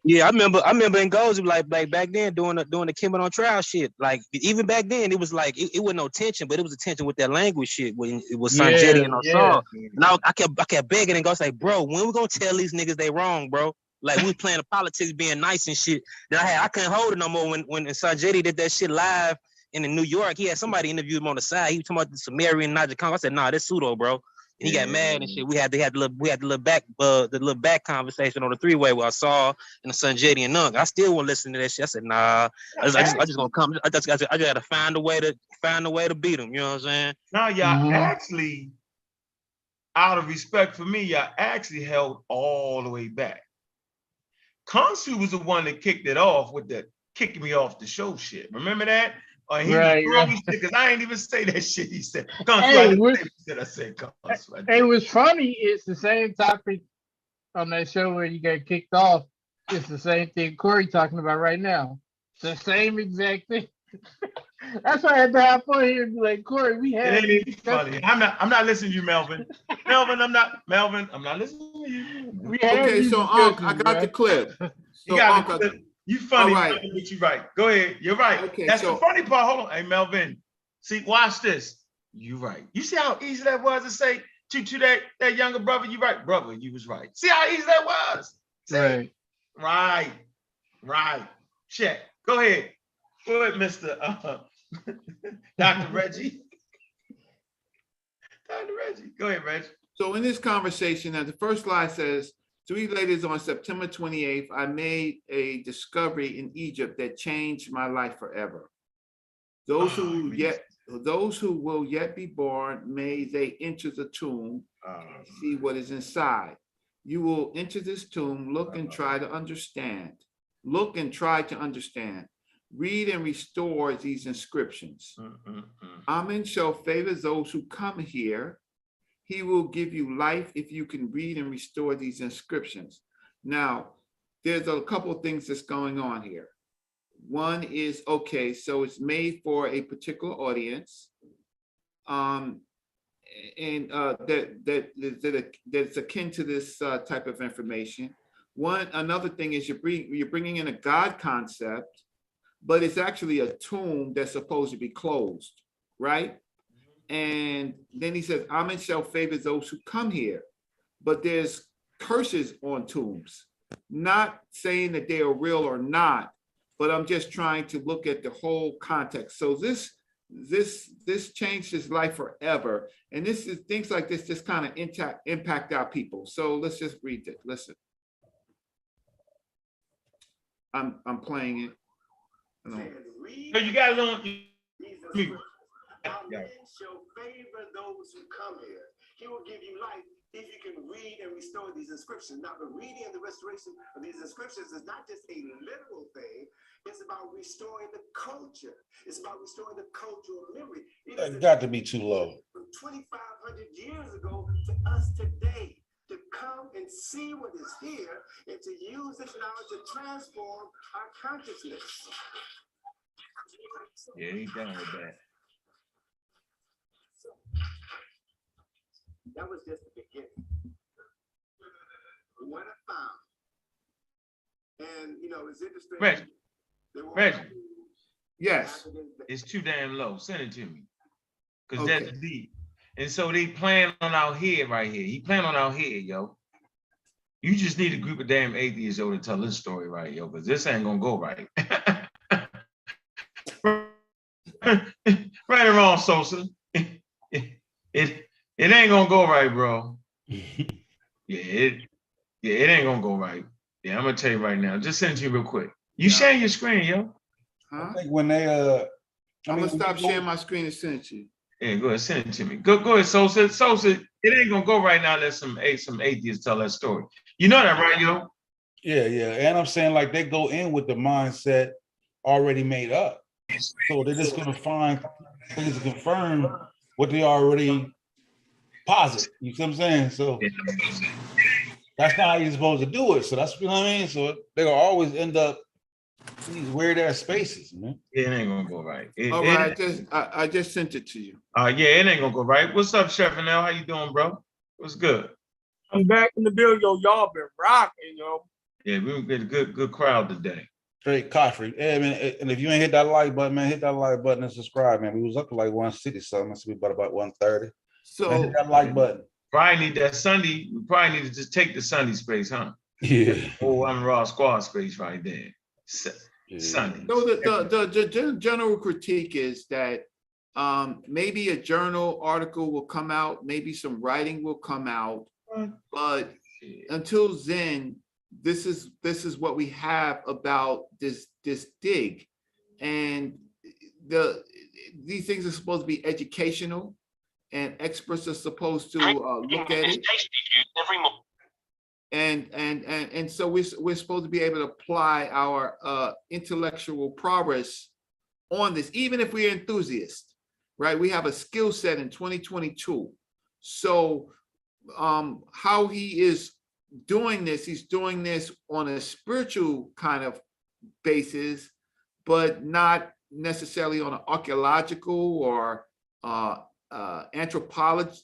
Yeah, I remember in Goals, like back then doing the Kimball on trial shit. Like even back then, it was like it wasn't no tension, but it was a tension with that language shit when it was Sanjetti and Assad. And I kept begging and go say, bro, when we gonna tell these niggas they wrong, bro? Like we was playing the politics, being nice and shit. Then I couldn't hold it no more when Sanjetti did that shit live in New York. He had somebody interview him on the side. He was talking about the Sumerian Naja Congo. I said, nah, that's pseudo, bro. And he got mad and shit. We had the little back conversation on the three-way where I saw and the Sanjetti and Nunk. I still won't listen to that shit. I said, nah, I just gonna come. I just gotta find a way to beat him. You know what I'm saying? Now y'all actually, out of respect for me, y'all actually held all the way back. Kansu was the one that kicked it off with the kicking me off the show shit. Remember that? Or he was wrong because I ain't even say that shit he said. Hey, what's funny is the same topic on that show where you got kicked off. It's the same thing Corey talking about right now. The same exact thing. That's why I had to have fun here and be like, Corey, we had it. Ain't funny. I'm not listening to you, Melvin. Melvin, I'm not listening to you. Okay, so Unc, I got the clip. So you got the clip. You funny, right. But you right. Go ahead. You're right. Okay, that's the funny part. Hold on. Hey, Melvin. See, watch this. You right. You see how easy that was to say to that younger brother? You right, brother. You was right. See how easy that was? See? Right. Check. Go ahead. Go ahead, Mr. Dr. Reggie. Dr. Reggie. Go ahead, Reggie. So in this conversation, the first slide says, 3 ladies on September 28th, I made a discovery in Egypt that changed my life forever. Those who will yet be born, may they enter the tomb, see what is inside. You will enter this tomb, look and try to understand. Read and restore these inscriptions. Amen shall favor those who come here. He will give you life if you can read and restore these inscriptions. Now, there's a couple of things that's going on here. One is, okay, so it's made for a particular audience, and that's akin to this type of information. Another thing is you're bringing in a God concept, but it's actually a tomb that's supposed to be closed, right? And then he says, Amen shall favor those who come here. But there's curses on tombs, not saying that they are real or not, but I'm just trying to look at the whole context. So this changed his life forever. And this is things like this just kind of impact our people. So let's just read it. Listen. I'm playing it. So you guys don't. Amen shall favor those who come here. He will give you life if you can read and restore these inscriptions. Now, the reading and the restoration of these inscriptions is not just a literal thing. It's about restoring the culture. It's about restoring the cultural memory. That got to be too low. From 2,500 years ago to us today, to come and see what is here and to use this knowledge to transform our consciousness. Yeah, he's done with that. That was just the beginning. What I found, and it's interesting. Reggie. Yes. It's too damn low. Send it to me, because that's deep. And so they playing on our head right here. He playing on our head, yo. You just need a group of damn atheists, yo, to tell this story right, yo, because this ain't gonna go right. Right or wrong, Sosa. It ain't gonna go right, bro. It ain't gonna go right. Yeah, I'm gonna tell you right now. Just send it to you real quick. You sharing your screen, yo. Huh? I think when they I'm gonna stop sharing my screen and send it to you. Yeah, go ahead, send it to me. Go ahead, Sosa. Sosa, it ain't gonna go right now unless some atheists tell that story. You know that, right, yo? Yeah. And I'm saying like they go in with the mindset already made up. So they're just gonna find things to confirm what they already posit. You see what I'm saying? So that's not how you're supposed to do it. So that's, you know what I mean? So they're gonna always end up in these weird ass spaces, man. It ain't gonna go right. All right, I just sent it to you. Yeah, it ain't gonna go right. What's up, Chef Nell? How you doing, bro? What's good? I'm back in the building, yo. Y'all been rocking, yo. Yeah, we get a good crowd today. Straight coffee. Yeah, man. And if you ain't hit that like button, man, hit that like button and subscribe, man. We was up to like 160 something. Let's be about 130. So man, hit that like button. Probably need that Sunday. We probably need to just take the Sunday space, huh? Yeah. Oh, I'm raw squad space right there. Sunday. So the general critique is that maybe a journal article will come out, maybe some writing will come out, but until then, this is what we have about this dig, and these things are supposed to be educational, and experts are supposed to look at it. And so we're supposed to be able to apply our intellectual progress on this, even if we're enthusiasts, right? We have a skill set in 2022. So how he is doing this, he's doing this on a spiritual kind of basis, but not necessarily on an archaeological or anthropology,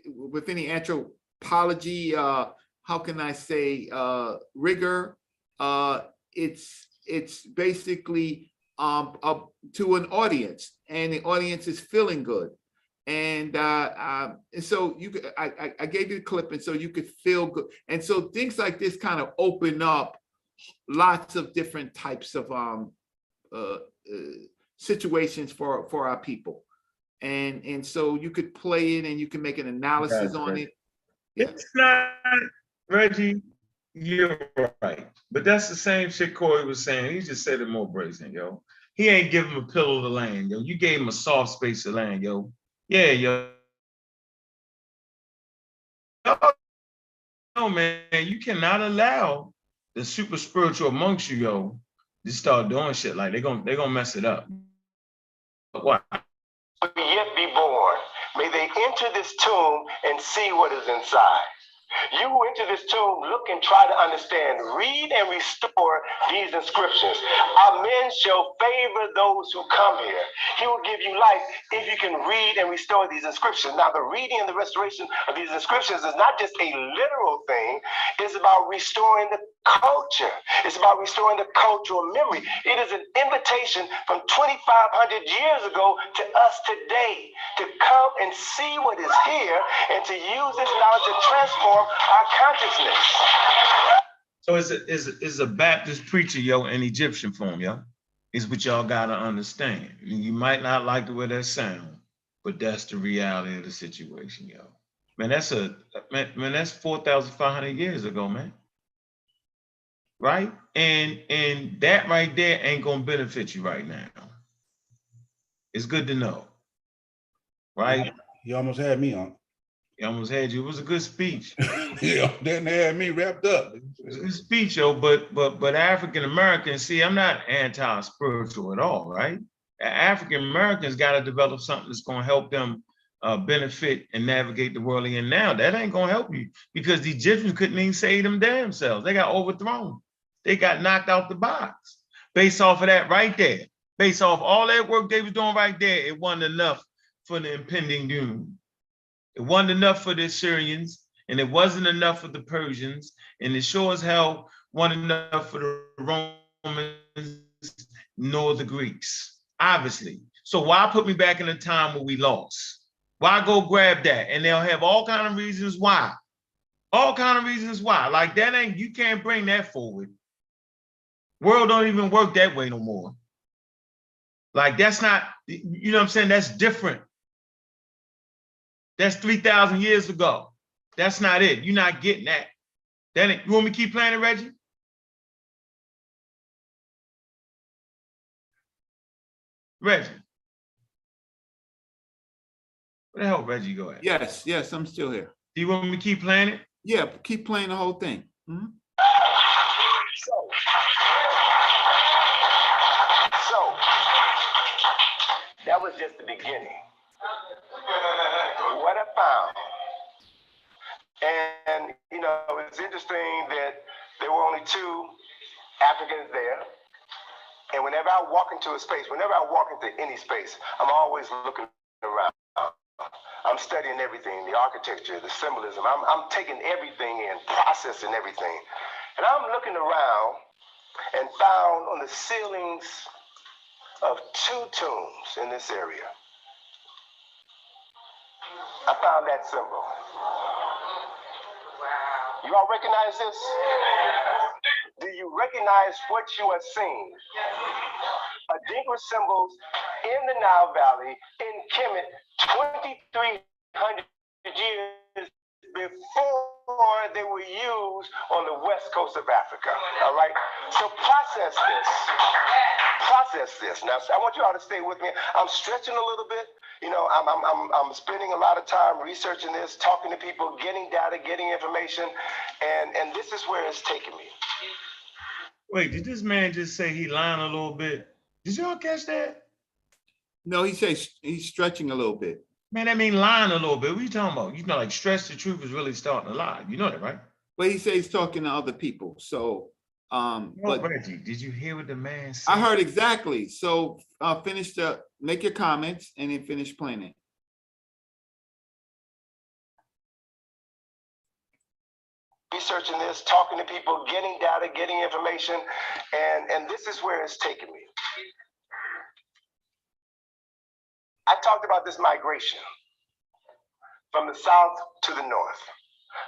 with any anthropology, how can I say, rigor. It's basically to an audience, and the audience is feeling good. And so I gave you the clip, and so you could feel good. And so things like this kind of open up lots of different types of situations for our people. And so you could play it and you can make an analysis on it. Yeah. It's not, Reggie, you're right. But that's the same shit Corey was saying. He just said it more brazen, yo. He ain't give him a pillow to land, yo. You gave him a soft space to land, yo. Yeah, yo. No, man, you cannot allow the super spiritual amongst you, yo, to start doing shit like they're gonna mess it up. What? Yet be born. May they enter this tomb and see what is inside. You who enter this tomb, look and try to understand, read and restore these inscriptions. Our men shall favor those who come here. He will give you life if you can read and restore these inscriptions. Now, the reading and the restoration of these inscriptions is not just a literal thing. It's about restoring the culture. It's about restoring the cultural memory. It is an invitation from 2,500 years ago to us today to come and see what is here and to use this knowledge to transform our consciousness. So it's a Baptist preacher, yo, in Egyptian form, yo. Is what y'all gotta understand. You might not like the way that sound, but that's the reality of the situation, yo. Man, that's 4,500 years ago, man. Right? And that right there ain't gonna benefit you right now. It's good to know. Right? You almost had me on. You almost had you. It was a good speech. Yeah, didn't have me wrapped up. It was a good speech, yo, but African Americans, see, I'm not anti-spiritual at all, right? African Americans got to develop something that's gonna help them benefit and navigate the world in now. That ain't gonna help you because the Egyptians couldn't even save them damn selves. They got overthrown. They got knocked out the box. Based off of that right there, based off all that work they was doing right there, it wasn't enough for the impending doom. It wasn't enough for the Assyrians, and it wasn't enough for the Persians, and it sure as hell wasn't enough for the Romans nor the Greeks, obviously. So why put me back in a time where we lost? Why go grab that? And they'll have all kind of reasons why. All kind of reasons why. Like that ain't, you can't bring that forward. World don't even work that way no more. Like that's not, you know what I'm saying? That's different. That's 3,000 years ago. That's not it. You're not getting that. That ain't, you want me to keep playing it, Reggie? Reggie. Where the hell Reggie go at? Yes, I'm still here. Do you want me to keep playing it? Yeah, keep playing the whole thing. Mm-hmm. So that was just the beginning. What I found, and you know, it's interesting that there were only 2 Africans there. And whenever I walk into a space, whenever I walk into any space, I'm always looking around. I'm studying everything, the architecture, the symbolism. I'm taking everything in, processing everything. And I'm looking around and found on the ceilings of 2 tombs in this area. I found that symbol. You all recognize this? Do you recognize what you are seeing? Adinkra symbols in the Nile Valley in Kemet 2,300 years before they were used on the west coast of Africa. All right? So process this. Process this. Now, I want you all to stay with me. I'm stretching a little bit. You know, I'm spending a lot of time researching this, talking to people, getting data, getting information, and this is where it's taking me. Wait, did this man just say he lying a little bit? Did y'all catch that? No, he says he's stretching a little bit. Man, that mean lying a little bit. What are you talking about? You know, like stretch the truth is really starting to lie. You know that, right? But he says he's talking to other people. So, but Reggie, did you hear what the man said? I heard exactly. So make your comments and then finish playing it. Researching this, talking to people, getting data, getting information, and this is where it's taken me. I talked about this migration from the south to the north.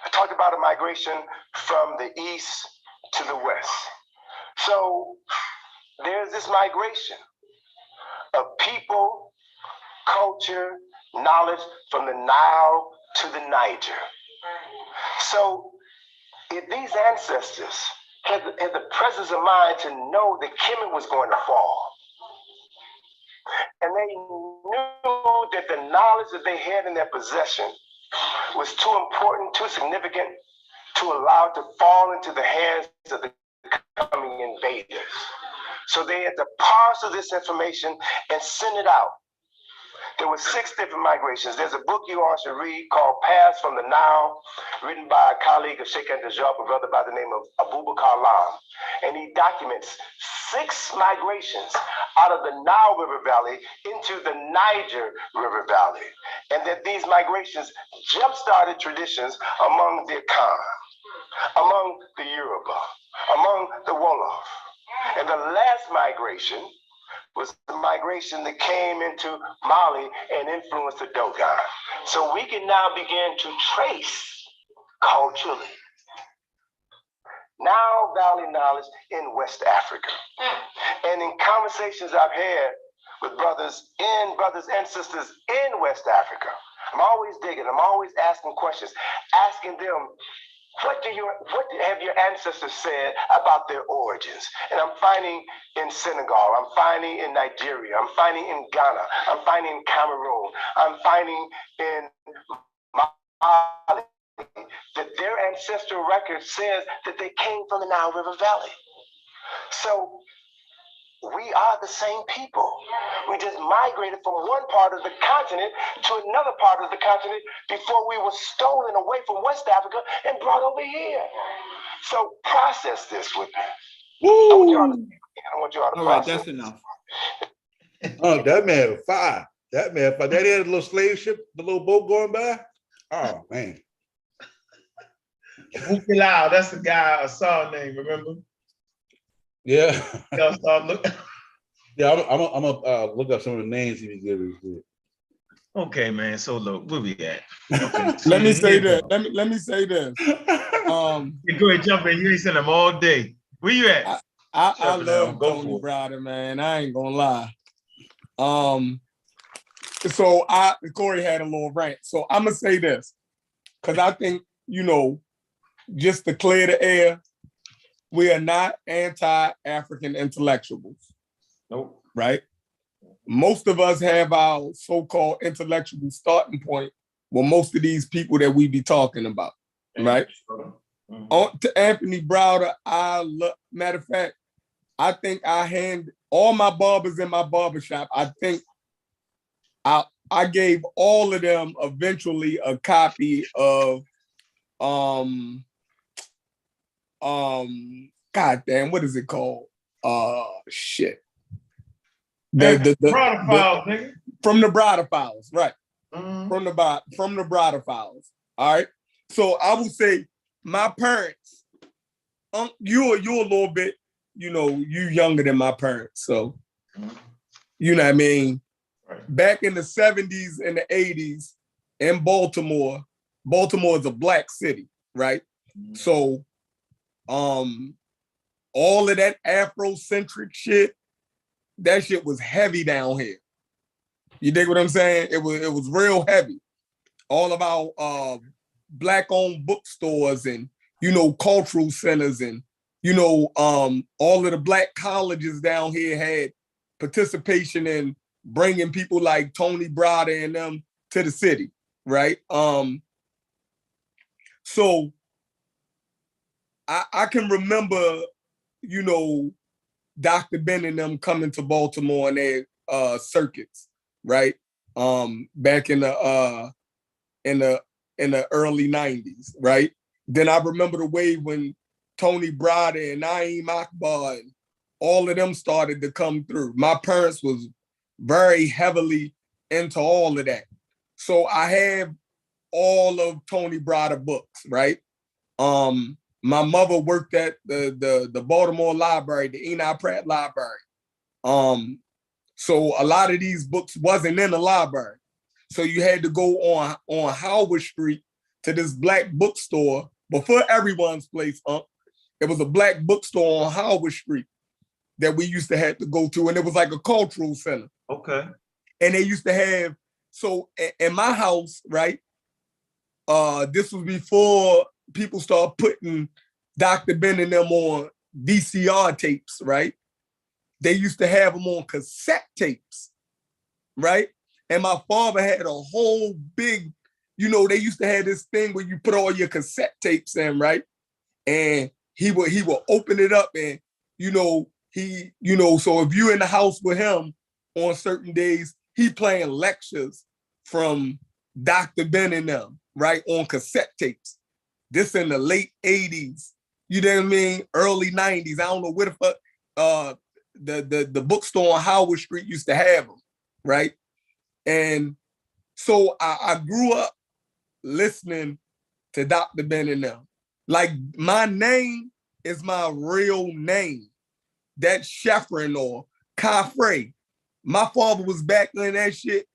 I talked about a migration from the east to the west. So there's this migration of people, culture, knowledge from the Nile to the Niger. So if these ancestors had the presence of mind to know that Kemet was going to fall, and they knew that the knowledge that they had in their possession was too important, too significant to allow it to fall into the hands of the coming invaders. So they had to parcel this information and send it out. There were 6 different migrations. There's a book you all should read called Paths from the Nile, written by a colleague of Sheikh Anta, a brother by the name of Abubakar Lam. And he documents 6 migrations out of the Nile River Valley into the Niger River Valley. And that these migrations jump-started traditions among the Akan, among the Yoruba, among the Wolof. And the last migration was the migration that came into Mali and influenced the Dogon. So we can now begin to trace culturally Nile Valley knowledge in West Africa. And in conversations I've had with brothers and sisters in West Africa, I'm always digging, I'm always asking questions, asking them, what have your ancestors said about their origins? And I'm finding in Senegal, I'm finding in Nigeria, I'm finding in Ghana, I'm finding in Cameroon, I'm finding in Mali, that their ancestral record says that they came from the Nile River Valley. So we are the same people. We just migrated from one part of the continent to another part of the continent before we were stolen away from West Africa and brought over here. So process this with me. I want you all to all right, that's enough. Oh, that man fire. That man fire. That had a little slave ship, the little boat going by. Oh, man. Bukilau, that's the guy I saw name, remember? Yeah. Y'all start looking. Yeah, I'm gonna look up some of the names he was giving. Okay, man. So look, where we at? Okay, so Let me say that. Let me say this. Go ahead, jump in. You ain't seen them all day. Where you at? I love Tony Browder, man. I ain't gonna lie. So Corey had a little rant. So I'm gonna say this because I think, just to clear the air, we are not anti-African intellectuals. Nope. Right? Most of us have our so-called intellectual starting point with most of these people that we be talking about. Right? Mm-hmm. To Anthony Browder, matter of fact, I think I hand all my barbers in my barbershop, I think I gave all of them eventually a copy of God damn, what is it called? Shit. The Brother files, nigga. From the Browder files, right? Mhm. From the Browder files. All right. So I would say my parents, you're a little bit, you know, you younger than my parents. So you know what I mean? Back in the 70s and the 80s in Baltimore is a black city, right? So all of that Afrocentric shit, that shit was heavy down here. You dig what I'm saying? It was real heavy. All about black-owned bookstores and, you know, cultural centers and, you know, all of the black colleges down here had participation in bringing people like Tony Browder and them to the city, right? So I can remember, you know, Dr. Ben and them coming to Baltimore and their circuits, right? Back in the early 90s, right? Then I remember the way when Tony Browder and Naeem Akbar and all of them started to come through. My parents was very heavily into all of that. So I have all of Tony Browder books, right? My mother worked at the Baltimore Library, the Enoch Pratt Library. So a lot of these books wasn't in the library. So you had to go on Howard Street to this black bookstore before Everyone's Place. It was a black bookstore on Howard Street that we used to have to go to, and it was like a cultural center. Okay. And they used to have, so in my house, right? This was before people started putting Dr. Ben and them on VCR tapes, right? They used to have them on cassette tapes, right? And my father had a whole big, you know, they used to have this thing where you put all your cassette tapes in, right? And he would open it up and, you know, so if you're in the house with him on certain days, he playing lectures from Dr. Ben and them, right? On cassette tapes. This in the late 80s, you know what I mean? Early 90s. I don't know where the fuck the bookstore on Howard Street used to have them, right? And so I grew up listening to Dr. Ben and them. Like, my name is my real name. That's Sheffrin or Kafre. My father was back in that shit,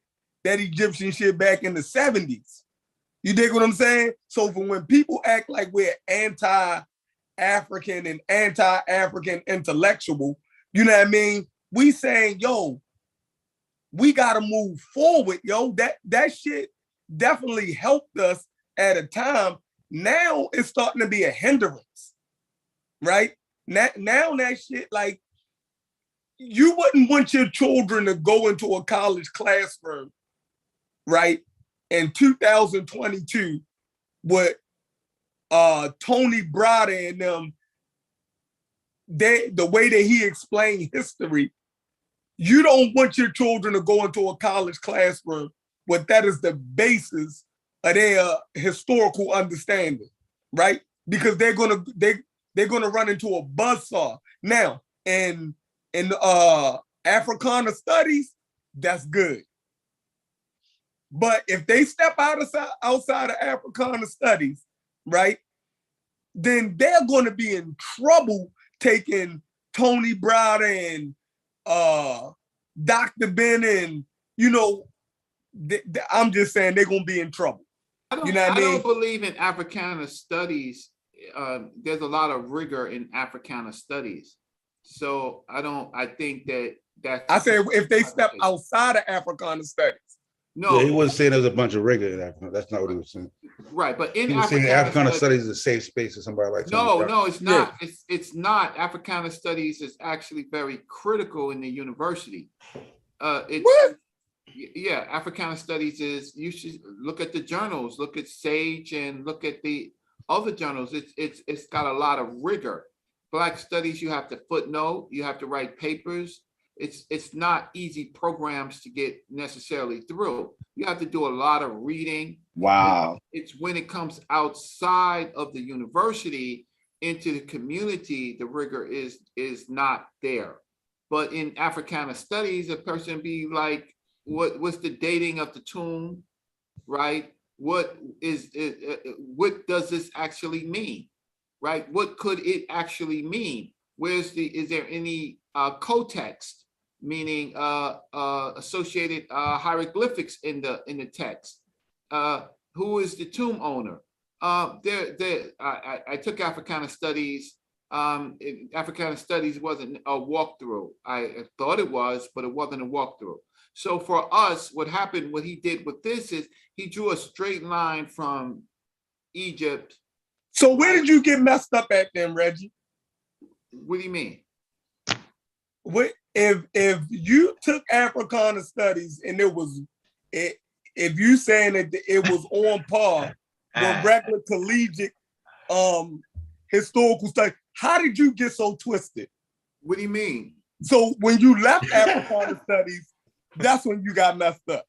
that Egyptian shit back in the 70s. You dig what I'm saying? So for when people act like we're anti-African and anti-African intellectual, you know what I mean? We saying, yo, we gotta move forward, yo. That shit definitely helped us at a time. Now it's starting to be a hindrance, right? Now that shit, like, you wouldn't want your children to go into a college classroom, right? In 2022 with Tony Browder and them, the way that he explained history, you don't want your children to go into a college classroom with that as the basis of their historical understanding, right? Because they're gonna run into a buzzsaw. Now, in Africana studies, that's good. But if they step outside of Africana studies, right, then they're going to be in trouble taking Tony Browder and Dr. Ben and, you know, I'm just saying they're going to be in trouble. I don't believe in Africana studies. There's a lot of rigor in Africana studies. So I think that's... I said if they step outside of Africana studies. No, yeah, he wasn't saying there was a bunch of rigor in Africa. That's not what he was saying. Right, but in Africana studies is a safe space for somebody like no, it's not. Yeah. It's not. Africana studies is actually very critical in the university. What? Yeah, Africana studies is, you should look at the journals, look at Sage and look at the other journals. It's got a lot of rigor. Black studies, you have to footnote, you have to write papers. it's not easy programs to get necessarily through. You have to do a lot of reading. Wow. It's when it comes outside of the university into the community, the rigor is not there. But in Africana studies, a person be like, what's the dating of the tomb, right? What does this actually mean, right? What could it actually mean? Is there any co-text, meaning associated hieroglyphics in the text? Who is the tomb owner? I took Africana studies. Africana studies wasn't a walkthrough. I thought it was, but it wasn't a walkthrough. So for us, what happened, what he did with this is he drew a straight line from Egypt. So where did you get messed up at then, Reggie? What do you mean? What if you took Africana studies and if you saying that it was on par with regular collegiate historical study, how did you get so twisted? What do you mean? So when you left Africana studies, that's when you got messed up.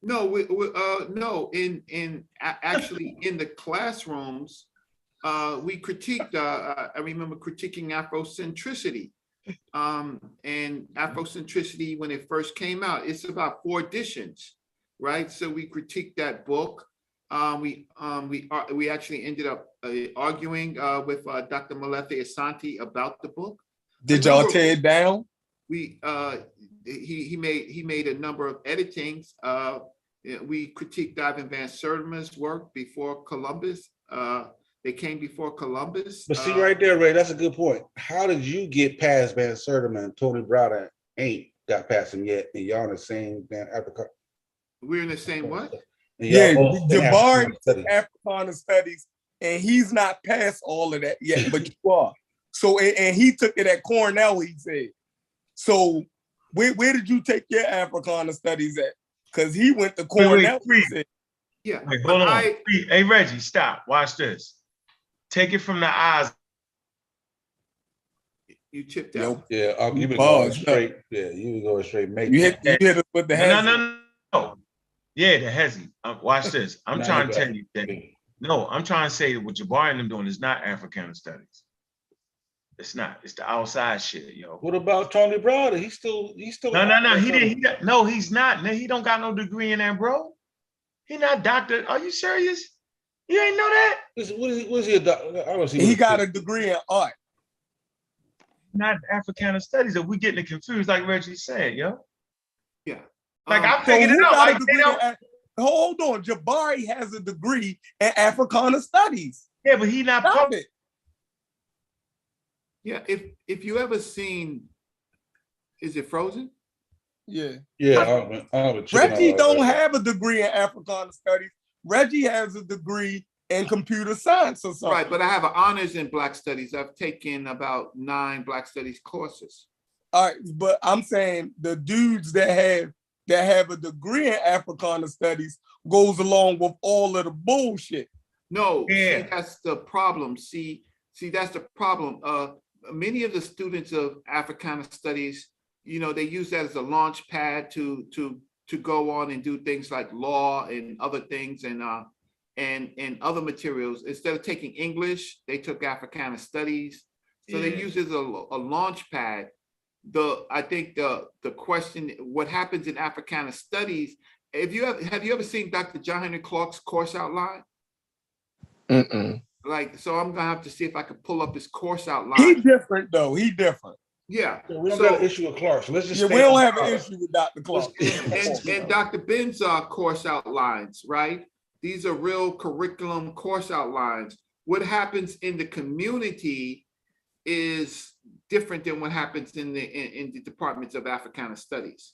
No, no. Actually in the classrooms, we critiqued. I remember critiquing Afrocentricity, and Afrocentricity when it first came out. It's about 4 editions, right? So we critiqued that book. We actually ended up arguing with Dr. Molefe Asante about the book. Did y'all tear it down? He made a number of editings. We critiqued Ivan Van Sertima's work before Columbus. They came before Columbus. But see right there, Ray, that's a good point. How did you get past Van Sertima and Tony Browder ain't got past him yet, and y'all in the same damn Africa? We're in the same what? Yeah, Jabari took Africana studies, and he's not past all of that yet, but you are. So, and he took it at Cornell, he said. So, where did you take your Africana studies at? Because he went to Cornell. Yeah. Wait, hold on. Hey, Reggie, stop. Watch this. Take it from the eyes. You chipped out. Yeah, you've been going straight. Yeah, you been going straight. You hit us with the hezzy. No. Yeah, the hezzy. Watch this. I'm trying to tell you that. No, I'm trying to say that what Jabari and them doing is not Africana studies. It's not. It's the outside shit, yo. What about Tony Browder? He's still. No. He didn't. No, he's not. No, he don't got no degree in that, bro. He not doctor. Are you serious? You ain't know that? What is he a doctor? He got a degree in art. Not Africana studies. If we getting it confused, like Reggie said, yo. Yeah. Like I figured it out. Like, hold on, Jabari has a degree in Africana studies. Yeah, but he not public. Yeah, if you ever seen, is it Frozen? Yeah. Yeah. Reggie don't have a degree in Africana studies. Reggie has a degree in computer science or something. Right, but I have an honors in Black Studies. I've taken about 9 Black Studies courses. All right, but I'm saying the dudes that have a degree in Africana studies goes along with all of the bullshit. No, see, that's the problem. See, that's the problem. Many of the students of Africana studies, you know, they use that as a launch pad to go on and do things like law and other things and other materials. Instead of taking English, they took Africana studies. So they use it as a launch pad. I think the question, what happens in Africana studies, have you ever seen Dr. John Henry Clark's course outline? Like, so I'm gonna have to see if I can pull up his course outline. He different though. He different. Yeah. We don't got an issue with Clark, so let's just. Yeah, we don't have an issue with Dr. Clark. And Dr. Ben's course outlines, right? These are real curriculum course outlines. What happens in the community is different than what happens in the departments of Africana studies.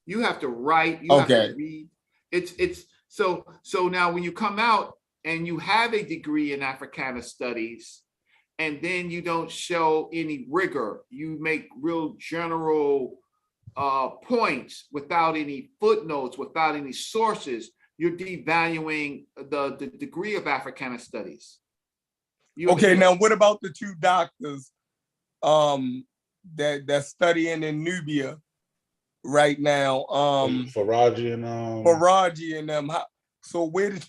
You have to write, you have to read. It's so now when you come out and you have a degree in Africana studies, and then you don't show any rigor, you make real general points without any footnotes, without any sources, you're devaluing the degree of Africana studies. Okay, now what about the 2 doctors that's studying in Nubia right now. Faraji and Faraji and them. So where did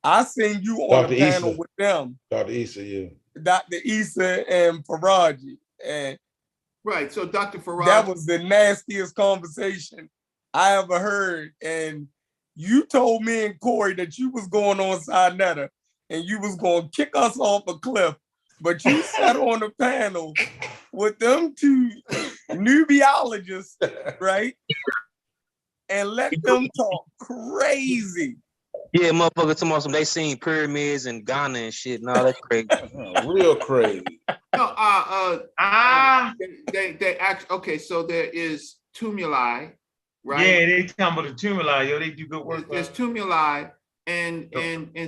I seen you on Dr. the panel Issa. with them? Dr. Issa, yeah. Dr. Issa and Faraji. And right. So Dr. Faraji. That was the nastiest conversation I ever heard. And you told me and Corey that you was going on Sinetta and you was going to kick us off a cliff, but you sat on the panel with them two nubiologists, right? And let them talk crazy. Yeah, motherfucker, tomorrow they seen pyramids in Ghana and shit. No, that's crazy. Real crazy. No, they act okay. So there is tumuli, right? Yeah, they talking about the tumuli, yo. They do good work. There's tumuli, and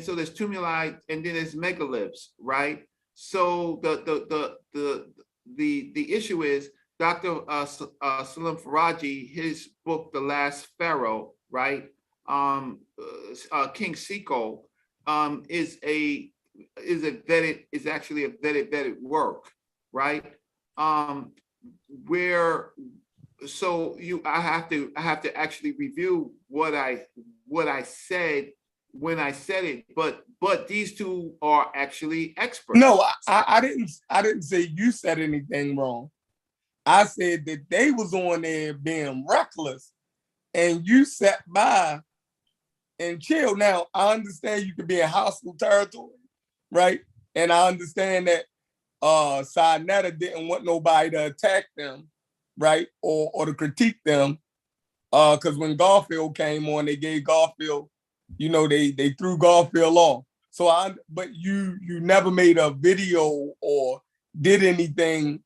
so there's tumuli, and then there's megaliths, right? So the issue is Dr. Salim Faraji, his book, The Last Pharaoh, right? King Siko is actually a vetted work, right? Where so I have to actually review what I said when I said it, but these two are actually experts. No, I didn't say you said anything wrong. I said that they was on there being reckless and you sat by and chill. Now, I understand you could be in hostile territory, right? And I understand that Sinetta didn't want nobody to attack them, right? Or to critique them. Because when Garfield came on, they gave Garfield, they threw Garfield off. So but you never made a video or did anything,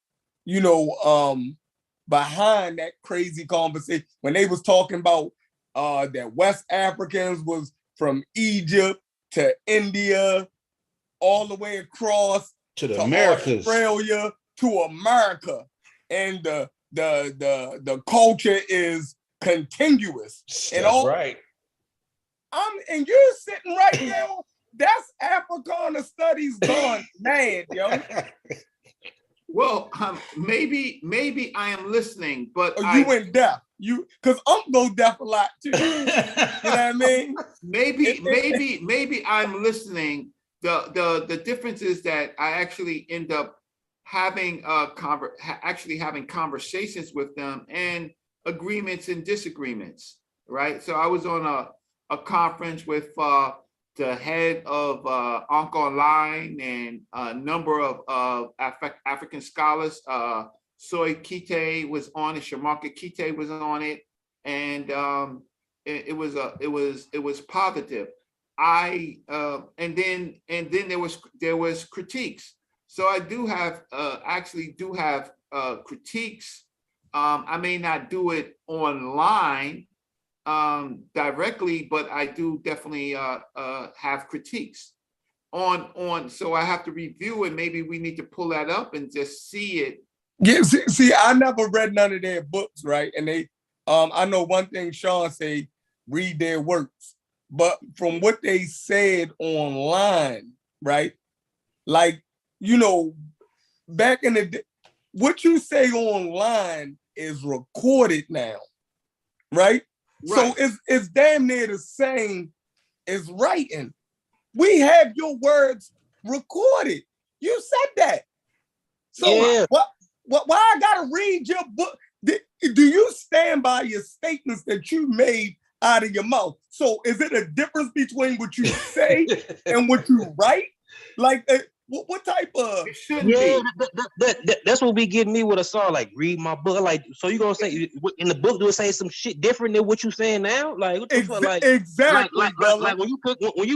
behind that crazy conversation when they was talking about that West Africans was from Egypt to India, all the way across to the Americas, Australia to America, and the culture is contiguous. That's right. And you're sitting right there. That's Africana studies gone mad, yo. Well, maybe I am listening, but you went deaf. Because I'm go deaf a lot too. You know what I mean? Maybe I'm listening. The difference is that I actually end up having having conversations with them and agreements and disagreements, right? So I was on a conference with the head of Ankh Online and a number of African scholars. Soy Kite was on it, Shamaka Kite was on it, and it was positive. And then there was critiques. So I do have critiques. I may not do it online directly, but I do definitely have critiques on. So I have to review it. Maybe we need to pull that up and just see it. Yeah, see, I never read none of their books, right? And they, I know one thing Sean say, read their works, but from what they said online, right? Like, back in the day, what you say online is recorded now, right? So it's damn near the same as writing. We have your words recorded. You said that. So yeah. Why I gotta read your book? Do you stand by your statements that you made out of your mouth? So is it a difference between what you say and what you write? Like, what type of? That's what be getting me with a song. Like, read my book. Like, so you gonna say in the book? Do it say some shit different than what you saying now? Like, what the fuck? Like, exactly. Like when you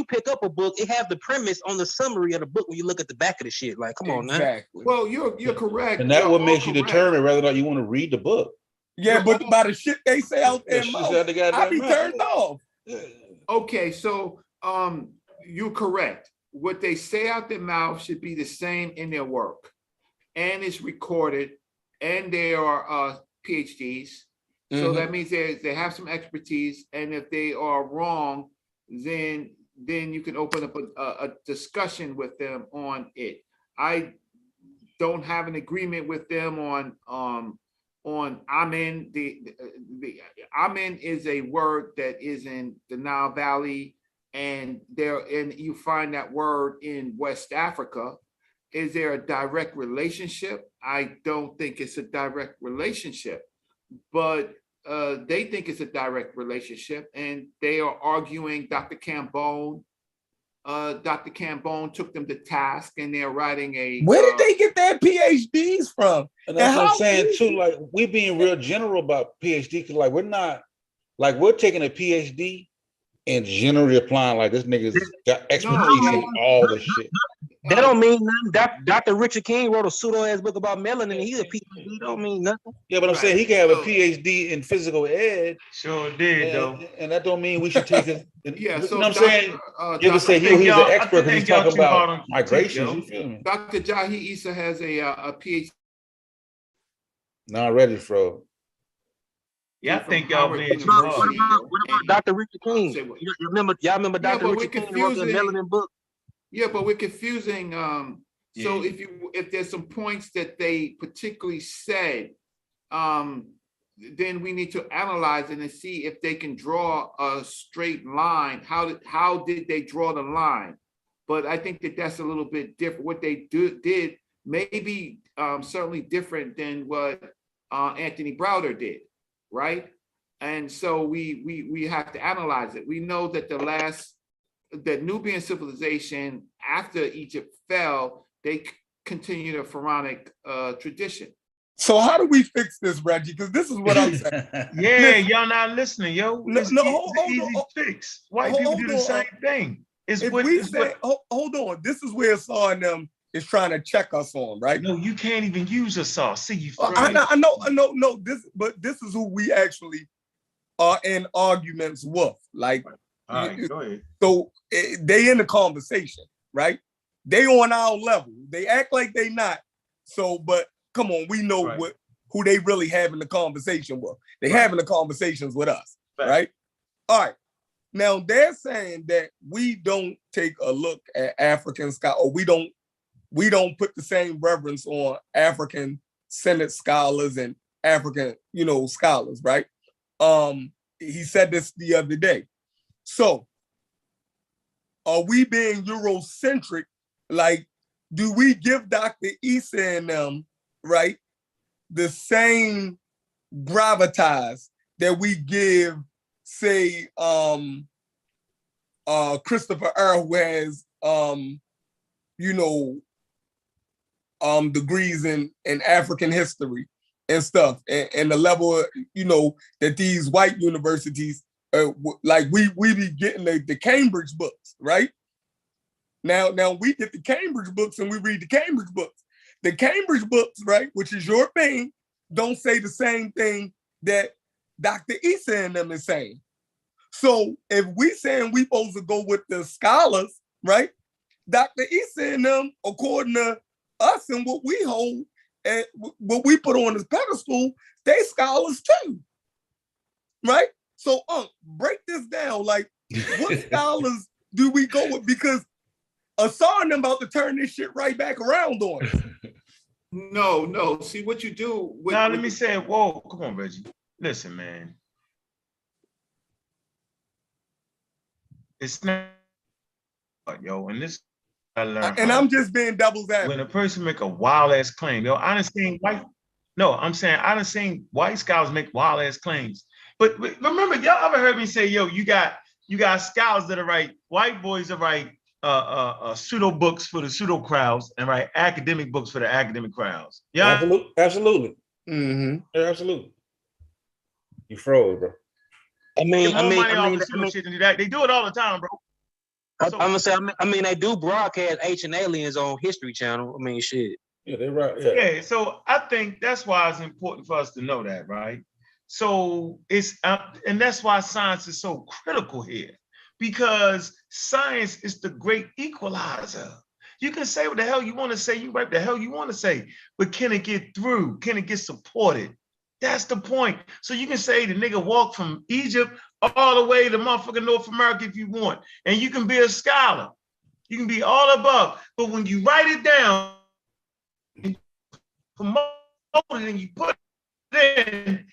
pick up a book, it have the premise on the summary of the book when you look at the back of the shit. Like, come on, now. Well, you're correct. And that what makes you determine whether or not you want to read the book. Yeah, but by the shit they say out there, I be turned off. Okay, so you're correct. What they say out their mouth should be the same in their work, and it's recorded, and they are PhDs. So that means they have some expertise, and if they are wrong, then you can open up a discussion with them on it. don't have an agreement with them on Amen. The Amen is a word that is in the Nile Valley, and you find that word in West Africa. Is there a direct relationship? I don't think it's a direct relationship, but they think it's a direct relationship, and they are arguing. Dr. Cambone took them to task, and they're writing a. Where did they get their PhDs from? And that's what I'm saying too. Like, we're being real general about PhD, because like we're taking a PhD and generally applying like this nigga's got expertise in all the shit. That don't mean nothing. Dr. Richard King wrote a pseudo-ass book about melanin, and he's a PhD. Don't mean nothing. Yeah, but I'm saying he can have a PhD in physical ed. Sure did, though. And that don't mean we should take it. Yeah, you so know what I'm saying? You can say he's an expert because he's talking about migrations. You feel me? Dr. Jahi Issa has a PhD. Not ready, bro. Yeah, I think y'all being too What hard. about Dr. Richard King? Y'all remember Dr. Richard King wrote the melanin book? Yeah, but we're confusing. So if there's some points that they particularly said, then we need to analyze it and see if they can draw a straight line. How did they draw the line? But I think that's a little bit different. What they did may be certainly different than what Anthony Browder did, right? And so we have to analyze it. We know that the Nubian civilization, after Egypt fell, they continued a pharaonic tradition. So how do we fix this, Reggie? Because this is what I'm saying. Yeah, y'all not listening, yo. It's easy fix. White people do the same thing. Hold on. This is where Saw and them is trying to check us on, right? No, you can't even use a Saw. See, you. I know. This is who we actually are in arguments with. Like, all right, go ahead. So they in the conversation, right? They on our level. They act like they not. So, but come on, we know who they really having the conversation with. They having the conversations with us, right? All right. Now they're saying that we don't take a look at African scholars, or we don't put the same reverence on African Senate scholars and African, scholars, right? He said this the other day. So, are we being Eurocentric? Like, do we give Dr. Issa and them, right, the same gravitas that we give, say, Christopher Earl, who has, degrees in African history and stuff, and the level, that these white universities, like we be getting the Cambridge books, right? Now we get the Cambridge books and we read the Cambridge books. The Cambridge books, right, which is your thing, don't say the same thing that Dr. Issa and them is saying. So if we saying we supposed to go with the scholars, right, Dr. Issa and them, according to us and what we hold and what we put on this pedestal, they scholars too, right? So, break this down. Like, what scholars do we go with? Because Assad and them about to turn this shit right back around on us. No. See what you do. Now, let me say, whoa, come on, Reggie. Listen, man. It's not, yo, and this I learned. And I'm just being devil's advocate. When a person make a wild ass claim, yo, I done seen white scholars make wild ass claims. But remember, y'all ever heard me say, yo, you got scholars that are write, white boys that write pseudo books for the pseudo crowds and write academic books for the academic crowds. Yeah, absolutely. Mm-hmm. Yeah, absolutely. You froze, bro. They do it all the time, bro. I'm gonna say, they do broadcast Ancient Aliens on History Channel. I mean, shit. Yeah, they're right. Yeah, so I think that's why it's important for us to know that, right? So it's and that's why science is so critical here, because science is the great equalizer. You can say what the hell you want to say, you write the hell you want to say, but can it get through? Can it get supported? That's the point. So you can say the nigga walked from Egypt all the way to motherfucking North America if you want, and you can be a scholar. You can be all above, but when you write it down, promote it and you put it in,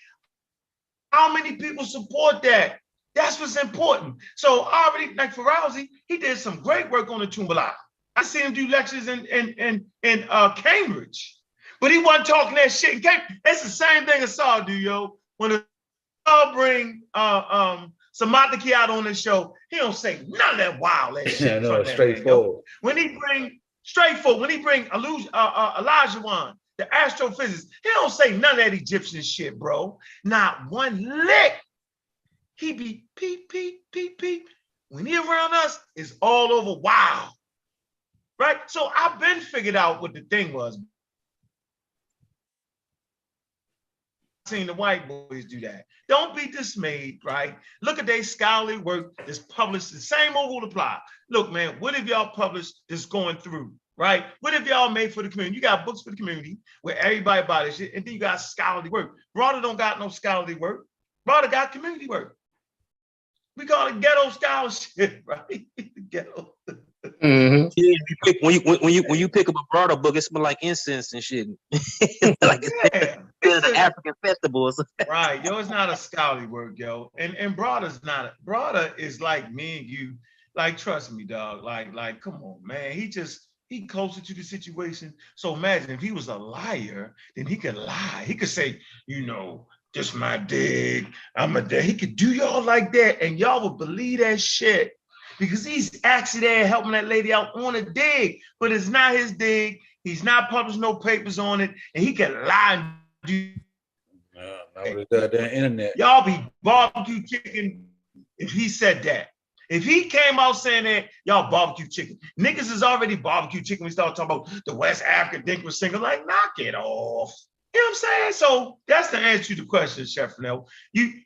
how many people support that? That's what's important. So already, like Farazi, he did some great work on the Tumbalai. I see him do lectures in Cambridge, but he wasn't talking that shit in Cambridge. It's the same thing Assad do, yo. When Assad bring Samataki out on the show, he don't say none of that wild ass shit. Yeah, in no, front of that straightforward. man, when he bring straightforward, when he bring Elijah Wan, the astrophysicist, he don't say none of that Egyptian shit, bro. Not one lick. He be peep, peep, peep, peep. When he around us, it's all over wow. Right? So I've been figured out what the thing was. Seen the white boys do that. Don't be dismayed, right? Look at their scholarly work that's published. The same old will apply. Look, man, what have y'all published that's going through, right? What have y'all made for the community? You got books for the community where everybody buy this shit, and then you got scholarly work. Broader don't got no scholarly work. Broader got community work. We call it ghetto scholarship, right? Ghetto. Mm-hmm. Yeah, when you pick up a broader book, it smells like incense and shit. Like it's African festivals. Right, yo, it's not a scholarly work, yo. And broader's not. Broader is like me and you. Like, trust me, dog. Like, come on, man. He closer to the situation. So imagine if he was a liar, then he could lie. He could say, you know, just my dig. I'm a dig. He could do y'all like that, and y'all would believe that shit. Because he's actually there helping that lady out on a dig, but it's not his dig. He's not published no papers on it, and he can lie and do. The internet. Y'all be barbecue chicken if he said that. If he came out saying that, y'all barbecue chicken. Niggas is already barbecue chicken. We start talking about the West African delinquent singer. Like, knock it off. You know what I'm saying? So that's the answer to the question, Chef Fennell.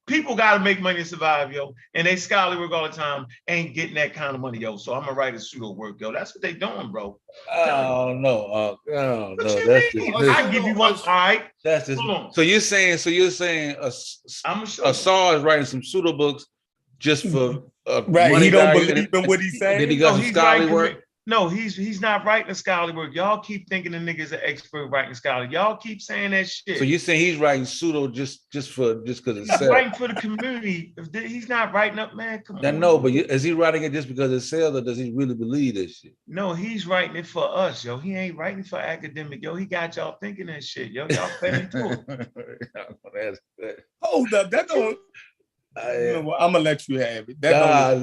People got to make money to survive, yo. And they scholarly work all the time, ain't getting that kind of money, yo. So I'm going to write a pseudo work, yo. That's what they doing, bro. Oh, no. No, What no. you That's mean? just, I give you one. All right. That's just, so you're saying Assad is writing some pseudo books just for right. Money He don't value, believe in what he's saying. Then he got some scholarly work. No, he's not writing scholarly work. Y'all keep thinking the nigga's an expert writing scholarly. Y'all keep saying that shit. So you're saying he's writing pseudo just because it's he's writing for the community. He's not writing up, man. Come on. No, but is he writing it just because it sells, or does he really believe this shit? No, he's writing it for us, yo. He ain't writing for academic, yo. He got y'all thinking that shit, yo. Y'all paying to it. Hold up, that don't. You know what? I'm gonna let you have it. I don't.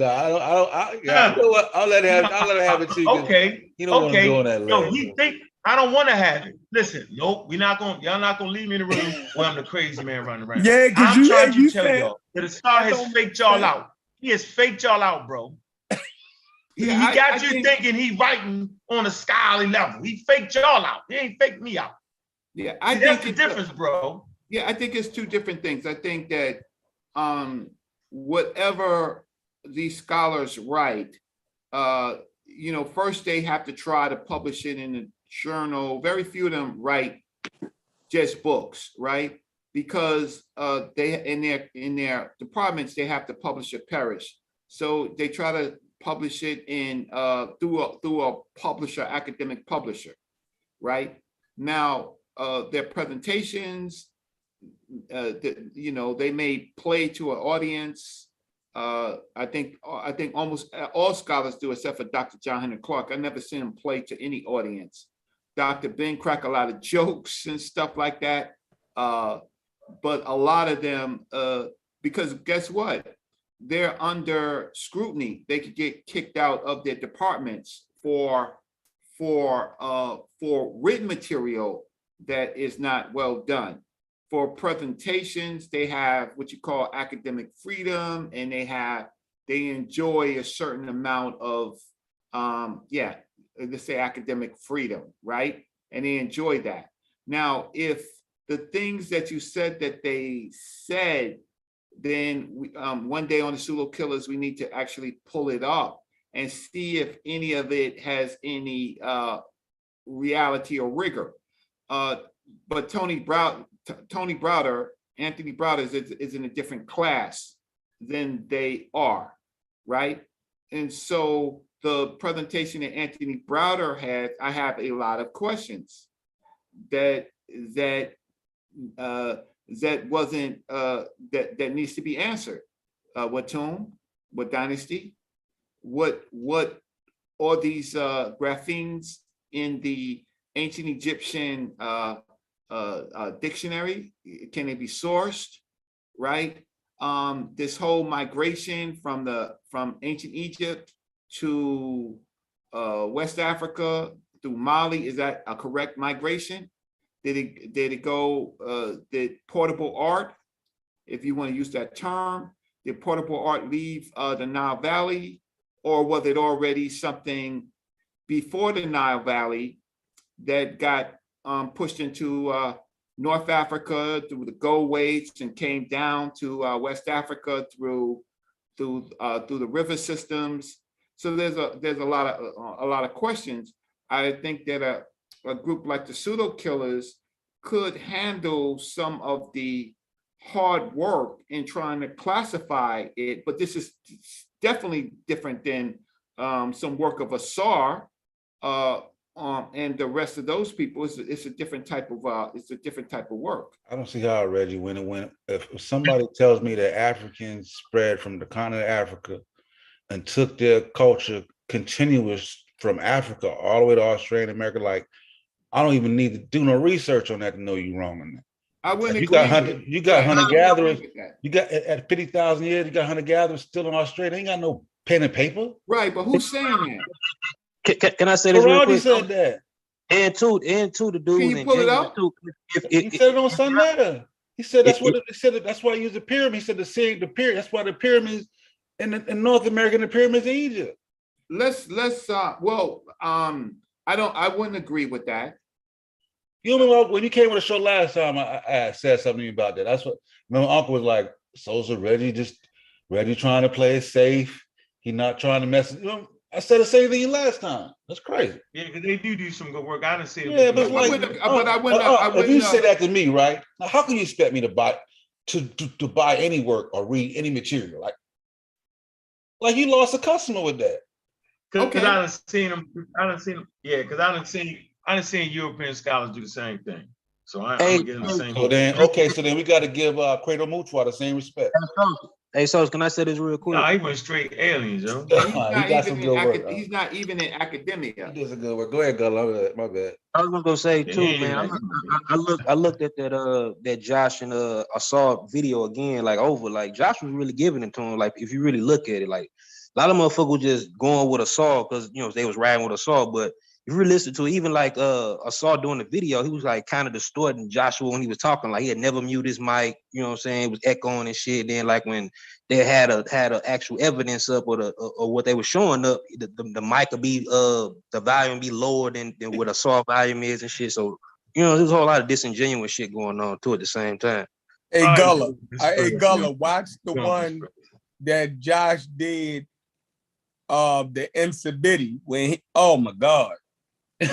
You know what? I'll let him have it too. Okay. You don't want to go on that No, level. he think I don't want to have it. Listen, nope, y'all not gonna leave me in the room where I'm the crazy man running around. Yeah, because I'm trying to tell y'all that Assad has faked y'all out. He has faked y'all out, bro. He got you thinking he writing on a scholarly level. He faked y'all out. He ain't faked me out. Yeah, that's the difference, bro. Yeah, I think it's two different things. I think that whatever these scholars write, first they have to try to publish it in a journal. Very few of them write just books, right? Because they in their departments they have to publish a perish. So they try to publish it in through a publisher, academic publisher, right? Now their presentations, they may play to an audience. I think almost all scholars do, except for Dr. John Henry Clark. I never seen him play to any audience. Dr. Ben crack a lot of jokes and stuff like that. But a lot of them, because guess what? They're under scrutiny. They could get kicked out of their departments for written material that is not well done. For presentations, they have what you call academic freedom, and they enjoy a certain amount of, let's say academic freedom, right? And they enjoy that. Now, if the things that you said that they said, then one day on the Pseudo Killers, we need to actually pull it up and see if any of it has any reality or rigor. But Anthony Browder is in a different class than they are, right? And so the presentation that Anthony Browder had, I have a lot of questions that that wasn't that needs to be answered. What tomb? What dynasty? What all these graphemes in the ancient Egyptian dictionary? Can they be sourced? Right? This whole migration from ancient Egypt to West Africa through Mali, is that a correct migration? Did it go, did portable art, if you want to use that term, did portable art leave the Nile Valley, or was it already something before the Nile Valley that got pushed into North Africa through the gold weights and came down to West Africa through the river systems? So there's a lot of questions. I think that a group like the Pseudo Killers could handle some of the hard work in trying to classify it, but this is definitely different than some work of Assad and the rest of those people. It's a different type of work. I don't see how, Reggie, if somebody tells me that Africans spread from the continent of Africa and took their culture continuous from Africa all the way to Australia and America, like, I don't even need to do no research on that to know you're wrong on that. I wouldn't like, agree. you got hunter-gatherers, you got at 50,000 years, you got hunter-gatherers still in Australia. They ain't got no pen and paper. Right, but who's saying that? Can I say this real quick? Said that. And two, the dude. Can you pull it up? He said it on Sun Letter. He said that's what he said. That's why he used the pyramid. He said the pyramid. That's why the pyramids in North America and the pyramids in Egypt. I wouldn't agree with that. You remember when you came on the show last time, I said something to you about that. That's what, remember, Uncle was like, Sosa, Reggie trying to play it safe. He not trying to mess. You know, I said the same thing last time. That's crazy. Yeah, because they do some good work. I didn't see it. Yeah, but like, if you say that to me, right? Now, how can you expect me to buy to buy any work or read any material? Like you lost a customer with that. Because I done seen them. Yeah, because I done seen European scholars do the same thing. So I'm getting the same. So then we got to give Credo Mutua the same respect. Hey, so can I say this real quick? No, he went straight aliens, yo. He's not even in academia. He does a good work. Go ahead, Gullah. My bad. I was gonna say too, man. I looked at that Josh and Assad video again, like over. Like Josh was really giving it to him. Like if you really look at it, like a lot of motherfuckers just going with Assad because they was riding with Assad, but if you listen to it, even like Assad doing the video, he was like kind of distorting Joshua when he was talking. Like he had never muted his mic, you know what I'm saying? It was echoing and shit. Then like when they had a actual evidence up or what they were showing up, the mic would be the volume be lower than what Assad volume is and shit. So there's a whole lot of disingenuous shit going on too at the same time. Hey Gullah, watch the one that Josh did, the Insabiti when oh my God. If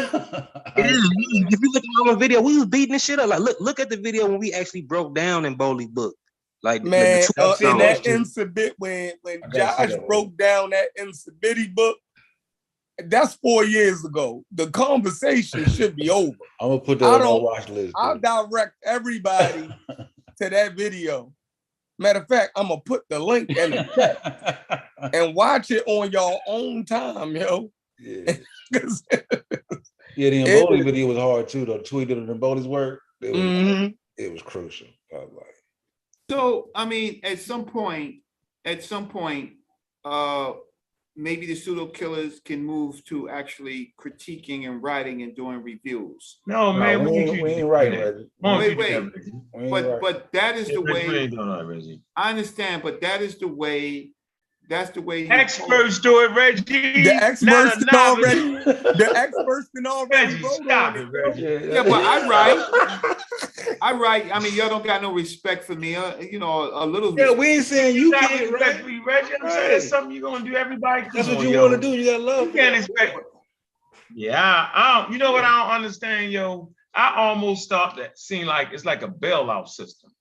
you look at our video, we was beating this shit up. Like, look at the video when we actually broke down in Bowley's book. Like, man, in that Insabit when Josh broke down that Insabiti book, that's 4 years ago. The conversation should be over. I'm gonna put that on my watch list. I'll direct everybody to that video. Matter of fact, I'm gonna put the link in the chat and watch it on your own time, yo. Yeah. The Emboli video was hard too, though. Tweeted the Emboli's work. It was crucial. I was like, so I mean, at some point, maybe the Pseudo Killers can move to actually critiquing and writing and doing reviews. No, man, we ain't writing. Wait. But that is the way. I understand, but that is the way. That's the way experts do it, Reggie. The experts can already. The experts can already. Stop it, Reggie. Yeah, but I write. I mean, y'all don't got no respect for me. A little. Yeah, we ain't saying you can't, Reggie. I'm saying that's something you're gonna do. Everybody. That's what you want to do. You gotta love. You can't expect. Yeah, I don't. You know what I don't understand, yo? I almost start that seem like it's like a bailout system.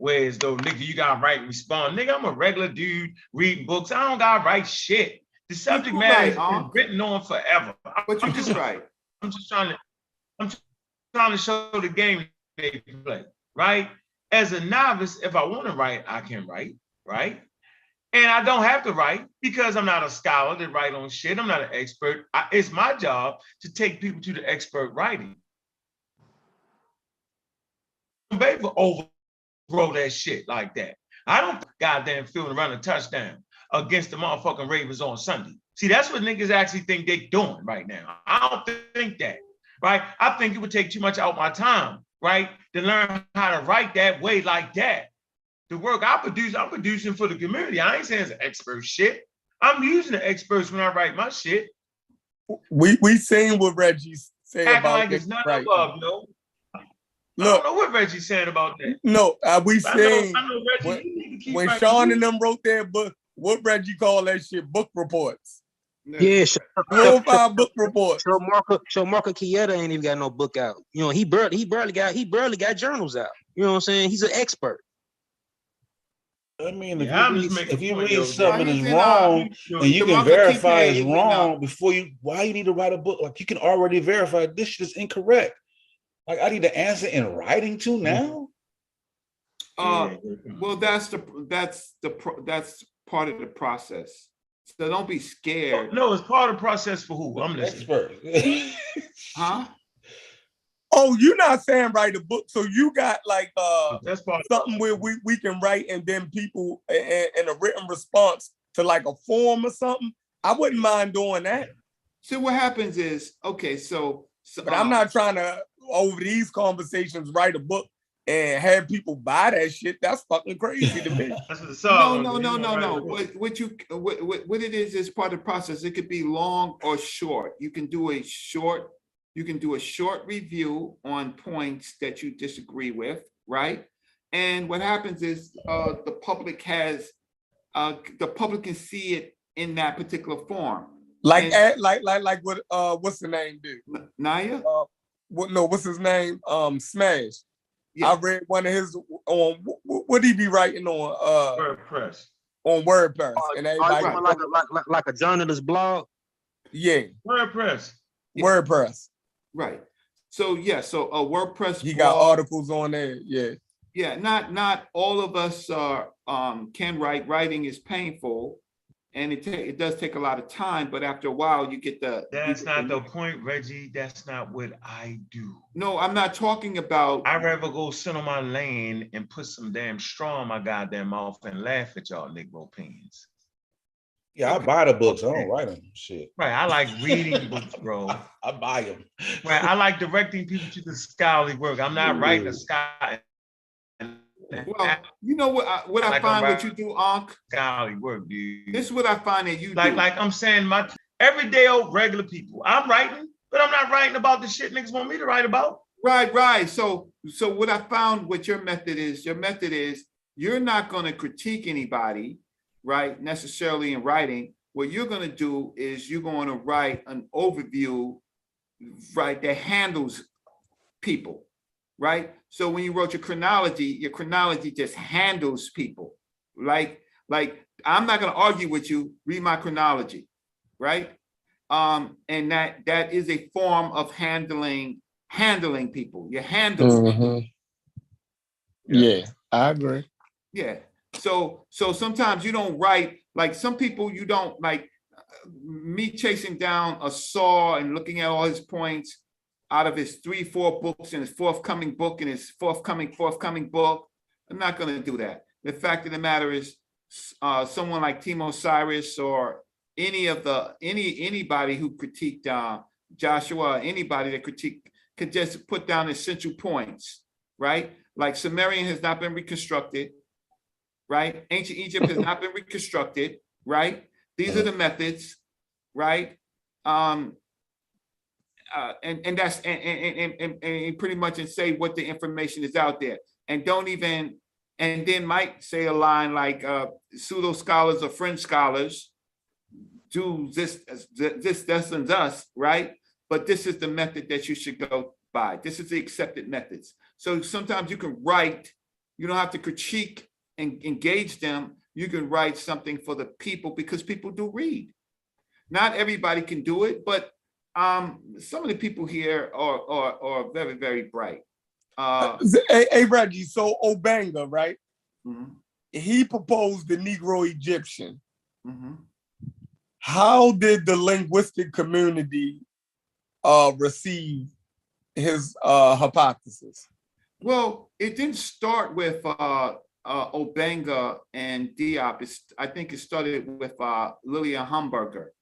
Whereas though, nigga, you gotta write and respond. Nigga, I'm a regular dude reading books. I don't gotta write shit. The subject matter has been written on forever. But you just right. I'm trying to show the game they play, right? As a novice, if I want to write, I can write, right? And I don't have to write because I'm not a scholar to write on shit. I'm not an expert. It's my job to take people to the expert writing. Baby, overgrow that shit like that. I don't goddamn feeling around a touchdown against the motherfucking Ravens on Sunday. See, that's what niggas actually think they're doing right now. I don't think that, right? I think it would take too much out of my time, right, to learn how to write that way like that. The work I'm producing for the community. I ain't saying it's expert shit. I'm using the experts when I write my shit. We seen what Reggie said Acting about like it's none right. above, no. Look, I don't know what Reggie's saying about that. No, we seen I know Reggie, you need to keep when writing Sean books. and them wrote their book, what Reggie called that shit book reports. Yeah, glorified book report. So Marco Chiesa ain't even got no book out. You know, he barely got journals out. You know what I'm saying? He's an expert. I mean, Yeah, if you read yo, something he's is in, wrong and you can verify it's wrong now. before you, why you need to write a book? Like you can already verify this shit is incorrect. Like I need to answer in writing too now. Well, that's part of the process. So don't be scared. No, it's part of the process for who? I'm listening. Expert. Huh? Oh, you're not saying write a book, so you got like that's part something where we can write and then people in a written response to like a form or something. I wouldn't mind doing that. So what happens is, okay, so but I'm not trying to over these conversations write a book and have people buy that shit. That's fucking crazy to me. No. What it is part of the process. It could be long or short. You can do a short review on points that you disagree with, right? And what happens is the public can see it in that particular form. Like what what's the name dude? Naya? What's his name? Smash. Yeah. I read one of his on what he be writing on WordPress. On WordPress. And everybody like a journalist blog. Yeah. WordPress. Yeah. WordPress. Right. So yeah, so a WordPress he blog, got articles on there. Yeah. Yeah, not all of us are can write. Writing is painful and it does take a lot of time, but after a while you get the That's not the point, Reggie. That's not what I do. No, I'm not talking about I'd rather go sit on my lane and put some damn straw in my goddamn mouth and laugh at y'all Negro opinions. Yeah, I buy the books. I don't write them. Shit. Right. I like reading books, bro. I buy them. Right. I like directing people to the scholarly work. I'm not writing a scholar. Well, you know what I find what you do, Ankh? Scholarly work, dude. This is what I find that you do. Like I'm saying, my everyday old regular people. I'm writing, but I'm not writing about the shit niggas want me to write about. Right. So what I found what your method is you're not going to critique anybody, right, necessarily in writing. What you're going to do is you're going to write an overview, right, that handles people, right? So when you wrote your chronology just handles people. Like I'm not going to argue with you, read my chronology, right? And that is a form of handling people. You handle people. Yeah, I agree. Yeah. So sometimes you don't write, like some people you don't like me chasing down a Saw and looking at all his points out of his 3-4 books and his forthcoming book and his forthcoming book. I'm not going to do that. The fact of the matter is someone like Timo Cyrus or anybody who critiqued Joshua, anybody that could just put down essential points, right? Like Sumerian has not been reconstructed, right? Ancient Egypt has not been reconstructed, right? These are the methods, right? And that's and pretty much and say what the information is out there, and then might say a line like pseudo scholars or fringe scholars do this and thus, right? But this is the method that you should go by. This is the accepted methods. So sometimes you can write, you don't have to critique and engage them. You can write something for the people because people do read. Not everybody can do it, but some of the people here are very, very bright. Hey, Reggie, so Obanga, right? Mhm. He proposed the Negro Egyptian. Mhm. How did the linguistic community receive his hypothesis? Well, it didn't start with Obanga and Diop. I think it started with Lillian Hamburger,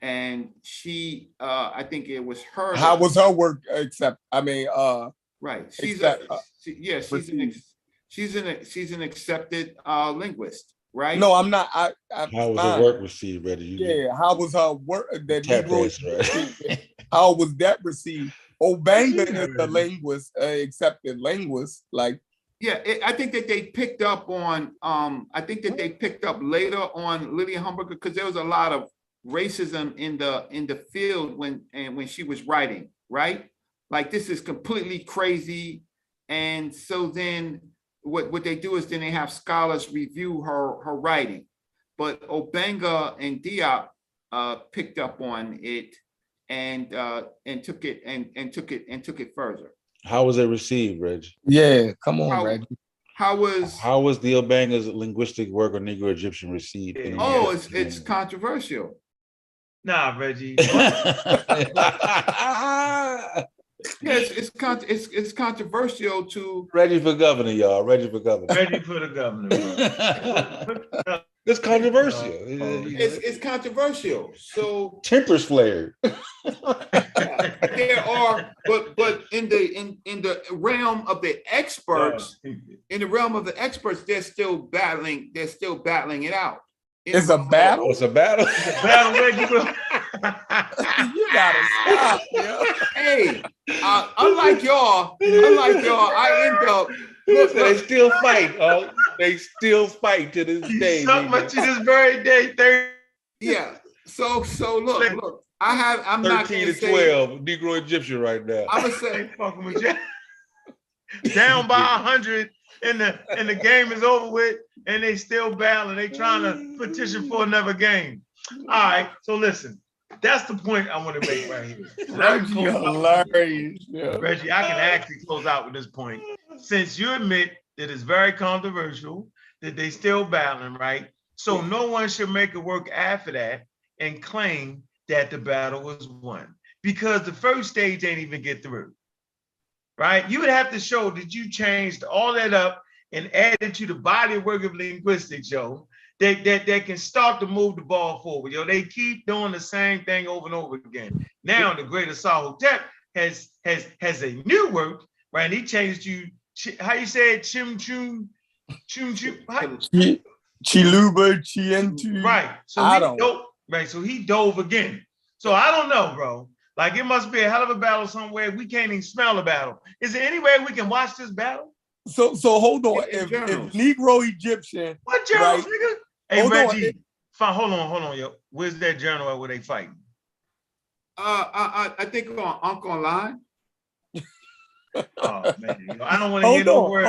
and she, I think it was her. How was her work right? She's an accepted linguist, right? No, I'm not. How was her work received, Reggie? Yeah, how was her work? The Tap Negro dance, right? How was that received? Obanga is the linguist, accepted linguist. Like, yeah, I think that they picked up on. I think that they picked up later on Lillian Hamburger because there was a lot of racism in the field when she was writing, right? Like, this is completely crazy, and so then what they do is then they have scholars review her writing, but Obanga and Diop picked up on it and took it further. How was it received, Reg? Yeah, come on, Reg. How was the Obanga's linguistic work on Negro Egyptian received? It's controversial. Nah, Reggie. Yes, it's controversial to Reggie for governor, y'all. Reggie for governor. Reggie for the governor. It's controversial. It's controversial. So tempers flared. There are, but in the realm of the experts, they're still battling it out. It's a battle. It's a battle. It's a battle, Reggie. You gotta stop, yo. Hey, unlike y'all, I end up. Look, they still fight. They still fight to this day. So much to this very day. Yeah. So look. I'm 13 to 12 Negro Egyptian right now. I'm gonna say fucking with you. Down by 100 and the game is over with, and they still battling. They trying to petition for another game. All right, so listen. That's the point I want to make right here. Reggie, hilarious. Yeah. Reggie, I can actually close out with this point. Since you admit that it's very controversial, that they still battling, right? So no one should make it work after that and claim that the battle was won, because the first stage ain't even get through, right? You would have to show that you changed all that up and added to the body of work of linguistics, yo, that can start to move the ball forward. Yo, they keep doing the same thing over and over again. Now the great Assad Hotep has a new work, right? And he changed to how you say it, chum. Chiluba, Chientu. Right. So he dove again. So I don't know, bro. Like, it must be a hell of a battle somewhere. We can't even smell the battle. Is there any way we can watch this battle? So hold on. If Negro Egyptian, what journals, right? nigga? Hey, Reggie, hold on, yo. Where's that journal at where they fighting? I think on Uncle Online. Oh man, I don't want to hear no word.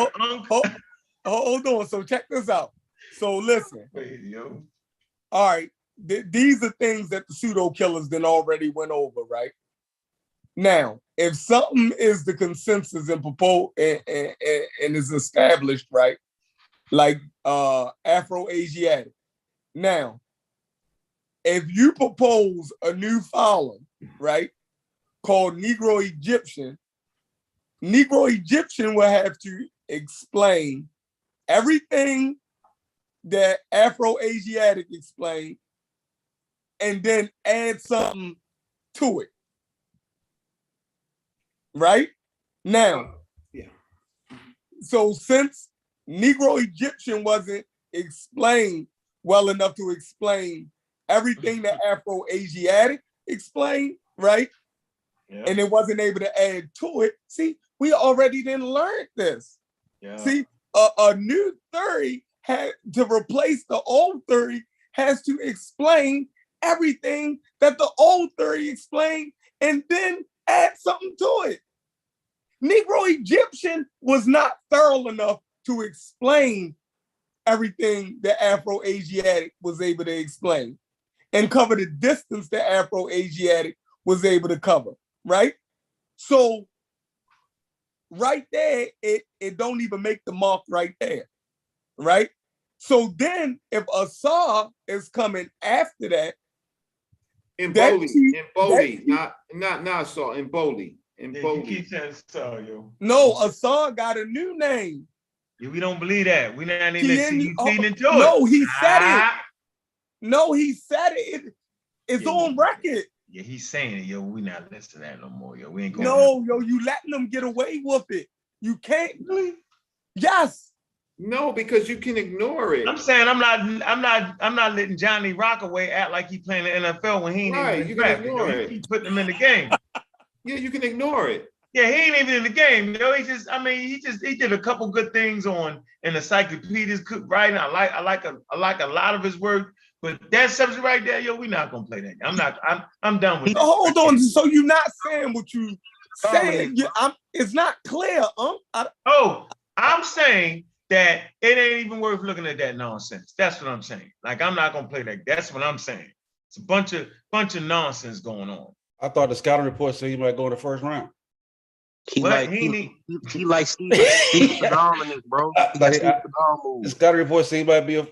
Hold on. So check this out. So listen. Wait, yo. All right. These are things that the pseudo killers then already went over, right? Now, if something is the consensus and propose and is established, right? Like Afro-Asiatic. Now, if you propose a new column, right, called Negro Egyptian will have to explain everything that Afro-Asiatic explained and then add something to it. Right? Now, so since Negro Egyptian wasn't explained well enough to explain everything that Afro-Asiatic explained, right? Yeah. And it wasn't able to add to it. See, we already didn't learn this. Yeah. See, a new theory had to replace the old theory has to explain everything that the old theory explained and then add something to it. Negro Egyptian was not thorough enough to explain everything that Afro-Asiatic was able to explain and cover the distance that Afro-Asiatic was able to cover, right? So right there, it don't even make the mark right there, right? So then if Assad is coming after that, Emboli, not Assad, Emboli. You keep saying Assad, yo. No, Assad got a new name. Yeah, we don't believe that. We not even see you feeding into it. No, he said it. No, he said it. It's on record. Yeah, he's saying it, yo. We not listening to that no more, yo. We ain't going. No, yo, you letting them get away with it. You can't. Really? Yes. No, because you can ignore it. I'm saying I'm not letting Johnny Rockaway act like he playing the NFL when he ain't even in the draft. He keep putting him in the game. Yeah, you can ignore it. Yeah, he ain't even in the game. You know, he did a couple good things on in encyclopedias writing. I like a lot of his work, but that subject right there, yo, we not gonna play that. I'm done with it. Hold on. So you're not saying what you saying? It's not clear. I'm saying that it ain't even worth looking at that nonsense. That's what I'm saying. Like, I'm not gonna play that. That's what I'm saying. It's a bunch of nonsense going on. I thought the scouting report said he might go in the first round. He likes Steve Seagal in this, bro. He got Steve Seagal move. The scouting report said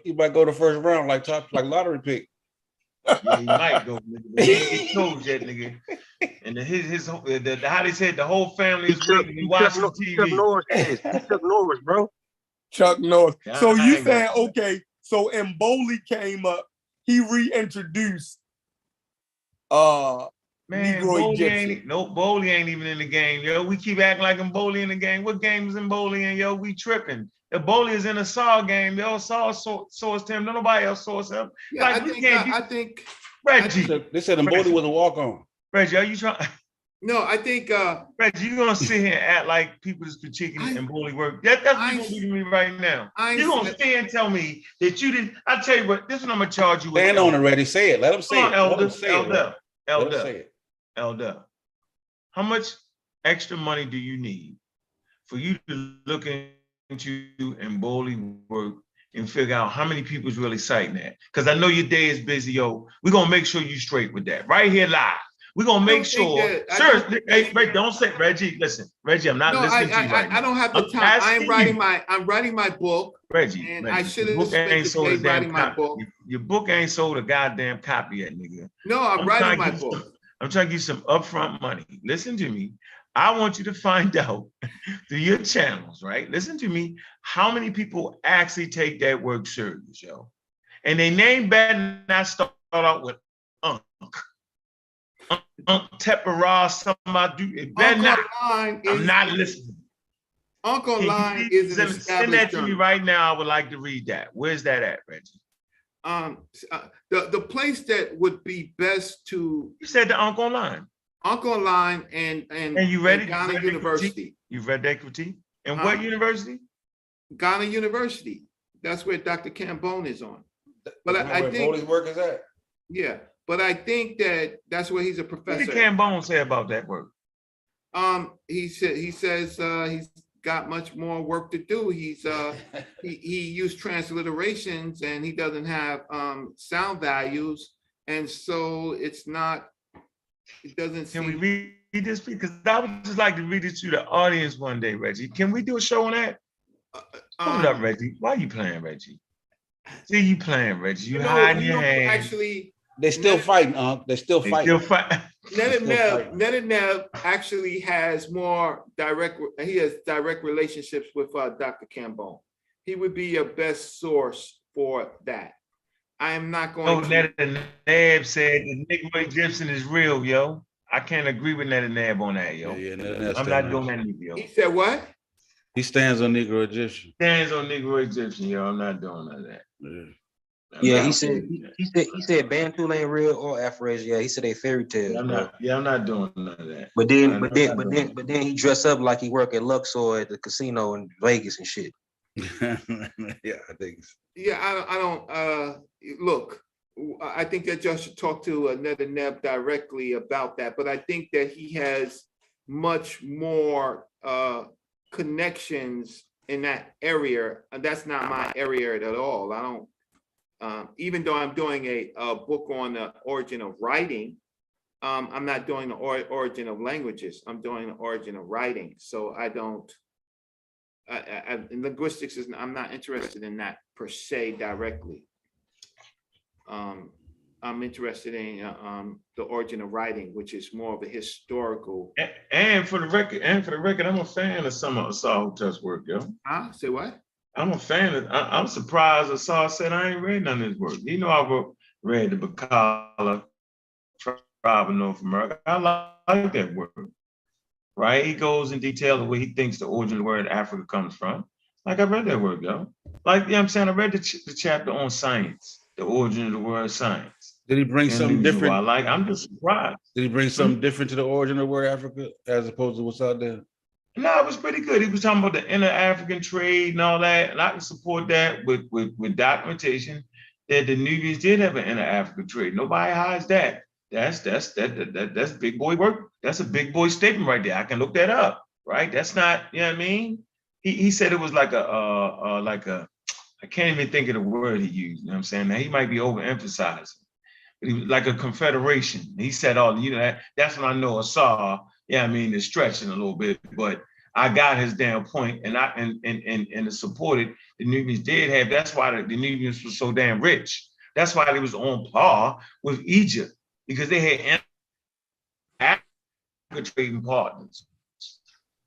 he might go the first round like lottery pick. Yeah, he might go, nigga. But he ain't get told yet, nigga. And how they said the whole family is waiting and watching TV. Chuck Norris is. Chuck Norris, bro. Chuck Norris. Yeah, So you saying, okay, so Emboli came up, he reintroduced Man, Bowley ain't even in the game, yo. We keep acting like Emboli in the game. What game is Emboli in, yo? We tripping. If Bowley is in a Saw game, yo, Saw sourced him. Nobody else sourced him. Yeah, like, I think Reggie. They said Emboli was a walk-on. Reggie, are you trying? No, I think Reggie, you gonna sit here and act like people is critiquing Emboli work. That's what you're gonna do to me right now. You're gonna stay and tell me that you didn't. I'll tell you what, this is what I'm gonna charge you with. Stand on it, Reggie. Say it. Let him say it. Elder, how much extra money do you need for you to look into Emboli work and figure out how many people's really citing that? Because I know your day is busy, yo. We're gonna make sure you straight with that right here live. We're gonna make sure. Sir, don't say Reggie. Listen, Reggie, I'm not listening to you right now. I don't have the time. I'm writing my book. Reggie, and Reggie, I should have ain't sold a damn writing my copy. book. Your book ain't sold a goddamn copy yet, nigga. No, I'm writing my book. I'm trying to give you some upfront money. Listen to me. I want you to find out through your channels, right? Listen to me. How many people actually take that work serious, yo? And their name better not start out with Unc Tepera, somebody. I'm not listening. Uncle Line is an established send that to me journal. right now. I would like to read that. Where's that at, Reggie? The place that would be best to. You said the Uncle Line. Uncle Line and you read it? Ghana University. You read that critique? And what university? Ghana University. That's where Dr. Cambone is on. But I think Bowley's work is at. Yeah, but I think that's where he's a professor. What did Cambone say about that work? He says he's got much more work to do. He's he used transliterations and he doesn't have sound values, and so it doesn't seem. Can we read this? Because I would just like to read it to the audience one day, Reggie. Can we do a show on that? Hold up, Reggie. Why are you playing, Reggie? See you playing, Reggie. You hiding your hand. Actually, they're still fighting, They're still fighting. Netanyahu actually has more direct relationships with Dr. Cambone. He would be your best source for that. I am not going to. Netanyahu said the Negro Egyptian is real, yo. I can't agree with Netanyahu on that, yo. I'm not doing that, yo. He said what? He stands on Negro Egyptian. Stands on Negro Egyptian, yo. I'm not doing none of that. Yeah, he said Bantu ain't real or Afro-Asian. Yeah, he said they fairy tales. I'm not doing none of that. But then he dressed up like he worked at Luxor at the casino in Vegas and shit. Yeah, I think. Yeah, I don't look. I think that you should talk to Netanyahu directly about that. But I think that he has much more connections in that area, and that's not my area at all. I don't. Even though I'm doing a book on the origin of writing, I'm not doing the origin of languages. I'm doing the origin of writing. So I don't. Linguistics is. I'm not interested in that per se directly. I'm interested in the origin of writing, which is more of a historical. And for the record, I'm a fan of some of Assad Hotep's work, yo. Huh? Say what? I'm a fan of. I'm surprised Assad said I ain't read none of his work. You know, I read the Bacala Tribe of North America. I like that work. Right? He goes in detail of where he thinks the origin of the word Africa comes from. Like I read that work, yo. Like, you know what I'm saying? I read the chapter on science, the origin of the word science. Did he bring something different? I'm just surprised. Did he bring something different to the origin of the word Africa as opposed to what's out there? No, it was pretty good. He was talking about the inter-African trade and all that, and I can support that with documentation that the Nubians did have an inter-African trade. Nobody hides that. That's big boy work. That's a big boy statement right there. I can look that up, right? That's not, you know what I mean? He said it was like a I can't even think of the word he used. You know what I'm saying? Now he might be overemphasizing. But he was like a confederation. He said, "Oh, you know that's when I know Assad." Yeah, I mean, it's stretching a little bit, but I got his damn point, and it supported the Nubians did have. That's why the Nubians were so damn rich. That's why they was on par with Egypt because they had African trading partners.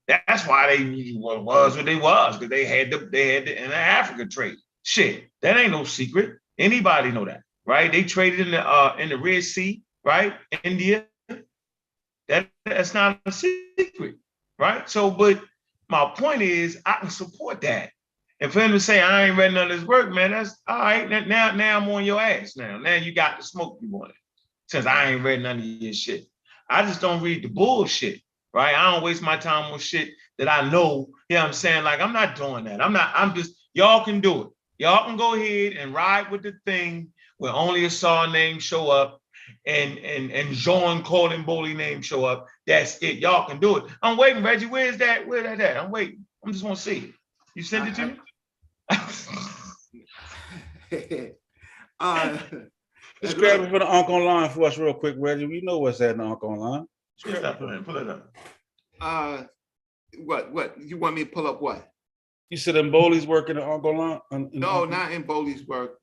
That's why they was what they was because they had the inter-African trade. Shit, that ain't no secret. Anybody know that, right? They traded in the Red Sea, right? India. That's not a secret, right? So, but my point is, I can support that. And for him to say I ain't read none of his work, man, that's all right. Now I'm on your ass. Now you got the smoke you wanted, since I ain't read none of your shit. I just don't read the bullshit, right? I don't waste my time on shit that I know. You know what I'm saying? Like, I'm not doing that. I'm just, y'all can do it. Y'all can go ahead and ride with the thing where only a Saw name show up and Jean Colin Bowley name show up. That's it. Y'all can do it. I'm waiting, Reggie. Where's that? Where's that at? I'm waiting. I'm just want to see it. You send it to me? Just grab it for the Uncle Online for us real quick, Reggie. We know what's at the Uncle Online. Pull it up. What? You want me to pull up what? You said in Bowley's work in the Uncle Online? No, not in Bowley's work.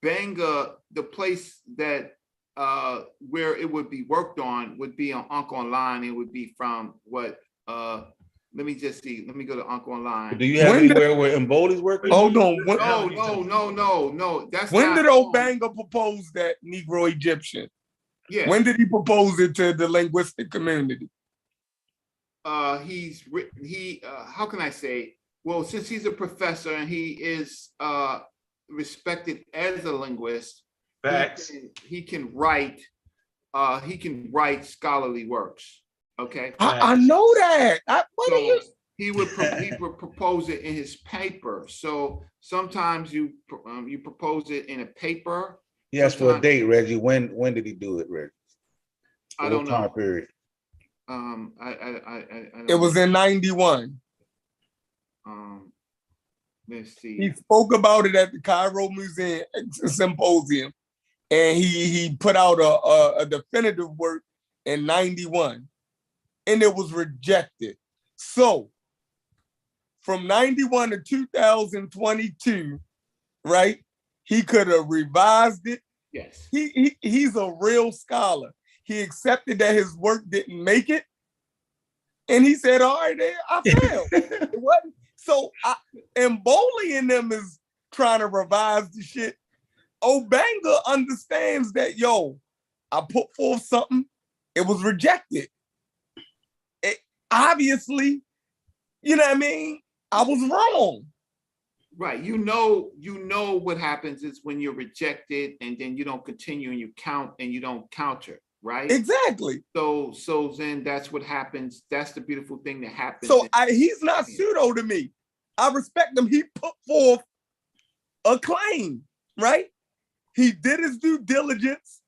Banga, the place that where it would be worked on would be on Uncle Online. It would be from what let me just see. Let me go to Uncle Online. Do you have anywhere where Mboli's working? Hold on. No. That's when not did Obanga propose that Negro Egyptian? Yeah. When did he propose it to the linguistic community? How can I say? Well, since he's a professor and he is respected as a linguist, facts. He can write scholarly works. Okay, I know that. He would propose it in his paper. So sometimes you propose it in a paper. He asked for a date, Reggie. When did he do it, Reggie? I don't know. Time period. It was in 91. Let's see. He spoke about it at the Cairo Museum Symposium, and he put out a definitive work in 91. And it was rejected. So from 91 to 2022, right? He could have revised it. Yes. He's a real scholar. He accepted that his work didn't make it. And he said, all right, I failed. It wasn't. So and Bowley and them is trying to revise the shit. Obanga understands that, I put forth something, it was rejected. Obviously, you know what I mean? I was wrong. Right. You know what happens is when you're rejected and then you don't continue and you count and you don't counter, right? Exactly. So then that's what happens. That's the beautiful thing that happens. So he's not pseudo to me. I respect him. He put forth a claim, right? He did his due diligence,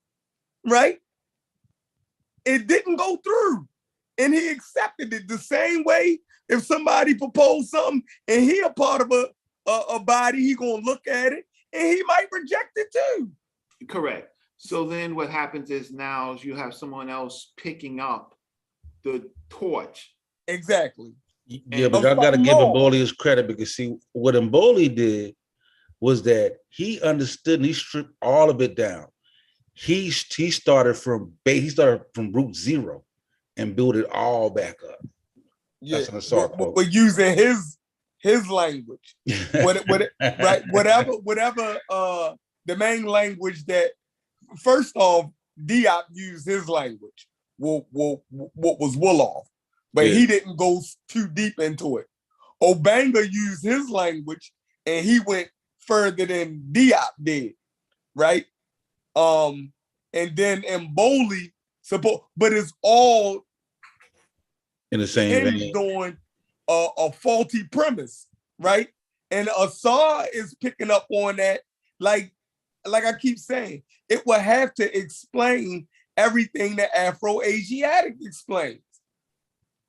right? It didn't go through. And he accepted it the same way. If somebody proposed something and he a part of a body, he gonna look at it and he might reject it too. Correct. So then what happens is now is you have someone else picking up the torch. Exactly. Yeah, but I got to give Mboli his credit, because see, what Mboli did was that he understood and he stripped all of it down. He started from root zero and built it all back up. Yeah, That's an Assad quote. but using his language, right? Whatever the main language that, first off, Diop used his language, what was Wolof, but he didn't go too deep into it. Obanga used his language and he went further than Diop did, right? And then Mboli, but it's all in the same vein. hinged on a faulty premise, right? And Assad is picking up on that, like I keep saying, it will have to explain everything that Afro-Asiatic explains.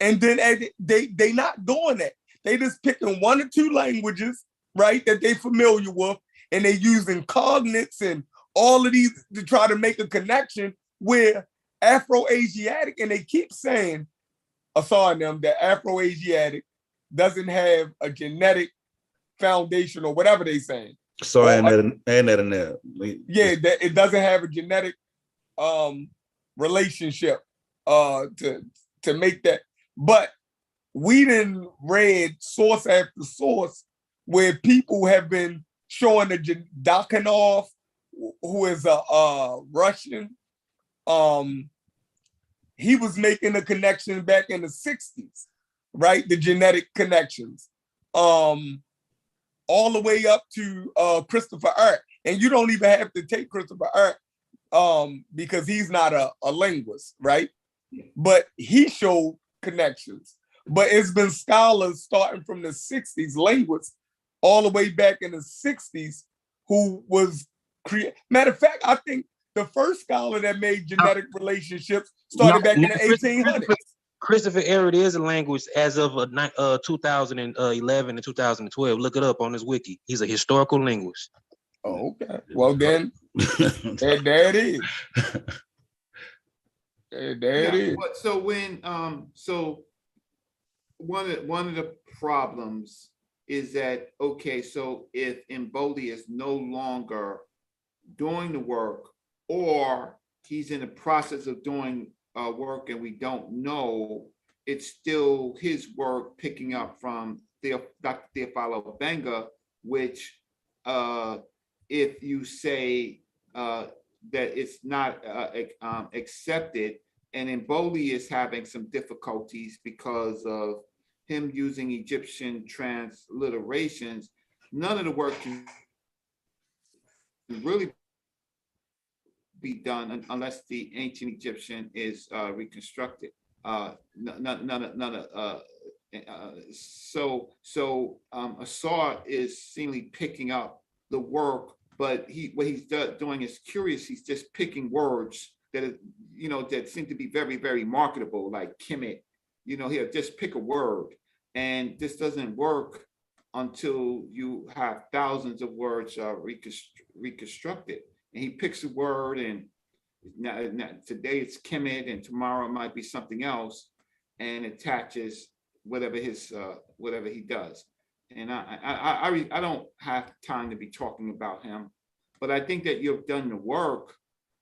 And then they not doing that. They just picking one or two languages, right, that they familiar with, and they using cognates and all of these to try to make a connection where Afro-Asiatic, and they keep saying, Assad and them, that Afro-Asiatic doesn't have a genetic foundation or whatever they saying. So and that in there. Yeah, that it doesn't have a genetic relationship to make that. But we didn't read source after source where people have been showing the Dakhanov, who is a Russian. He was making a connection back in the 60s, right? The genetic connections. All the way up to Christopher Art. And you don't even have to take Christopher Art because he's not a linguist, right? But he showed connections. But it's been scholars starting from the 60s, linguists, all the way back in the 60s, who was matter of fact, I think the first scholar that made genetic relationships started back in the 1800s. Christopher Art is a language as of 2011 and 2012. Look it up on his wiki. He's a historical linguist. Oh, okay. Well, then, there it is. There it is. So when so one of the problems is that, okay, so if Mboli is no longer doing the work, or he's in the process of doing work and we don't know, it's still his work picking up from Dr. Theophilo Benga, which if you say that it's not accepted, and Mboli is having some difficulties because of him using Egyptian transliterations, none of the work can really be done unless the ancient Egyptian is reconstructed. So Assad is seemingly picking up the work, but what he's doing is curious. He's just picking words that that seem to be very, very marketable, like Kemet. He'll just pick a word, and this doesn't work until you have thousands of words reconstructed. And he picks a word, and now today it's Kemet, and tomorrow it might be something else, and attaches whatever he does. And I don't have time to be talking about him, but I think that you've done the work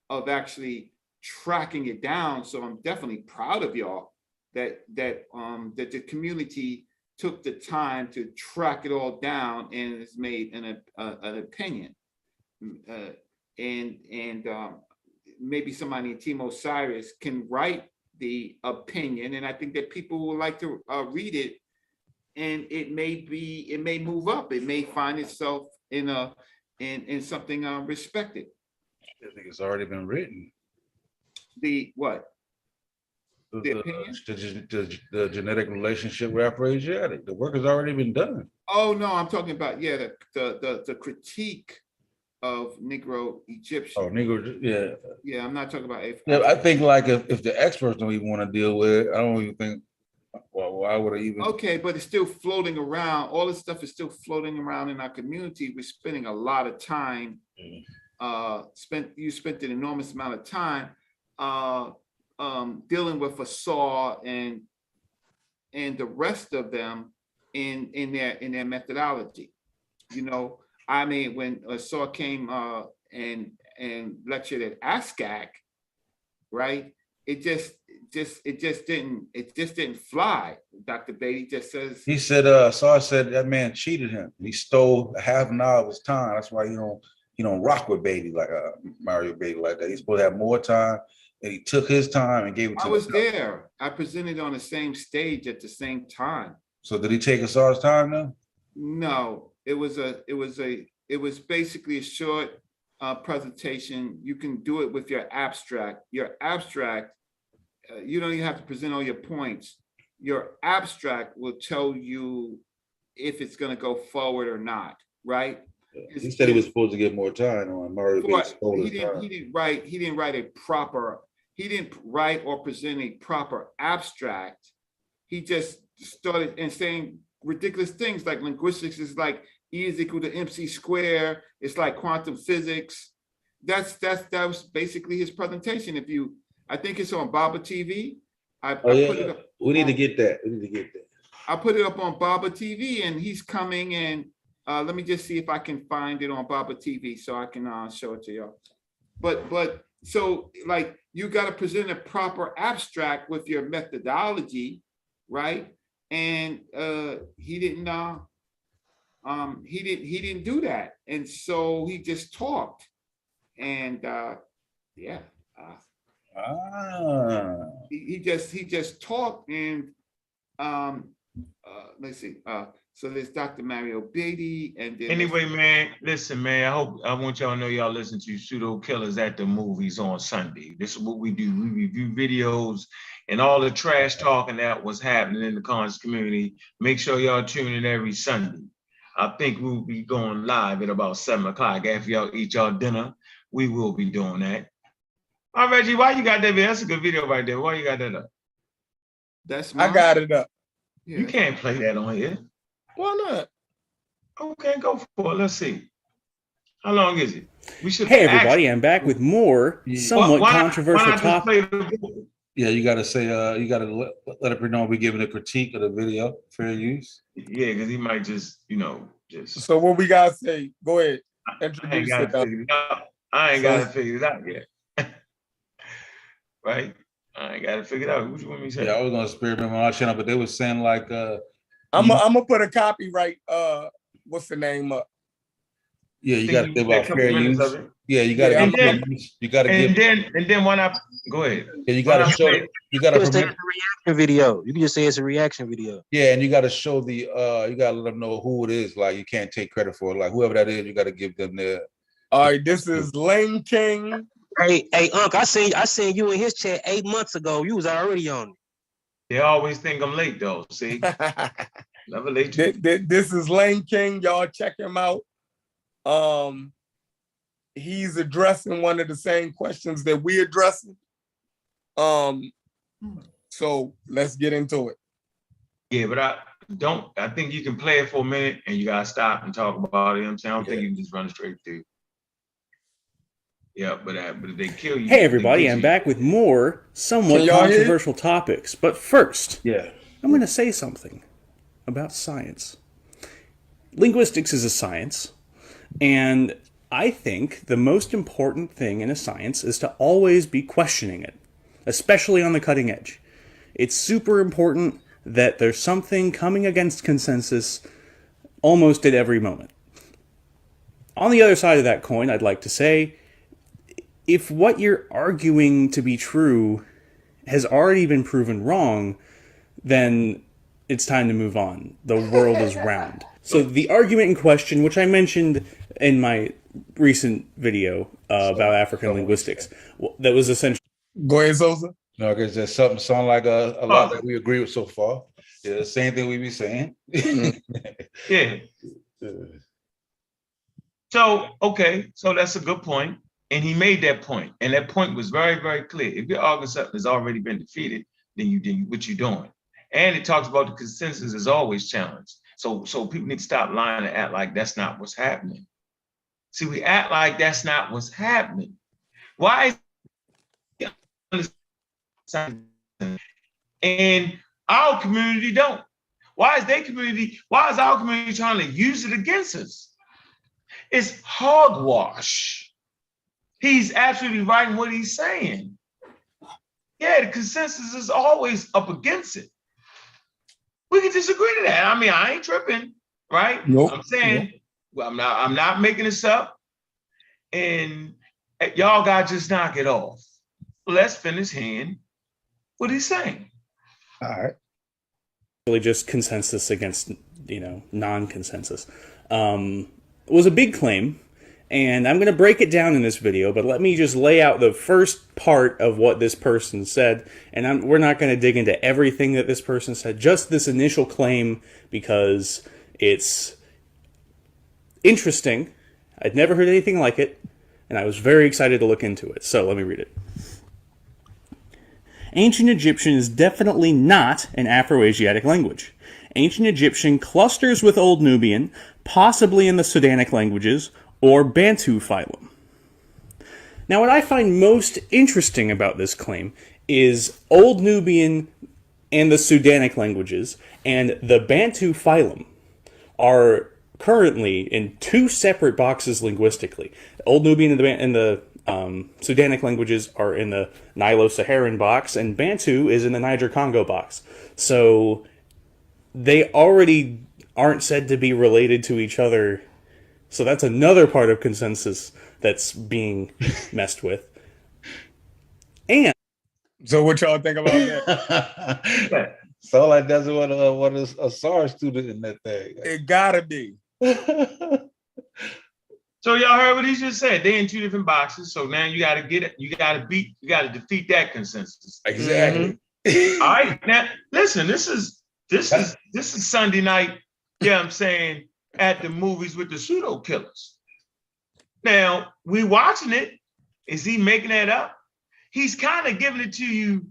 of actually tracking it down. So I'm definitely proud of y'all that the community took the time to track it all down and has made an opinion. And maybe somebody in Team Osiris can write the opinion, and I think that people would like to read it, and it may move up. It may find itself in something respected. I think it's already been written. The what? The genetic relationship with Afro-Asiatic. The work has already been done. Oh no, I'm talking about the critique of Negro Egyptian. Oh, Negro, yeah. Yeah, I'm not talking about. Yeah, I think like if the experts don't even want to deal with it, I don't even think. Well, why would I even? Okay, but it's still floating around. All this stuff is still floating around in our community. We're spending a lot of time spent an enormous amount of time dealing with Assad and the rest of them in their methodology. You know, I mean, when Assad came and lectured at ASCAC, right? It just didn't fly. Dr. Beatty just says he said Sarge said that man cheated him. He stole half an hour of his time. That's why you don't rock with Beatty like Mario Beatty like that. He's supposed to have more time, and he took his time and gave it to I was there. I presented on the same stage at the same time. So did he take Assad's time now? No, it was basically a short presentation. You can do it with your abstract. Your abstract, you don't even have to present all your points. Your abstract will tell you if it's going to go forward or not, right? He said he was supposed to get more time on Mario Beatty. He didn't write or present a proper abstract. He just started and saying ridiculous things like linguistics is like E is equal to MC squared. It's like quantum physics. That was basically his presentation. I think it's on Baba TV. We need to get that. I put it up on Baba TV, and he's coming. And let me just see if I can find it on Baba TV so I can show it to y'all. But so like you got to present a proper abstract with your methodology, right? And he didn't do that, and so he just talked, and he just talked, and let's see. So there's Dr. Mario Beatty, and then anyway, man, listen, man. I want y'all to know y'all listen to Pseudo Killers at the Movies on Sunday. This is what we do. We review videos and all the trash talking that was happening in the conscious community. Make sure y'all tune in every Sunday. I think we'll be going live at about 7 o'clock. After y'all eat y'all dinner, we will be doing that. All right, Reggie, why you got that video? That's a good video right there. Why you got that up? I got it up. You can't play that on here. Why not? Okay, go for it. Let's see. How long is it? Hey everybody, I'm back with more somewhat controversial topic. Yeah, you gotta say you gotta let it know we're giving a critique of the video, fair use. Yeah, because he might just, just. So what we gotta say? Go ahead. Introduce it. I ain't got to figure it out yet. Right? I ain't got to figure it out. What you want me to say? Yeah, I was gonna experiment on our channel, but they were saying like I'm gonna put a copyright what's the name up? Yeah, you got to think about fair use. Yeah, you got to. You got to give. And then why not? Go ahead. Yeah, you got to show. You got to promote a reaction video. You can just say it's a reaction video. Yeah, and you got to show the. You got to let them know who it is. Like you can't take credit for it. Like whoever that is, you got to give them their. All right, this is Lane King. Hey, Unc, I seen you in his chat 8 months ago. You was already on it. They always think I'm late though. See, never late. This is Lane King. Y'all check him out. He's addressing one of the same questions that we're addressing. So let's get into it. Yeah, but I think you can play it for a minute and you gotta stop and talk about it. You know what I'm saying? I don't think you can just run straight through. Yeah, but if they kill you. Hey everybody, I'm back with more somewhat controversial topics. But first, I'm going to say something about science. Linguistics is a science, and I think the most important thing in a science is to always be questioning it, especially on the cutting edge. It's super important that there's something coming against consensus almost at every moment. On the other side of that coin, I'd like to say, if what you're arguing to be true has already been proven wrong, then it's time to move on. The world is round. So the argument in question, which I mentioned in my recent video about African linguistics, that was essentially... Go ahead, Sosa. No, because there's something sound like a lot that we agree with so far. Yeah, the same thing we be saying. Yeah. So, okay, so that's a good point. And he made that point, and that point was very, very clear. If your argument has already been defeated, then what you doing? And it talks about the consensus is always challenged. So people need to stop lying and act like that's not what's happening. See, we act like that's not what's happening. Why is and our community don't? Why is our community trying to use it against us? It's hogwash. He's absolutely right in what he's saying. Yeah, the consensus is always up against it. We can disagree to that. I mean, I ain't tripping, right? Nope. I'm saying, well, I'm not making this up. And y'all got to just knock it off. Let's finish hearing what he's saying. All right. Really just consensus against, non-consensus. It was a big claim, and I'm going to break it down in this video, but let me just lay out the first part of what this person said, and we're not going to dig into everything that this person said, just this initial claim, because it's interesting. I'd never heard anything like it, and I was very excited to look into it. So let me read it. Ancient Egyptian is definitely not an Afro-Asiatic language. Ancient Egyptian clusters with Old Nubian, possibly in the Sudanic languages, or Bantu phylum. Now, what I find most interesting about this claim is Old Nubian and the Sudanic languages and the Bantu phylum are currently in two separate boxes linguistically. Old Nubian and the Sudanic languages are in the Nilo-Saharan box, and Bantu is in the Niger-Congo box. So they already aren't said to be related to each other. So that's another part of consensus that's being messed with. And so what y'all think about that? So like that's what a SAR student in that thing. It gotta be. So y'all heard what he just said. They're in two different boxes. So now you got to get it. You got to defeat that consensus. Exactly. Mm-hmm. All right. Now listen. This is Sunday night. Yeah, I'm saying at the movies with the pseudo killers. Now we watching it. Is he making that up? He's kind of giving it to you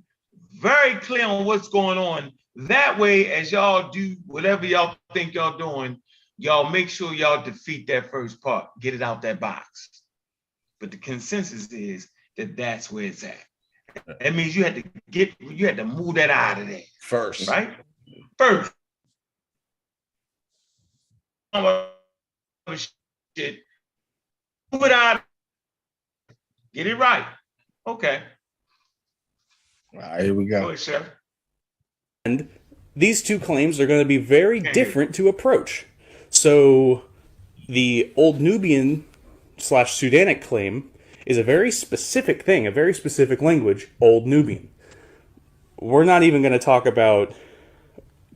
very clear on what's going on. That way, as y'all do whatever y'all think y'all doing, y'all make sure y'all defeat that first part, get it out that box. But the consensus is that that's where it's at. That means you had to move that out of there first, right? First. Shit. Move it out. Get it right. Okay. All right, here we go. Go ahead, Chef. And these two claims are going to be very different to approach. So the Old Nubian / Sudanic claim is a very specific thing, a very specific language, Old Nubian. We're not even going to talk about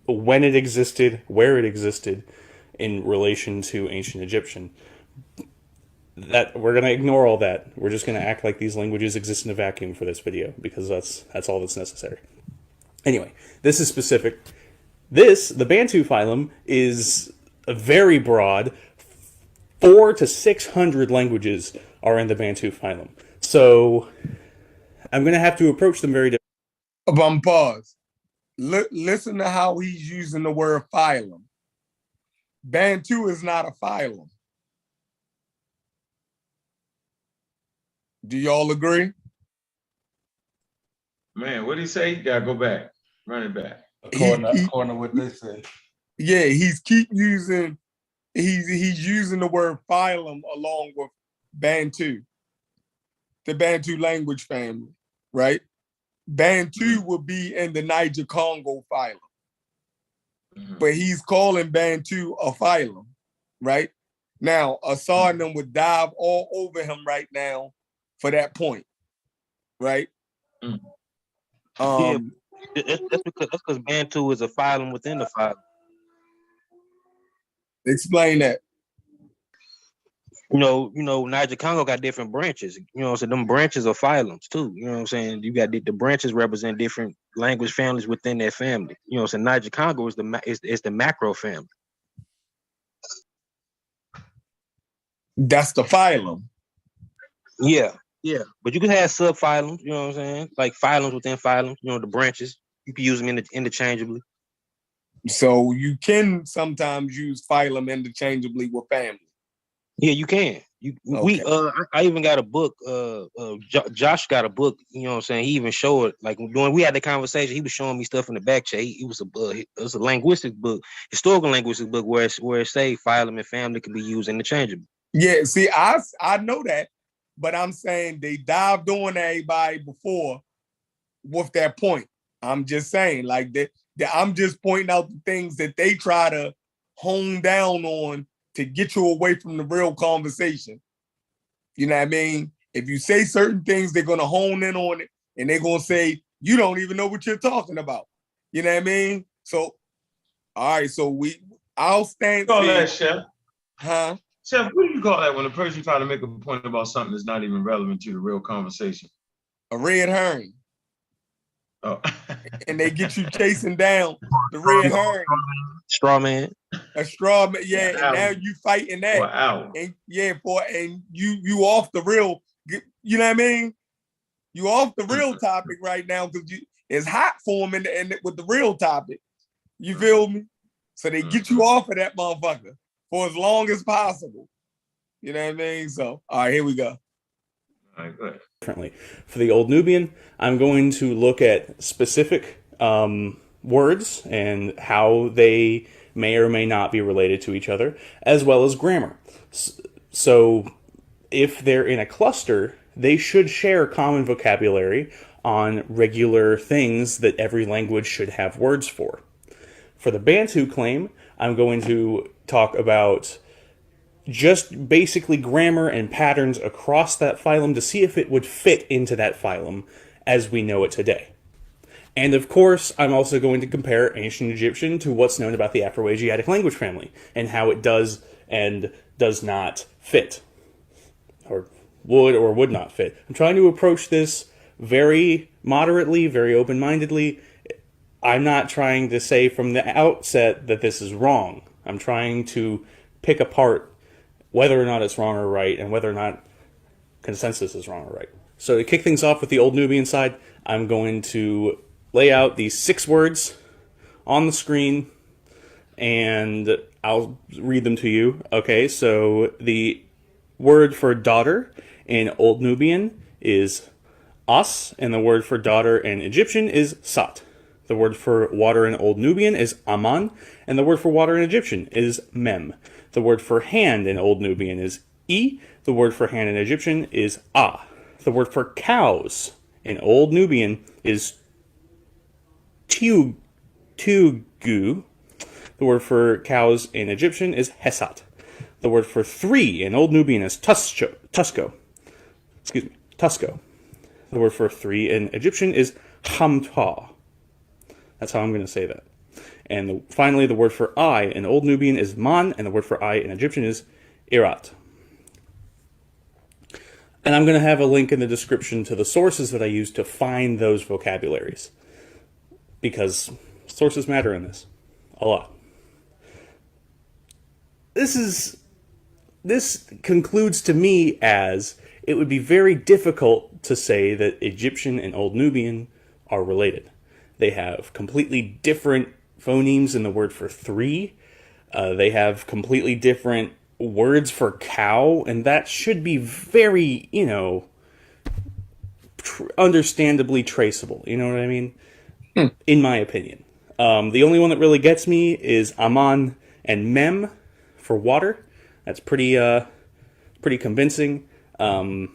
when it existed, where it existed in relation to ancient Egyptian. That we're going to ignore all that. We're just going to act like these languages exist in a vacuum for this video because that's all that's necessary. Anyway, this is specific. The Bantu phylum is a very broad. 400 to 600 languages are in the Bantu phylum. So I'm going to have to approach them very differently. Pause. Listen to how he's using the word phylum. Bantu is not a phylum. Do y'all agree? Man, what did he say? You gotta go back. Run it back. According to what they say. Yeah, he's using the word phylum along with Bantu, the Bantu language family, right? Bantu would be in the Niger-Congo phylum. Mm-hmm. But he's calling Bantu a phylum, right? Now, Assad and them would dive all over him right now for that point, right? Yeah, that's because Bantu is a phylum within the phylum. Explain that. You know, Niger Congo got different branches. So them branches are phylums too. You know what I'm saying? You got the branches represent different language families within that family. So Niger Congo is the macro family. That's the phylum. Yeah. But you can have subphylums, you know what I'm saying? Like phylums within phylums, the branches. You can use them interchangeably. So you can sometimes use phylum interchangeably with family. Yeah, you can. I even got a book. Josh got a book. You know what I'm saying? He even showed it. Like when we had the conversation, he was showing me stuff in the back chat. It was a linguistic book, historical linguistic book, where it say phylum and family can be used interchangeably. Yeah, see, I know that, but I'm saying they dived on everybody before with that point. I'm just saying, like that I'm just pointing out the things that they try to hone down on to get you away from the real conversation. You know what I mean? If you say certain things, they're gonna hone in on it and they're gonna say, you don't even know what you're talking about. You know what I mean? So, all right, so I'll stand. Call that, Chef? Huh? Chef, what do you call that when a person try to make a point about something that's not even relevant to the real conversation? A red herring. Oh. And they get you chasing down the red herring. Straw man. A straw man, yeah. Wow. And now you fighting that. Wow. And yeah, boy, and you off the real. You know what I mean? You off the real topic right now because it's hot for them and with the real topic. You feel me? So they get you off of that motherfucker for as long as possible. You know what I mean? So, all right, here we go. All right, good. Differently. For the Old Nubian, I'm going to look at specific words and how they may or may not be related to each other, as well as grammar. So if they're in a cluster, they should share common vocabulary on regular things that every language should have words for. For the Bantu claim, I'm going to talk about just basically grammar and patterns across that phylum to see if it would fit into that phylum as we know it today. And of course, I'm also going to compare ancient Egyptian to what's known about the Afro-Asiatic language family and how it does and does not fit, or would not fit. I'm trying to approach this very moderately, very open-mindedly. I'm not trying to say from the outset that this is wrong. I'm trying to pick apart whether or not it's wrong or right, and whether or not consensus is wrong or right. So to kick things off with the Old Nubian side, I'm going to lay out these 6 words on the screen, and I'll read them to you. Okay, so the word for daughter in Old Nubian is as, and the word for daughter in Egyptian is sat. The word for water in Old Nubian is aman, and the word for water in Egyptian is mem. The word for hand in Old Nubian is I. The word for hand in Egyptian is a. The word for cows in Old Nubian is tugu. The word for cows in Egyptian is hesat. The word for 3 in Old Nubian is tusko. The word for 3 in Egyptian is hamta. That's how I'm going to say that. And finally, the word for I in Old Nubian is man, and the word for I in Egyptian is irat. And I'm going to have a link in the description to the sources that I use to find those vocabularies, because sources matter in this a lot. This concludes to me as it would be very difficult to say that Egyptian and Old Nubian are related. They have completely different phonemes in the word for 3. They have completely different words for cow, and that should be very, understandably traceable. You know what I mean? In my opinion. The only one that really gets me is aman and mem for water. That's pretty convincing. I and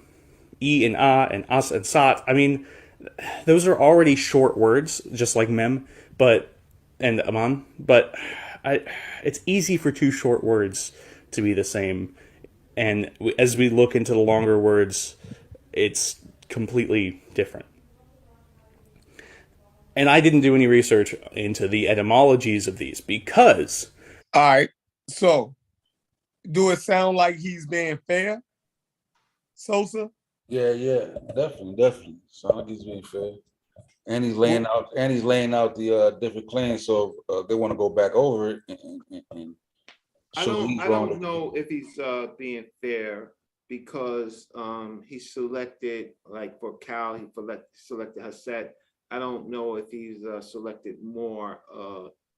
a and as and sat. I mean, those are already short words, just like mem, and aman, but it's easy for 2 short words to be the same. And as we look into the longer words, it's completely different. And I didn't do any research into the etymologies of these because... All right, so do it sound like he's being fair, Sosa? Yeah, definitely. Sound like he's being fair. And he's laying out the different claims, so they want to go back over it and I don't know if he's being fair because he selected, like for Cal, he selected Assad. I don't know if he's selected more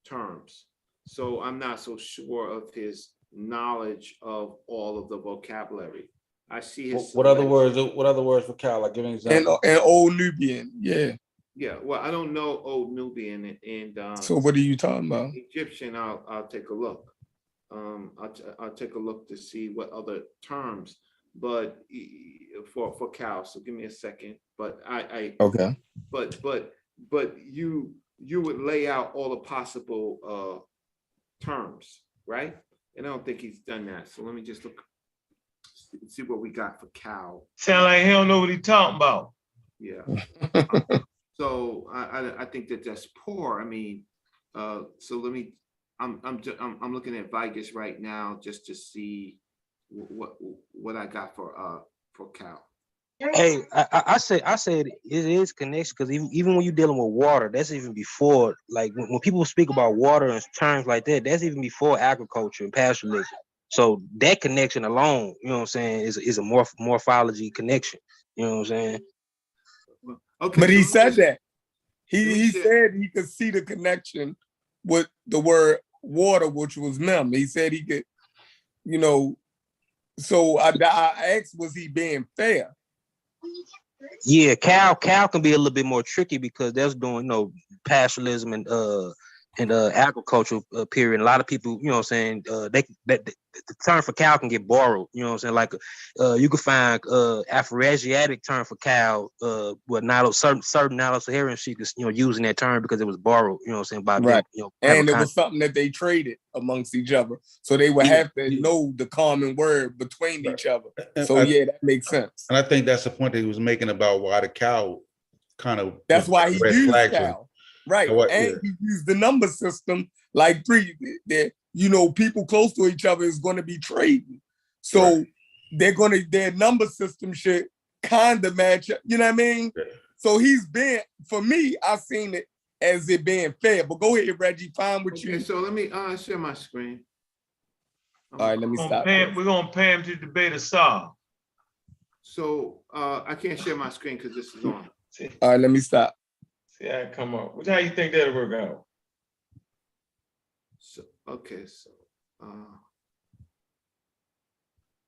terms. So I'm not so sure of his knowledge of all of the vocabulary. I see his. What other words? What other words for cow? Like, give me an example. And Old Nubian, yeah. Yeah, well, I don't know Old Nubian and So what are you talking about? Egyptian. I'll take a look. I'll take a look to see what other terms, but for cow. So give me a second. But okay. But you would lay out all the possible terms, right? And I don't think he's done that. So let me just look, see what we got for cow. Sound like he don't know what he's talking about. Yeah. So I think that's poor. I mean, so let me. I'm looking at Vegas right now just to see what I got for cow. Hey, I said it is connection because even when you're dealing with water, that's even before, like when people speak about water in terms like that, that's even before agriculture and pastoralism. So that connection alone, you know what I'm saying, is a morphology connection. You know what I'm saying? Okay. But he said that. He said he could see the connection with the word water, which was mem. He said he could, you know. So I asked, was he being fair? Yeah, cow can be a little bit more tricky because that's doing, you know, pastoralism and agricultural period. And a lot of people, you know what I'm saying, the term for cow can get borrowed, you know what I'm saying? Like you can find Afro-Asiatic term for cow with certain Nilo-Saharan speakers, you know, using that term because it was borrowed, you know what I'm saying, by right. them, you know, and it was something that they traded amongst each other. So they would have to know the common word between each other. So yeah, that makes sense. And I think that's the point that he was making about why the cow kind of. That's why he used cow. Right. What, and he used the number system like 3 that, you know, people close to each other is going to be trading. So their number system should kind of match up, you know what I mean? Yeah. So he's been, for me, I've seen it as it being fair. But go ahead, Reggie, find what you. So let me share my screen. All right, let me stop. We're gonna pay him to debate Assad. So I can't share my screen because this is on. All right, let me stop. See, I come up. How you think that'll work out? So okay, so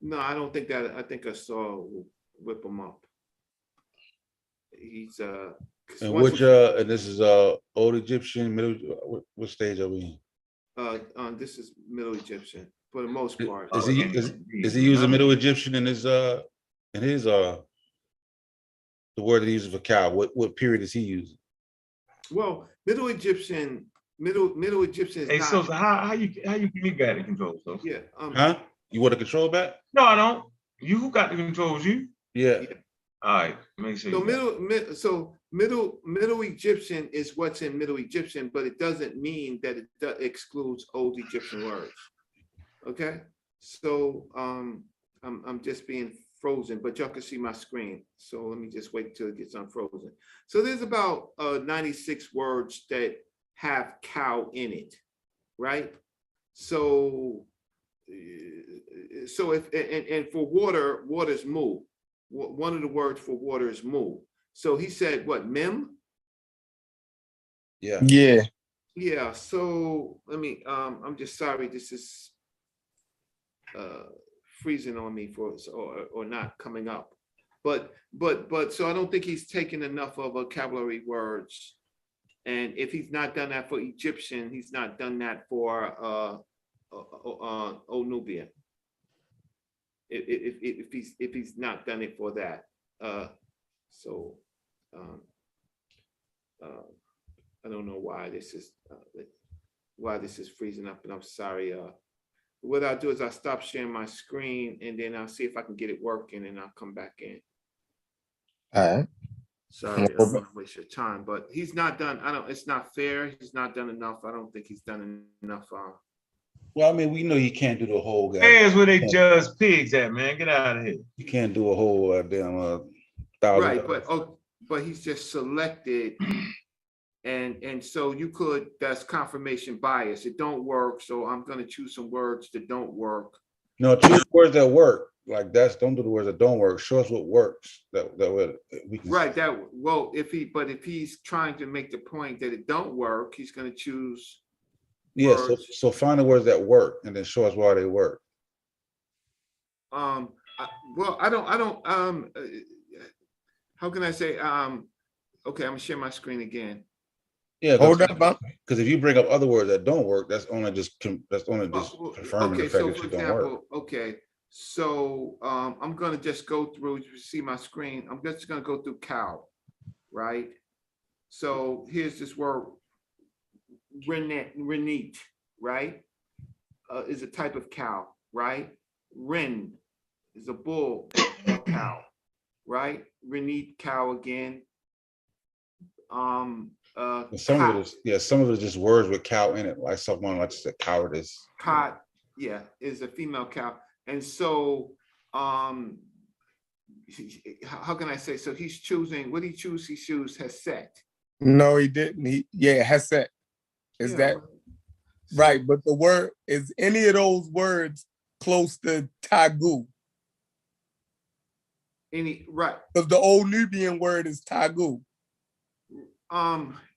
no, I don't think that. I think Assad will whip him up. He's and which and this is old Egyptian, middle. What stage are we in? This is Middle Egyptian for the most part. Is he using Middle Egyptian in his the word that he uses for cow? What period is he using? Well, Middle Egyptian is hey, not. So how you give me battery control? So yeah. Huh? You want the control back? No, I don't. You who got the controls? You? Yeah. All right. Make sure. So Middle Egyptian is what's in Middle Egyptian, but it doesn't mean that it excludes Old Egyptian words. Okay. So I'm just being frozen, but y'all can see my screen. So let me just wait till it gets unfrozen. So there's about 96 words that have cow in it, right? So if and for water's move. One of the words for water is move. So he said what, mem? Yeah. Yeah. Yeah. So let me I'm just sorry, this is freezing on me or not coming up. But so I don't think he's taken enough of vocabulary words. And if he's not done that for Egyptian, he's not done that for Old Nubian. If he's not done it for that. So I don't know why this is freezing up, and I'm sorry. What I'll do is I'll stop sharing my screen and then I'll see if I can get it working and I'll come back in. All right. Sorry, I don't want to waste your time, but he's not done. It's not fair. He's not done enough. I don't think he's done enough. Well, I mean, we know you can't do the whole guy. There's where they judge pigs at, man. Get out of here. You can't do a whole damn 1,000. Right, but he's just selected. And so you could, that's confirmation bias. It don't work. So I'm going to choose some words that don't work. No, choose words that work. Like don't do the words that don't work. Show us what works. That we can. Right. If he's trying to make the point that it don't work, he's going to choose Yeah, words. so find the words that work and then show us why they work. Well, I don't, how can I say, okay, I'm gonna share my screen again. Yeah, Hold up, because if you bring up other words that don't work, that's only just confirming Okay, the fact so that for shit don't work. example, okay, so I'm gonna just go through, you see my screen, I'm just gonna go through cow, right? So here's this word, renete, right? Is a type of cow, right? Ren is a bull cow, right? Renete cow again. Some of it is just words with cow in it, like someone like said cowardice. Cot, yeah, is a female cow. And so how can I say, so he's choosing, what he choose? He choose Hesed. No, he didn't. Hesed. Is that right? But the word, is any of those words close to tagu? Right. Because the old Nubian word is tagu.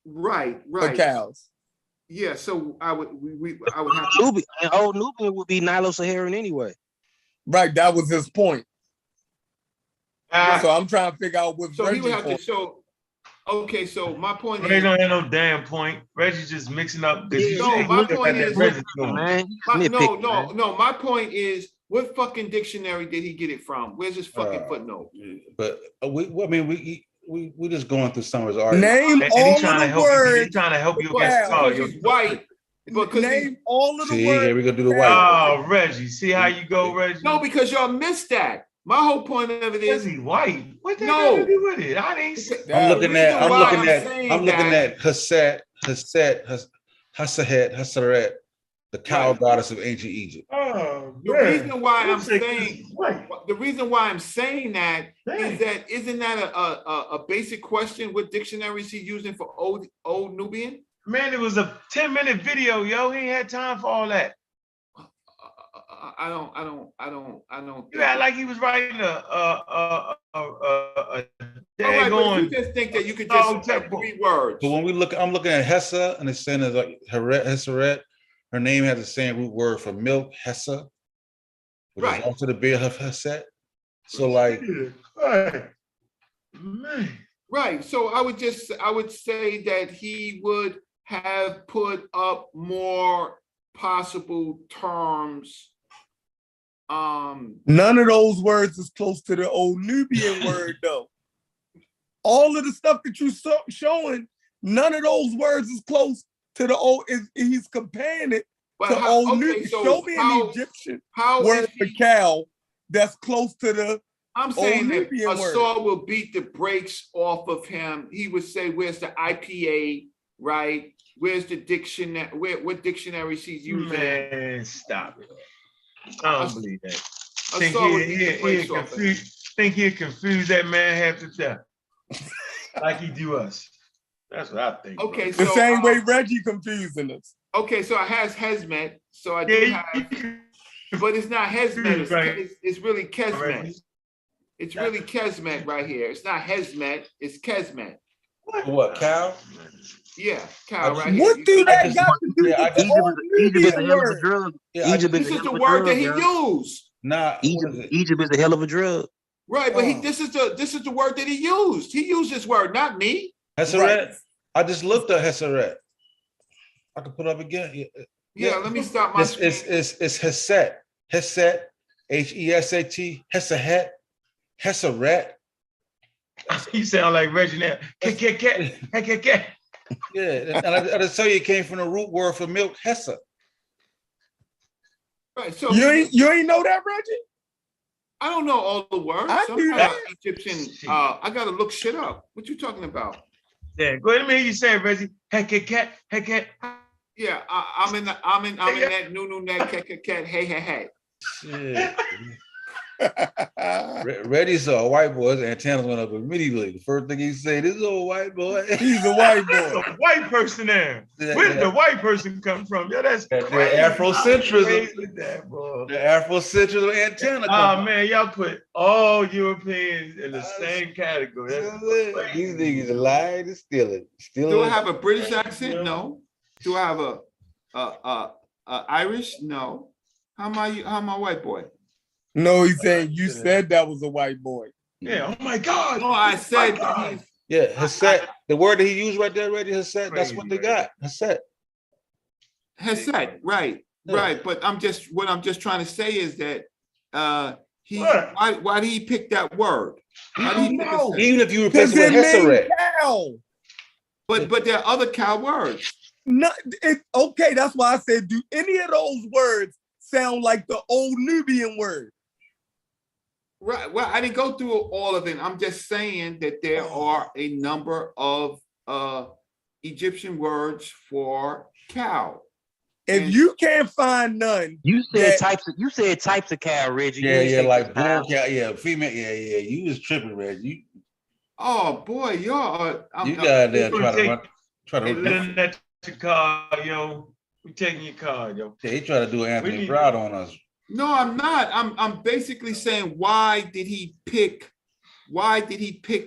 Right. For cows. Yeah, so I would have to. Old Nubian would be Nilo-Saharan anyway. Right, that was his point. So I'm trying to figure out what. So he would have to show. Okay, so my point Reggie is. don't have no damn point. Reggie's just mixing up. No, my point is. Man, no. My point is, what fucking dictionary did he get it from? Where's his fucking footnote? But we just going through some of his arguments. Name all of the words. He's trying to help you against he's white. Because name all of the See, words. here we go do the white. Oh, Reggie, see how you go, Reggie? No, because y'all missed that. My whole point of it is he white. What the hell to do with it? I didn't. I'm looking at Haset, Hassaret, the cow goddess of ancient Egypt. Oh, the reason why I'm saying that is that isn't that a basic question? What dictionary is he using for old Nubian? Man, it was a 10-minute video, yo. He ain't had time for all that. I don't. You act like he was writing All right, but if you just think that you could just have 3 words. But when I'm looking at Hessa, and it's saying it's like Heseret. Her name has the same root word for milk, Hessa, which is also the beer of Hesed. So like, right. So I would say that he would have put up more possible terms. None of those words is close to the old Nubian word, though. All of the stuff that you showing, none of those words is close to the old. He's comparing it to old Nubian. So show me an Egyptian word for cow that's close to the. I'm saying that Nubian word. Assad will beat the brakes off of him. He would say, "Where's the IPA? Right? Where's the dictionary? What dictionaries he's using?" Man, stop it. I don't believe that. Think he'll confuse that man half the time. Like he do us. That's what I think. Okay, the so, same way Reggie confusing us. Okay, so I has Hezmet. So I do have, but it's not Hezmet. It's really Kesmet. It's really Kesmet right here. It's not Hezmet. It's Kesmet. What cow? Yeah, cow right what here. do that got to do with the Egypt is a hell of a drug. This is the word that he used. Nah, Egypt is a hell of a drug. Right, but this is the word that he used. He used this word, not me. Heseret. Right. I just looked at Heseret. I can put it up again. Yeah, let me stop my screen. It's Heset. Heset. Hesat. Hesahet. Heseret. You sound like Reggie now. Yeah, and I just tell you, it came from the root word for milk, Hessa. Right. So you ain't know that, Reggie? I don't know all the words. I do that. Egyptian. I gotta look shit up. What you talking about? Yeah, go ahead and hear you say it, Reggie. Hey. Yeah, I'm in that new net cat. Hey. Yeah. Reddy's a white boy. His antennas went up immediately. The first thing he said, "This is a white boy." He's a white boy. There's a white person there. Where did the white person come from? Yeah, that's the Afrocentrism. The Afrocentrism antenna. Oh man, y'all put all Europeans in the same category. These niggas are lying and stealing. Do I have a British accent? No. Do I have a Irish? No. How am I white boy? No, he's saying you said that was a white boy. Yeah. Oh my God. No, I said that he's. Yeah, Hassad. The word that he used right there, already, Hassad. That's what they got. Hassad. Hassad, right, right. But what I'm just trying to say is that why did he pick that word? Why did he pick Hassad? Even if you replace it with Heseret. Cow. But there are other cow words. Okay, that's why I said, do any of those words sound like the old Nubian word? Right. Well, I didn't go through all of it. I'm just saying that there are a number of Egyptian words for cow. If you can't find none, you said types of cow, Reggie. Yeah, like bull cow, yeah, female, yeah. You was tripping, Reggie. Oh boy, y'all are. You got there try to let that your card, yo. We taking your card, yo. Yeah, he tried to do Anthony Brown on us. No, I'm not. I'm basically saying, why did he pick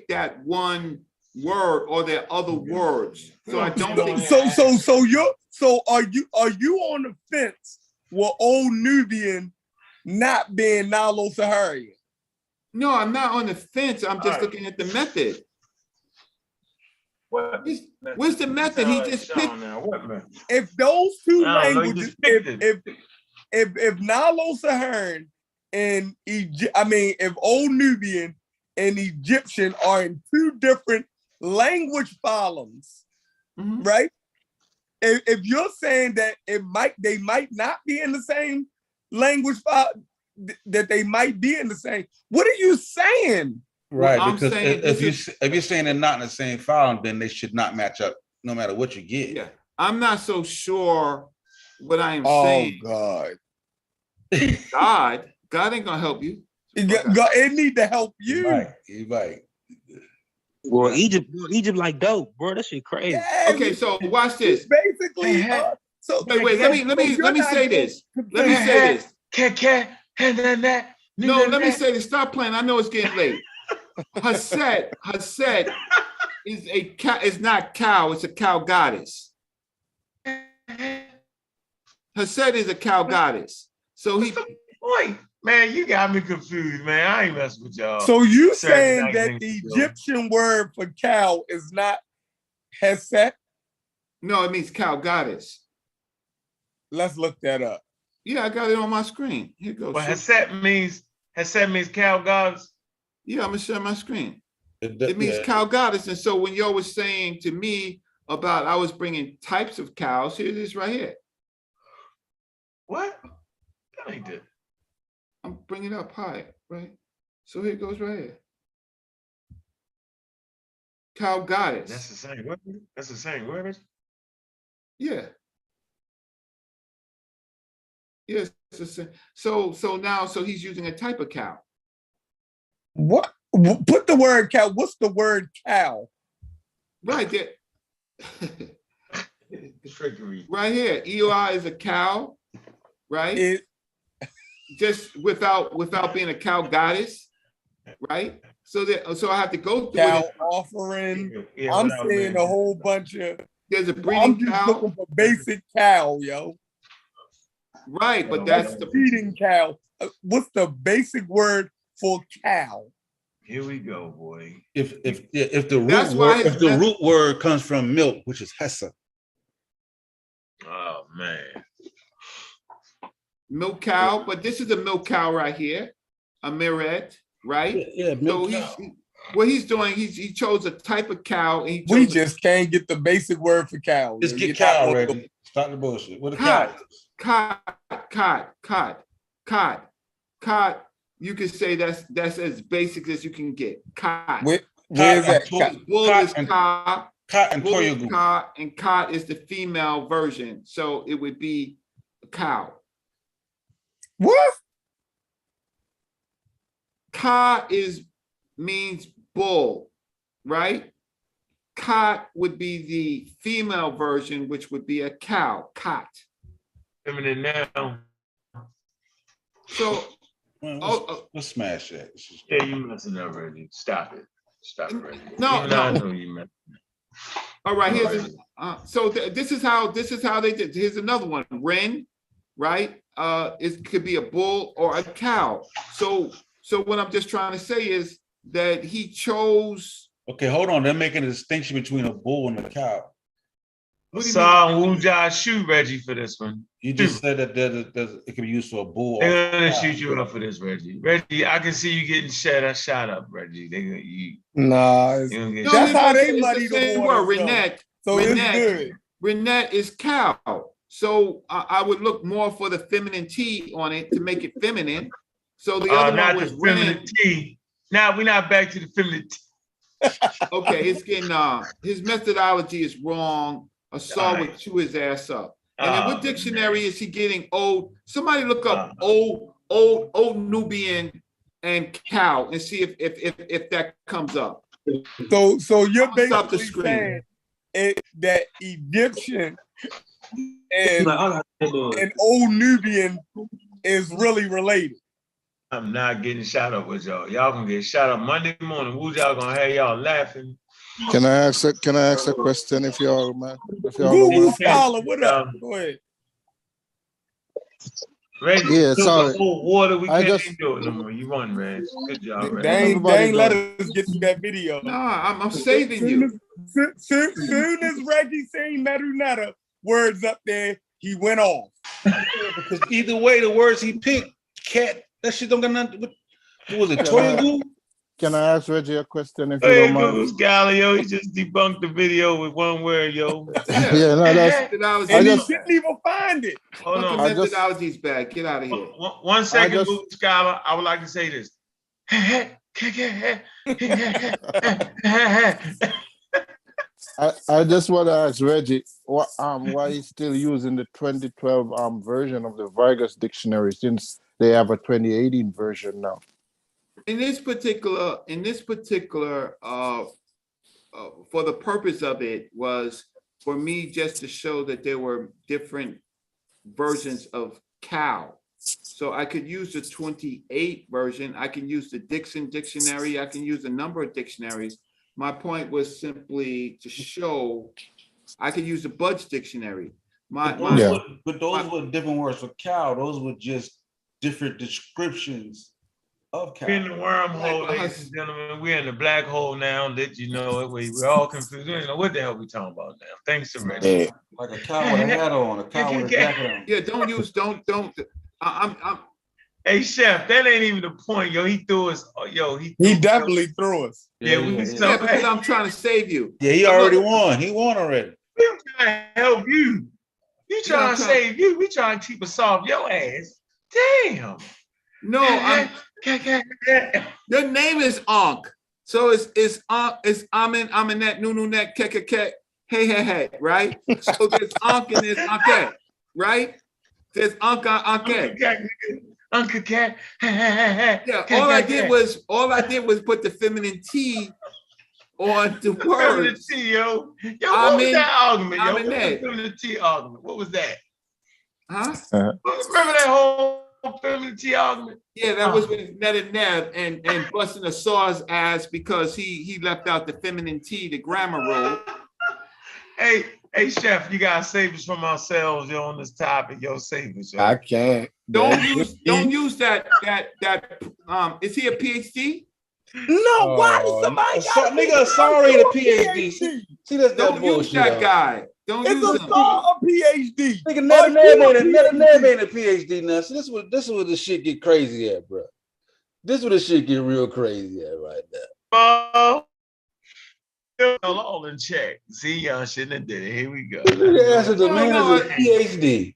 that one word, or there are other words? So I don't think. So are you on the fence with old Nubian not being Nilo-Saharan? No, I'm not on the fence. I'm just looking at the method. Where's the method? He just picked. If those two languages, if Nilo-Saharan and if Old Nubian and Egyptian are in two different language columns, right? If you're saying that they might not be in the same language file, that they might be in the same, what are you saying? Right, well, because if you're saying they're not in the same file, then they should not match up no matter what you get. Yeah, I'm not so sure what I am saying. Oh God ain't gonna help you. God, it need to help you. You right. Well, Egypt like dope, bro. That shit crazy. Yeah, okay, so watch this. Basically, wait. Let me say this. Let me say this. No, let me say this. Stop playing. I know it's getting late. Hassad is not cow. It's a cow goddess. Hassad is a cow goddess. So he. Boy, man, you got me confused, man. I ain't messing with y'all. So you saying that the Egyptian word for cow is not Hassad? No, it means cow goddess. Let's look that up. Yeah, I got it on my screen. Here it goes. But Hassad means cow goddess. Yeah, I'm gonna share my screen. It means cow goddess. And so when y'all was saying to me about I was bringing types of cows, here it is right here. What? That ain't it. I'm bringing it up high, right? So here it goes right here. Cow goddess. That's the same word. That's the same word. Yeah. Yes. So he's using a type of cow. What? Put the word cow. What's the word cow? Right there. Trickery. Right here. EOI is a cow, right? Just without being a cow goddess, right? So I have to go through cow offering. Yeah, I'm seeing a whole bunch of. There's a breeding I'm just cow. looking for basic cow, yo. Right, but that's the breeding cow. What's the basic word for cow? Here we go, boy. If the root word comes from milk, which is hessa. Oh man. Milk cow, but this is a milk cow right here, a mirret, right? Yeah, milk cow. What he's doing, he chose a type of cow. And we just can't get the basic word for cow. Just get cow ready. Stop the bullshit. What a cow? Cot. You can say that's as basic as you can get. Cot. Where is that? Bull is cot. Cot and bull is cot, and cot is the female version. So it would be a cow. What? Ka means bull, right? Cot would be the female version, which would be a cow. Cot. Feminine now. So let's smash that. Yeah, you messing up, Reggie. Stop it. Stop it, Reggie. No. I know you messing up. All right, this is how they did. Here's another one. Ren, right? It could be a bull or a cow. So what I'm just trying to say is that he chose. Okay, hold on. They're making a distinction between a bull and a cow. Saw Wuja shoot Reggie for this one. You just said that it can be used for a bull. They're gonna shoot you up for this, Reggie. Reggie, I can see you getting shot up, Reggie. That's how they muddy the water. Renette. So it's good. Renette is cow. So I would look more for the feminine T on it to make it feminine. So the other one was feminine T. Now we're not back to the feminine T. Okay, it's getting his methodology is wrong. Assad would chew his ass up. And then what dictionary is he getting old? Somebody look up old Nubian and cow and see if that comes up. So you're basically saying that Egyptian and old Nubian is really related. I'm not getting shot up with y'all. Y'all gonna get shot up Monday morning. Who's y'all gonna have y'all laughing? Can I ask a question if y'all man? Google Scholar, what up? Go ahead. Reggie, yeah, sorry. Water, we can't do it no more. You won, Reg. Good job, Reg. They ain't let us get to that video. Nah, I'm saving you. Soon as Reggie seen Medu words up there, he went off. Because either way, the words he picked, cat, that shit don't got nothing. What was it, Toyagu? Can I ask Reggie a question if you don't mind? Galileo, he just debunked the video with one word, yo. Yeah, no, that's. And he couldn't even find it. Hold on. Methodology's bad. Get out of here. 1 second, Scholar. I would like to say this. I just want to ask Reggie why he's still using the 2012 version of the Vargas dictionary since they have a 2018 version now. In this particular, for the purpose of it was for me just to show that there were different versions of cow. So I could use the 28 version. I can use the Dixon dictionary. I can use a number of dictionaries. My point was simply to show I could use the Budge dictionary. But those were different words for cow. Those were just different descriptions of cow. We're in the wormhole, ladies and gentlemen. We're in the black hole now. That you know it. We're all confused. We don't know what the hell we're talking about now. Thanks to Reggie. Like a cow with a hat on, a cow with a jacket on. Yeah, don't. I'm. Hey, Chef, that ain't even the point, yo. He threw us. He definitely threw us. Yeah, because I'm trying to save you. Yeah, he already won. He won already. We're trying to help you. You trying to save you. We trying to keep us off your ass. Damn. No, your name is Ankh. So it's I'm in that Nununet Kekeke hey, right? So there's Ankh and there's Ankh, right? There's Ankh. Uncle Cat. Yeah, all I did was put the feminine T on the word. Feminine T, yo. What was that argument, yo? What was the feminine T argument? What was that? Huh? Remember that whole feminine T argument? Yeah, that was with Ned and Nev and busting Assad's ass because he left out the feminine T, the grammar rule. Hey, Chef, you gotta save us from ourselves, yo, on this topic. Yo, save us, yo. I can't. Don't use that. Is he a PhD? No, why does somebody nigga sorry to PhD. See, that's don't use that guy. Don't use him. A PhD. Nigga never ain't a PhD now. So this is where the shit get crazy at, bro. This is where the shit get real crazy at right now. All in check. See, y'all shouldn't have did it. Here we go. The man is a PhD.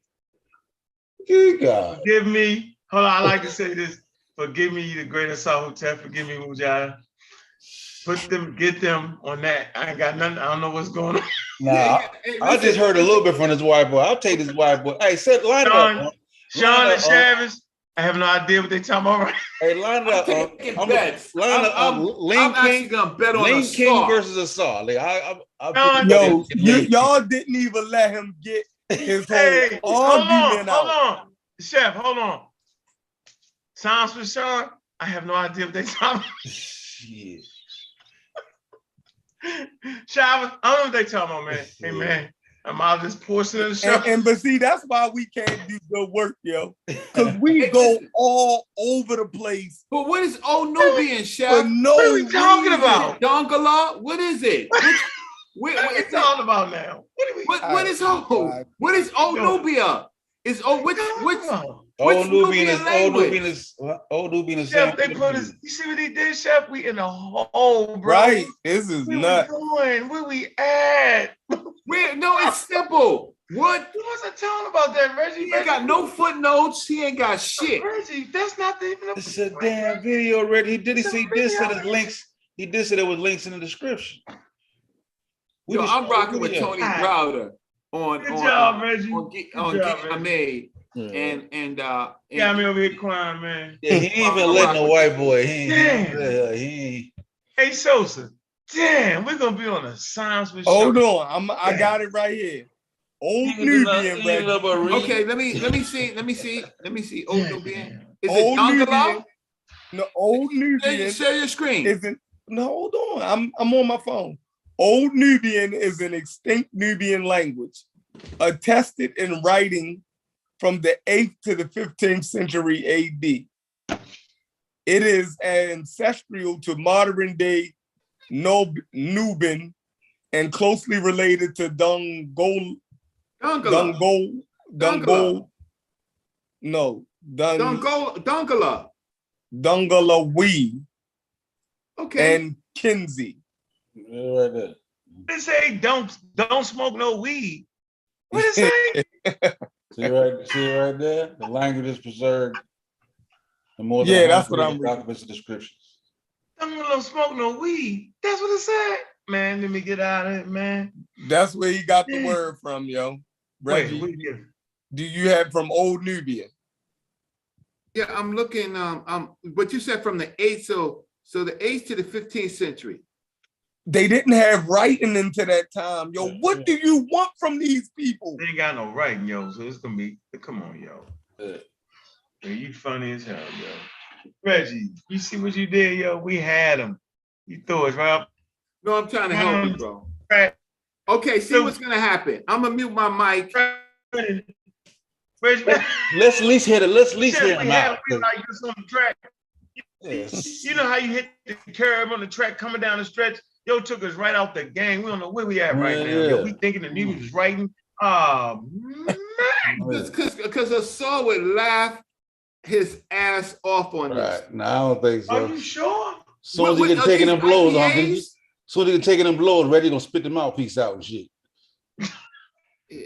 Good God. Forgive me. Hold on, I like to say this. Forgive me, the great Assad. Forgive me, Mujah. Get them on that. I ain't got nothing. I don't know what's going on. Nah, I just heard a little bit from this white boy. I'll take this white boy. Hey, line it up. Sean and Chavis. I have no idea what they talking about right now. Hey, line it up. I'm actually gonna bet on Lane Assad. King versus Assad. Y'all didn't even let him get his whole argument out. Hold on. Chef, hold on. Sounds for sure. I have no idea what they talking about. Shit. Shava, I don't know what they tell me, man. Hey, man, I'm out of this portion of the show. But see, that's why we can't do good work, yo. Because we go all over the place. But what is Old Nubian, Chef? For no What are we talking reason. about? Dongala? What is it? What are we talking about now? What is Old? What is Old Nubia? Is which Old Nubian language? is Old Nubian is Chef, they put us. You see what he did, Chef? We in a hole, bro. Right. This is nuts. Where we at? No, it's simple. What? He wasn't telling about that, Reggie. He ain't got no footnotes. He ain't got shit. Reggie, that's not even It's a damn video already. He did said his links. He did say there was links in the description. Yo, I'm rocking with Tony Browder on Good job, Reggie. on Get I Made. And got me over here crying, man. Yeah, he ain't even letting a white boy. He ain't. Hey, Sosa. Damn, we're gonna be on a science with Hold on, I got it right here. Old Nubian, Reggie. Okay, let me see. Old Nubian. Is Old it Nubian. Dongala? No, Old Nubian. Share your screen. No, hold on. I'm on my phone. Old Nubian is an extinct Nubian language, attested in writing from the 8th to the 15th century AD. It is ancestral to modern day Nubian and closely related to Dongala. Dongalawi. Okay. And Kinsey. Right there. They say don't smoke no weed. What is it say? See right there? The language is preserved. The more that's what I'm reading. Documents and descriptions. Don't smoke no weed. That's what it said. Man, let me get out of it, man. That's where he got the word from, yo. Reggie, do you have from Old Nubian? Yeah, I'm looking. But you said from the 8th, so the 8th to the 15th century. They didn't have writing into that time, yo. What do you want from these people? They ain't got no writing, yo. So it's gonna be. Come on, yo. Man, you funny as hell, yo. Reggie, you see what you did, yo? We had him. You threw us right up. No, I'm trying to help you, bro. Okay, see what's gonna happen. I'm gonna mute my mic. Reggie, let's at least hear him out. We like this on the track. You know how you hit the curve on the track coming down the stretch? Yo, took us right out the game. We don't know where we at right now. Yo, we thinking the music was writing. Oh, man. Because Assad would laugh his ass off on this. No, I don't think so. Are you sure? Soon as he get taking them blows on him, soon as he get taking them blows, Reggie gonna spit the mouthpiece out and shit.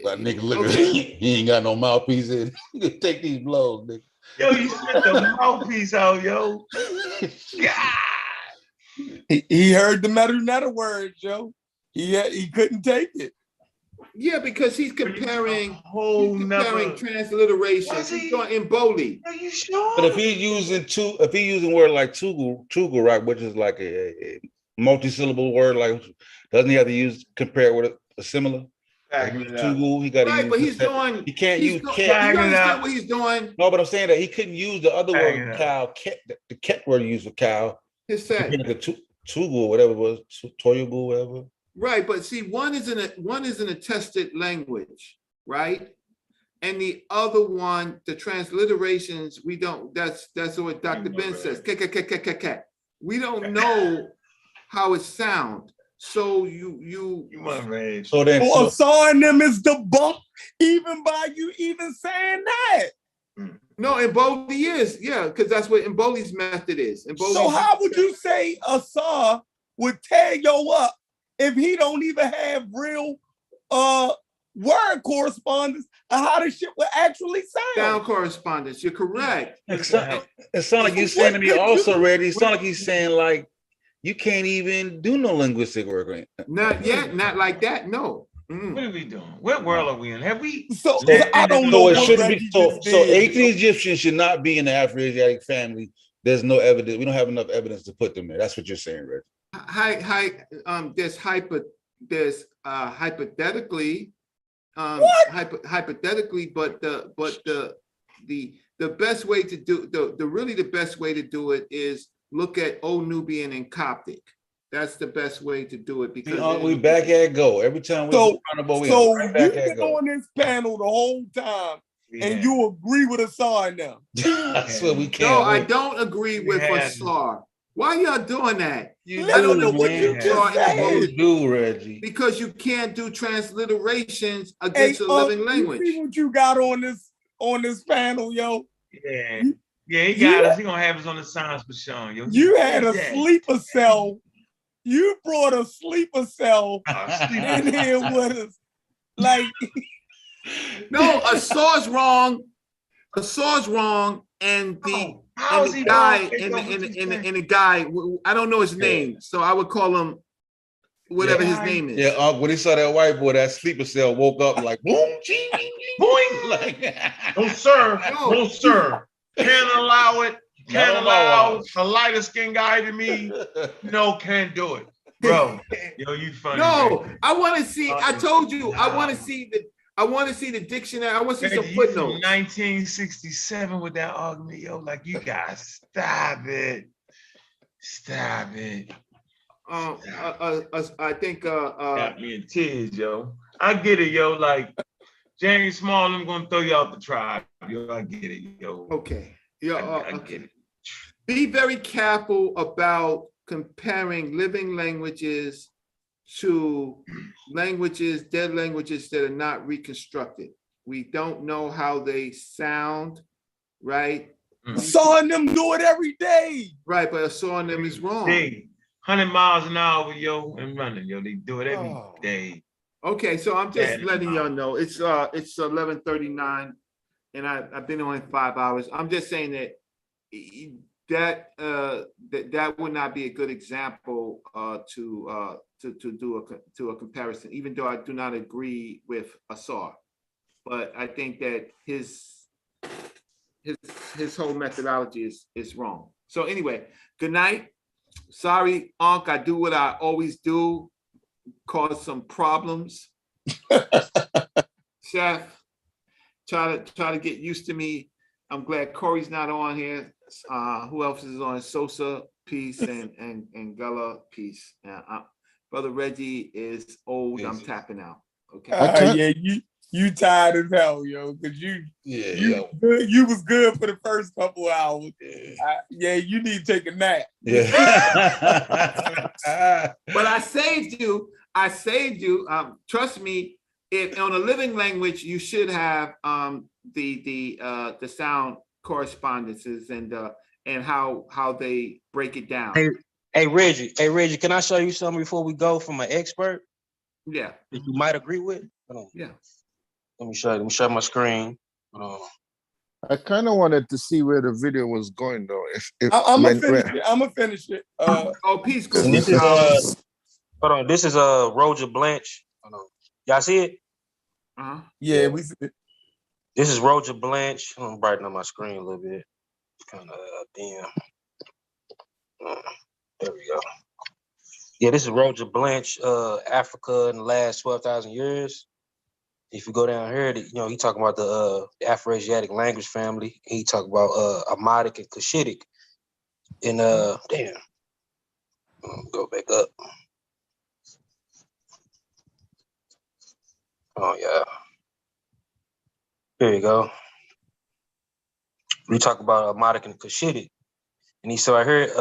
But nigga, look at he ain't got no mouthpiece in. He can take these blows, nigga. Yo, you spit the mouthpiece out, yo. He heard the meta words, yo. He couldn't take it. Yeah, because he's comparing transliteration. He's going in Boli. Are you sure? But if he's using word like tugu, right, which is like a multi-syllable word, like doesn't he have to compare it with a similar? Tugu, he got to use. But he's doing. He can't use cat. You understand what he's doing? No, but I'm saying that he couldn't use the other word, cow. The cat word he used for cow. His said tugu or whatever it was, toyugu, whatever. Right, but see, one is an attested language, right? And the other one, the transliterations, we don't. That's what Dr. Ben says. We don't know how it sounds. So you so then Assad them is debunked even by you even saying that. No, Emboli is, because that's what Emboli's method is. So how would you say Assad would tear yo up if he don't even have real word correspondence of how the shit would actually sound? Sound correspondence, you're correct. It sounds like you're saying to me also, Reddy. It sounds like he's saying like you can't even do no linguistic work, right? Not yet, not like that, no. What are we doing? What world are we in? Have we? So I don't know. It shouldn't be. So ancient Egyptians should not be in the Afro-Asiatic family. There's no evidence. We don't have enough evidence to put them there. That's what you're saying, Reggie. There's hypothetically, hypothetically, but the best way to do the best way to do it is look at Old Nubian and Coptic. That's the best way to do it because We back at go. Every time we So, round the boat, we so right back you've at been go. on this panel the whole time, and Yeah. you agree with Assad now. I swear we No, can't. I don't agree with Assad. Why y'all doing that? You I don't Listen know to what what you you just said. You do, Reggie. because you can't do transliterations Hey, against a living you language. see what you got on this panel, yo? Yeah. You, Yeah, he you- got us. He gonna have us on the science for Sean, yo. You had a Yeah. sleeper cell. You brought a sleeper cell in here with us. Like, No, Assad's wrong. Assad's wrong, and the How is and he the guy wrong? and the guy, I don't know his name, so I would call him whatever his name is. Yeah, when he saw that white boy, that sleeper cell woke up and like boom, ching, boing. Like, No, sir. No, sir. Can't allow it. Can't allow a lighter skinned guy to me. No, can't do it. Bro, yo, you funny. No, man. I want to see. I told you, I want to see the dictionary. I want to see some You from footnotes. 1967 with that argument, yo. Like, you guys, stop it. Stop it. I think got me in tears, yo. I get it, yo. Like, James Small, I'm gonna throw you out the tribe, yo. I get it, yo. Okay. Yeah, I get it. Be very careful about comparing living languages to dead languages that are not reconstructed. We don't know how they sound, right? Saw them do it every day. Right, but sawing them is wrong. Hey, 100 miles an hour, yo, and running, yo. They do it every day. Okay, so I'm just letting y'all know it's 11:39, and I've been on 5 hours. I'm just saying that would not be a good example to do a comparison, even though I do not agree with Assad. But I think that his whole methodology is wrong. So anyway, good night. Sorry, Unc, I do what I always do, cause some problems. Chef, try to get used to me. I'm glad Corey's not on here. Who else is on? Sosa, peace, and Gullah, peace. Brother Reggie is old. I'm tapping out. Okay. Yeah, you tired as hell, yo, because you was good for the first couple hours. Yeah, you need to take a nap. Yeah. But I saved you. Trust me. If on a living language, you should have the sound correspondences and how they break it down. Hey Reggie, can I show you something before we go from an expert? Yeah. That you might agree with? Hold on. Yeah. Let me share my screen. I kind of wanted to see where the video was going though. I'm gonna finish it. Peace. This is hold on. This is Roger Blanche. Hold on. Y'all see it? Yeah, we see it. This is Roger Blanche. I'm brightening up my screen a little bit. It's kind of dim. There we go. Yeah, this is Roger Blanche, Africa in the last 12,000 years. If you go down here, he talking about the Afro-Asiatic language family. He talk about Amadic and Cushitic. And damn, go back up. Oh yeah, here you go. We talk about Amadic and Cushitic, and he said right here,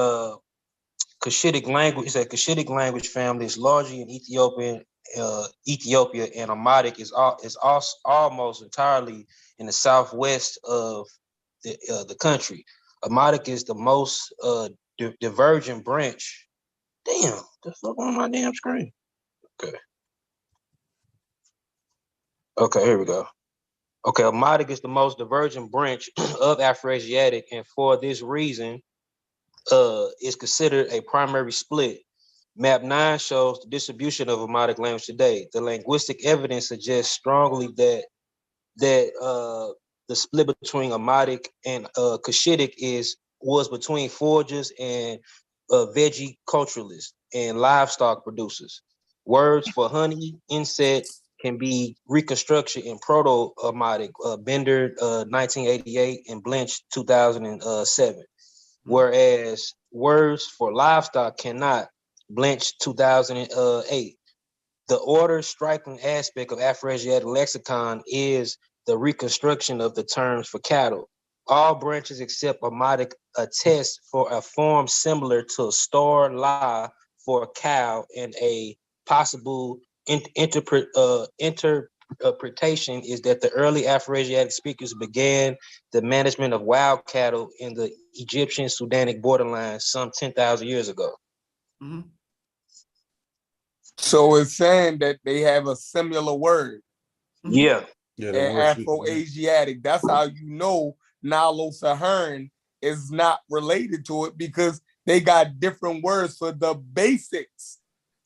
Cushitic language. He said Cushitic language family is largely in Ethiopia, and Amadic is also almost entirely in the southwest of the country. Amadic is the most divergent branch. Damn, the fuck on my damn screen. Okay, here we go. Okay, Amadic is the most divergent branch of Afro-Asiatic, and for this reason, is considered a primary split. Map 9 shows the distribution of Amadic language today. The linguistic evidence suggests strongly that the split between Amadic and Cushitic was between foragers and veggie-culturalists and livestock producers. Words for honey, insect can be reconstruction in Proto-Amadic, Bender 1988 and Blanche 2007. Whereas words for livestock cannot. Blanch 2008. The order striking aspect of Afroasiatic lexicon is the reconstruction of the terms for cattle. All branches except Amadic attest for a form similar to star la for cow, and a possible interpretation is that the early Afroasiatic speakers began the management of wild cattle in the Egyptian Sudanic borderline some 10,000 years ago. Mhm. So it's saying that they have a similar word. Yeah. Yeah, And Afro-Asiatic. That's how you know Nilo-Saharan is not related to it, because they got different words for the basics.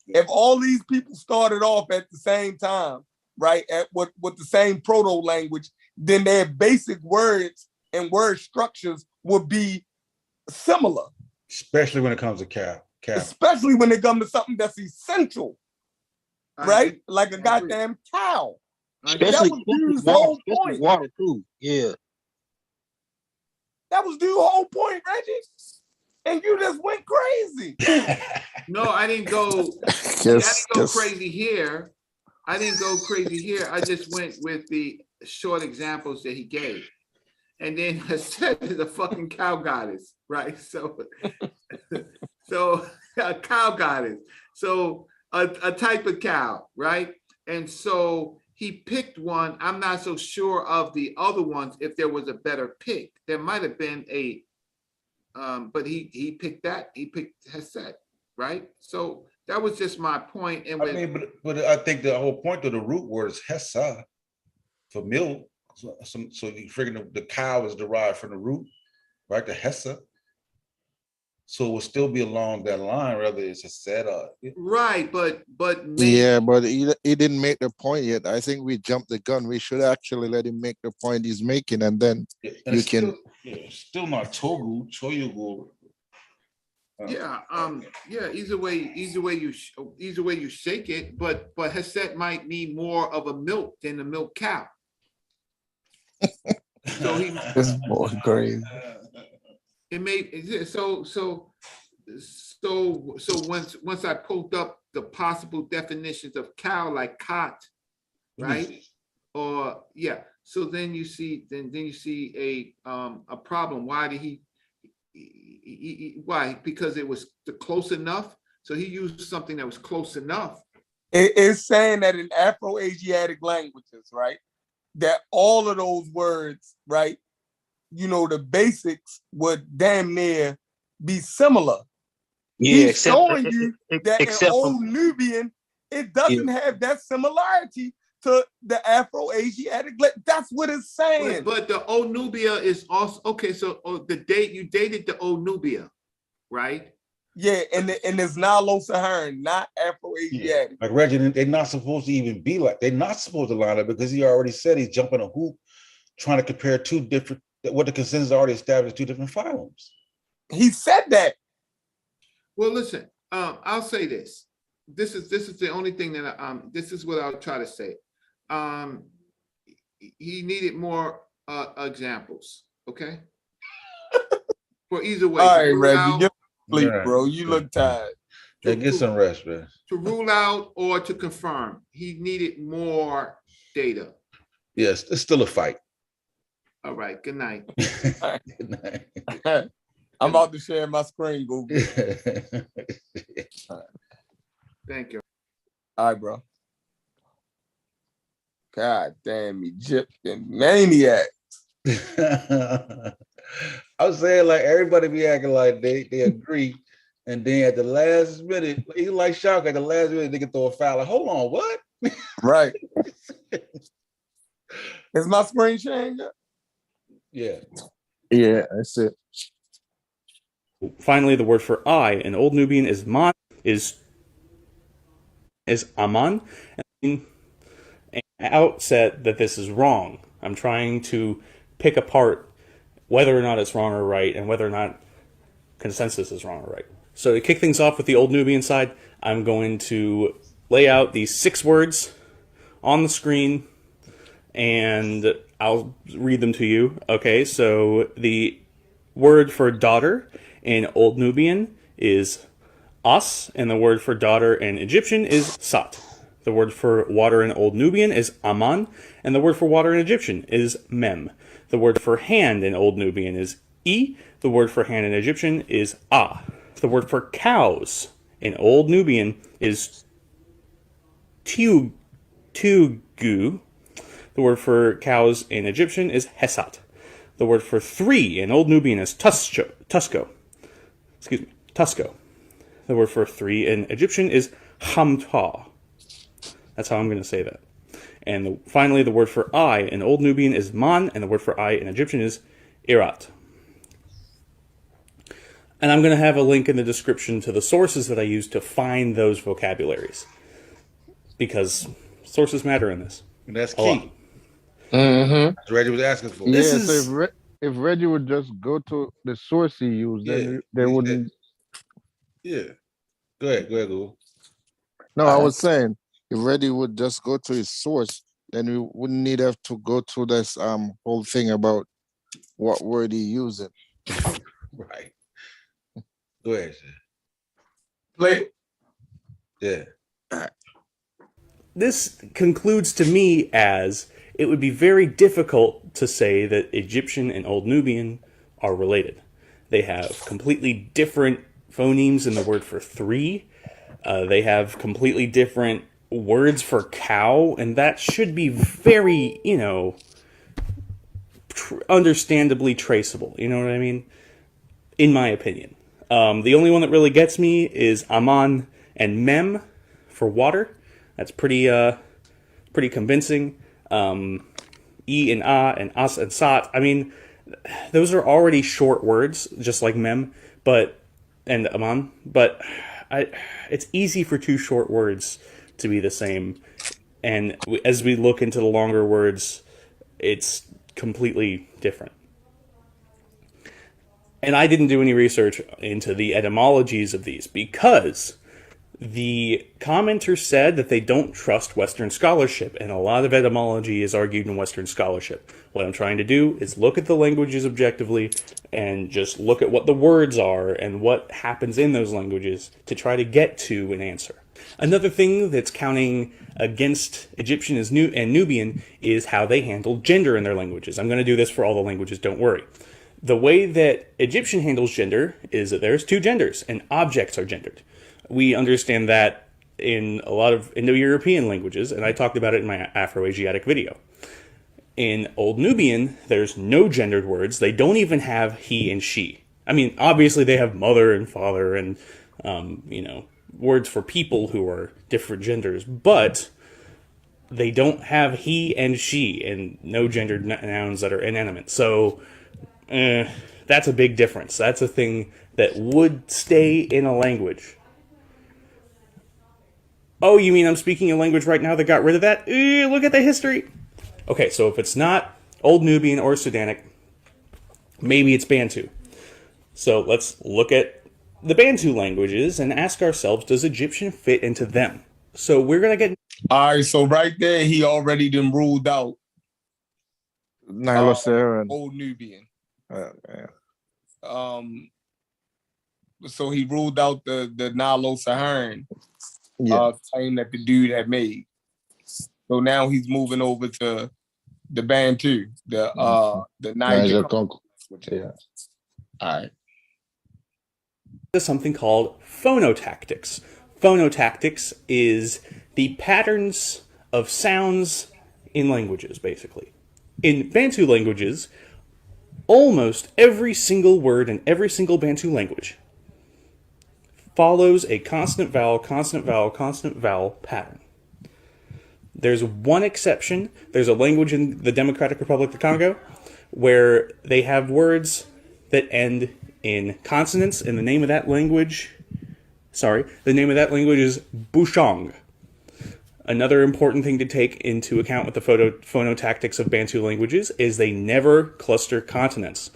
If all these people started off at the same time, right, with the same proto-language, then their basic words and word structures would be similar. Especially when it comes to cow. Especially when it comes to something that's essential, right? Like a goddamn cow. Especially, that was dude's whole point. Water too. Yeah. That was dude's whole point, Reggie. And you just went crazy. No, I didn't go. See, I didn't go crazy here. I didn't go crazy here. I just went with the short examples that he gave. And then Assad is a fucking cow goddess, right? So a cow goddess. So a type of cow, right? And so he picked one. I'm not so sure of the other ones if there was a better pick. There might have been a, but he picked that. He picked Assad, right? So that was just my point. And I mean, but I think the whole point of the root word is hessa for milk. So you figure the cow is derived from the root, right? The hessa. So it will still be along that line, whether it's a set or right, but yeah, but he didn't make the point yet. I think we jumped the gun. We should actually let him make the point he's making, and then you can. Still not Togu, Choyugu. Yeah, either way you shake it, but Hesed might need more of a milk than a milk cow. So he this boy crazy. It made so once I pulled up the possible definitions of cow, like cot, right? Or yeah, so then you see a problem. Why did he why? Because it was close enough. So he used something that was close enough. It's saying that in Afro-Asiatic languages, right, that all of those words, right, you know, the basics would damn near be similar. Yeah, he's showing you that in Old Nubian, it doesn't have that similarity to the Afro-Asiatic. That's what it's saying. But the Old Nubia is also okay. So you dated the Old Nubia, right? Yeah, and it's Nilo-Saharan, not Afro-Asiatic. Like Reggie, they're not supposed to even be like. They're not supposed to line up because he already said he's jumping a hoop, trying to compare two different. What the consensus already established, two different phylums. He said that. Well, listen. I'll say this. This is the only thing that this is what I'll try to say. He needed more examples. Okay. For either way. All right, Reggie, get sleep, bro. You look tired. Yeah, get some rest, man. To rule out or to confirm, he needed more data. Yes, it's still a fight. All right. Good night. Good night. I'm about to share my screen, Google. Thank you. All right, bro. God damn, Egyptian maniac. I was saying, like, everybody be acting like they agree, and then at the last minute, you like shock at the last minute, they can throw a foul. Like, hold on, what? Right. Is my screen changed? Yeah. Yeah, that's it. Finally, the word for eye in Old Nubian is man, is aman. And outset that this is wrong. I'm trying to pick apart whether or not it's wrong or right, and whether or not consensus is wrong or right. So to kick things off with the Old Nubian side, I'm going to lay out these 6 words on the screen, and I'll read them to you. Okay, so the word for daughter in Old Nubian is As, and the word for daughter in Egyptian is Sat. The word for water in Old Nubian is Aman, and the word for water in Egyptian is Mem. The word for hand in Old Nubian is I. The word for hand in Egyptian is A. The word for cows in Old Nubian is Tugu. The word for cows in Egyptian is Hesat. The word for three in Old Nubian is Tusko. The word for three in Egyptian is Hamta. That's how I'm going to say that. And finally, the word for I in Old Nubian is Man, and the word for I in Egyptian is Irat. And I'm going to have a link in the description to the sources that I used to find those vocabularies, because sources matter in this. And that's key. Mm-hmm. Reggie was asking for. Yeah, so if Reggie would just go to the source he used, then they wouldn't. Yeah. Go ahead, Google. No, I was saying if Reggie would just go to his source, then we wouldn't need have to go through this whole thing about what word he using. Right. Go ahead, sir. Play. Yeah. This concludes to me as it would be very difficult to say that Egyptian and Old Nubian are related. They have completely different phonemes in the word for three. They have completely different words for cow, and that should be very, understandably traceable. You know what I mean? In my opinion. The only one that really gets me is Aman and Mem for water. That's pretty convincing. E and A and As and Sat. I mean, those are already short words, just like Mem, and Aman. But it's easy for two short words to be the same. And as we look into the longer words, it's completely different. And I didn't do any research into the etymologies of these because the commenter said that they don't trust Western scholarship, and a lot of etymology is argued in Western scholarship. What I'm trying to do is look at the languages objectively and just look at what the words are and what happens in those languages to try to get to an answer. Another thing that's counting against Egyptian and Nubian is how they handle gender in their languages. I'm going to do this for all the languages, don't worry. The way that Egyptian handles gender is that there's two genders, and objects are gendered. We understand that in a lot of Indo-European languages, and I talked about it in my Afro-Asiatic video. In Old Nubian, there's no gendered words. They don't even have he and she. I mean, obviously they have mother and father and, words for people who are different genders, but they don't have he and she and no gendered nouns that are inanimate. So that's a big difference. That's a thing that would stay in a language. Oh, you mean I'm speaking a language right now that got rid of that? Look at the history. Okay, so if it's not Old Nubian or Sudanic, maybe it's Bantu. So let's look at the Bantu languages and ask ourselves, does Egyptian fit into them? So we're going to get... All right, so right there, he already done ruled out Nile Valley and Old Nubian. yeah. So he ruled out the Nile Saharan Yeah. claim that the dude had made. So now he's moving over to the Bantu, the Niger. Yeah. All right. There's something called phonotactics. Phonotactics is the patterns of sounds in languages, basically. In Bantu languages, almost every single word in every single Bantu language follows a consonant vowel, consonant vowel, consonant vowel pattern. There's one exception. There's a language in the Democratic Republic of Congo where they have words that end in consonants, and the name of that language is Bushong. Another important thing to take into account with the phonotactics of Bantu languages is they never cluster consonants.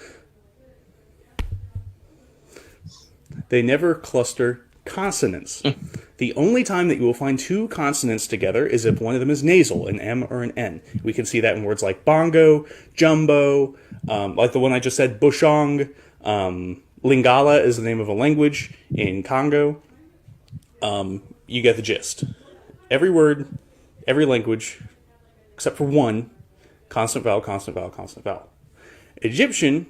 They never cluster consonants. The only time that you will find two consonants together is if one of them is nasal, an M or an N. We can see that in words like bongo, jumbo, like the one I just said, bushong. Lingala is the name of a language in Congo. you get the gist. Every word, every language, except for one, consonant, vowel, consonant, vowel, consonant, vowel. Egyptian,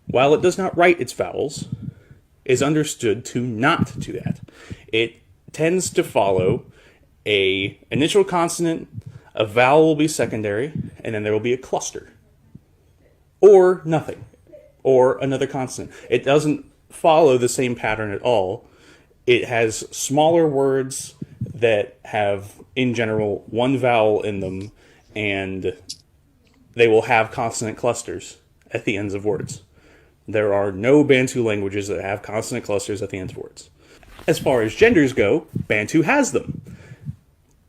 while it does not write its vowels, is understood to not do that. It tends to follow a initial consonant, a vowel will be secondary, and then there will be a cluster. Or nothing. Or another consonant. It doesn't follow the same pattern at all. It has smaller words that have, in general, one vowel in them, and they will have consonant clusters at the ends of words. There are no Bantu languages that have consonant clusters at the ends of words. As far as genders go, Bantu has them.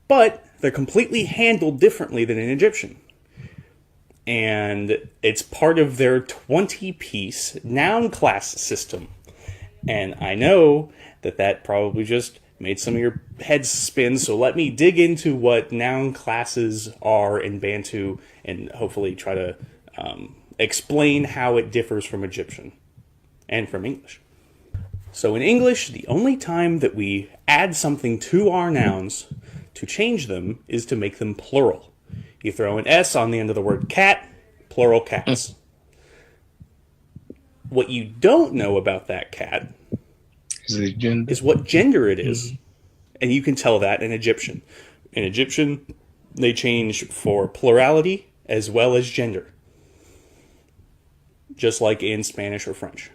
But they're completely handled differently than in Egyptian. And it's part of their 20-piece noun class system. And I know that probably just made some of your heads spin, so let me dig into what noun classes are in Bantu and hopefully try to explain how it differs from Egyptian and from English. So in English, the only time that we add something to our nouns to change them is to make them plural. You throw an S on the end of the word cat, plural cats. What you don't know about that cat is what gender it is. And you can tell that in Egyptian. In Egyptian, they change for plurality as well as gender. Just like in Spanish or French.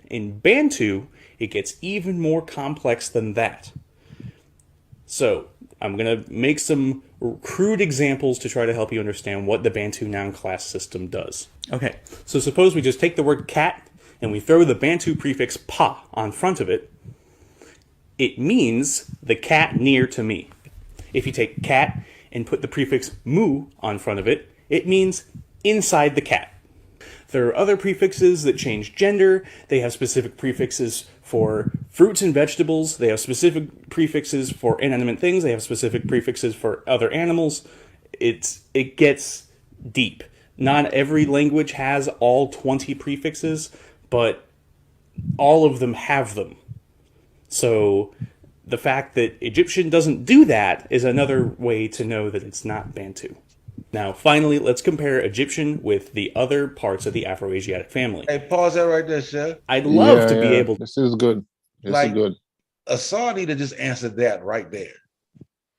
In Bantu, it gets even more complex than that. So, I'm going to make some crude examples to try to help you understand what the Bantu noun class system does. Okay, so suppose we just take the word cat and we throw the Bantu prefix pa on front of it. It means the cat near to me. If you take cat and put the prefix mu on front of it, it means inside the cat. There are other prefixes that change gender. They have specific prefixes for fruits and vegetables. They have specific prefixes for inanimate things. They have specific prefixes for other animals. It gets deep. Not every language has all 20 prefixes, but all of them have them. So the fact that Egyptian doesn't do that is another way to know that it's not Bantu. Now, finally, let's compare Egyptian with the other parts of the Afroasiatic family. Hey, pause that right there, Chef. I'd love to be able to. This is good. This is good. Assad need to just answer that right there.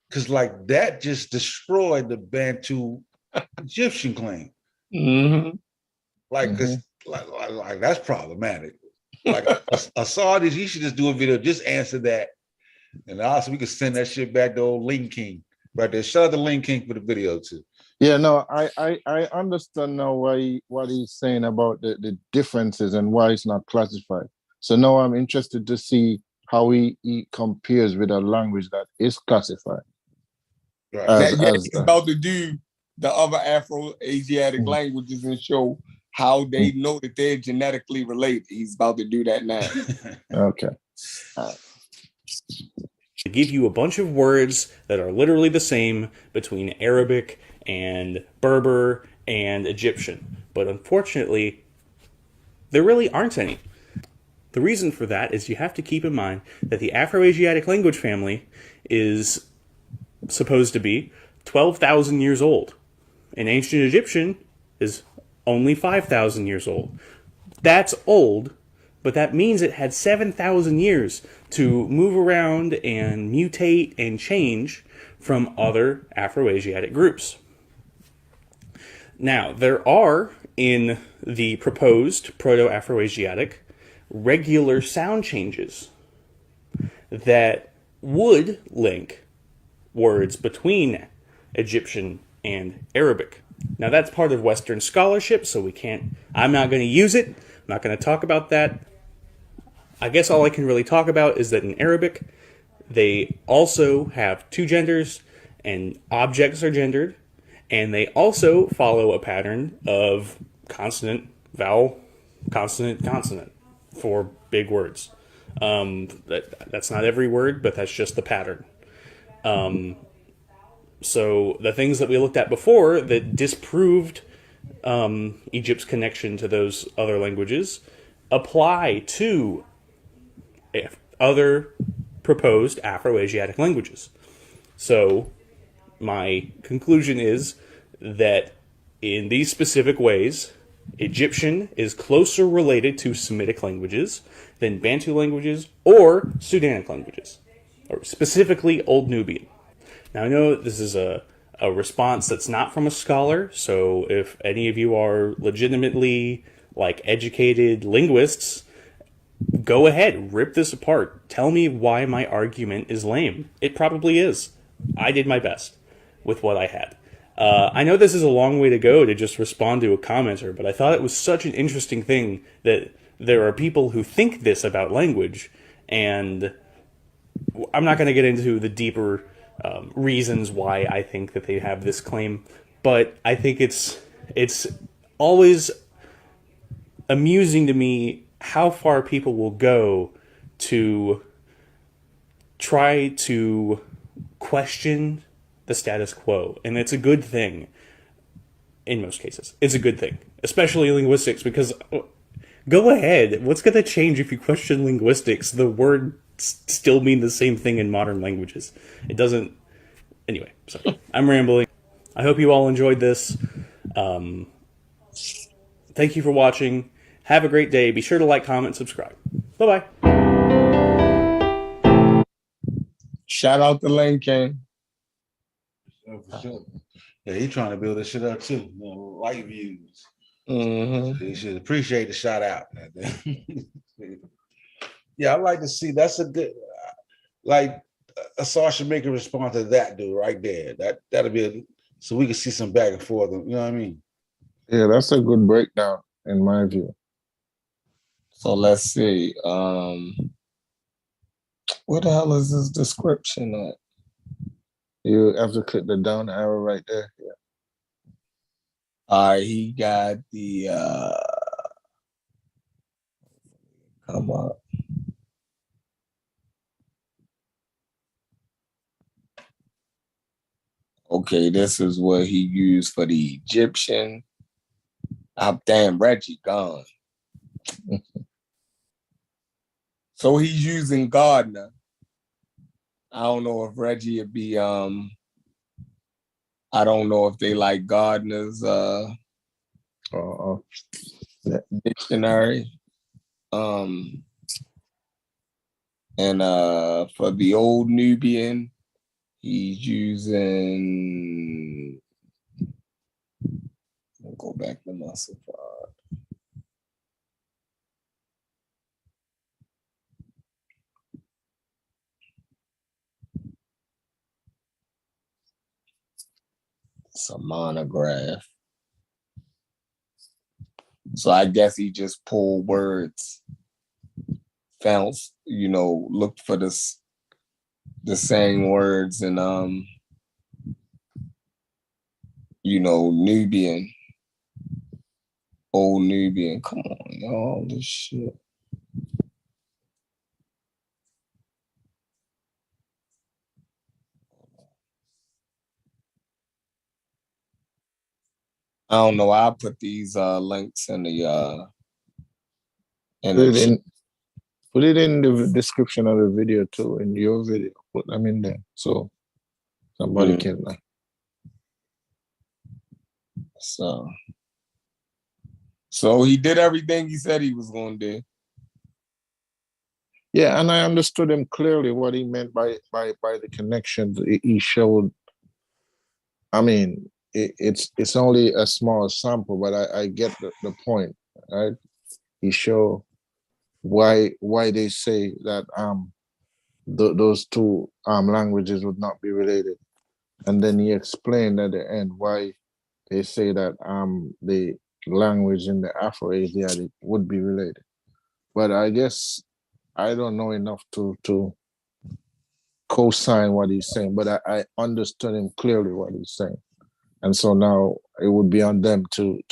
Because, like, that just destroyed the Bantu Egyptian claim. Mm-hmm. Like, like that's problematic. Like, Assad, he should just do a video, just answer that. And also, we could send that shit back to old Link King right there. Shout out to Link King for the video, too. Yeah, no, I understand now what he's saying about the differences and why it's not classified. So now I'm interested to see how he compares with a language that is classified. Right. He's about to do the other Afro-Asiatic languages and show how they know that they're genetically related. He's about to do that now. Okay. To give you a bunch of words that are literally the same between Arabic and Berber and Egyptian. But unfortunately, there really aren't any. The reason for that is you have to keep in mind that the Afroasiatic language family is supposed to be 12,000 years old. And ancient Egyptian is only 5,000 years old. That's old, but that means it had 7,000 years to move around and mutate and change from other Afroasiatic groups. Now, there are, in the proposed Proto-Afroasiatic, regular sound changes that would link words between Egyptian and Arabic. Now, that's part of Western scholarship, so I'm not going to use it. I'm not going to talk about that. I guess all I can really talk about is that in Arabic, they also have two genders, and objects are gendered, and they also follow a pattern of consonant, vowel, consonant, consonant for big words. That's not every word, but that's just the pattern. So the things that we looked at before that disproved Egypt's connection to those other languages apply to other proposed Afro-Asiatic languages. So my conclusion is that in these specific ways, Egyptian is closer related to Semitic languages than Bantu languages or Sudanic languages, or specifically Old Nubian. Now, I know this is a response that's not from a scholar, so if any of you are legitimately like educated linguists, go ahead, rip this apart. Tell me why my argument is lame. It probably is. I did my best with what I had. I know this is a long way to go to just respond to a commenter, but I thought it was such an interesting thing that there are people who think this about language, and I'm not going to get into the deeper reasons why I think that they have this claim, but I think it's always amusing to me how far people will go to try to question the status quo. And it's a good thing in most cases. It's a good thing, especially linguistics, because go ahead. What's going to change if you question linguistics? The words still mean the same thing in modern languages. It doesn't. Anyway, sorry. I'm rambling. I hope you all enjoyed this. Thank you for watching. Have a great day. Be sure to like, comment, subscribe. Bye-bye. Shout out to Lane King. For sure. Yeah, he's trying to build this shit up too. You know, light views. Mm-hmm. You should appreciate the shout out. Yeah, I like to see. That's a good. Like Assad should make a response to that dude right there. That'll be so we can see some back and forth. You know what I mean? Yeah, that's a good breakdown in my view. So let's see. What the hell is this description at? You have to click the down arrow right there. Yeah. All right, he got the come up. Okay, this is what he used for the Egyptian. Damn, Reggie gone. So he's using Gardner. I don't know if Reggie would be I don't know if they like Gardner's dictionary. And for the Old Nubian, he's using, I'll go back to my supply. It's a monograph. So I guess he just pulled words, found, looked for the same words in, Nubian, Old Nubian. Come on, y'all, this shit. I don't know. I'll put these links in the put it in the description of the video too. In your video, put them in there so somebody can. So he did everything he said he was going to do. Yeah, and I understood him clearly what he meant by the connections he showed. I mean, it's only a small sample, but I get the point, right? He showed why they say that those two languages would not be related, and then he explained at the end why they say that the language in the Afro-Asiatic would be related. But I guess I don't know enough to co-sign what he's saying, but I understood him clearly what he's saying. And so now it would be on them to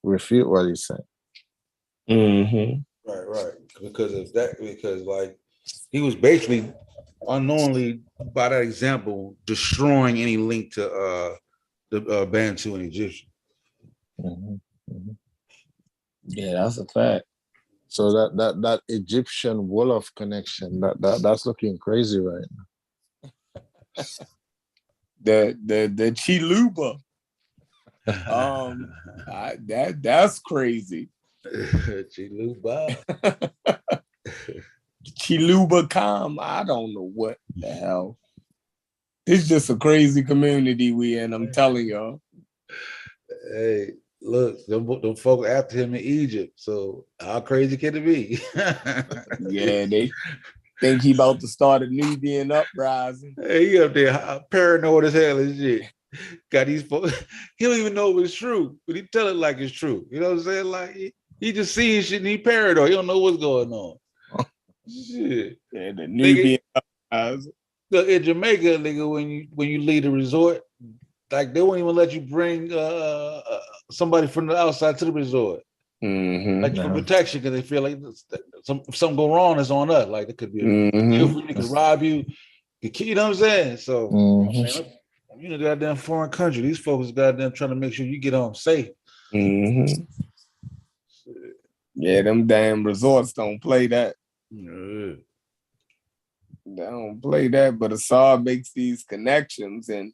refute what he's saying. Mm-hmm. Right. Because like he was basically unknowingly, by that example, destroying any link to the Bantu and Egyptian. Mm-hmm. Mm-hmm. Yeah, that's a fact. So that Egyptian Wolof connection, that's looking crazy right now. The Chiluba. That's crazy. Chiluba. Chiluba.com. I don't know what the hell. It's just a crazy community we in, I'm telling y'all. Hey, look, them folk after him in Egypt. So how crazy can it be? Yeah, they think he about to start a Nubian uprising. Hey, he up there paranoid as hell and shit. Got these folks. He don't even know if it's true, but he tell it like it's true. You know what I'm saying? Like he just seeing shit and he paranoid. He don't know what's going on. Shit. Yeah, the Nubian uprising. Look, in Jamaica, nigga, when you leave the resort, like they won't even let you bring somebody from the outside to the resort. Like for protection, because they feel like if something go wrong, it's on us. Like it could be it could rob you, you know what I'm saying? So man, you know, goddamn foreign country, these folks goddamn trying to make sure you get home safe. Yeah, them damn resorts don't play that. Yeah. They don't play that, but Assad makes these connections. And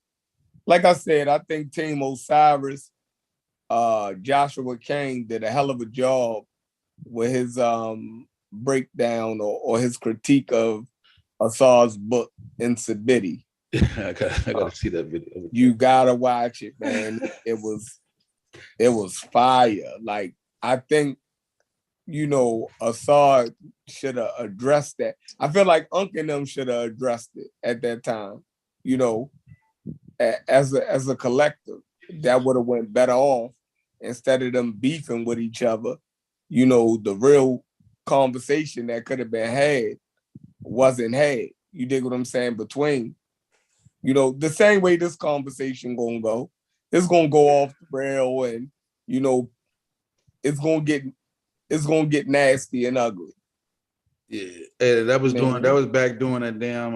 like I said, I think Team Osiris, Joshua King did a hell of a job with his breakdown or his critique of Assad's book in Sabiti. I gotta see that video. You gotta watch it, man. It was fire. Like, I think, you know, Assad should have addressed that. I feel like Unc and them should have addressed it at that time, you know, as a collective. That would have went better off instead of them beefing with each other. You know, the real conversation that could have been had wasn't had. You dig what I'm saying? Between, you know, the same way this conversation gonna go. It's gonna go off the rail, and you know, it's gonna get nasty and ugly. Yeah, and that was back during that damn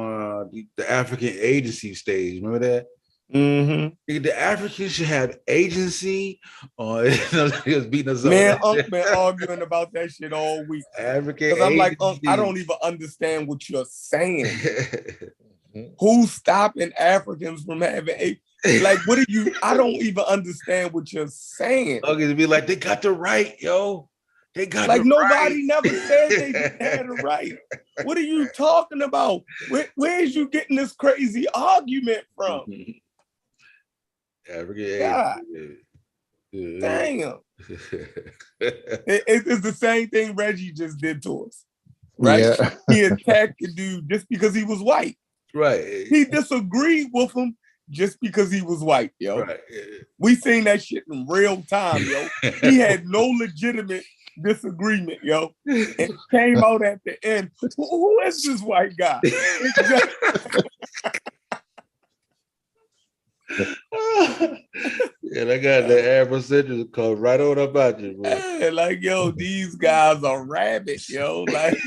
the African agency stage. Remember that? The Africans should have agency, or just beating us up. Man, Unc been arguing about that shit all week. African Because I'm like, agency. Unc, I don't even understand what you're saying. Who's stopping Africans from having like, what are you? I don't even understand what you're saying. Okay, to be like, they got the right, yo. They got like the nobody right. never said they had a right. What are you talking about? Where's you getting this crazy argument from? African God. Damn. It's the same thing Reggie just did to us, right? Yeah. He attacked the dude just because he was white. Right. He disagreed with him just because he was white, yo. Right. We seen that shit in real time, yo. He had no legitimate disagreement, yo. It came out at the end. Who is this white guy? Yeah, I got the Afrocentric come right on about you, bro. Yeah, like, yo, these guys are rabbits, yo. Like,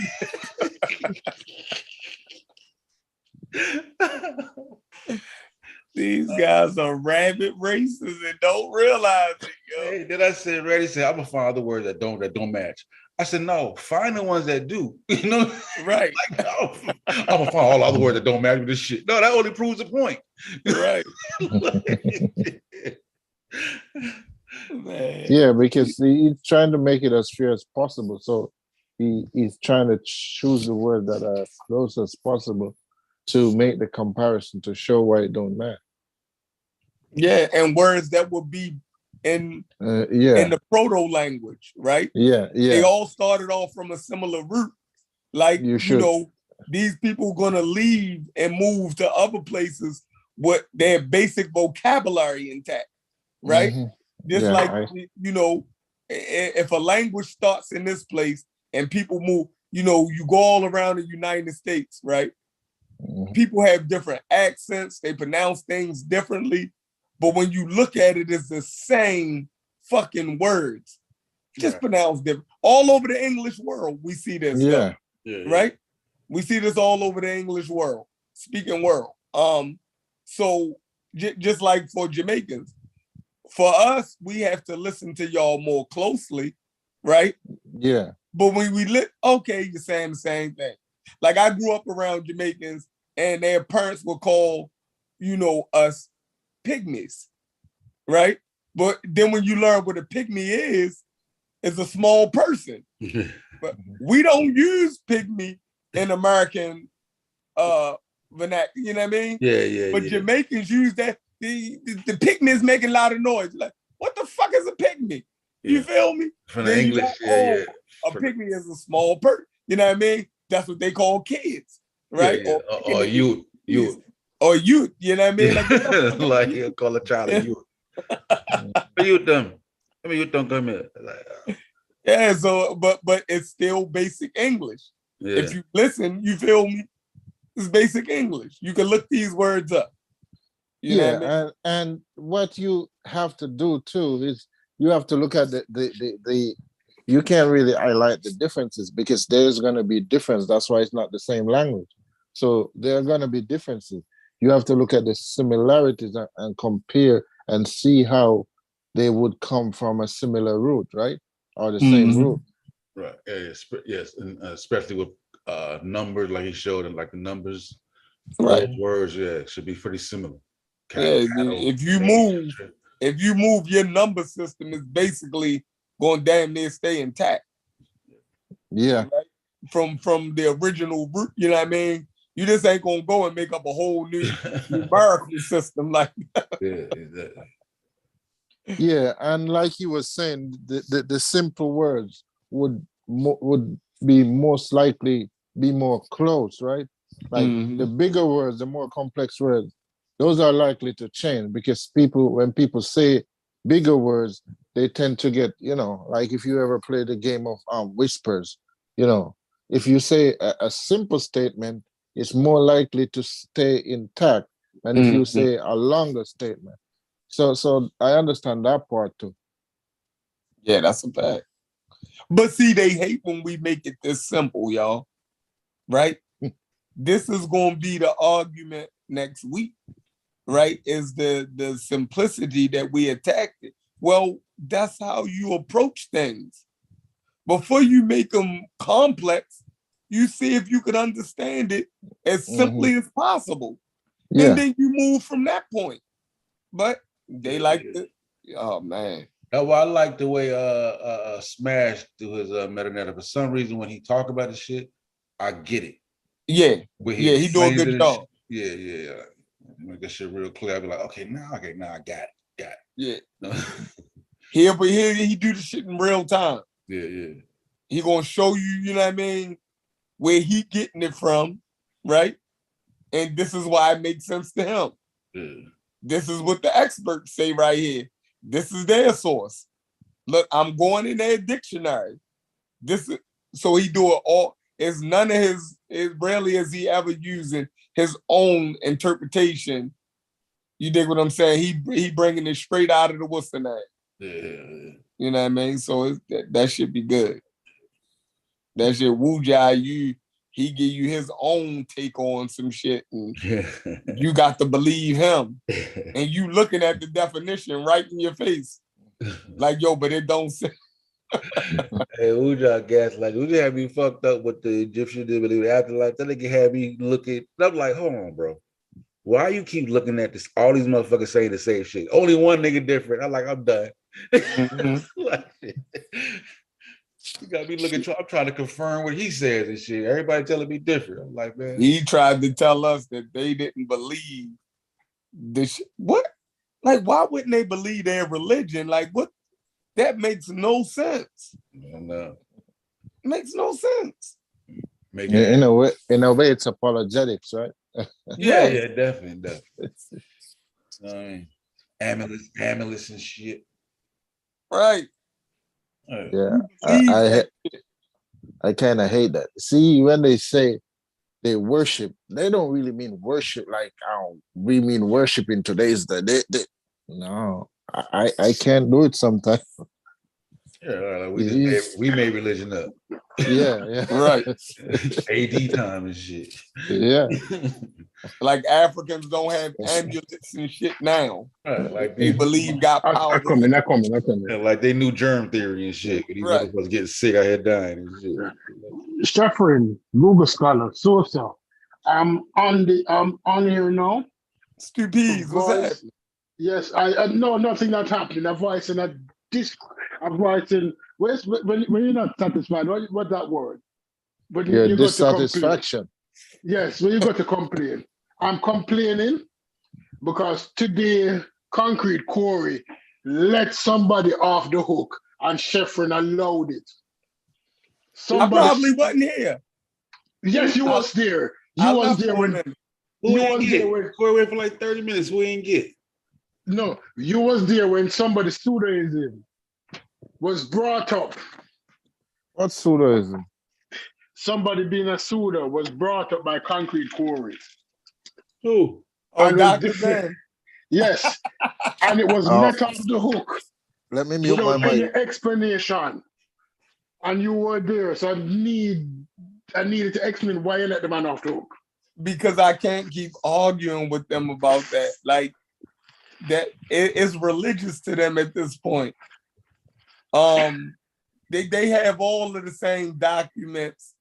these guys are rabid racists and don't realize it, yo. Hey, then I said, Reddy said, I'm gonna find other words that don't match. I said, no, find the ones that do. You know, right? Like, no, I'm gonna find all the other words that don't match with this shit. No, that only proves the point. Right. Man. Yeah, because he's trying to make it as fair as possible. So he's trying to choose the word that are close as possible to make the comparison to show why it don't matter. Yeah, and words that would be in the proto language, right? Yeah. They all started off from a similar root. Like, you know, these people gonna leave and move to other places with their basic vocabulary intact, right? Just you know, if a language starts in this place and people move, you know, you go all around the United States, right? People have different accents, they pronounce things differently, but when you look at it, it's the same fucking words, just pronounced different. All over the English world, we see this stuff, right? We see this all over the English world, speaking world. So just like for Jamaicans, for us, we have to listen to y'all more closely, right? Yeah. But when we look, okay, you're saying the same thing. Like I grew up around Jamaicans and their parents would call, us pygmies, right? But then when you learn what a pygmy is a small person. But we don't use pygmy in American vernacular, you know what I mean? But Jamaicans use that. The pygmy is making a lot of noise. Like, what the fuck is a pygmy? You feel me? From the Then English, a pygmy is a small person. You know what I mean? That's what they call kids, right? Or youth. Or youth, you know what I mean? Like, like he'll call a child a youth. Youth them. I mean, you don't come here. Like, yeah, so but it's still basic English. If you listen, you feel me? It's basic English. You can look these words up. You know what I mean? and what you have to do too is you have to look at the you can't really highlight the differences because there's going to be difference. That's why it's not the same language. So there are going to be differences. You have to look at the similarities and compare and see how they would come from a similar root, right? Or the same root. Right. Yes. And especially with numbers, like he showed, and like the numbers, right? Those words, should be pretty similar. If you move, your number system is basically going damn near stay intact. Yeah. Right? From the original root, you know what I mean? You just ain't gonna go and make up a whole new numerical system like that. Yeah, exactly. Yeah, and like he was saying, the simple words would be most likely be more close, right? Like the bigger words, the more complex words, those are likely to change because when people say bigger words, they tend to get, like if you ever play the game of whispers, if you say a simple statement, it's more likely to stay intact than if you say a longer statement. So I understand that part too. Yeah, that's a fact. But see, they hate when we make it this simple, y'all. Right? This is going to be the argument next week, right? Is the simplicity that we attacked it. Well, that's how you approach things. Before you make them complex, you see if you could understand it as simply as possible. Yeah. And then you move from that point. But they like it. Oh man. That's why I like the way Smash do his meta. For some reason, when he talk about the shit, I get it. Yeah. He do a good job. Yeah. Make that shit real clear. I be like, okay, now I got it. Yeah. He do the shit in real time. Yeah. He gonna show you, you know what I mean, where he getting it from, right? And this is why it makes sense to him. Yeah. This is what the experts say right here. This is their source. Look, I'm going in their dictionary. So he do it all. It's none of his, rarely is he ever using his own interpretation. You dig what I'm saying? He bringing it straight out of the what's the name. Yeah. You know what I mean? So that should be good. That shit, Wu-Jai, he give you his own take on some shit, and you got to believe him. And you looking at the definition right in your face, like, yo, but it don't say. Hey, Wu-Jai gaslight. Wu-Jai had me fucked up with the Egyptian did believe afterlife. That nigga had me looking. I'm like, hold on, bro. Why you keep looking at this? All these motherfuckers saying the same shit. Only one nigga different. I'm like, I'm done. Like, you got me looking. I'm trying to confirm what he says and shit. Everybody telling me different. I'm like, man. He tried to tell us that they didn't believe this. What? Like, why wouldn't they believe their religion? Like, what? That makes no sense. No. It makes no sense. In a way, it's apologetics, right? Yeah, definitely. I mean, amulets and shit. Right. Yeah, I kind of hate that. See, when they say they worship, they don't really mean worship like we mean worship in today's day. No, I can't do it sometimes. Yeah, like we made religion up. Yeah. Right. AD time and shit. Yeah. Like Africans don't have amulets and shit now. Like They believe got I powers. come in. Yeah, like they knew germ theory and shit. These Right. motherfuckers getting sick out here dying and shit. Sheffrin, Google Scholar, so. I'm on here now. Stupid. What's that? Yes, I know nothing that's happening. A voice in a disc. A voice in when you're not satisfied. What that word? When Yeah, you go to complain. dissatisfaction. Yes, when you go to complain. I'm complaining because today Concrete Quarry let somebody off the hook and Sheffrin allowed it. I probably wasn't here. Yes, you was there. You was there when Who ain't get? Corey went for like 30 minutes. Who ain't get? No, you was there when somebody's pseudoism was brought up. What pseudoism? Somebody being a pseudo was brought up by Concrete Quarry. Who? Oh, And Dr. Ben. Yes. And it was let off the hook. Let me mute my Without any mic. explanation. And you were there, so I needed to explain why you let the man off the hook. Because I can't keep arguing with them about that. Like that it's religious to them at this point. They have all of the same documents.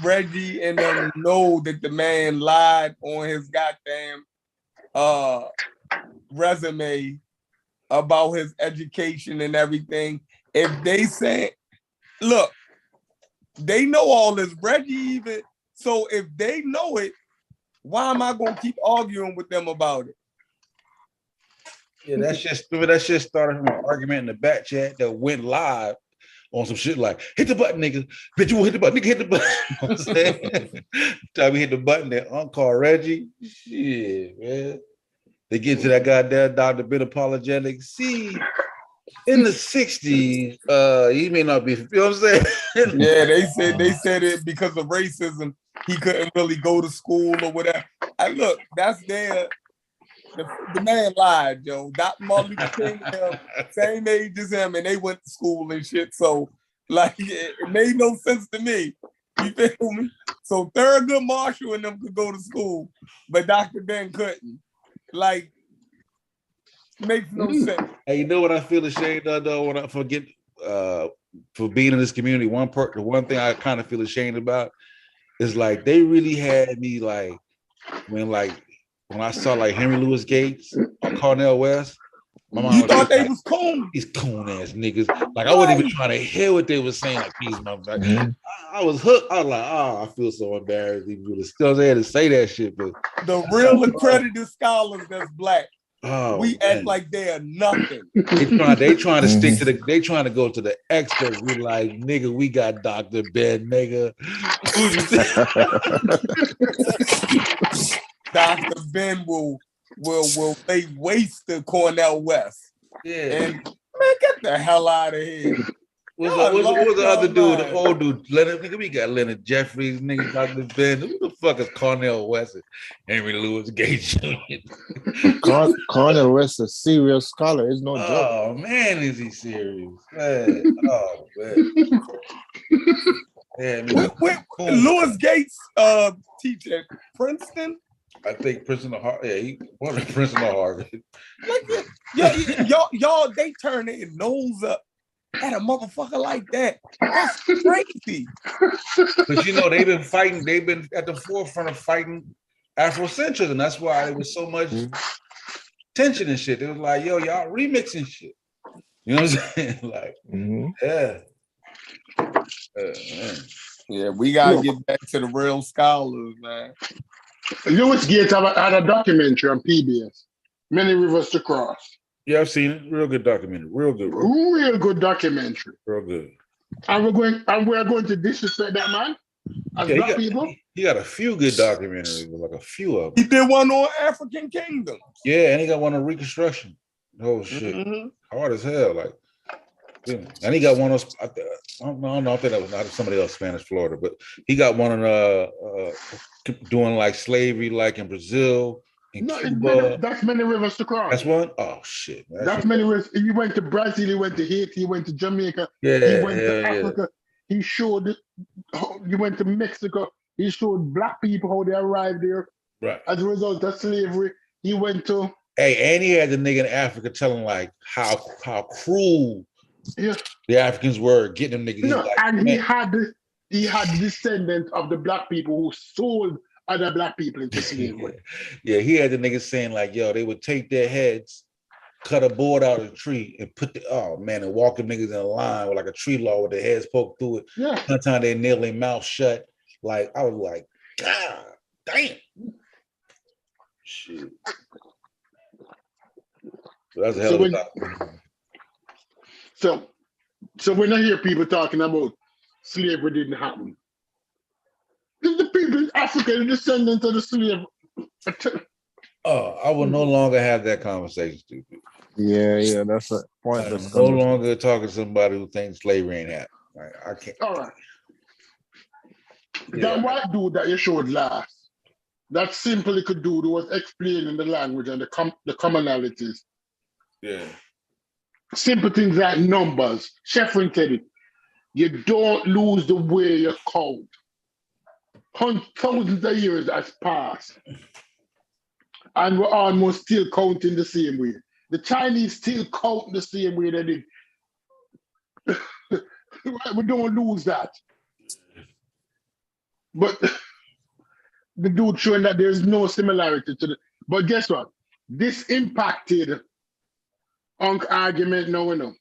Reggie and them know that the man lied on his goddamn resume about his education and everything. If they say, look, they know all this. Reggie even, so if they know it, why am I gonna keep arguing with them about it? Yeah, that shit started from an argument in the back chat that went live on some shit like, hit the button, nigga. Bitch, you won't hit the button, nigga, hit the button. You know what I'm saying? Time we hit the button, that Uncle Reggie. Shit, man. They get to that goddamn Dr. Ben apologetic. See, in the 60s, he may not be, you know what I'm saying? Yeah, they said it because of racism, he couldn't really go to school or whatever. Look, that's the man lied, yo. Dr. Martin Luther King, same age as him, and they went to school and shit. So, like, it made no sense to me. You feel me? So Thurgood Marshall and them could go to school, but Dr. Ben couldn't. Like, makes no sense. Hey, you know what I feel ashamed of though when I forget for being in this community? The one thing I kind of feel ashamed about is like they really had me like when I saw like Henry Louis Gates or Cornel West. My mom you thought they was coon? These coon ass niggas. Like I wasn't even trying to hear what they were saying. Like these motherfuckers. I was hooked. I was like, oh, I feel so embarrassed. Even still there to say that shit, but the real accredited scholars that's black. We man. act like they are nothing. They trying to stick to they trying to go to the experts. We like, nigga, we got Dr. Ben, nigga. Dr. Ben will lay waste to Cornel West. Yeah. And man, get the hell out of here. What's the other dude, the old dude? Leonard, nigga, we got Leonard Jeffries, nigga, Dr. Ben. Who the fuck is Cornel West and Henry Louis Gates Jr.? Cornel West, a serious scholar, is no joke. Oh man, is he serious? Man. Oh man. Yeah, Louis Gates teach at Princeton. I think Princeton or Harvard. Yeah, he won at Princeton or Harvard. Like y'all, they turn their nose up at a motherfucker like that. That's crazy. But you know, they've been fighting. They've been at the forefront of fighting Afrocentrism. That's why there was so much tension and shit. It was like, yo, y'all remixing shit. You know what I'm saying? Like, yeah. Yeah, we gotta get back to the real scholars, man. Louis Gates had a documentary on PBS, Many Rivers to Cross. Yeah, I've seen it. Real good documentary. Real good. Real good documentary. Real good. And we're going to disrespect that man as black people. He got a few good documentaries, like a few of them. He did one on African Kingdom. Yeah, and he got one on Reconstruction. Oh shit, hard as hell. Like, yeah. And he got one on. I don't know. I think that was not somebody else, Spanish Florida, but he got one on doing like slavery, like in Brazil. That's Many Rivers to Cross. That's one? Oh shit. That's Many Rivers. He went to Brazil, he went to Haiti, he went to Jamaica, he went to Africa. He showed, he went to Mexico, he showed black people how they arrived there, Right. As a result of slavery, he went to. Hey, and he had the nigga in Africa telling like how cruel the Africans were getting them niggas. No, like, and he had descendants of the black people who sold other black people into slavery. Yeah, he had the niggas saying like, yo, they would take their heads, cut a board out of a tree, and put and walk them niggas in a line with like a tree log with their heads poked through it. Yeah. Sometimes they nail their mouth shut. Like I was like, God damn. Shit. That's a hell of a lot. So when I hear people talking about slavery didn't happen, the people in Africa, the descendants of the slave. I will no longer have that conversation, stupid. Yeah, that's a pointless. No longer talking to somebody who thinks slavery ain't happening. Like, I can't. All right. That white dude that you showed last, that simply could do was explaining the language and the commonalities. Yeah. Simple things like numbers. Sheffrin said it. You don't lose the way you count. Thousands of years has passed. And we're almost still counting the same way. The Chinese still count the same way they did. We don't lose that. But the dude showing that there's no similarity to the. But guess what? This impacted argument now we know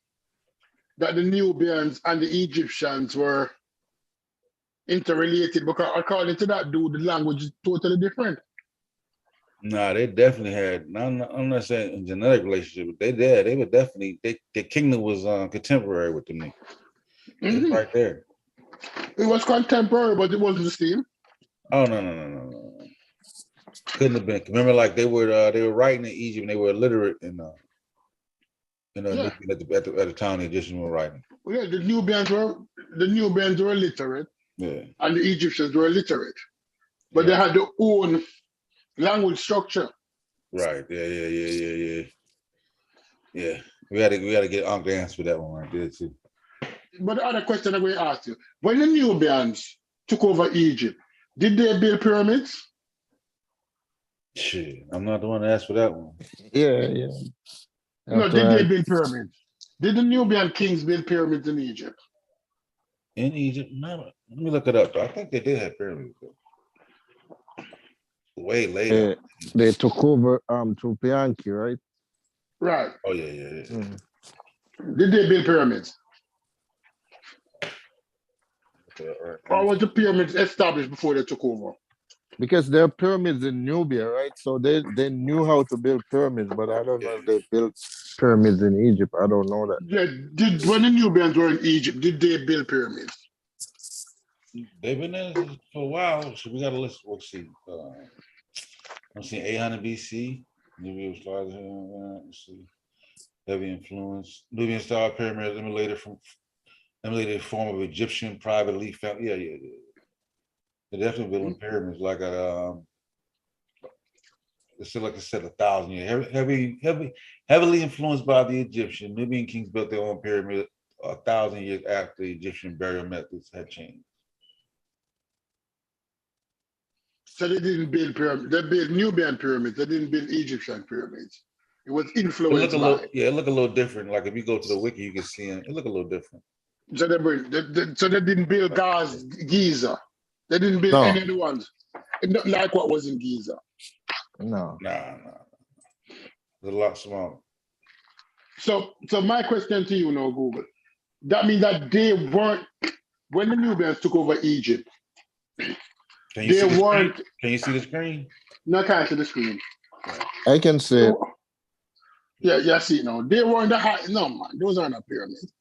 that the Nubians and the Egyptians were interrelated because according to that dude, the language is totally different. Nah, they definitely had. I'm not saying a genetic relationship, but they did. They were definitely. Their kingdom was contemporary with them niggas. It's right there. It was contemporary, but it wasn't the same. Oh no. Couldn't have been. Remember, like they were writing in Egypt and they were illiterate at the time the Egyptians were writing. Well, yeah, the Nubians were illiterate, and the Egyptians were illiterate, but they had their own language structure. Right. Yeah. We gotta get Uncle to answer that one right there too. But the other question I'm going to ask you: when the Nubians took over Egypt, did they build pyramids? Shit, I'm not the one to ask for that one. Yeah. No, did they build pyramids? Did the Nubian kings build pyramids in Egypt? In Egypt? No. Let me look it up, though. I think they did have pyramids, though. Way later. They took over through Pianki, right? Right. Oh, yeah. Did they build pyramids? Or was the pyramids established before they took over? Because there are pyramids in Nubia, right? So they knew how to build pyramids, but I don't know if they built pyramids in Egypt. I don't know that. Yeah, when the Nubians were in Egypt, did they build pyramids? They've been there for a while. So we got a list. Let's see. I'm seeing 800 BC. Nubia was larger. Let's see. Heavy influence. Nubian style pyramid emulated form of Egyptian privately found. Yeah. They're definitely building pyramids like it's still like I said, 1,000 years. Heavily influenced by the Egyptian. Nubian kings built their own pyramid 1,000 years after the Egyptian burial methods had changed. So they didn't build pyramids. They built Nubian pyramids. They didn't build Egyptian pyramids. It was influenced It look a little different. Like if you go to the wiki, you can see it. It look a little different. So they didn't build Giza. They didn't build any of the ones. Not like what was in Giza. No. Nah. It's a lot smaller. So my question to you now, Google. That means that they weren't, when the Nubians took over Egypt, Can you see the screen? No, I can't see the screen. I can see it. Yeah, I see it now. They weren't the high. No, man, those aren't the pyramids.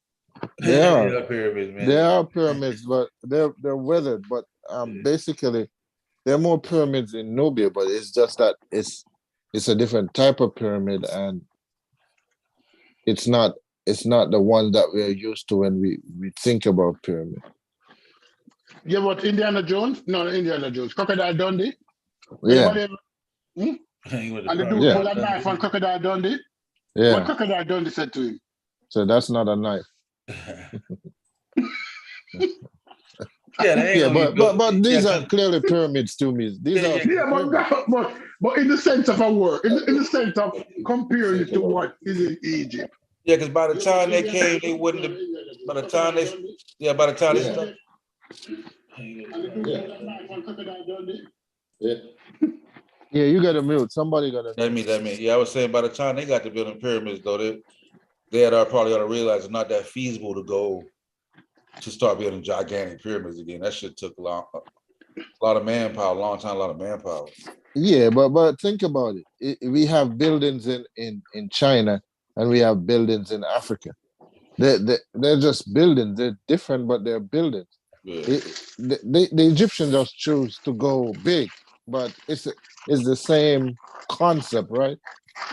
They are. They are pyramids, man. They are pyramids, but they're weathered. But basically, there are more pyramids in Nubia, but it's just that it's a different type of pyramid, and it's not the one that we're used to when we think about pyramid. Yeah, what, Indiana Jones? No, not Indiana Jones. Crocodile Dundee? Yeah. And the dude pulled a knife on Crocodile Dundee? Yeah. What Crocodile Dundee said to him? So that's not a knife. Yeah, they ain't Yeah, gonna be built. but Yeah, these are 'cause- clearly pyramids to me. These yeah, are yeah. Yeah, pyramids. but in the sense of a word, in the sense of comparing it to what is in Egypt. Yeah, because by the time they came, they wouldn't have. By the time they, yeah, by the time they started. Yeah, you got to mute. Somebody got to. Let me. Yeah, I was saying by the time they got to building pyramids, though, they had probably ought to realize it's not that feasible to go to start building gigantic pyramids again. That shit took a lot of manpower, a long time, a lot of manpower. Yeah, but think about it. We have buildings in China and we have buildings in Africa. They're just buildings. They're different, but they're buildings. Yeah. The Egyptians just choose to go big, but it's the same concept, right?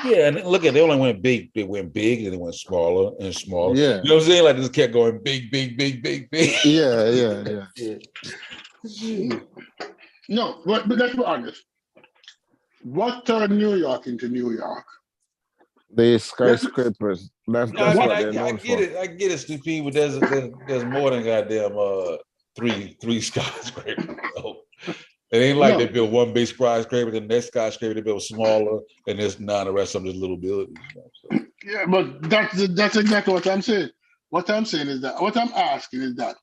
Yeah, and look at they only went big. They went big, and they went smaller and smaller. Yeah. You know what I'm saying? Like this kept going big. Yeah. No, but let's be honest. What turned New York into New York? The skyscrapers. That's No, I mean, what they're known I get for. it. I get it, stupid. But there's more than goddamn three skyscrapers. So it ain't like they built one big skyscraper, the next skyscraper they built smaller, and there's none the rest of them just little buildings. So. Yeah, but that's exactly what I'm saying. What I'm saying is that what I'm asking is that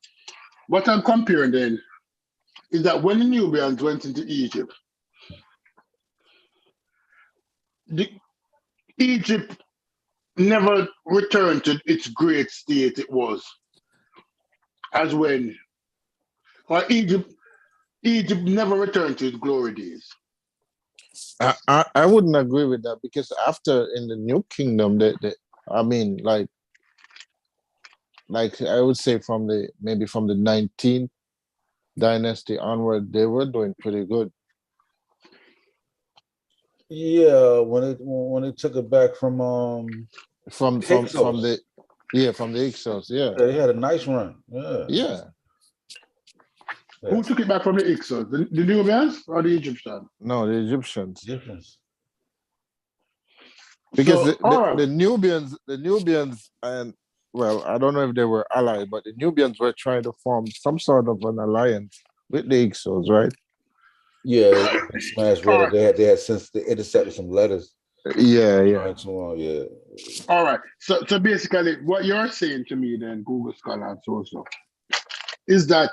what I'm comparing then is that when the Nubians went into Egypt, Egypt never returned to its great state it was as when, or Egypt never returned to its glory days. I wouldn't agree with that because after in the New Kingdom, I mean, like I would say from the 19th dynasty onward, they were doing pretty good. Yeah, when it took it back from the Ixos, yeah. They had a nice run. Yeah. Who took it back from the Ixos? The Nubians or the Egyptians? No, the Egyptians. So, Because the Nubians, and well, I don't know if they were allied, but the Nubians were trying to form some sort of an alliance with the Ixos, right? Yeah, smash letter. They had since they intercepted some letters. Yeah. All right. So basically, what you're saying to me, then, Google Scholar and so is that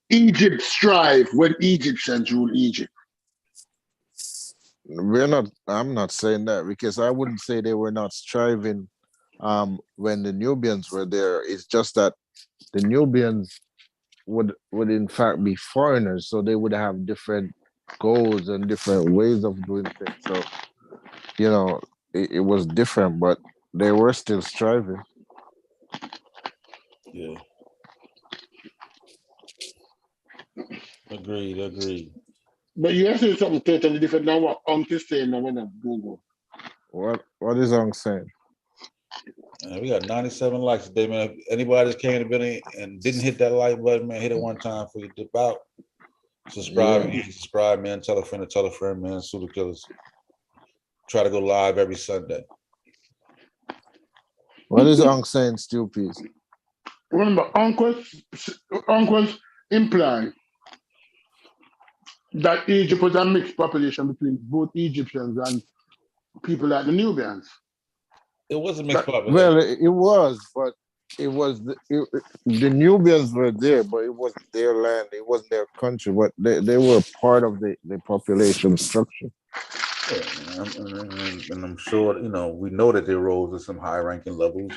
Egypt strive when Egyptians rule Egypt. I'm not saying that because I wouldn't say they were not striving when the Nubians were there. It's just that the Nubians would in fact be foreigners, so they would have different goals and different ways of doing things. So, you know, it was different, but they were still striving. Yeah. Agreed. But you're saying something totally different than what Uncle is saying now when I Google. What is Uncle saying? We got 97 likes today, man. If anybody that came to building and didn't hit that like button, man, hit it one time for you dip out. Subscribe, man. Tell a friend, man. Pseudo Killers. Try to go live every Sunday. What is Uncle saying, stupid? Remember, Uncle's implying that Egypt was a mixed population between both Egyptians and people like the Nubians. It was a mixed population. Well, it was, but it was the Nubians were there, but it wasn't their land. It wasn't their country, but they were part of the population structure. Yeah, and I'm sure, we know that they rose to some high-ranking levels,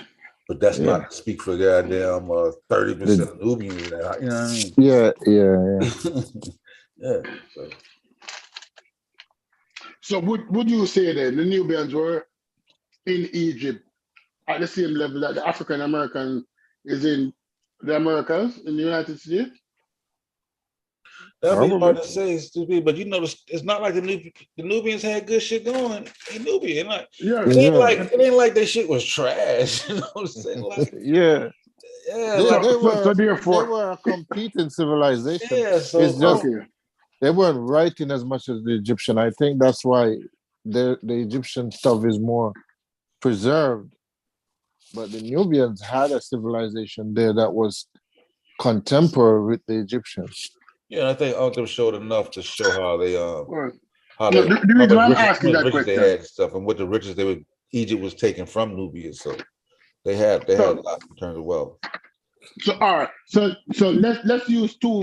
but that's not to speak for goddamn 30% of Nubians. You know what I mean? Yeah. So would you say then the Nubians were in Egypt at the same level that the African American is in the Americas, in the United States? That'd be hard to say, stupid, but it's not like the Nubians had good shit going in Nubia. It ain't like their shit was trash. You know what I'm saying? They were a competing civilization. Yeah, so it's just they weren't writing as much as the Egyptian. I think that's why the Egyptian stuff is more preserved. But the Nubians had a civilization there that was contemporary with the Egyptians. Yeah, I think all of them showed enough to show how they Right. how No, they the how reason much I'm riches, asking that they question. had and stuff, and what the riches Egypt was taking from Nubia. So they had a So, lot in terms of wealth. so all right. So let's use two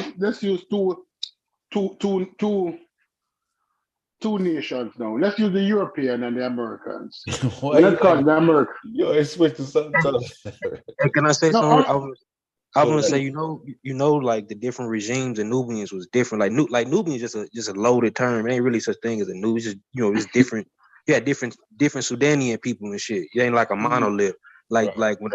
nations now. Let's use the European and the Americans. Why Let's you call like it the American. yo? It switched to something. Hey, can I say No, something? I was Go gonna say, ahead. like the different regimes and Nubians was different. Like Nubian is just a loaded term. It ain't really such thing as a Nubian. It's just it's different. Yeah, different Sudanian people and shit. It ain't like a monolith. Like during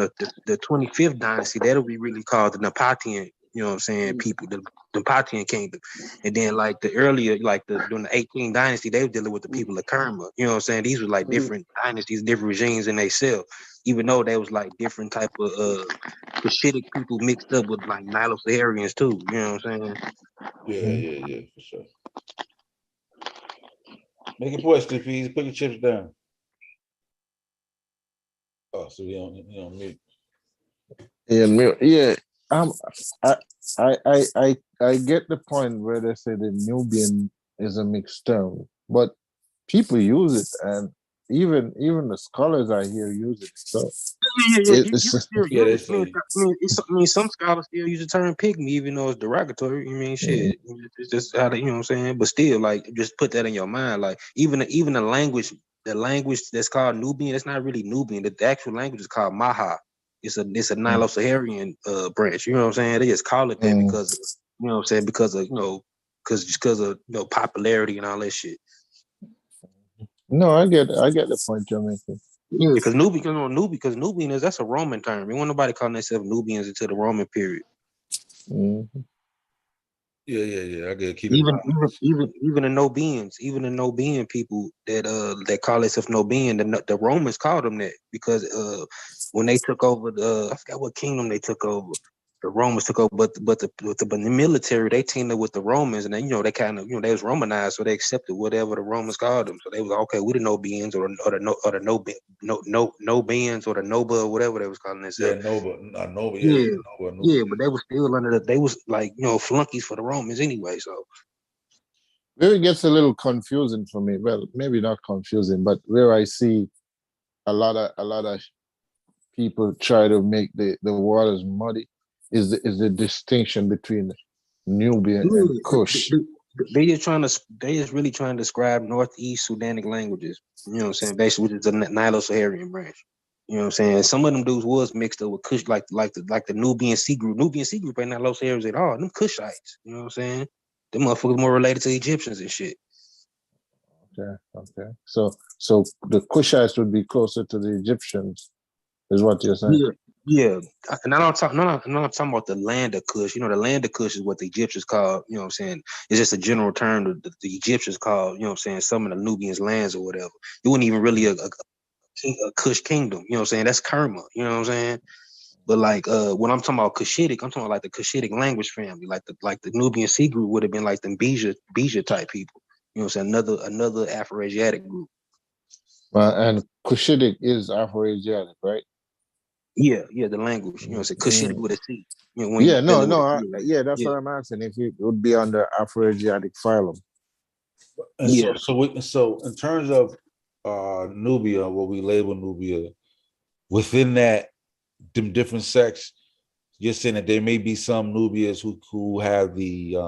the 25th dynasty, that'll be really called the Napatian. You know what I'm saying? People, the Napatian kingdom, and then like the earlier, during the 18th dynasty, they were dealing with the people of Kerma. You know what I'm saying? These were like different dynasties, different regimes in themselves. Even though they was like different type of Cushitic people mixed up with like Nilo-Saharians too. You know what I'm saying? Yeah, for sure. Make a point, Sleepy. Put your chips down. Oh, so you don't mute. Yeah. I get the point where they say the Nubian is a mixed term, but people use it, and even the scholars I hear use it. So Some scholars still use the term pygmy, even though it's derogatory. Shit, it's just how they, you know what I'm saying. But still, like, just put that in your mind. Like, even the language that's called Nubian, it's not really Nubian. The actual language is called Maha. It's a Nilo-Saharian branch. You know what I'm saying? They just call it that because of, you know what I'm saying, because of popularity and all that shit. no, I get the point you're making. Yeah, because Nubian that's a Roman term. Ain't want nobody calling themselves Nubians until the Roman period. Mm-hmm. Yeah. I get it. Keep it in mind. Even the Nobian people that call themselves Nobian, the Romans called them that because when they took over I forgot what kingdom they took over. The Romans took over, but the military, they teamed up with the Romans, and then they kind of they was Romanized, so they accepted whatever the Romans called them. So they was okay, we the Nobians or the Nobians or the Noba or whatever they was calling themselves. Nova. Yeah, but they was still under they was like flunkies for the Romans anyway. So Where it gets a little confusing for me, well, maybe not confusing, but where I see a lot of people try to make the waters muddy is the distinction between Nubian and Kush. They just really trying to describe Northeast Sudanic languages. You know what I'm saying? Basically, which is the Nilo-Saharian branch. You know what I'm saying? Some of them dudes was mixed up with Kush, like the Nubian C group. Nubian C group ain't Nilo-Saharians at all. Them Kushites. You know what I'm saying? Them motherfuckers more related to Egyptians and shit. Okay. So the Kushites would be closer to the Egyptians, is what you're saying? Yeah. And I'm talking about the land of Kush. The land of Kush is what the Egyptians call, you know what I'm saying? It's just a general term that the Egyptians call, you know what I'm saying, some of the Nubians lands or whatever. It wasn't even really a Kush kingdom, you know what I'm saying? That's Kerma, you know what I'm saying? But like when I'm talking about Cushitic, I'm talking about like the Cushitic language family, like the Nubian C group would have been like them Bija type people. You know what I'm saying? Another Afro-Asiatic group. And Cushitic is Afro-Asiatic, right? Yeah, the language. You know what I'm saying? Cushitic with a C. That's what I'm asking. If it would be under Afro-Asiatic phylum. And so in terms of Nubia, what we label Nubia, within that, them different sects, you're saying that there may be some Nubians who have the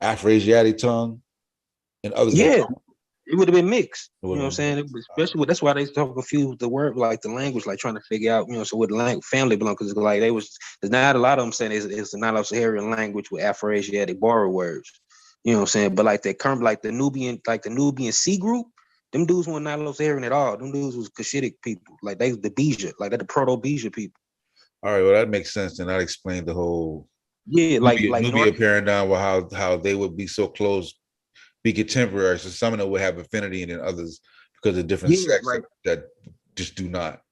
Afro-Asiatic tongue, and others that don't. It would have been mixed. You know what I'm saying? Especially that's why they so confused with the word, like the language, like trying to figure out, so what language family belong, because like there's not a lot of them saying it's a Nilo-Saharan language with Afro-Asiatic borrowed words. You know what I'm saying? But like the Nubian C group, them dudes weren't Nilo-Saharan at all. Them dudes was Cushitic people. Like they was the Bija, like they're the Proto-Bija people. All right, well that makes sense, and that explains the whole Nubia paradigm, how they would be so close, be contemporary. So some of them would have affinity, and then others because of different sects that just do not.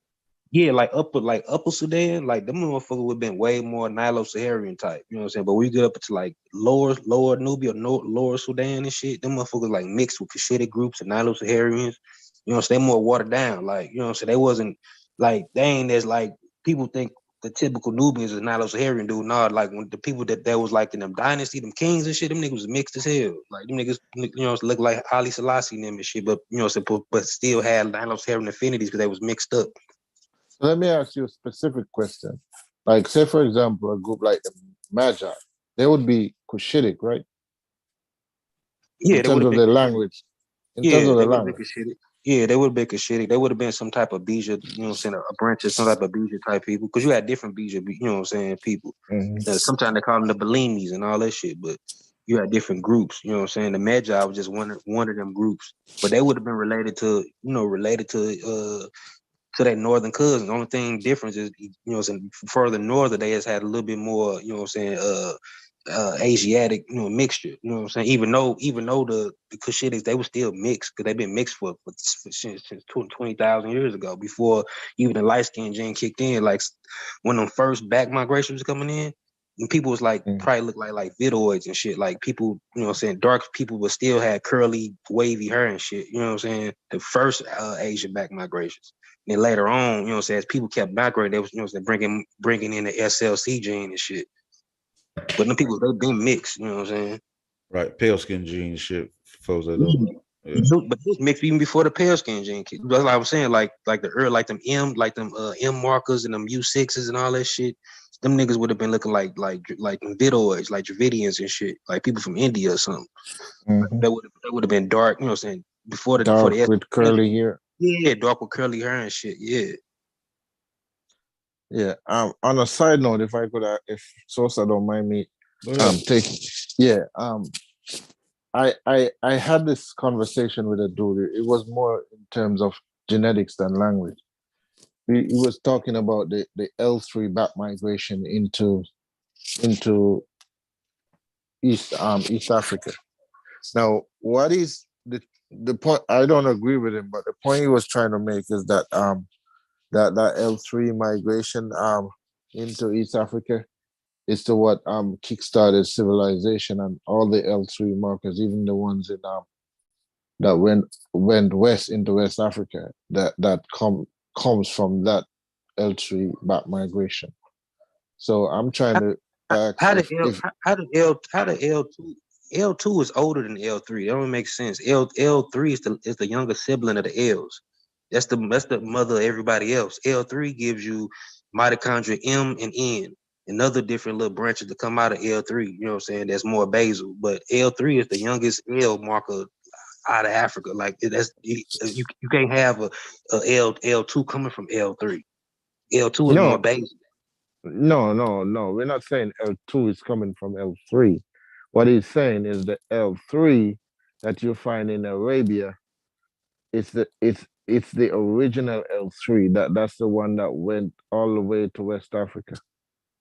Yeah, like upper Sudan, like them motherfuckers would have been way more Nilo-Saharan type. You know what I'm saying? But we get up to like lower Nubia, lower Sudan and shit. Them motherfuckers like mixed with Cushitic groups and Nilo-Saharians. You know what I'm saying? They more watered down. Like, you know what I'm saying? They wasn't like, they ain't as like people think the typical Nubians is Nilo-Saharan dude. No, like when the people that was like in them dynasty, them kings and shit, them niggas was mixed as hell. Like them niggas, you know, look like Ali Selassie and them and shit, but you know, but still had Nilo-Saharan affinities because they was mixed up. So let me ask you a specific question. Like, say for example, a group like the Magi, they would be Cushitic, right? Yeah, in terms of their language. In terms of they the would have been language. Cushitic. Yeah, they would have been Cushitic. They would have been some type of Bija, you know what I'm saying, a branch of some type of Bija type people. Because you had different Bija, you know what I'm saying, people. Sometimes they call them the Bellinis and all that shit, but you had different groups, you know what I'm saying? The Magi was just one of them groups. But they would have been related to that northern cousin. The only thing difference is, you know what I'm saying, further north, they has had a little bit more, you know what I'm saying, Asiatic, you know, mixture. You know what I'm saying? Even though the Cushitics, they were still mixed because they've been mixed for since 20,000 years ago, before even the light skin gene kicked in. Like when them first back migrations was coming in, and people was like probably look like vidoids and shit. Like people, you know what I'm saying, dark people would still had curly, wavy hair and shit. You know what I'm saying? The first Asian back migrations. And then later on, you know what I'm saying, as people kept migrating, they was, you know what I'm saying, bringing in the SLC gene and shit. But them people, they've been mixed, you know what I'm saying? Right, pale skin gene shit. Folks that don't know. Yeah. But it was mixed even before the pale skin gene. That's like I was saying, like the early, like them M markers and them U6s and all that shit. Them niggas would have been looking like vidoids, like Dravidians and shit, like people from India or something. They would have been dark, you know what I'm saying, before the with curly hair. Yeah, dark with curly hair and shit. Yeah. Yeah. On a side note, if I could, if Sosa don't mind me, taking. Yeah. I had this conversation with a dude. It was more in terms of genetics than language. He was talking about the L3 back migration into East Africa. Now, what is the point? I don't agree with him, but the point he was trying to make is that that L3 migration into East Africa is to what kickstarted civilization, and all the L3 markers, even the ones in that went west into West Africa, that comes from that L3 back migration. So I'm trying to ask how the L2 is older than L3. That don't make sense. L3 is the younger sibling of the L's. That's the mother of everybody else. L3 gives you mitochondria M and N and other different little branches that come out of L3. You know what I'm saying? That's more basal. But L3 is the youngest L marker out of Africa. Like you can't have a L2 coming from L3. L2 is more basal. No. We're not saying L2 is coming from L3. What he's saying is the L3 that you find in Arabia, it's the original L3. That's the one that went all the way to West Africa.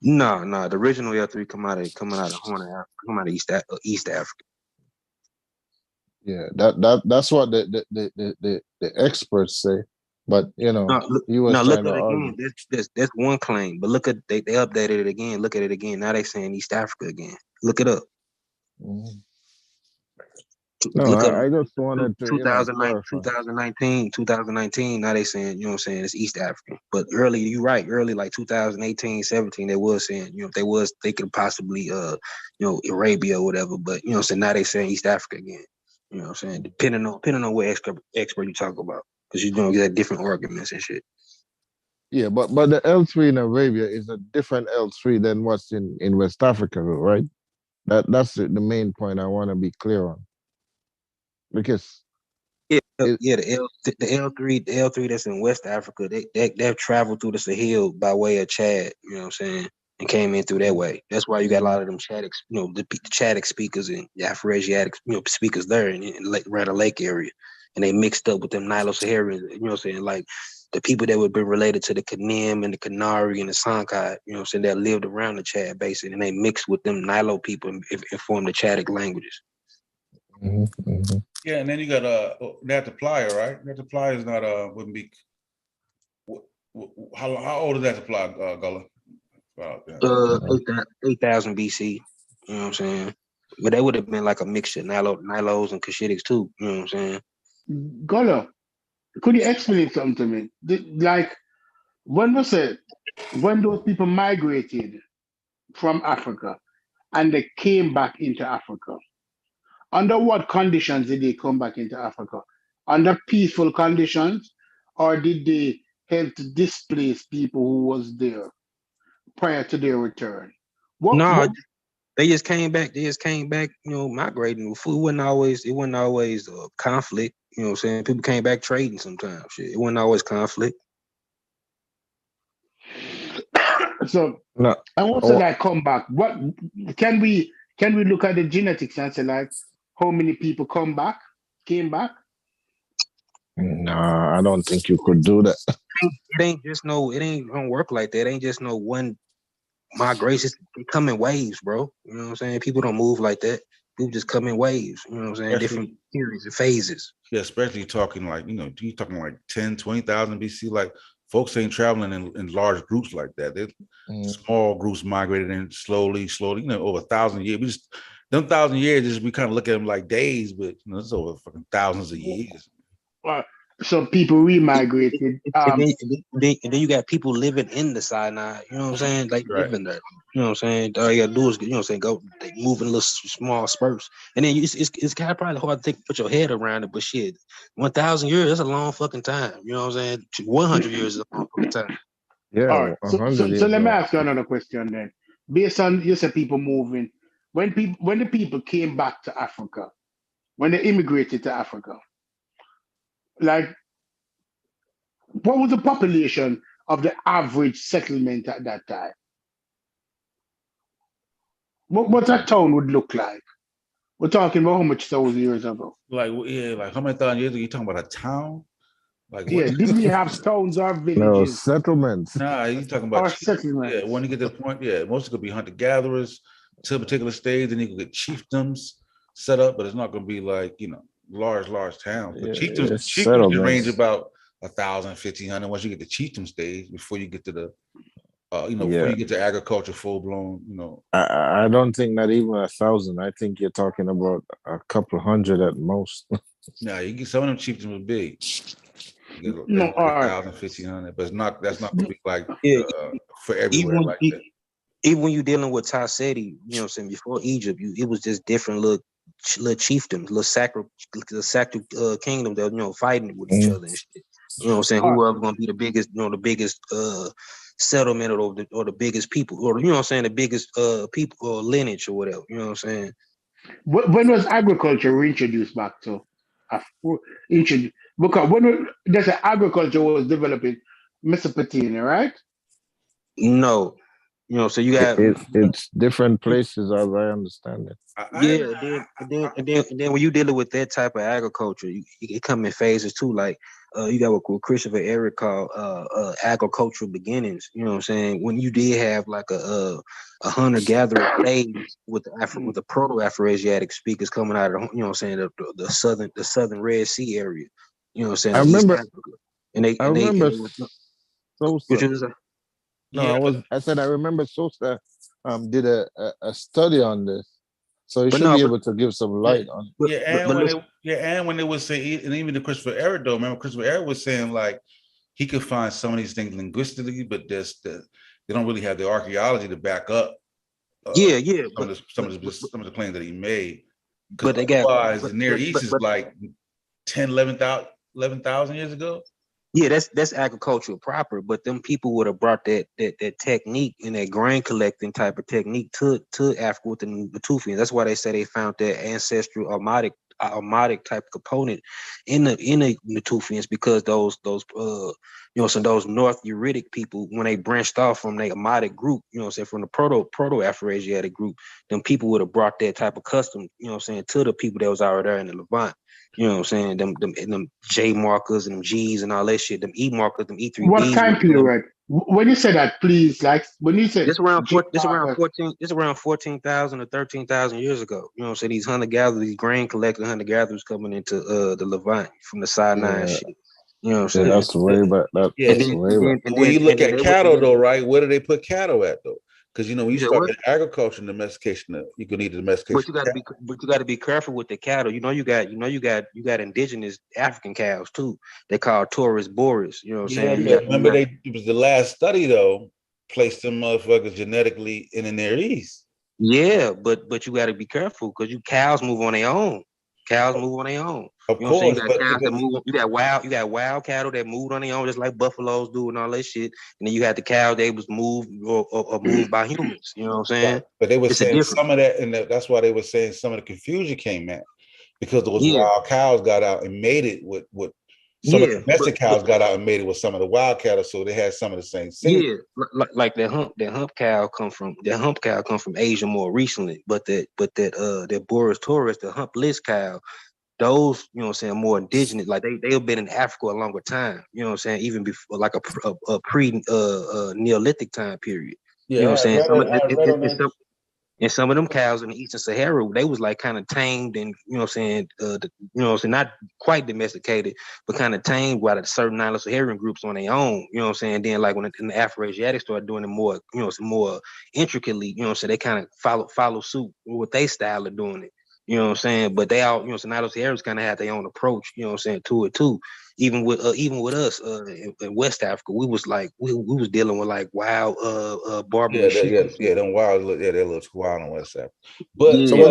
No, the original L3 coming out of Horn of Africa, come out of East Africa. Yeah, that's what the experts say. But you know, he was look trying at to it argue. again. That's one claim. But look at they updated it again. Look at it again. Now they saying East Africa again. Look it up. No, I just wanted to 2019, now they saying, you know what I'm saying, it's East African. But early, you're right, early like 2018, 17, they was saying, you know, they could possibly Arabia or whatever, but you know what I'm saying, now they saying East Africa again. You know what I'm saying? Depending on what expert you talk about. Because you don't get different arguments and shit. Yeah, but the L3 in Arabia is a different L3 than what's in West Africa, right? That's the main point I want to be clear on. Because the L3 that's in West Africa, they've traveled through the Sahel by way of Chad, you know what I'm saying, and came in through that way. That's why you got a lot of them Chadic, you know, the Chadic speakers and the Afro-Asiatic, you know, speakers there around the lake area, and they mixed up with them Nilo-Saharans, you know what I'm saying, like the people that would be related to the Kanem and the Kanari and the Sankai, you know what I'm saying, that lived around the Chad basin, and they mixed with them Nilo people and formed the Chadic languages. Yeah, and then you got Nataplier, right? Nataplier is not wouldn't be. How old is Nataplier, Gullah? 8,000 BC. You know what I'm saying? But they would have been like a mixture, Nilos and Cushitics too. You know what I'm saying? Gullah, could you explain something to me? Like when those people migrated from Africa and they came back into Africa, under what conditions did they come back into Africa? Under peaceful conditions, or did they help to displace people who was there prior to their return? No, they just came back. They just came back, migrating. It wasn't always conflict. You know what I'm saying? People came back trading sometimes. Shit. It wasn't always conflict. So No. and once that come back, what can we look at the genetics and say like how many people came back? Nah, I don't think you could do that. It ain't gonna work like that. It ain't just no one migration. They come in waves, bro. You know what I'm saying? People don't move like that. People just come in waves. You know what I'm saying? Different periods and phases. Yeah, especially talking like, you talking like 10, 20,000 BC, like folks ain't traveling in large groups like that. They're small groups migrated in slowly, over 1,000 years. Them 1,000 years, we kind of look at them like days, but it's over fucking thousands of years. So people remigrated. And then you got people living in the Sinai. You know what I'm saying? Like living there. You know what I'm saying? All you gotta do is, go. They move in little small spurts, and then it's kind of probably hard to put your head around it. But shit, 1,000 years, that's a long fucking time. You know what I'm saying? 100 years is a long fucking time. Yeah. All right. So let me ask you another question then. Based on you said people moving, when the people came back to Africa, when they immigrated to Africa, like what was the population of the average settlement at that time? What that town would look like? We're talking about how much thousand years ago? Like how many thousand years ago? You talking about a town? Like did we have towns or villages? No, settlements. Nah, you talking about or settlements? Yeah, when you get to the point, most could be hunter gatherers to a particular stage, then you can get chiefdoms set up, but it's not going to be like large towns. But chiefdoms can range about 1,000, 1,500 once you get the chiefdom stage before you get to the before you get to agriculture full blown. I don't think not even 1,000. I think you're talking about a couple hundred at most. Nah, you get some of them chiefdoms were big. You get No, 1,000, 1,500, but that's not going to be like for everywhere like that. Even when you're dealing with Tasseti, you know what I'm saying, before Egypt, it was just different little chiefdoms, little sacred kingdoms that fighting with each other and shit. You know what I'm saying? Whoever gonna be the biggest, the biggest settlement or the biggest people, or the biggest people or lineage or whatever. You know what I'm saying? When was agriculture reintroduced back to introduced? Because when there's agriculture was developing Mesopotamia, right? No. So you got it's different places as I understand it. And then when you dealing with that type of agriculture, it come in phases too. Like you got what Christopher Eric called agricultural beginnings. You know what I'm saying? When you did have like a hunter-gatherer stage with the proto-Afroasiatic speakers coming out of the southern Red Sea area. You know what I'm saying? I remember. I said I remember Sosa did a study on this, so he should be able to give some light on it. And when they would say, and even the Christopher Eric though, remember Christopher Eric was saying like he could find some of these things linguistically, but they don't really have the archaeology to back up. Some of the claims that he made. But they got the Near East is like 10, 11,000 years ago. Yeah, that's agricultural proper, but them people would have brought that technique and that grain collecting type of technique to Africa with the Natufians. That's why they say they found that ancestral Armatic type component in the Natufians, because those North Uritic people, when they branched off from the Armatic group, from the proto-Afroasiatic group, them people would have brought that type of custom, to the people that was already there in the Levant. You know what I'm saying? Them J markers and them G's and all that shit, them E markers, them E3B's. What time period? When you say that, please, like when you say this around 14,000 or 13,000 years ago. You know what I'm saying? These hunter-gatherers, these grain collecting hunter-gatherers coming into the Levant from the Sinai and shit. You know what I'm saying? That's way back. That's way back. When you look at cattle though, right? Where do they put cattle at though? Because you know, when you You said start what? getting agriculture and domestication, you can need the domestication. But you got to be careful with the cattle. You know, you got indigenous African cows too. They call Taurus Boris. You know what I'm Yeah, saying? but remember it was the last study though, placed them motherfuckers genetically in the Near East. Yeah, but you got to be careful because cows move on their own. Cows move on their own. Of You know what I'm saying? course, You got but cows that move. You got wild cattle that moved on their own, just like buffaloes do and all that shit. And then you had the cows that was moved or moved by humans. You know what I'm saying? but they were It's a saying difference. some of that, and that's why they were saying some of the confusion came at because those Yeah. wild cows got out and mated with some of the domestic cows got out and mated with some of the wild cattle, so they had some of the same things. Yeah, like that hump cow come from Asia more recently, but that Boris Taurus, the humpless cow, those, you know what I'm saying, more indigenous, like they've been in Africa a longer time, you know what I'm saying, even before like a pre Neolithic time period. Yeah, You know what I'm saying? I And some of them cows in the Eastern Sahara, they was like kind of tamed and, you know what I'm saying, not quite domesticated, but kind of tamed by the certain Nile Saharan groups on their own, you know what I'm saying? Then like when the Afro-Asiatics started doing it more, you know, some more intricately, you know what I'm saying, they kind of follow suit with their style of doing it. You know what I'm saying? But they all, you know, so Nile Saharans kind of had their own approach, you know what I'm saying, to it too. Even with us in West Africa, we was like we was dealing with like wild Barbary sheep. Them wild, they're a little too wild on West Africa. But so what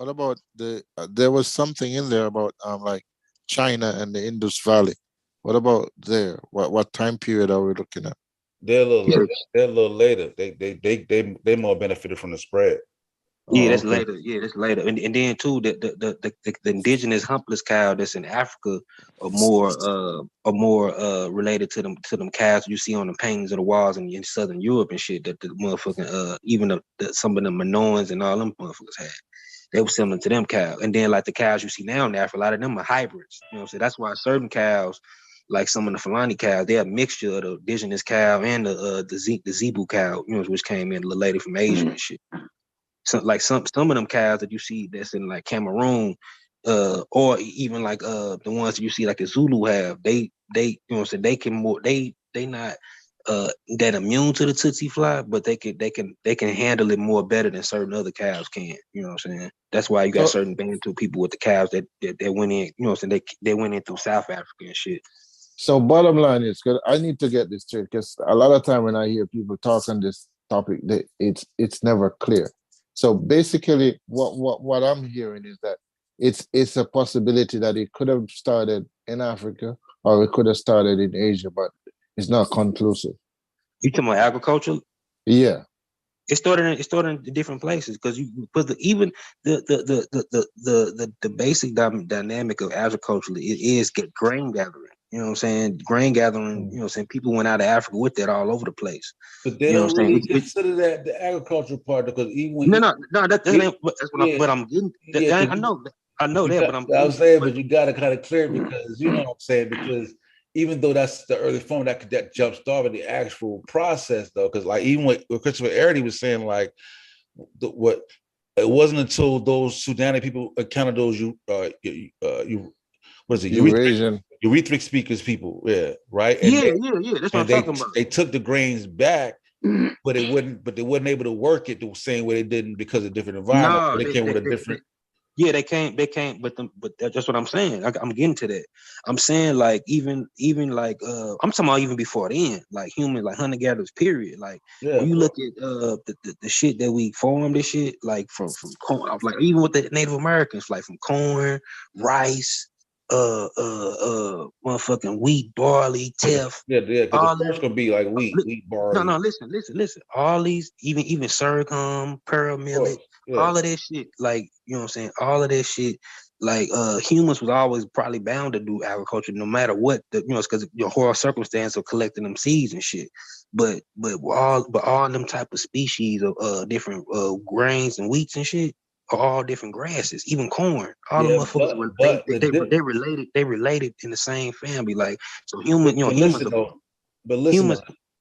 about the there was something in there about like China and the Indus Valley. What about there? What time period are we looking at? They're a little later. They more benefited from the spread. Yeah, that's later. Yeah, that's later. And then too, the indigenous humpless cow that's in Africa are more related to them cows you see on the paintings of the walls in Southern Europe and shit that the motherfucking even some of the Minoans and all them motherfuckers had. They were similar to them cows. And then like the cows you see now in Africa, a lot of them are hybrids. You know what I'm saying? That's why certain cows, like some of the Fulani cows, they're a mixture of the indigenous cow and the Zebu cow, you know, which came in a little later from Asia and shit. So like some of them cows that you see that's in like Cameroon, or even like the ones that you see like the Zulu have, they you know what I'm saying, they can more they not that immune to the tsetse fly, but they can handle it more better than certain other cows can. You know what I'm saying? That's why you got certain Bantu people with the cows that went in, you know what I'm saying, they went in through South Africa and shit. So bottom line is, because I need to get this straight, because a lot of time when I hear people talk on this topic, it's never clear. So basically, what I'm hearing is that it's a possibility that it could have started in Africa or it could have started in Asia, but it's not conclusive. You talking about agriculture? Yeah. It started in different places because you put even the basic dynamic of agriculture is get grain gathering. You know what I'm saying? Grain gathering. You know what I'm saying? People went out of Africa with that all over the place. But they don't really consider that the agricultural part because even but I'm getting. I know that, but I'm saying, but you got to kind of clear because you know what I'm saying, because even though that's the early form that jump started the actual process though, because like even what Christopher Arity was saying, like what it wasn't until those Sudani people encountered those Eurasian speakers people, yeah, right? And that's what I'm talking about. They took the grains back, but they wasn't able to work it the same way they didn't because of different environment. No, they came with a different. They can't, but that's what I'm saying. I'm getting to that. I'm saying like even like I'm talking about even before then, like humans, like hunter gatherers, period. Like when you look at the shit that we formed, this shit like from corn, like even with the Native Americans, like from corn, rice, motherfucking wheat, barley, teff. Yeah, because the first gonna be like wheat, barley. No, listen. All these, even sorghum, pearl millet, all of that shit, like, you know what I'm saying? All of that shit, like humans was always probably bound to do agriculture no matter what, it's because your whole circumstance of collecting them seeds and shit. But all them type of species of different grains and wheats and shit are all different grasses, even corn. All the motherfuckers they related in the same family. Like so humans, humans.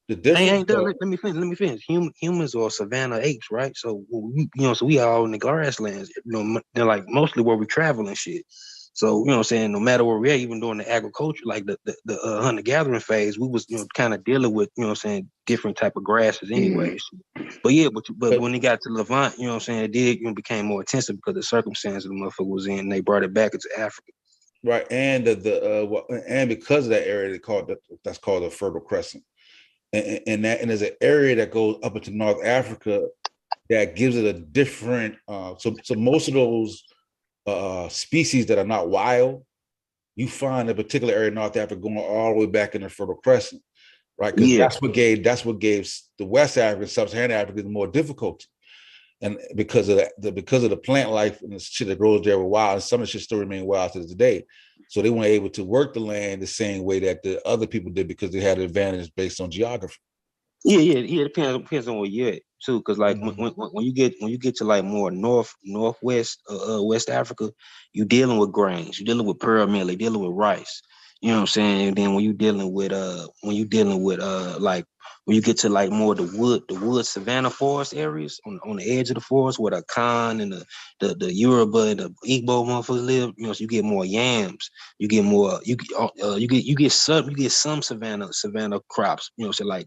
The difference. Ain't done. Let me finish. Humans are savanna apes, right? So so we all in the grasslands. They're like mostly where we travel and shit. So, you know what I'm saying, no matter where we're at, even during the agriculture, like the hunter-gathering phase, we was, kind of dealing with, you know what I'm saying, different type of grasses anyways. But yeah, but when it got to Levant, you know what I'm saying, it did, became more intensive because the circumstances the motherfucker was in, they brought it back into Africa. Right, and and because of that area, that's called the Fertile Crescent, and there's an area that goes up into North Africa that gives it a different. So most of those species that are not wild, you find a particular area in North Africa going all the way back in the Fertile Crescent, right? Because that's what gave the West Africa, Sub-Saharan Africa more difficulty. And because of the plant life and the shit that grows there were wild, and some of the shit still remain wild to this day. So they weren't able to work the land the same way that the other people did because they had an advantage based on geography. Yeah. It depends on where you're at too, because like when you get to like more northwest West Africa, you're dealing with grains, you're dealing with pearl millet, you're dealing with rice. You know what I'm saying? And then when you're dealing with like when you get to like more the wood savanna forest areas on the edge of the forest where the Khan and the Yoruba and the Igbo motherfuckers live, so you get more yams, you get more you get some savanna crops, so like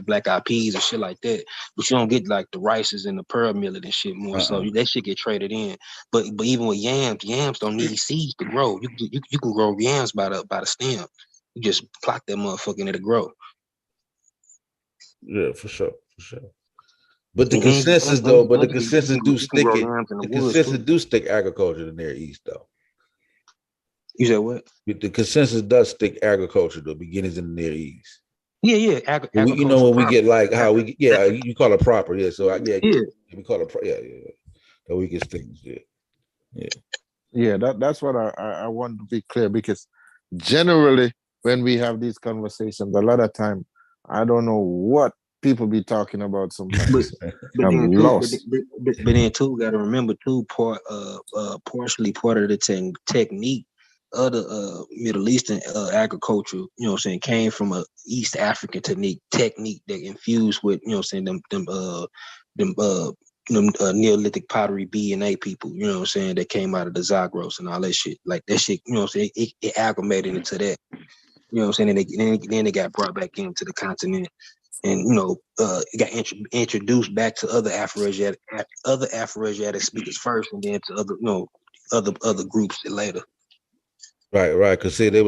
black eyed peas and shit like that, but you don't get like the rices and the pearl millet and shit more. So that shit get traded in. But even with yams don't need seeds to grow. You can grow yams by the stem. You just plot that motherfucker and it'll grow. Yeah, for sure. But the consensus do stick agriculture in the Near East though. You said what? The consensus does stick agriculture though, beginnings in the Near East. Yeah. You know when we get like how we you call it proper, yeah. So we call it that we get things, Yeah, that's what I want to be clear, because generally when we have these conversations, a lot of time I don't know what people be talking about sometimes. I'm lost. But then too, got to remember too, partially part of the technique of the Middle Eastern agriculture, came from a East African technique that infused with, them Neolithic pottery B&A people, that came out of the Zagros and all that shit. Like that shit, it amalgamated into that. And then they got brought back into the continent. And it got introduced back to other Afroasiatic speakers first, and then to other groups later. Right. Because they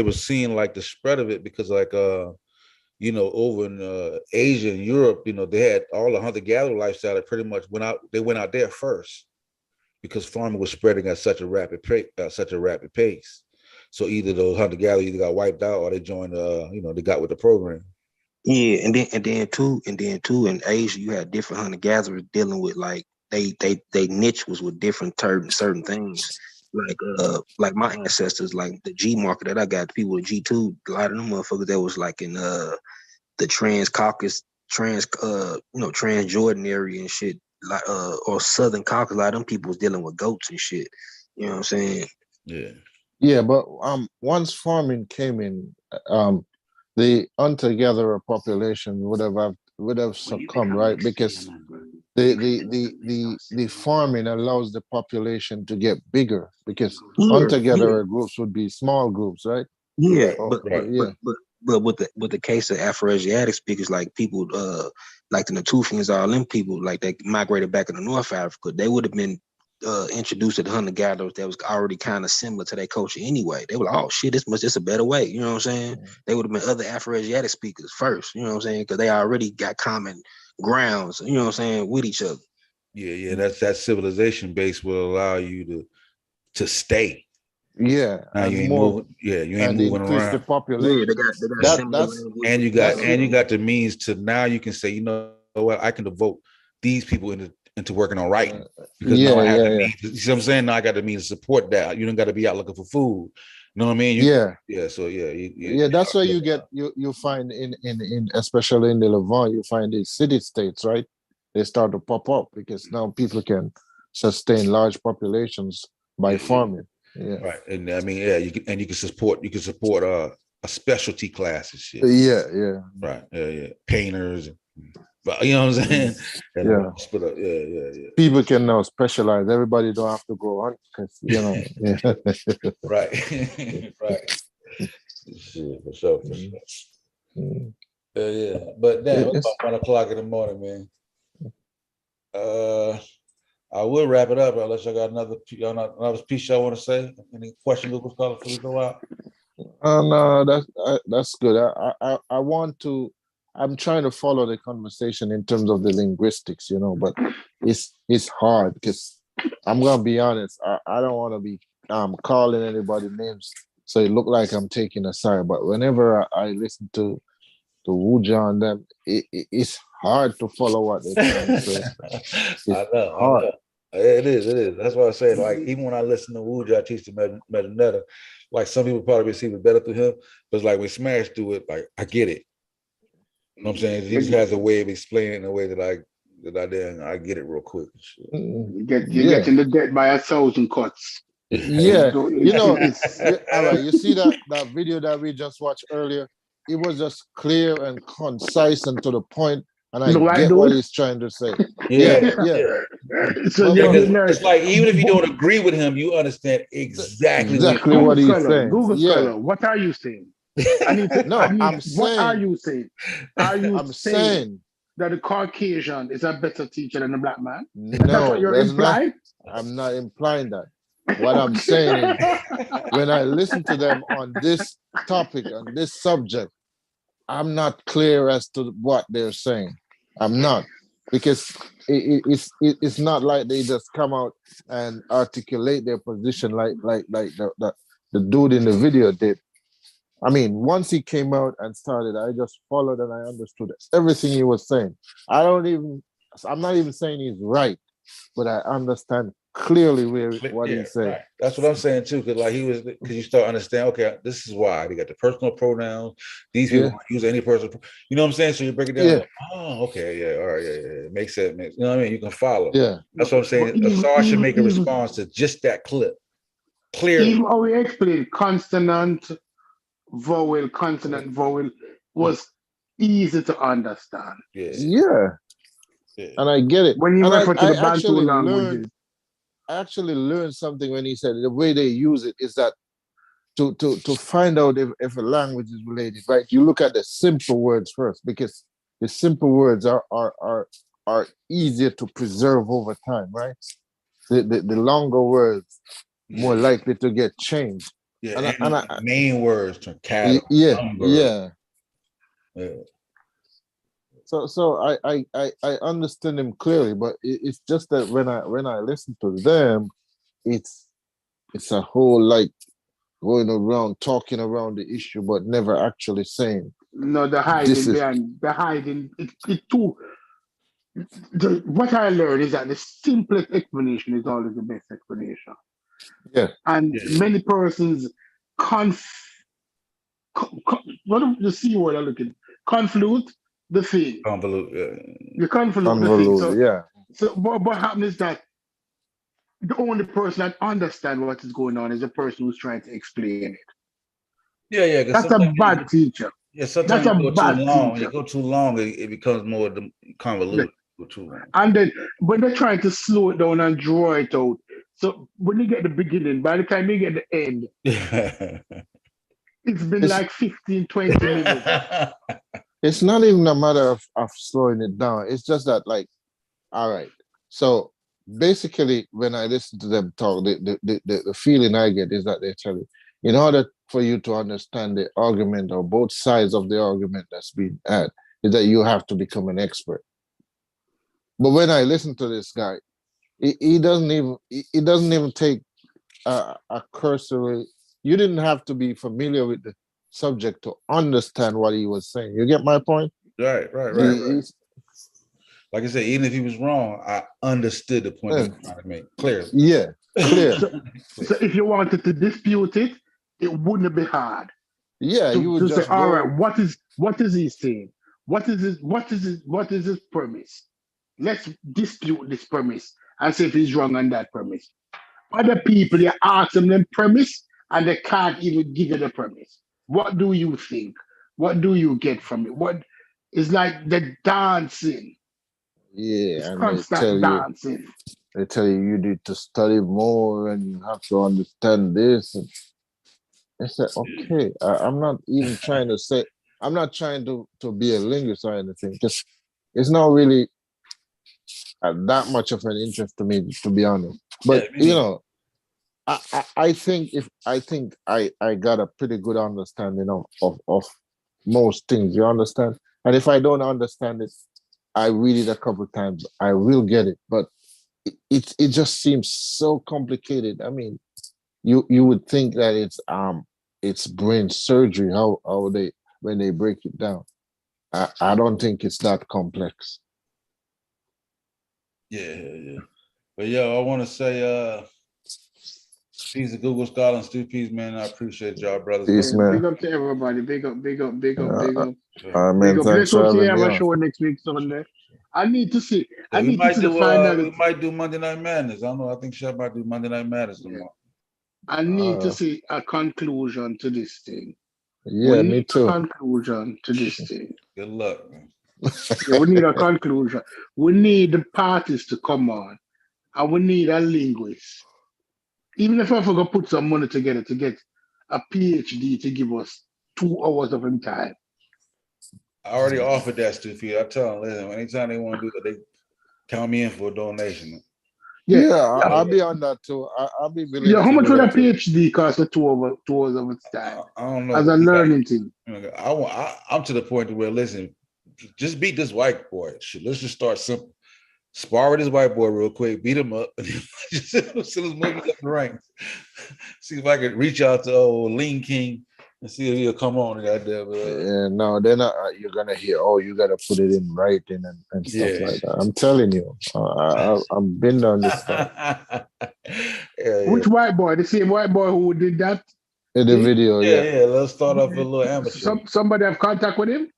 were seeing like the spread of it, because like over in Asia and Europe, they had all the hunter-gatherer lifestyle that pretty much went out there first, because farming was spreading at such a rapid pace. So either those hunter-gatherers got wiped out, or they joined they got with the program. Yeah, and then too in Asia you had different hunter-gatherers dealing with like they niche was with different certain things. Like my ancestors, like the G market that I got, the people with G2, a lot of them motherfuckers that was like in the Trans-Caucasus, Trans-Jordan area and shit, like or Southern Caucasus, a lot of them people was dealing with goats and shit. You know what I'm saying? Yeah, but once farming came in, the hunter-gatherer population would have succumbed, right? Because the farming allows the population to get bigger, because hunter-gatherer groups would be small groups, right? Yeah, but with the case of Afroasiatic speakers, like people like the Natufians, all them people, like they migrated back into North Africa, they would have been introduced to the hunter-gatherers that was already kind of similar to their culture anyway. They were like, oh shit, this a better way. You know what I'm saying? They would have been other Afroasiatic speakers first, you know what I'm saying? Because they already got common grounds, you know what I'm saying, with each other. Yeah, that civilization base will allow you to stay. Yeah, now you ain't moving. Yeah, you ain't moving increase around. the population. And you got the means to, now you can say, you know what, I can devote these people into working on writing, because now I have the means. You see what I'm saying? Now I got the means to support that. You don't got to be out looking for food. You know what I mean? Yeah. That's why you find in especially in the Levant, you find the city states, right? They start to pop up because now people can sustain large populations by farming. Yeah. Right. And I mean, you can support a specialty class and shit. Yeah. Right. Yeah. Painters. But you know what I'm saying? And Yeah. split up. Yeah. People can now specialize. Everybody don't have to go on because you know. Yeah. Right. Right. Shit, for sure. Yeah. But damn, it's about 1 o'clock in the morning, man. I will wrap it up unless y'all got another piece y'all want to say. Any question, Lucas, before we go out? No, that's good. I want to. I'm trying to follow the conversation in terms of the linguistics, you know, but it's hard because I'm gonna be honest. I don't want to be calling anybody names, so it look like I'm taking a side. But whenever I listen to Wuja and them, it's hard to follow what they're trying to say. I know. It is. That's why I say, like, even when I listen to Wuja, I teach the Metanetta, like some people probably receive it better through him, but it's like when Smash do it, like I get it. You know what I'm saying? He just has a way of explaining it in a way that I get it real quick. You get in the debt by 1,000 cuts. Yeah, you know, all right. You see that video that we just watched earlier? It was just clear and concise and to the point, and I get what he's trying to say. Yeah. So it's like even if you don't agree with him, you understand exactly what he's saying. Google Scholar, what are you saying? What are you saying? Are you saying that the Caucasian is a better teacher than the black man? That's what you're implying? I'm not implying that. What I'm saying is, when I listen to them on this topic, on this subject, I'm not clear as to what they're saying. I'm not, because it's not like they just come out and articulate their position like the dude in the video did. I mean, once he came out and started, I just followed and I understood everything he was saying. I'm not even saying he's right, but I understand clearly what he's saying. Right. That's what I'm saying too, because you start understanding, okay, this is why they got the personal pronouns. These people use any personal, you know what I'm saying? So you break it down. Like, oh, okay, yeah, all right, yeah. It makes sense. You know what I mean? You can follow. Yeah. That's what I'm saying. Assad should make a response to just that clip. Clearly. Even how we explain consonant, vowel, consonant, vowel was easy to understand. Yeah. And I get it. When you refer to the Bantu actually languages. I actually learned something when he said the way they use it is that to find out if a language is related, right? You look at the simple words first, because the simple words are easier to preserve over time, right? The longer words more likely to get changed. Yeah, and main words to cattle. Yeah. So I understand him clearly, but it's just that when I listen to them, it's a whole like going around talking around the issue, but never actually saying. No, the hiding. It's too. What I learned is that the simplest explanation is always the best explanation. Yeah. And many persons what the C word I'm looking? Convolute the thing. You convolute the thing. So, So what happens is that the only person that understands what is going on is the person who's trying to explain it. Yeah. That's a bad teacher. Yeah, sometimes you go too long. You go too long, it becomes more convoluted. Too long. And then when they're trying to slow it down and draw it out, so when you get the beginning, by the time you get the end, it's been like 15, 20 minutes. It's not even a matter of slowing it down. It's just that, like, all right. So basically, when I listen to them talk, the feeling I get is that they tell you, in order for you to understand the argument or both sides of the argument that's being had, is that you have to become an expert. But when I listen to this guy, he doesn't even take a cursory. You didn't have to be familiar with the subject to understand what he was saying. You get my point? Right. Like I said, even if he was wrong, I understood the point he was trying to make clearly. Yeah, clear. So if you wanted to dispute it, it wouldn't be hard. Yeah, you would just say, all right, what is he saying? What is his premise? Let's dispute this premise and see if he's wrong on that premise. Other people, you ask them the premise and they can't even give you the premise. What do you think? What do you get from it? It's like the dancing. Yeah, It's and constant dancing. they tell you need to study more and you have to understand this. And I said, okay, I'm not even trying to say, I'm not trying to be a linguist or anything. Just it's not really that much of an interest to me, to be honest. But you know, I think I got a pretty good understanding of most things. You understand? And if I don't understand it, I read it a couple of times. I will get it, but it just seems so complicated. I mean, you would think that it's brain surgery how they when they break it down. I don't think it's that complex. Yeah. But yo, I want to say peace to Google Scholar and Stu Peace, man. I appreciate y'all, brothers. Peace, man. Big up to everybody. Big up. Man, Big thanks up. Let's for hope you having have me a on. show next week Sunday. I need to see. I we need to might see do the final. we might do Monday Night Madness. I don't know. I think Chef might do Monday Night Madness tomorrow. I need to see a conclusion to this thing. Yeah, we me need too. a conclusion to this thing. Good luck, man. Yeah, we need a conclusion. We need the parties to come on, and we need a linguist. Even if I forgot put some money together to get a PhD to give us 2 hours of him time. I already offered that, Stu Peace. I tell them, listen, anytime they want to do it, they count me in for a donation. Yeah, I'll be on that too. I'll be willing. Yeah, how to much do would a that too. PhD cost for 2 hours of its time? I don't know. As a learning thing. I'm to the point to where, listen, just beat this white boy. Shit, let's just start simple. Spar with this white boy real quick, beat him up, and just send his movies up the ranks. See if I could reach out to old Lean King and see if he'll come on. Yeah, no, then you're gonna hear, oh, you gotta put it in writing and stuff like that. I'm telling you, I've been down this path. Which white boy? The same white boy who did that? In the video, yeah. Let's start off with a little amateur. Somebody have contact with him?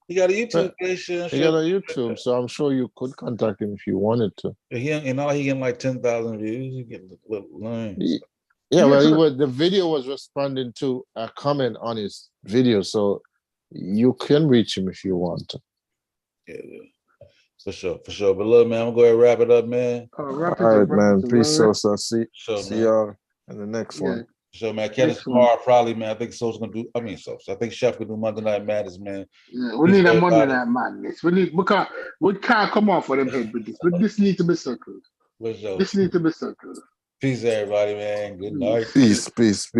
He got a YouTube page. He got a YouTube, so I'm sure you could contact him if you wanted to. He getting like 10,000 views. He get little Yeah, well, the video was responding to a comment on his video, so you can reach him if you want to. Yeah. For sure. But look, man, I'm gonna go ahead and wrap it up, man. All right, man. Peace, Sosa. See y'all in the next one. So, man, catch us tomorrow, probably, man. I think So's gonna do. I think Chef gonna do Monday Night Madness, man. Yeah, we need a Monday Night Madness. We can't come off for them head with this. But this needs to be circled. This needs to be circled. Peace, everybody, man. Good night. Peace.